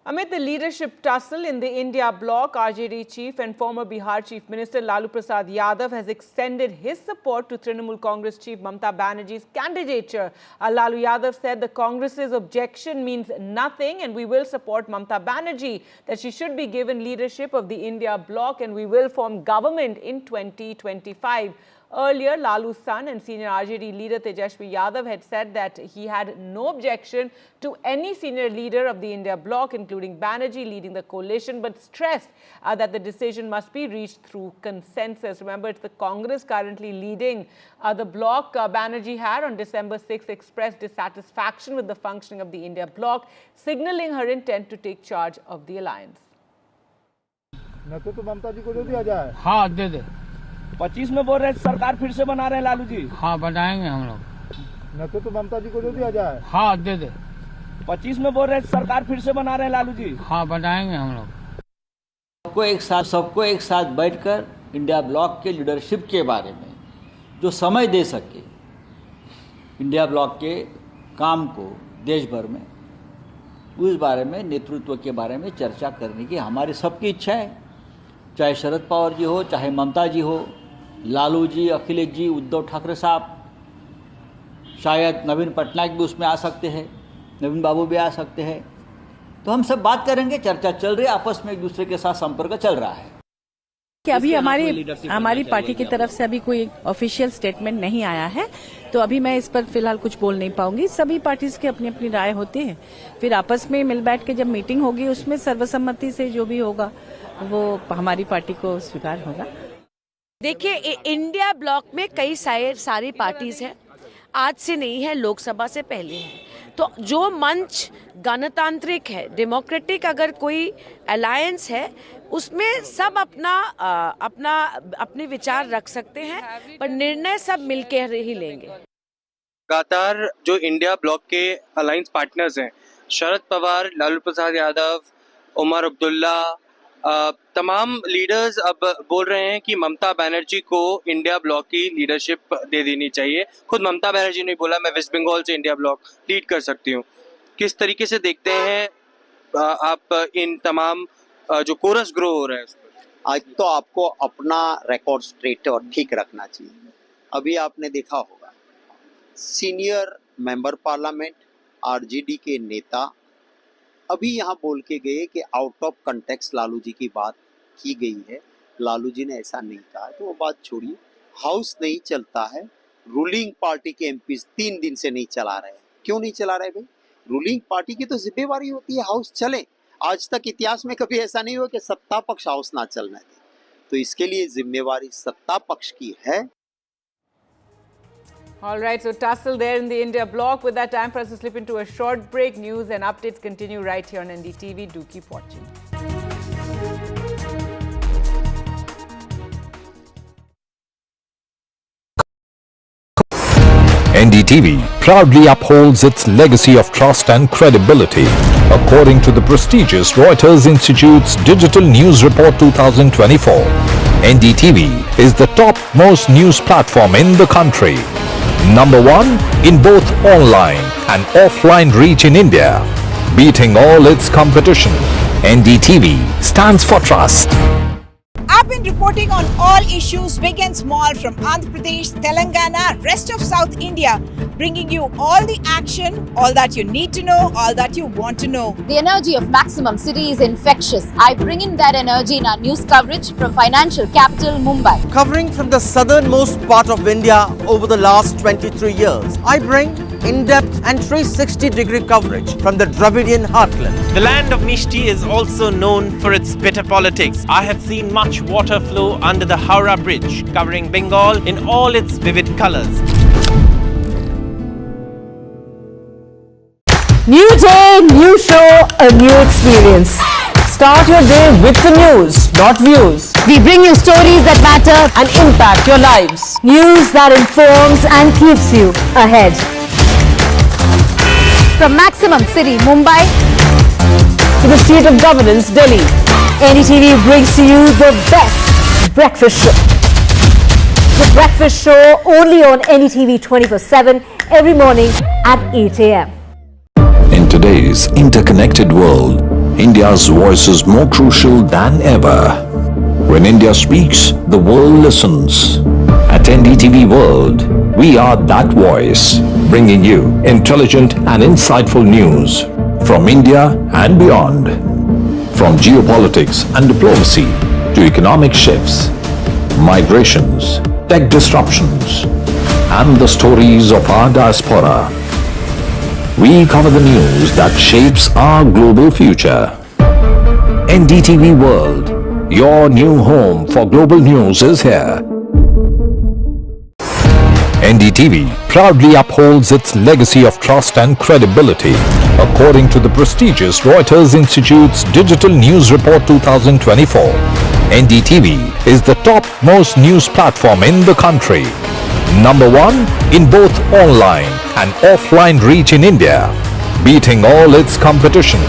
Amid the leadership tussle in the India bloc, RJD chief and former Bihar Chief Minister Lalu Prasad Yadav has extended his support to Trinamool Congress chief Mamata Banerjee's candidature. Lalu Yadav said the Congress's objection means nothing and we will support Mamata Banerjee, that she should be given leadership of the India bloc and we will form government in 2025. Earlier, Lalu's son and senior RJD leader Tejashwi Yadav had said that he had no objection to any senior leader of the India bloc, including Banerjee leading the coalition, but stressed that the decision must be reached through consensus. Remember, it's the Congress currently leading the bloc. Banerjee had on December 6th expressed dissatisfaction with the functioning of the India bloc, signalling her intent to take charge of the alliance. हाँ दे दे 25 में बोल रहे सरकार फिर से बना रहे हैं लालू जी। हाँ बनाएंगे हम लोग। तो ममता जी को जो दिया जाए। हाँ दे दे 25 में बोल रहे सरकार फिर से बना रहे हैं लालू जी। हाँ बनाएंगे हम लोग। सबको एक साथ बैठकर इंडिया ब्लॉक के लीडरशिप के बारे में जो समय दे सके, इंडिया ब्लॉक के काम को देश भर में, उस बारे में नेतृत्व के बारे में चर्चा करने की हमारी सबकी इच्छा है। चाहे शरद पवार जी हो, चाहे ममता जी हो, लालू जी, अखिलेश जी, उद्धव ठाकरे साहब, शायद नवीन पटनायक भी उसमें आ सकते हैं, नवीन बाबू भी आ सकते हैं। तो हम सब बात करेंगे, चर्चा चल रही है, आपस में एक दूसरे के साथ संपर्क चल रहा है। कि अभी हमारी पार्टी की तरफ से अभी कोई ऑफिशियल स्टेटमेंट नहीं आया है, तो अभी मैं इस पर फिलहाल कुछ बोल नहीं पाऊंगी। सभी पार्टीज की अपनी अपनी राय होती है, फिर आपस में मिल बैठ के जब मीटिंग होगी उसमें सर्वसम्मति से जो भी होगा वो हमारी पार्टी को स्वीकार होगा। देखिए, इंडिया ब्लॉक में कई सारी पार्टीज हैं, आज से नहीं है, लोकसभा से पहले है। तो जो मंच गणतांत्रिक है, डेमोक्रेटिक अगर कोई अलायंस है, उसमें सब अपने विचार रख सकते हैं, पर निर्णय सब मिलकर ही लेंगे। लगातार जो इंडिया ब्लॉक के अलायंस पार्टनर्स हैं, शरद पवार, लालू प्रसाद यादव, उमर अब्दुल्ला, तमाम लीडर्स अब बोल रहे हैं कि ममता बनर्जी को इंडिया ब्लॉक की लीडरशिप दे देनी चाहिए। खुद ममता बनर्जी ने बोला मैं वेस्ट बंगाल से इंडिया ब्लॉक लीड कर सकती हूँ। किस तरीके से देखते हैं आप इन तमाम जो कोरस ग्रो हो रहा है? आज तो आपको अपना रिकॉर्ड स्ट्रेट और ठीक रखना चाहिए। अभी आपने देखा होगा सीनियर मेंबर पार्लियामेंट आरजेडी के नेता अभी यहाँ बोल के गए कि out of context Lalu ji की बात की गई है, लालू जी ने ऐसा नहीं कहा। तो वो बात छोड़िए, हाउस नहीं चलता है, रूलिंग पार्टी के एमपी 3 दिन से नहीं चला रहे हैं। क्यों नहीं चला रहे भाई? रूलिंग पार्टी की तो जिम्मेवारी होती है हाउस चले। आज तक इतिहास में कभी ऐसा नहीं हुआ कि सत्ता पक्ष हाउस ना चलने दे, तो इसके लिए जिम्मेवारी सत्ता पक्ष की है। All right, so tussle there in the India bloc. With that, time for us to slip into a short break. News and updates continue right here on NDTV. Do keep watching. NDTV proudly upholds its legacy of trust and credibility. According to the prestigious Reuters Institute's Digital News Report 2024, NDTV is the top-most news platform in the country. Number 1 in both online and offline reach in India. Beating all its competition, NDTV stands for trust. I've been reporting on all issues big and small from Andhra Pradesh, Telangana, rest of South India, bringing you all the action, all that you need to know, all that you want to know. The energy of Maximum City is infectious. I bring in that energy in our news coverage from financial capital Mumbai. Covering from the southernmost part of India over the last 23 years, I bring in-depth and 360-degree coverage from the Dravidian heartland. The land of Mishti is also known for its bitter politics. I have seen much water flow under the Howrah Bridge, covering Bengal in all its vivid colors. New day, new show, a new experience. Start your day with the news, not views. We bring you stories that matter and impact your lives. News that informs and keeps you ahead. From Maximum City, Mumbai, to the seat of governance, Delhi, NDTV brings to you the best breakfast show. The breakfast show only on NDTV 24/7 every morning at 8 a.m. In today's interconnected world, India's voice is more crucial than ever. When India speaks, the world listens. At NDTV World, we are that voice, bringing you intelligent and insightful news from India and beyond. From geopolitics and diplomacy to economic shifts, migrations, tech disruptions, and the stories of our diaspora. We cover the news that shapes our global future. NDTV World, your new home for global news is here. NDTV proudly upholds its legacy of trust and credibility. According to the prestigious Reuters Institute's Digital News Report 2024, NDTV is the top-most news platform in the country. Number 1 in both online and offline reach in India. Beating all its competition,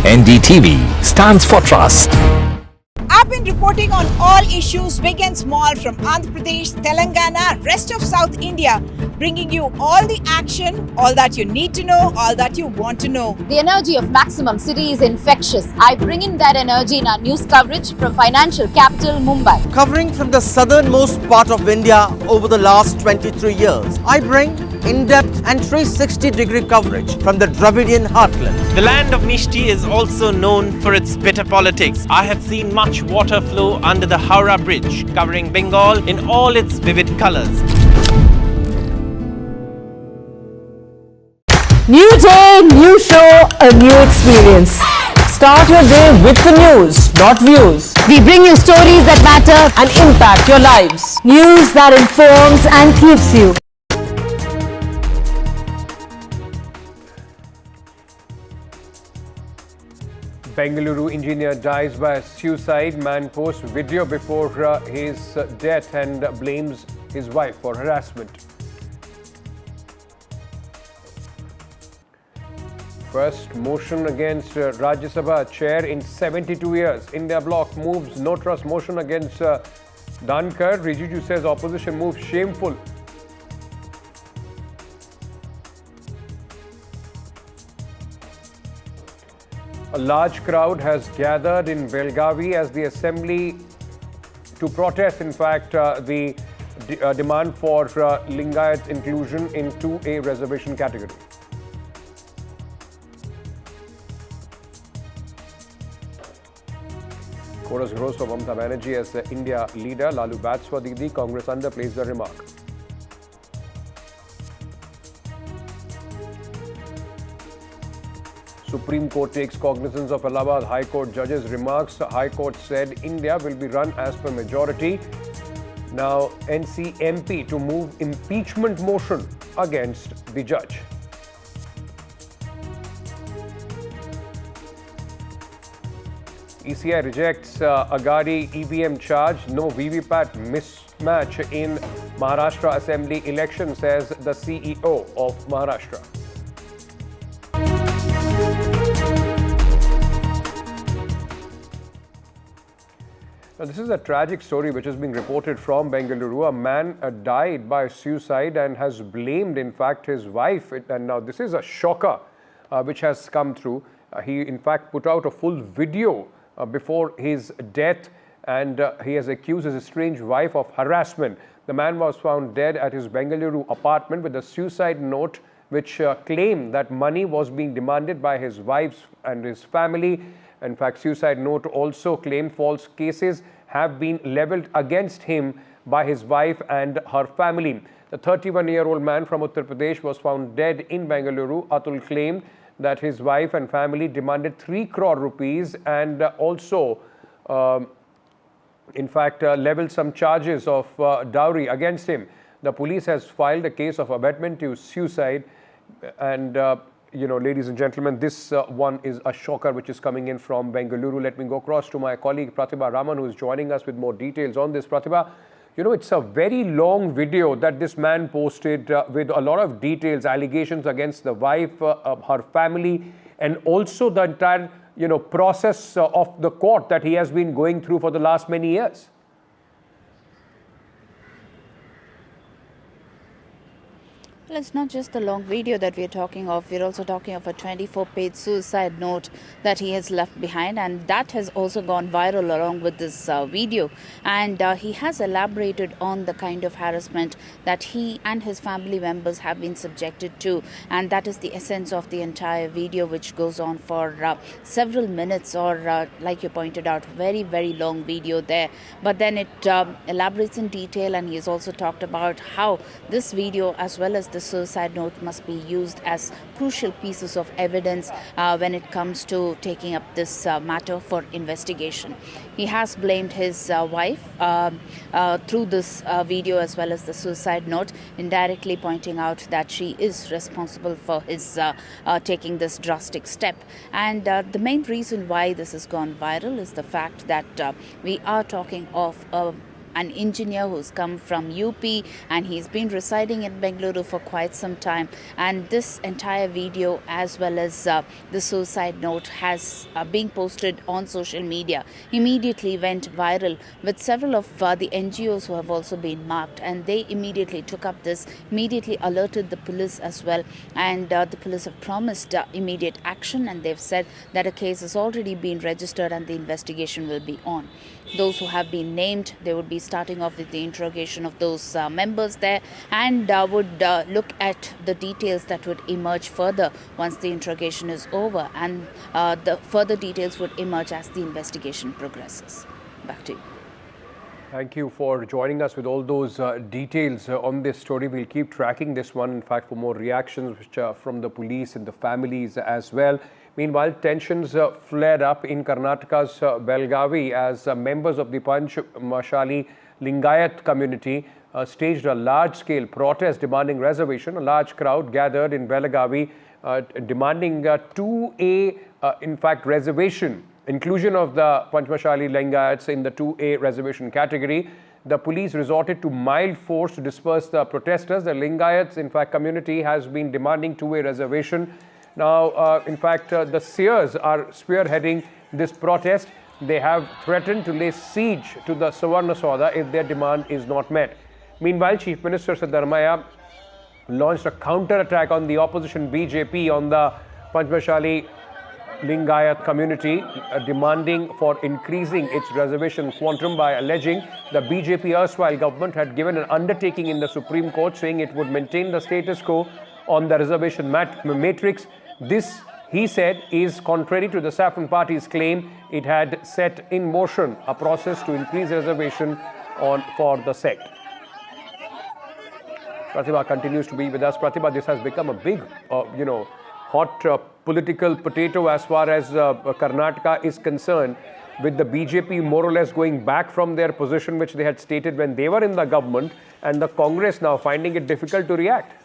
NDTV stands for trust. I've been reporting on all issues big and small from Andhra Pradesh, Telangana, rest of South India, bringing you all the action, all that you need to know, all that you want to know. the energy of Maximum City is infectious. I bring in that energy in our news coverage from financial capital Mumbai. Covering from the southernmost part of India over the last 23 years, I bring in-depth and 360-degree coverage from the Dravidian heartland. The land of Mishti is also known for its bitter politics. I have seen much water flow under the Howrah Bridge, covering Bengal in all its vivid colors. New day, new show, a new experience. Start your day with the news, not views. We bring you stories that matter and impact your lives. News that informs and keeps you. Bangaluru engineer dies by suicide. Man posts video before his death and blames his wife for harassment. First motion against Rajya Sabha chair in 72 years. India bloc moves no trust motion against Dhankhar. Rijiju says opposition move shameful. A large crowd has gathered in Belgavi as the assembly to protest, in fact, the demand for Lingayat inclusion into a reservation category. Chorus rose for Mamata Banerjee as the India leader. Lalu bats for Didi. Congress underplays the remark. Supreme Court takes cognizance of Allahabad High Court judge's remarks. The High Court said India will be run as per majority. Now NCMP to move impeachment motion against the judge. ECI rejects Agadi EVM charge. No VVPAT mismatch in Maharashtra Assembly election, says the CEO of Maharashtra. Now, this is a tragic story which is being reported from Bangaluru. A man died by suicide and has blamed, in fact, his wife. And now this is a shocker which has come through. He, in fact, put out a full video before his death, and he has accused his estranged wife of harassment. The man was found dead at his Bangaluru apartment with a suicide note which claimed that money was being demanded by his wife and his family. In fact, suicide note also claimed false cases have been leveled against him by his wife and her family. The 31-year-old man from Uttar Pradesh was found dead in Bangaluru. Atul claimed that his wife and family demanded 3 crore rupees and also, in fact, leveled some charges of dowry against him. The police has filed a case of abetment to suicide, and you know, ladies and gentlemen, this one is a shocker which is coming in from Bangalore. Let me go across to my colleague Pratibha Raman, who is joining us with more details on this. Pratibha, you know, it's a very long video that this man posted with a lot of details, allegations against the wife, her family, and also the entire, you know, process of the court that he has been going through for the last many years. Well, it's not just the long video that we're talking of. We're also talking of a 24-page suicide note that he has left behind, and that has also gone viral along with this video. And he has elaborated on the kind of harassment that he and his family members have been subjected to, and that is the essence of the entire video, which goes on for several minutes, or like you pointed out, very, very long video there. But then it elaborates in detail, and he has also talked about how this video, as well as the suicide note, must be used as crucial pieces of evidence when it comes to taking up this matter for investigation. He has blamed his wife through this video as well as the suicide note, indirectly pointing out that she is responsible for his taking this drastic step. And the main reason why this has gone viral is the fact that we are talking of an engineer who's come from UP, and he's been residing in Bangalore for quite some time. And this entire video, as well as the suicide note, has been posted on social media, immediately went viral, with several of the NGOs who have also been marked, and they immediately took up this, immediately alerted the police as well, and the police have promised immediate action, and they've said that a case has already been registered and the investigation will be on. Those who have been named, they would be starting off with the interrogation of those members there, and would look at the details that would emerge further once the interrogation is over, and the further details would emerge as the investigation progresses. Back to you. Thank you for joining us with all those details on this story. We'll keep tracking this one, in fact, for more reactions which are from the police and the families as well. Meanwhile, tensions flared up in Karnataka's Belgavi as members of the Panchmashali Lingayat community staged a large-scale protest demanding reservation. A large crowd gathered in Belgavi demanding 2A, in fact, reservation, inclusion of the Panchmashali Lingayats in the 2A reservation category. The police resorted to mild force to disperse the protesters. The Lingayats, in fact, community has been demanding 2A reservation. Now, in fact, the Seers are spearheading this protest. They have threatened to lay siege to the Savarna Sauda if their demand is not met. Meanwhile, Chief Minister Siddaramaiah launched a counter-attack on the opposition BJP on the Panchmashali Lingayat community, demanding for increasing its reservation quantum by alleging the BJP erstwhile government had given an undertaking in the Supreme Court saying it would maintain the status quo on the reservation matrix. This he said is contrary to the Saffron Party's claim it had set in motion a process to increase reservation for the sect. Pratibha continues to be with us. Pratibha, this has become a big, hot political potato as far as Karnataka is concerned, with the BJP more or less going back from their position which they had stated when they were in the government, and the Congress now finding it difficult to react.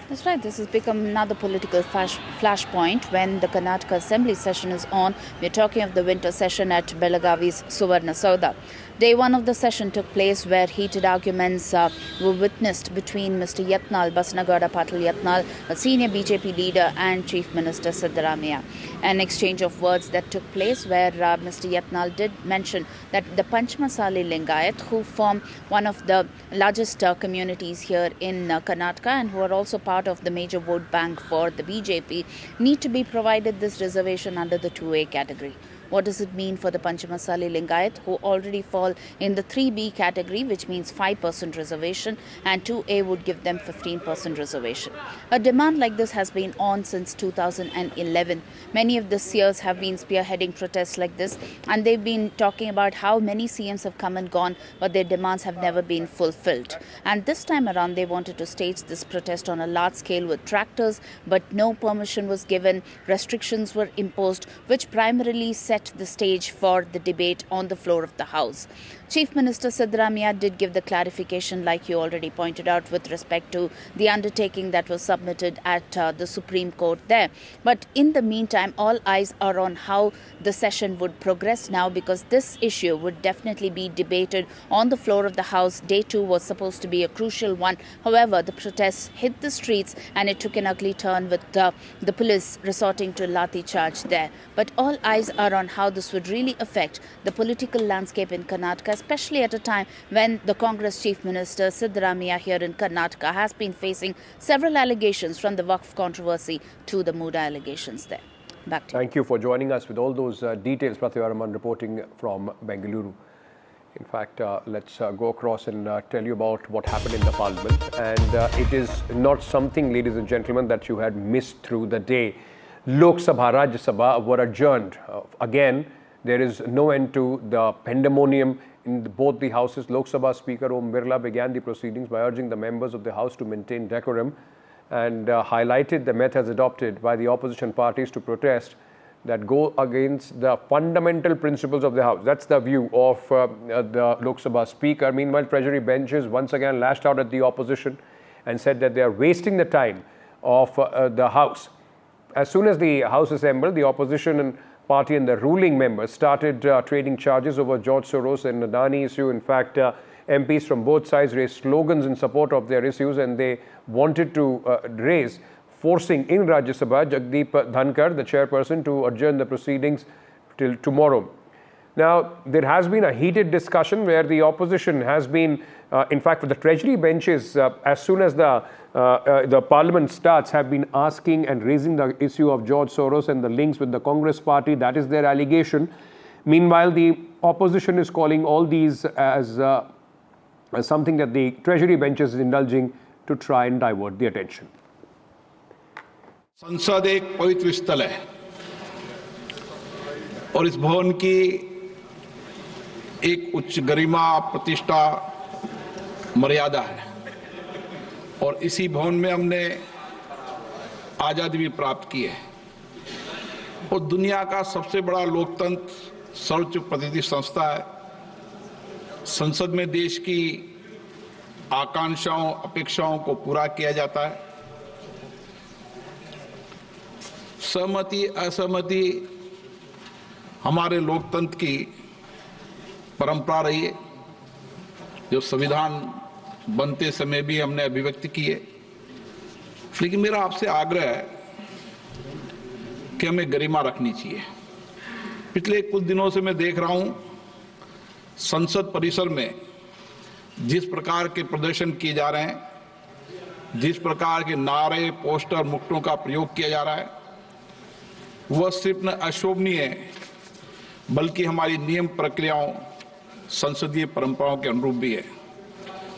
That's right. This has become another political flashpoint when the Karnataka Assembly session is on. We're talking of the winter session at Belagavi's Suvarna Sauda. Day one of the session took place where heated arguments were witnessed between Mr. Yatnal, Basnagowda Patil Yatnal, a senior BJP leader, and Chief Minister Siddaramaiah. An exchange of words that took place where Mr. Yatnal did mention that the Panchamasali Lingayat, who form one of the largest communities here in Karnataka and who are also part of the major vote bank for the BJP, need to be provided this reservation under the 2A category. What does it mean for the Panchamasali Lingayat, who already fall in the 3B category, which means 5% reservation, and 2A would give them 15% reservation. A demand like this has been on since 2011. Many of the seers have been spearheading protests like this, and they've been talking about how many CMs have come and gone, but their demands have never been fulfilled. And this time around, they wanted to stage this protest on a large scale with tractors, but no permission was given. Restrictions were imposed, which primarily set the stage for the debate on the floor of the House. Chief Minister Siddaramaiah did give the clarification, like you already pointed out, with respect to the undertaking that was submitted at the Supreme Court there. But in the meantime, all eyes are on how the session would progress now, because this issue would definitely be debated on the floor of the House. Day 2 was supposed to be a crucial one. However, the protests hit the streets and it took an ugly turn with the police resorting to lathi charge there. But all eyes are on how this would really affect the political landscape in Karnataka, especially at a time when the Congress Chief Minister Siddaramaiah here in Karnataka has been facing several allegations, from the Waqf controversy to the Muda allegations there. Back to you. Thank you for joining us with all those details. Pratibha Raman reporting from Bangaluru. In fact, let's go across and tell you about what happened in the Parliament. And it is not something, ladies and gentlemen, that you had missed through the day. Lok Sabha, Rajya Sabha were adjourned. Again, there is no end to the pandemonium in both the houses. Lok Sabha Speaker Om Birla began the proceedings by urging the members of the House to maintain decorum and highlighted the methods adopted by the opposition parties to protest that go against the fundamental principles of the House. That's the view of the Lok Sabha Speaker. Meanwhile, Treasury benches once again lashed out at the opposition and said that they are wasting the time of the House. As soon as the House assembled, the opposition party and the ruling members started trading charges over George Soros and Adani issue. In fact, MPs from both sides raised slogans in support of their issues, and they wanted to raise, forcing in Rajya Sabha Jagdeep Dhankhar, the chairperson, to adjourn the proceedings till tomorrow. Now, there has been a heated discussion where the opposition has been, in fact, for the Treasury benches, as soon as the Parliament starts, have been asking and raising the issue of George Soros and the links with the Congress party. That is their allegation. Meanwhile, the opposition is calling all these as something that the Treasury benches is indulging to try and divert the attention. संसद एक पवित्र स्थल है और इस भवन की एक उच्च गरिमा, प्रतिष्ठा, मर्यादा है और इसी भवन में हमने आजादी भी प्राप्त की है और दुनिया का सबसे बड़ा लोकतंत्र सर्वोच्च प्रतिनिधि संस्था है। संसद में देश की आकांक्षाओं, अपेक्षाओं को पूरा किया जाता है। सहमति असहमति हमारे लोकतंत्र की परंपरा रही है, जो संविधान बनते समय भी हमने अभिव्यक्त की है। लेकिन मेरा आपसे आग्रह है कि हमें गरिमा रखनी चाहिए। पिछले कुछ दिनों से मैं देख रहा हूं संसद परिसर में जिस प्रकार के प्रदर्शन किए जा रहे हैं, जिस प्रकार के नारे, पोस्टर, मुक्तों का प्रयोग किया जा रहा है, वह सिर्फ न अशोभनीय है बल्कि हमारी नियम प्रक्रियाओं, संसदीय परंपराओं के अनुरूप भी है।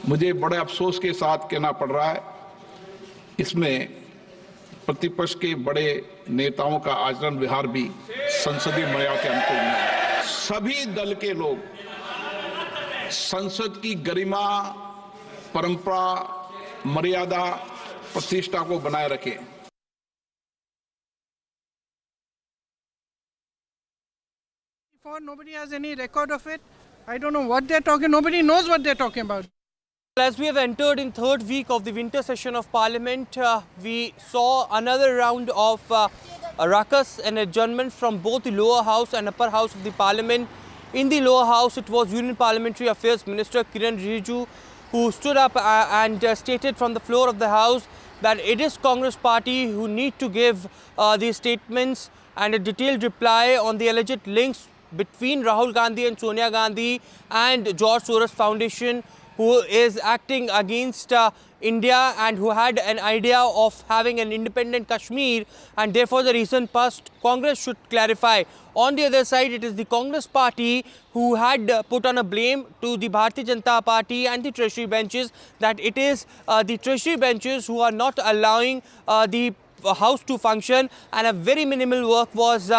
मुझे बड़े अफसोस के साथ कहना पड़ रहा है, इसमें प्रतिपक्ष के बड़े नेताओं का आचरण व्यवहार भी संसदीय मर्यादा के अनुकूल नहीं है। सभी दल के लोग संसद की गरिमा, परंपरा, मर्यादा, प्रतिष्ठा को बनाए रखें। Nobody has any record of it. I don't know what they're talking. Nobody knows what they're talking about. As we have entered in third week of the winter session of Parliament, we saw another round of a ruckus and adjournment from both the lower house and upper house of the Parliament. In the lower house, it was Union Parliamentary Affairs Minister Kiran Rijiju who stood up and stated from the floor of the house that it is Congress party who need to give these statements and a detailed reply on the alleged links between Rahul Gandhi and Sonia Gandhi and George Soros Foundation, who is acting against India and who had an idea of having an independent Kashmir, and therefore the reason passed, Congress should clarify. On the other side, it is the Congress party who had put on a blame to the Bharatiya Janata Party and the Treasury benches that it is the Treasury benches who are not allowing the House to function, and a very minimal work was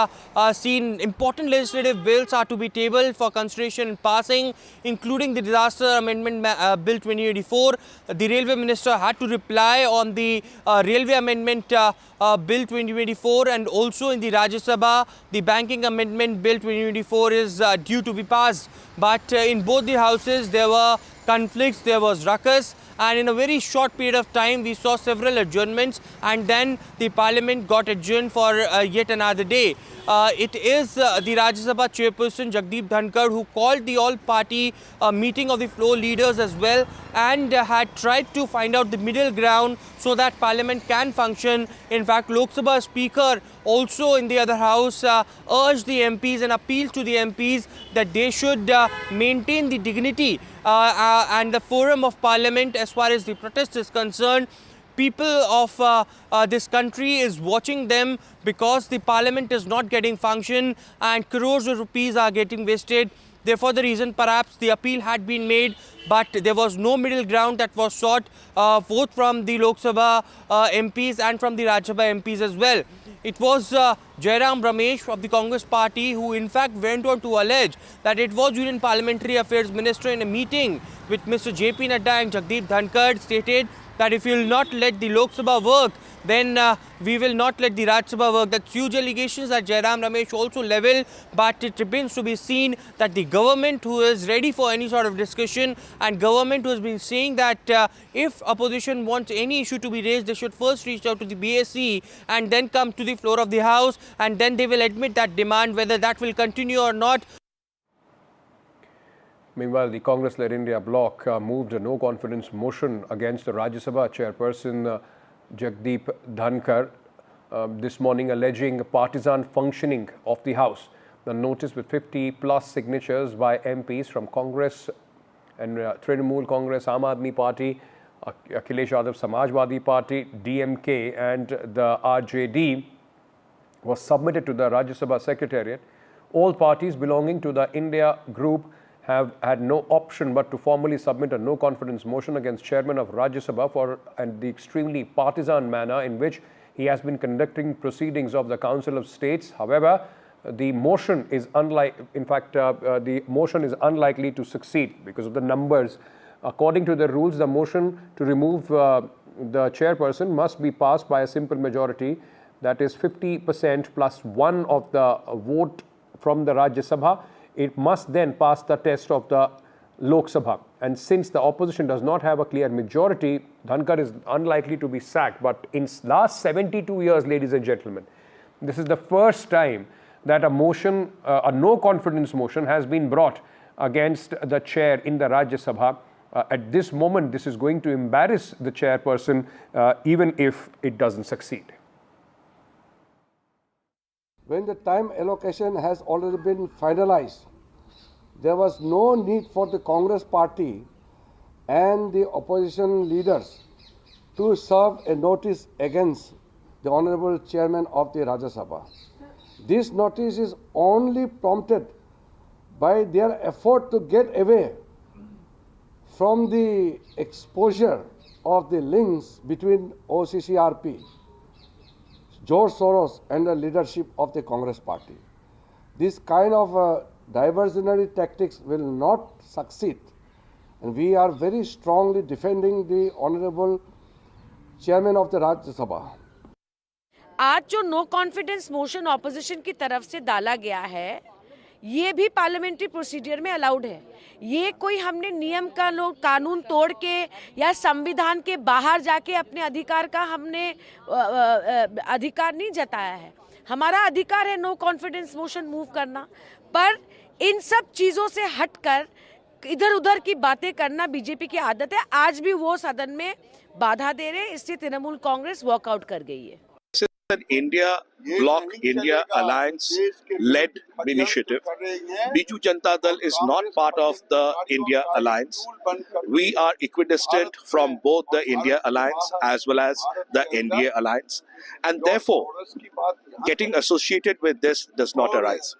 seen. Important legislative bills are to be tabled for consideration and passing, including the Disaster Amendment Bill 2084. The Railway Minister had to reply on the Railway Amendment Bill 2024, and also in the Rajya Sabha, the Banking Amendment Bill 2024 is due to be passed. But in both the houses, there were conflicts, there was ruckus, and in a very short period of time, we saw several adjournments, and then the Parliament got adjourned for yet another day. It is the Rajya Sabha Chairperson Jagdeep Dhankhar who called the all-party meeting of the floor leaders as well, and had tried to find out the middle ground so that Parliament can function. In fact, Lok Sabha Speaker also in the other house urged the MPs and appealed to the MPs that they should maintain the dignity and the forum of Parliament as far as the protest is concerned. People of this country is watching them because the Parliament is not getting function and crores of rupees are getting wasted. Therefore, the reason perhaps the appeal had been made, but there was no middle ground that was sought, both from the Lok Sabha MPs and from the Rajya Sabha MPs as well. It was Jairam Ramesh of the Congress party who in fact went on to allege that it was Union Parliamentary Affairs Minister in a meeting with Mr. JP Nadda and Jagdeep Dhankhar stated that if you will not let the Lok Sabha work, then we will not let the Rajya Sabha work. That's huge allegations that Jairam Ramesh also leveled, but it remains to be seen that the government who is ready for any sort of discussion, and government who has been saying that if opposition wants any issue to be raised, they should first reach out to the BSc and then come to the floor of the House, and then they will admit that demand, whether that will continue or not. Meanwhile, the Congress-led India bloc moved a no-confidence motion against the Rajya Sabha Chairperson Jagdeep Dhankhar this morning, alleging partisan functioning of the House. The notice with 50-plus signatures by MPs from Congress and Trinamool Congress, Aam Aadmi Party, Akhilesh Yadav Samajwadi Party, DMK and the RJD was submitted to the Rajya Sabha Secretariat. All parties belonging to the India group have had no option but to formally submit a no-confidence motion against Chairman of Rajya Sabha for the extremely partisan manner in which he has been conducting proceedings of the Council of States. However, the motion is the motion is unlikely to succeed because of the numbers. According to the rules, the motion to remove the chairperson must be passed by a simple majority, that is 50% plus one of the vote from the Rajya Sabha. It must then pass the test of the Lok Sabha. And since the opposition does not have a clear majority, Dhankhar is unlikely to be sacked. But in last 72 years, ladies and gentlemen, this is the first time that a motion, a no-confidence motion has been brought against the chair in the Rajya Sabha. At this moment, this is going to embarrass the chairperson even if it doesn't succeed. When the time allocation has already been finalized, there was no need for the Congress party and the opposition leaders to serve a notice against the Honorable Chairman of the Rajya Sabha. This notice is only prompted by their effort to get away from the exposure of the links between OCCRP, George Soros and the leadership of the Congress party. This kind of diversionary tactics will not succeed, and we are very strongly defending the Honorable Chairman of the Rajya Sabha. आज जो no confidence motion opposition की तरफ से डाला गया है, ये भी पार्लियामेंट्री प्रोसीजर में अलाउड है। ये कोई हमने नियम का कानून तोड़ के या संविधान के बाहर जाके अपने अधिकार का हमने अधिकार नहीं जताया है। हमारा अधिकार है नो कॉन्फिडेंस मोशन मूव करना, पर इन सब चीज़ों से हटकर इधर उधर की बातें करना बीजेपी की आदत है। आज भी वो सदन में बाधा दे रहे हैं, इसलिए तृणमूल कांग्रेस वॉकआउट कर गई है। India bloc, India alliance led initiative. Biju Janata Dal is not part of the India alliance. We are equidistant from both the India alliance as well as the NDA alliance, and therefore getting associated with this does not arise.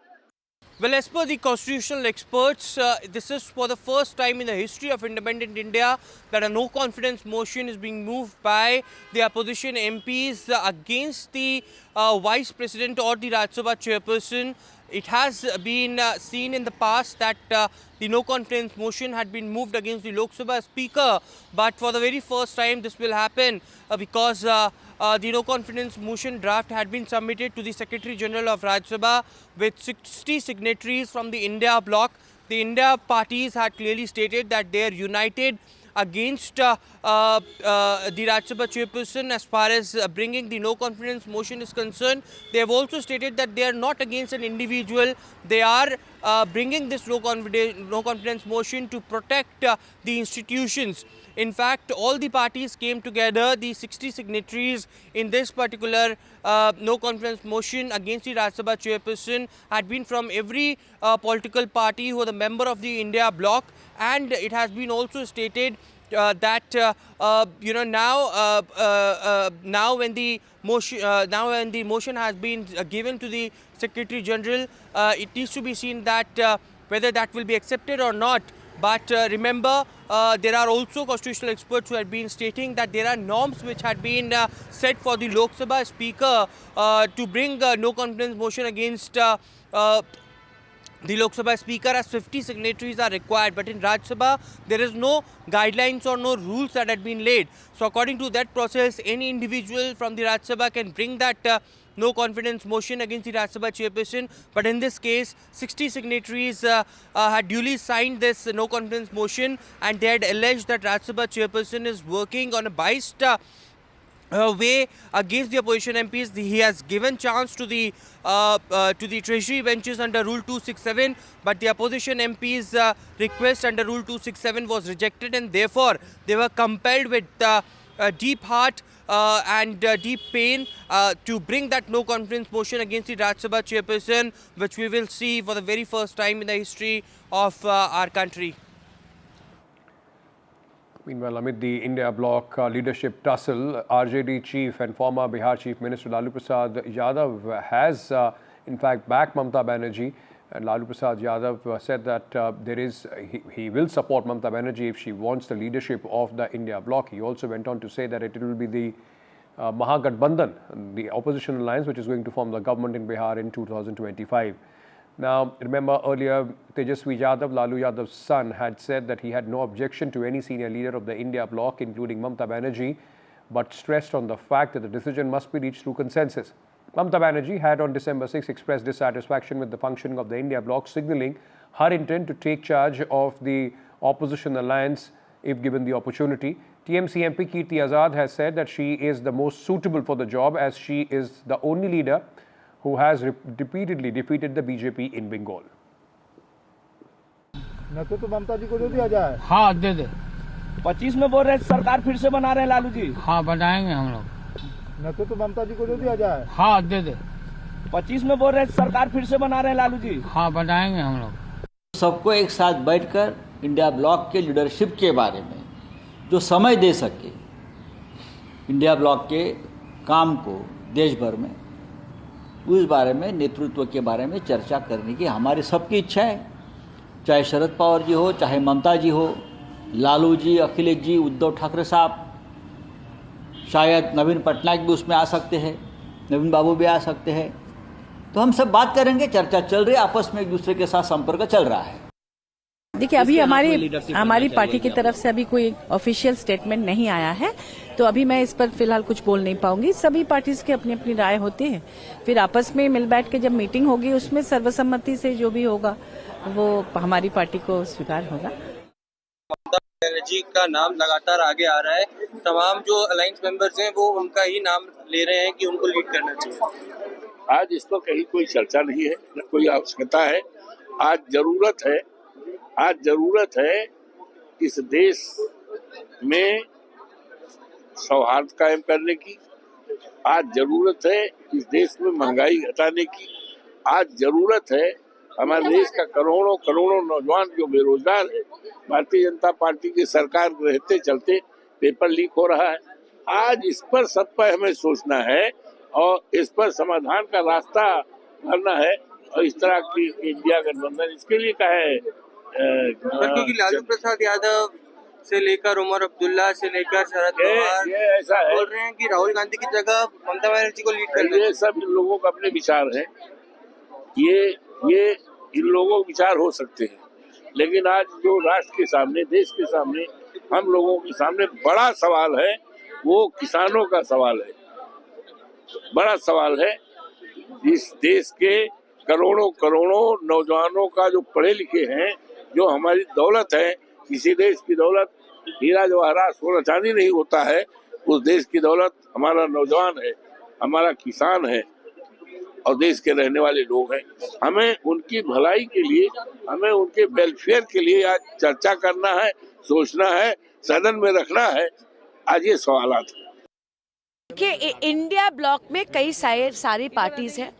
Well, as per the constitutional experts, this is for the first time in the history of independent India that a no-confidence motion is being moved by the opposition MPs against the Vice President or the Rajya Sabha Chairperson. It has been seen in the past that the no-confidence motion had been moved against the Lok Sabha Speaker, but for the very first time this will happen because the no-confidence motion draft had been submitted to the Secretary General of Rajya Sabha with 60 signatories from the India bloc. The India parties had clearly stated that they are united against the Rajya Sabha Chairperson as far as bringing the no-confidence motion is concerned. They have also stated that they are not against an individual. They are bringing this no-confidence motion to protect the institutions. In fact, all the parties came together, the 60 signatories in this particular no-confidence motion against the Rajya Sabha Chairperson had been from every political party who are the member of the India bloc, and it has been also stated that now when the motion has been given to the Secretary General, it needs to be seen that whether that will be accepted or not. But remember, there are also constitutional experts who have been stating that there are norms which had been set for the Lok Sabha Speaker to bring no confidence motion against the Lok Sabha Speaker, as 50 signatories are required. But in Rajya Sabha, there is no guidelines or no rules that had been laid. So according to that process, any individual from the Rajya Sabha can bring that no confidence motion against the Rajya Sabha Chairperson. But in this case, 60 signatories had duly signed this no confidence motion, and they had alleged that Rajya Sabha Chairperson is working on a biased way against the opposition MPs. He has given chance to the treasury benches under Rule 267, but the opposition MPs' request under Rule 267 was rejected, and therefore they were compelled with deep heart and deep pain to bring that no confidence motion against the Rajya Sabha Chairperson, which we will see for the very first time in the history of our country. Meanwhile, amid the India bloc leadership tussle, RJD chief and former Bihar Chief Minister Lalu Prasad Yadav has in fact backed Mamata Banerjee, and Lalu Prasad Yadav said that he will support Mamata Banerjee if she wants the leadership of the India bloc. He also went on to say that it will be the Mahagathbandhan, the opposition alliance, which is going to form the government in Bihar in 2025. Now, remember earlier, Tejaswi Yadav, Lalu Yadav's son, had said that he had no objection to any senior leader of the India bloc, including Mamata Banerjee, but stressed on the fact that the decision must be reached through consensus. Mamata Banerjee had on December 6 expressed dissatisfaction with the functioning of the India bloc, signalling her intent to take charge of the opposition alliance if given the opportunity. TMC MP Kirti Azad has said that she is the most suitable for the job, as she is the only leader who has repeatedly defeated the BJP in Bengal. तो ममता जी को जो दिया जाए, हाँ दे दे। 25 में बोल रहे सरकार फिर से बना रहे हैं लालू जी, हाँ बनाएंगे हम लोग। तो ममता जी को जो दिया जाए, हाँ दे दे। 25 में बोल रहे सरकार फिर से बना रहे हैं लालू जी, हाँ बनाएंगे हम लोग। सबको एक साथ बैठकर इंडिया ब्लॉक के लीडरशिप के बारे में जो समय दे सके, इंडिया ब्लॉक के काम को देश भर में, उस बारे में, नेतृत्व के बारे में चर्चा करने की हमारी सबकी इच्छा है। चाहे शरद पवार जी हो, चाहे ममता जी हो, लालू जी, अखिलेश जी, उद्धव ठाकरे साहब, शायद नवीन पटनायक भी उसमें आ सकते हैं, नवीन बाबू भी आ सकते हैं। तो हम सब बात करेंगे, चर्चा चल रही है, आपस में एक दूसरे के साथ संपर्क चल रहा है। देखिए, अभी हमारी पार्टी की तरफ से अभी कोई ऑफिशियल स्टेटमेंट नहीं आया है, तो अभी मैं इस पर फिलहाल कुछ बोल नहीं पाऊंगी। सभी पार्टीज की अपनी अपनी राय होती है, फिर आपस में मिल बैठ के जब मीटिंग होगी उसमें सर्वसम्मति से जो भी होगा वो हमारी पार्टी को स्वीकार होगा। ममता बनर्जी का नाम लगातार आगे आ रहा है, तमाम जो अलायंस मेंबर्स हैं वो उनका ही नाम ले रहे हैं कि उनको लीड करना चाहिए। आज इस पर कहीं कोई चर्चा नहीं है, न कोई आवश्यकता है। आज जरूरत है इस देश में सौहार्द कायम करने की। आज जरूरत है इस देश में महंगाई घटाने की। आज जरूरत है हमारे देश का करोड़ों नौजवान जो बेरोजगार है, भारतीय जनता पार्टी की सरकार रहते चलते पेपर लीक हो रहा है। आज इस पर सब पर हमें सोचना है और इस पर समाधान का रास्ता भरना है। और इस तरह की इंडिया गठबंधन इसके लिए का है, क्योंकि लालू प्रसाद यादव से लेकर उमर अब्दुल्ला से लेकर शरद पवार ये ऐसा है, बोल रहे हैं कि राहुल गांधी की जगह ममता बनर्जी को लीड करना। ये सब इन लोगों का अपने विचार है, ये इन लोगों के विचार हो सकते हैं, लेकिन आज जो राष्ट्र के सामने, देश के सामने, हम लोगों के सामने बड़ा सवाल है, वो किसानों का सवाल है। बड़ा सवाल है इस देश के करोड़ों नौजवानों का, जो पढ़े लिखे हैं, जो हमारी दौलत है। किसी देश की दौलत हीरा जवाहरात सोना चांदी नहीं होता है, उस देश की दौलत हमारा नौजवान है, हमारा किसान है और देश के रहने वाले लोग हैं। हमें उनकी भलाई के लिए, हमें उनके वेलफेयर के लिए आज चर्चा करना है, सोचना है, सदन में रखना है। आज ये सवालात हैं। देखिए, इंडिया ब्लॉक में कई सारी पार्टीज हैं,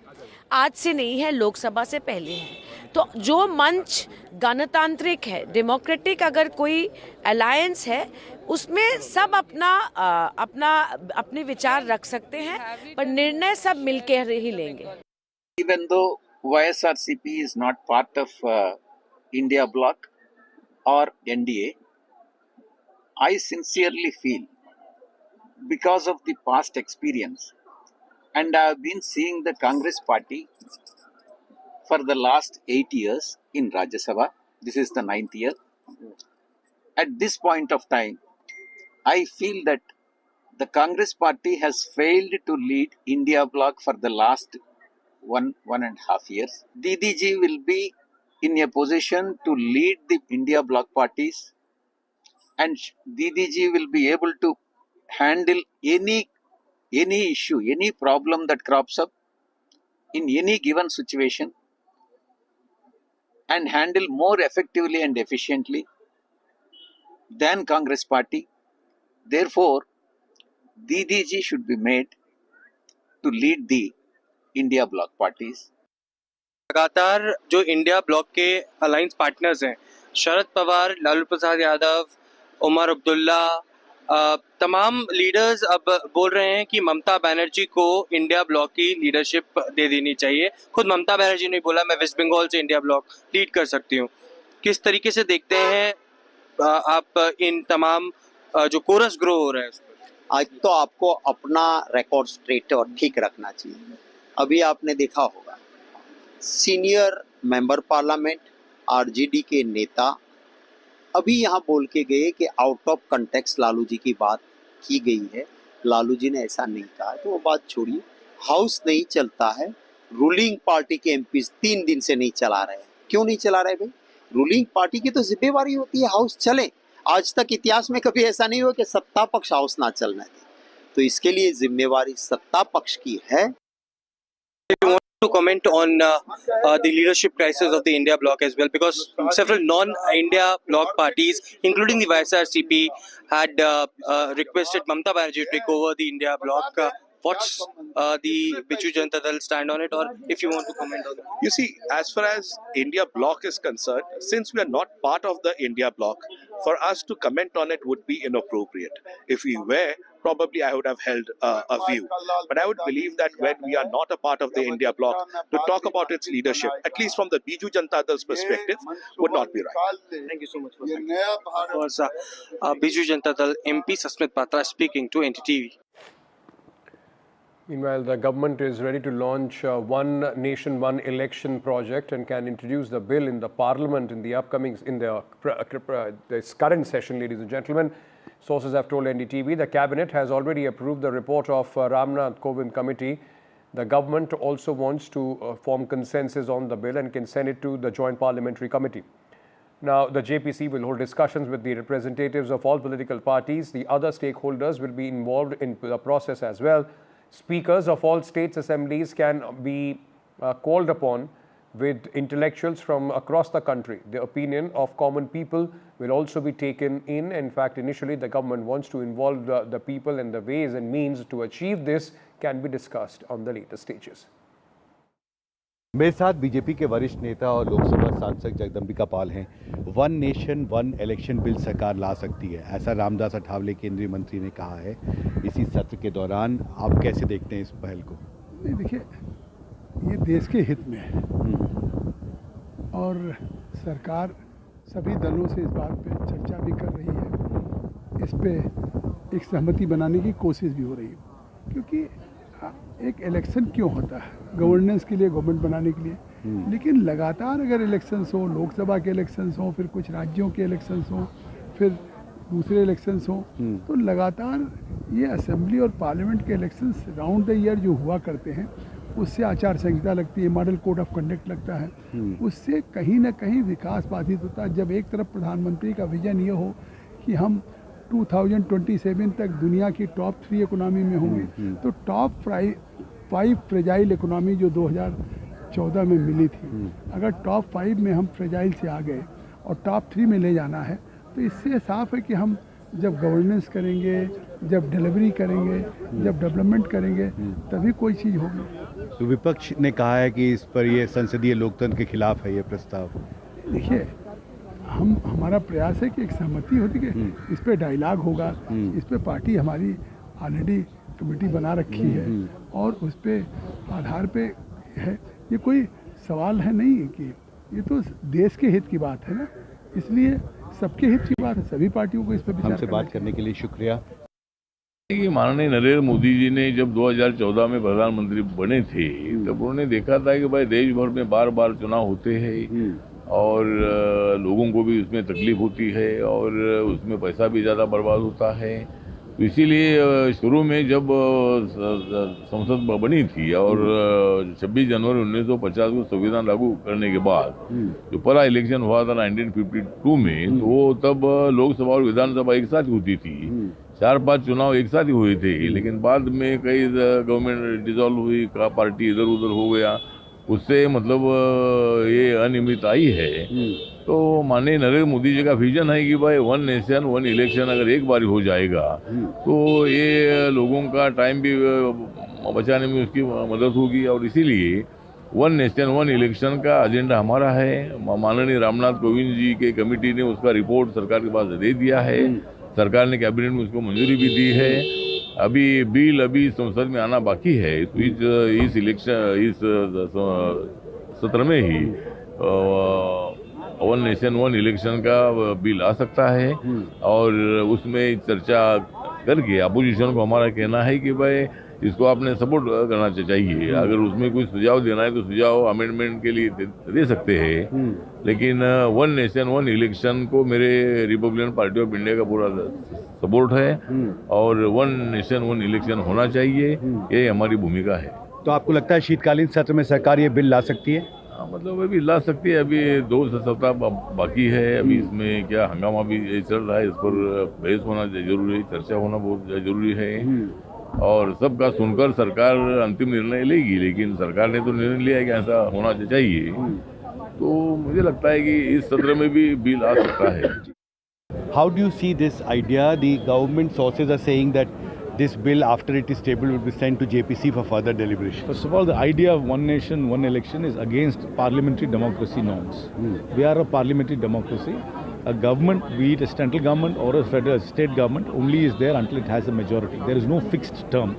आज से नहीं है, लोकसभा से पहले है। तो जो मंच गणतांत्रिक है, डेमोक्रेटिक अगर कोई अलायंस है, उसमें सब अपने विचार रख सकते हैं, पर निर्णय सब मिलकर ही लेंगे। Even though YSRCP is not part of India bloc or NDA, I sincerely feel, because of the past experience, and I have been seeing the Congress party for the last 8 years in Rajya Sabha. This is the 9th year. At this point of time, I feel that the Congress party has failed to lead India bloc for the last one and a half years. Didi ji will be in a position to lead the India bloc parties, and Didi ji will be able to handle any issue, any problem that crops up in any given situation, and handle more effectively and efficiently than Congress party. Therefore, Didi ji should be made to lead the India bloc parties. लगातार जो India block के alliance partners हैं, शरद पवार, लालू प्रसाद यादव, उमर अब्दुल्ला, तमाम leaders अब बोल रहे हैं कि ममता बनर्जी को इंडिया ब्लॉक की लीडरशिप दे देनी चाहिए। खुद ममता बनर्जी ने बोला, मैं वेस्ट बंगाल से इंडिया ब्लॉक लीड कर सकती हूँ। किस तरीके से देखते हैं आप इन तमाम जो कोरस ग्रो हो रहा है? आज तो आपको अपना रिकॉर्ड स्ट्रेट और ठीक रखना चाहिए। अभी आपने देखा होगा, सीनियर मेंबर पार्लियामेंट आरजेडी के नेता अभी यहाँ बोल के गए कि out of context Lalu ji की बात की गई है, लालू जी ने ऐसा नहीं कहा। तो वो बात छोड़िए, हाउस नहीं चलता है, रूलिंग पार्टी के एमपी 3 दिन से नहीं चला रहे हैं। क्यों नहीं चला रहे भाई? रूलिंग पार्टी की तो जिम्मेवारी होती है हाउस चले। आज तक इतिहास में कभी ऐसा नहीं हुआ कि सत्ता पक्ष हाउस ना चलने दे, तो इसके लिए जिम्मेवारी सत्ता पक्ष की है। To comment on the leadership crisis of the India bloc as well, because several non-India bloc parties, including the YSRCP, had requested Mamata Banerjee to take over the India bloc. What's the Biju Janata Dal stand on it, or if you want to comment on it? You see, as far as India bloc is concerned, since we are not part of the India bloc, for us to comment on it would be inappropriate. If we were, probably I would have held a view. But I would believe that when we are not a part of the India bloc, to talk about its leadership, at least from the Biju Janata Dal's perspective, would not be right. Thank you so much for that. Was Biju Janata Dal MP Sasmita Patra speaking to NDTV. Meanwhile, the government is ready to launch One Nation, One Election project and can introduce the bill in the Parliament in the upcoming, this current session, ladies and gentlemen. Sources have told NDTV the Cabinet has already approved the report of Ramnath Kovind Committee. The government also wants to form consensus on the bill and can send it to the Joint Parliamentary Committee. Now, the JPC will hold discussions with the representatives of all political parties. The other stakeholders will be involved in the process as well. Speakers of all states assemblies can be called upon with intellectuals from across the country. The opinion of common people will also be taken in. In fact, initially the government wants to involve the people, and the ways and means to achieve this can be discussed on the later stages. मेरे साथ BJP के वरिष्ठ नेता और लोकसभा सांसद जगदम्बिका पाल हैं। One nation one election bill सरकार ला सकती है, ऐसा रामदास अठावले केंद्रीय मंत्री ने कहा है इसी सत्र के दौरान। आप कैसे देखते हैं इस पहल को? देखिए, ये देश के हित में है और सरकार सभी दलों से इस बात पे चर्चा भी कर रही है। इस पे एक सहमति बनाने की कोशिश भी हो रही है, क्योंकि एक इलेक्शन क्यों होता है? गवर्नेंस के लिए, गवर्नमेंट बनाने के लिए। लेकिन लगातार अगर इलेक्शंस हो, लोकसभा के इलेक्शंस हो, फिर कुछ राज्यों के इलेक्शंस हो, फिर दूसरे इलेक्शंस हो, तो लगातार ये असेंबली और पार्लियामेंट के इलेक्शंस राउंड द ईयर जो हुआ करते हैं, उससे आचार संहिता लगती है, मॉडल कोड ऑफ कंडक्ट लगता है, उससे कहीं ना कहीं विकास बाधित होता है। जब एक तरफ प्रधानमंत्री का विजन ये हो कि हम 2027 तक दुनिया की टॉप 3 इकोनॉमी में होंगे, तो टॉप 5 फ्रेजाइल इकोनॉमी जो 2014 में मिली थी, अगर टॉप 5 में हम फ्रेजाइल से आ गए और टॉप 3 में ले जाना है, तो इससे साफ है कि हम जब गवर्नेंस करेंगे, जब डिलीवरी करेंगे, जब डेवलपमेंट करेंगे, तभी कोई चीज़ होगी। तो विपक्ष ने कहा है कि इस पर ये संसदीय लोकतंत्र के खिलाफ है ये प्रस्ताव। देखिए, हमारा प्रयास है कि एक सहमति होती है, इस पे डायलॉग होगा, इस पे पार्टी हमारी ऑलरेडी कमेटी बना रखी है और उस पे आधार पे है। ये कोई सवाल है नहीं कि ये तो देश के हित की बात है ना, इसलिए सबके हित की बात है, सभी पार्टियों को इस पर विचार हमसे बात करने के लिए शुक्रिया। माननीय नरेंद्र मोदी जी ने जब 2014 में प्रधानमंत्री बने थे, तब उन्होंने देखा था कि भाई देश भर में बार बार चुनाव होते हैं और लोगों को भी उसमें तकलीफ होती है और उसमें पैसा भी ज़्यादा बर्बाद होता है। तो इसीलिए शुरू में जब संसद बनी थी और 26 जनवरी 1950 को संविधान लागू करने के बाद जो पहला इलेक्शन हुआ था 1952 में, तो तब लोकसभा और विधानसभा एक साथ होती थी, 4-5 चुनाव एक साथ ही हुए थे। लेकिन बाद में कई गवर्नमेंट डिसॉल्व हुई, पार्टी इधर उधर हो गया, उससे मतलब ये अनियमित आई है। तो माननीय नरेंद्र मोदी जी का विजन है कि भाई वन नेशन वन इलेक्शन अगर एक बार हो जाएगा तो ये लोगों का टाइम भी बचाने में उसकी मदद होगी। और इसीलिए वन नेशन वन इलेक्शन का एजेंडा हमारा है। माननीय रामनाथ कोविंद जी के कमेटी ने उसका रिपोर्ट सरकार के पास दे दिया है, सरकार ने कैबिनेट में उसको मंजूरी भी दी है। अभी बिल संसद में आना बाकी है, तो इस सत्र में ही वन नेशन वन इलेक्शन का बिल आ सकता है और उसमें चर्चा करके अपोजिशन को हमारा कहना है कि भाई इसको आपने सपोर्ट करना चाहिए। अगर उसमें कुछ सुझाव देना है तो सुझाव अमेंडमेंट के लिए दे सकते हैं, लेकिन वन नेशन वन इलेक्शन को मेरे रिपब्लिकन पार्टी ऑफ इंडिया का पूरा सपोर्ट है और वन नेशन वन इलेक्शन होना चाहिए, ये हमारी भूमिका है। तो आपको लगता है शीतकालीन सत्र में सरकार ये बिल ला सकती है? हाँ, मतलब अभी ला सकती है। अभी 2 सप्ताह बाकी है। अभी इसमें क्या हंगामा भी चल रहा है, इस पर बहस होना जरूरी है, चर्चा होना बहुत जरूरी है और सबका सुनकर सरकार अंतिम निर्णय लेगी। लेकिन सरकार ने तो निर्णय लिया है कि ऐसा होना चाहिए, तो मुझे लगता है कि इस सत्र में भी बिल आ सकता है। How do you see this idea? The government sources are saying that this bill, after it is tabled, will be sent to JPC for further deliberation. First of all, the idea of one nation, one election is against parliamentary democracy norms. We are a parliamentary democracy a government, be it a central government or a federal state government, only is there until it has a majority. There is no fixed term.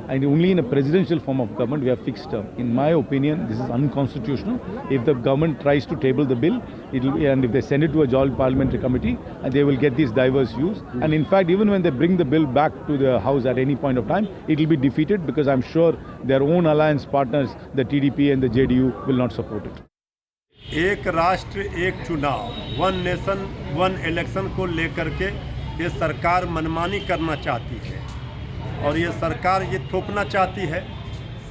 And only in a presidential form of government we have fixed term. In my opinion, this is unconstitutional. If the government tries to table the bill, and if they send it to a joint parliamentary committee, they will get these diverse views. And in fact, even when they bring the bill back to the House at any point of time, it will be defeated because I'm sure their own alliance partners, the TDP and the JDU, will not support it. एक राष्ट्र एक चुनाव, one nation one election को लेकर के ये सरकार मनमानी करना चाहती है और ये सरकार ये थोपना चाहती है।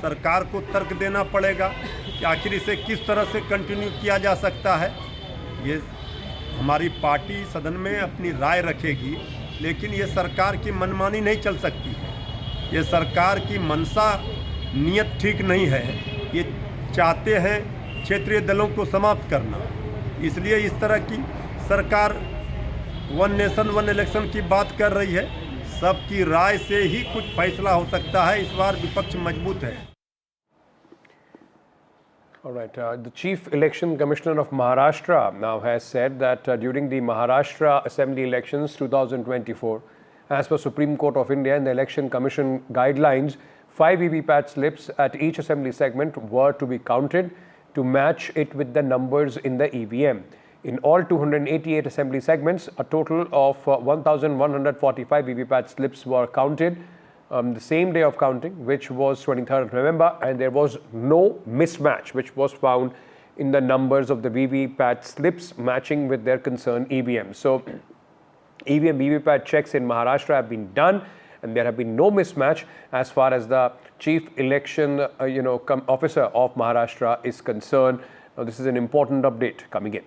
सरकार को तर्क देना पड़ेगा कि आखिर इसे किस तरह से कंटिन्यू किया जा सकता है। ये हमारी पार्टी सदन में अपनी राय रखेगी, लेकिन ये सरकार की मनमानी नहीं चल सकती है। ये सरकार की मनसा नीयत ठीक नहीं है। ये चाहते हैं क्षेत्रीय दलों को समाप्त करना, इसलिए इस तरह की सरकार वन नेशन वन इलेक्शन की बात कर रही है। सबकी राय से ही कुछ फैसला हो सकता है। इस बार विपक्ष मजबूत है। All right. The Chief Election Commissioner of Maharashtra now has said that during the Maharashtra Assembly elections 2024, as per Supreme Court of India and the Election Commission guidelines, 5 VVPAT slips at each assembly segment were to be counted to match it with the numbers in the EVM. In all 288 assembly segments, a total of 1,145 VVPAT slips were counted the same day of counting, which was 23rd of November, and there was no mismatch which was found in the numbers of the VVPAT slips matching with their concerned EVM. So, EVM VVPAT checks in Maharashtra have been done, and there have been no mismatch as far as the Chief Election Officer of Maharashtra is concerned. Now, this is an important update coming in.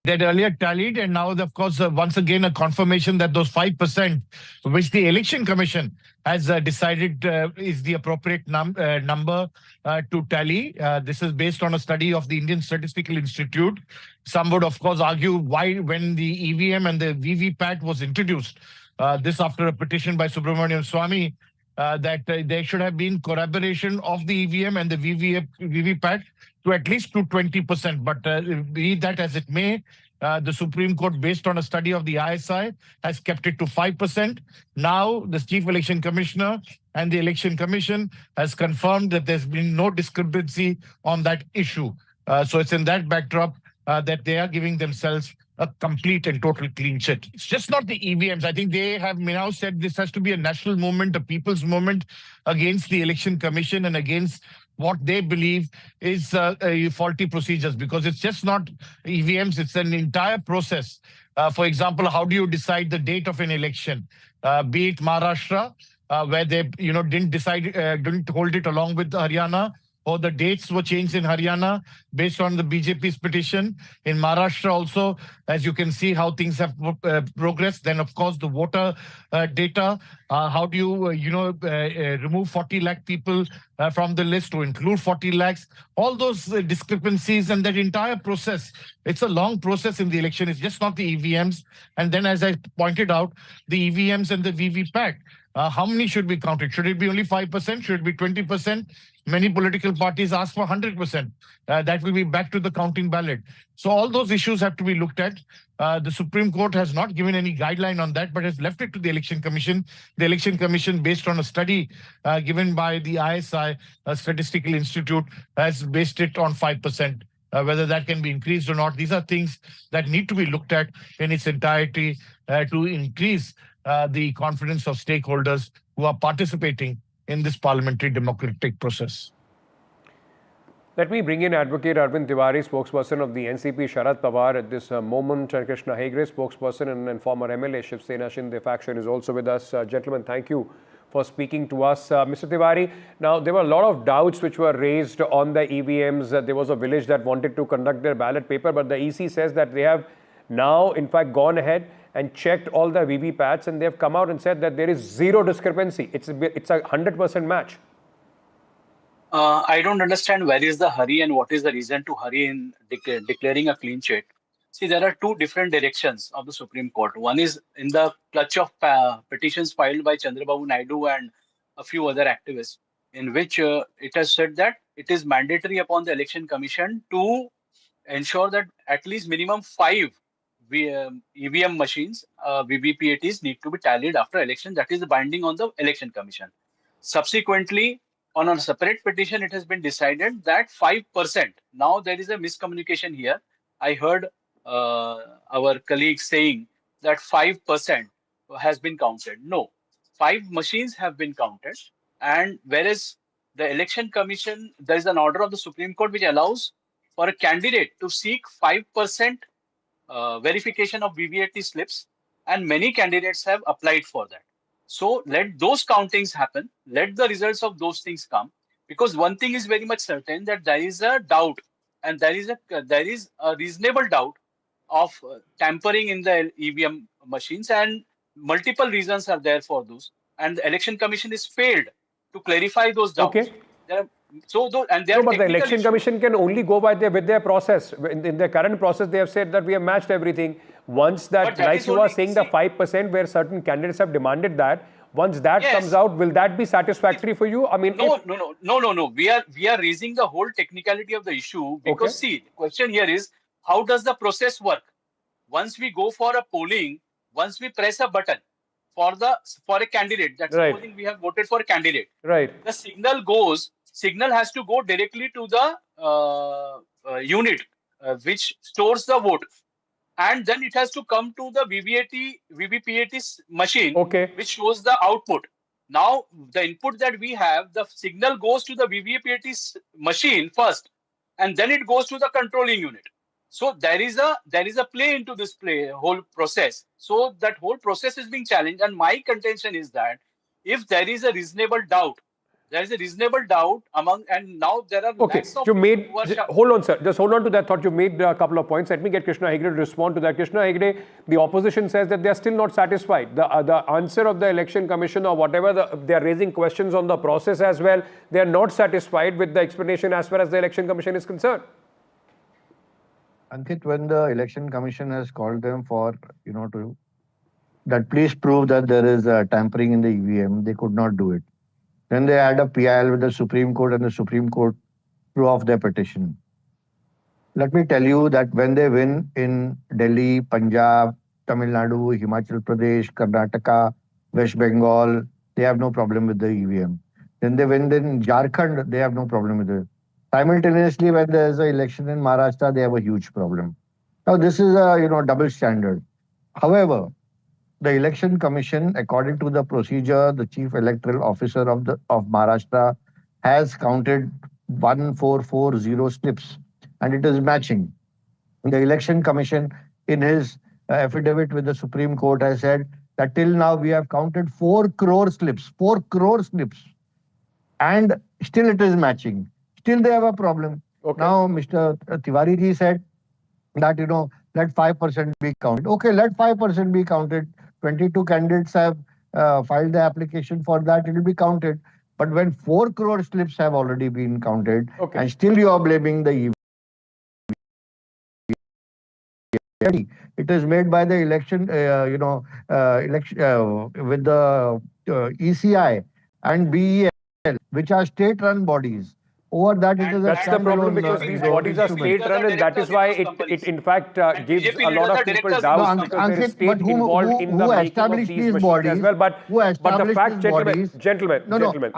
That earlier tallied, and now, of course, once again, a confirmation that those 5%, which the Election Commission has decided is the appropriate number to tally. This is based on a study of the Indian Statistical Institute. Some would, of course, argue why, when the EVM and the VVPAT was introduced, this after a petition by Subramanian Swamy, that there should have been corroboration of the EVM and the VVPAT to at least to 20%. But be that as it may, the Supreme Court, based on a study of the ISI, has kept it to 5%. Now, the Chief Election Commissioner and the Election Commission has confirmed that there's been no discrepancy on that issue. So it's in that backdrop that they are giving themselves a complete and total clean sheet. It's just not the EVMs. I think they have now said this has to be a national movement, a people's movement against the Election Commission and against what they believe is faulty procedures, because it's just not EVMs, it's an entire process. For example, how do you decide the date of an election? Be it Maharashtra, where they didn't hold it along with Haryana, or the dates were changed in Haryana based on the BJP's petition. In Maharashtra also, as you can see how things have progressed. Then, of course, the voter data. How do you, remove 40 lakh people from the list to include 40 lakhs? All those discrepancies and that entire process. It's a long process in the election. It's just not the EVMs. And then, as I pointed out, the EVMs and the VVPAT. How many should be counted? Should it be only 5%? Should it be 20%? Many political parties ask for 100%. That will be back to the counting ballot. So all those issues have to be looked at. The Supreme Court has not given any guideline on that, but has left it to the Election Commission. The Election Commission, based on a study given by the ISI, Statistical Institute, has based it on 5%. Whether that can be increased or not, these are things that need to be looked at in its entirety to increase the confidence of stakeholders who are participating in this parliamentary democratic process. Let me bring in Advocate Arvind Tiwari, spokesperson of the NCP Sharad Pawar at this moment. And Krishna Hegre, spokesperson and former MLA Shiv Sena Shinde faction, is also with us. Gentlemen, thank you for speaking to us. Mr. Tiwari, now there were a lot of doubts which were raised on the EVMs. There was a village that wanted to conduct their ballot paper, but the EC says that they have now, in fact, gone ahead and checked all the VVPATs, and they have come out and said that there is zero discrepancy. It's a 100% match. I don't understand where is the hurry and what is the reason to hurry in declaring a clean sheet. See, there are two different directions of the Supreme Court. One is in the clutch of petitions filed by Chandrababu Naidu and a few other activists, in which it has said that it is mandatory upon the Election Commission to ensure that at least minimum 5 EVM machines, VVPATs need to be tallied after election. That is binding on the election commission. Subsequently, on a separate petition, it has been decided that 5%. Now there is a miscommunication here. I heard our colleagues saying that 5% has been counted. No, 5 machines have been counted. And whereas the election commission, there is an order of the Supreme Court which allows for a candidate to seek 5% verification of VVAT slips, and many candidates have applied for that. So let those countings happen, let the results of those things come, because one thing is very much certain, that there is a doubt, and there is a reasonable doubt of tampering in the EVM machines, and multiple reasons are there for those, and the election commission is failed to clarify those doubts. Okay. But the election commission can only go by with their process. In their current process, they have said that we have matched everything. Once that, like you are saying, the 5% where certain candidates have demanded that, once that comes out, will that be satisfactory for you? I mean, no. We are raising the whole technicality of the issue because see, the question here is, how does the process work? Once we go for a polling, once we press a button for a candidate, that's supposing we have voted for a candidate. Right. The signal has to go directly to the unit which stores the vote, and then it has to come to the VVPAT machine, which shows the output. Now the input that we have, the signal goes to the VVPAT machine first, and then it goes to the controlling unit. So there is a play into this whole process. So that whole process is being challenged, and my contention is that if there is a reasonable doubt, among, and now there are lakhs of hold on, sir. Just hold on to that thought. You made a couple of points. Let me get Krishna Hegde to respond to that. Krishna Hegde, the opposition says that they are still not satisfied. The answer of the election commission or whatever, they are raising questions on the process as well. They are not satisfied with the explanation as far as the election commission is concerned. Ankit, when the election commission has called them for, that please prove that there is tampering in the EVM, they could not do it. Then they had a PIL with the Supreme Court, and the Supreme Court threw off their petition. Let me tell you that when they win in Delhi, Punjab, Tamil Nadu, Himachal Pradesh, Karnataka, West Bengal, they have no problem with the EVM. Then they win in Jharkhand, they have no problem with it. Simultaneously, when there is an election in Maharashtra, they have a huge problem. Now, this is a double standard. However, the election commission, according to the procedure, the chief electoral officer of Maharashtra has counted 1440 slips, and it is matching. The election commission, in his affidavit with the Supreme Court, has said that till now we have counted 4 crore slips, and still it is matching. Still they have a problem. Now, Mr. Tiwari ji said that, let 5% be counted. Okay, let 5% be counted. 22 candidates have filed the application for that, it will be counted. But when 4 crore slips have already been counted, and still you are blaming the EVM, it is made by the election, with the ECI and BEL, which are state-run bodies. Over that, it is that's the problem, because these bodies are state-run, and that is why it in fact gives a lot of people doubts, because there is state involved in the making of these machines as well. But the fact, gentlemen,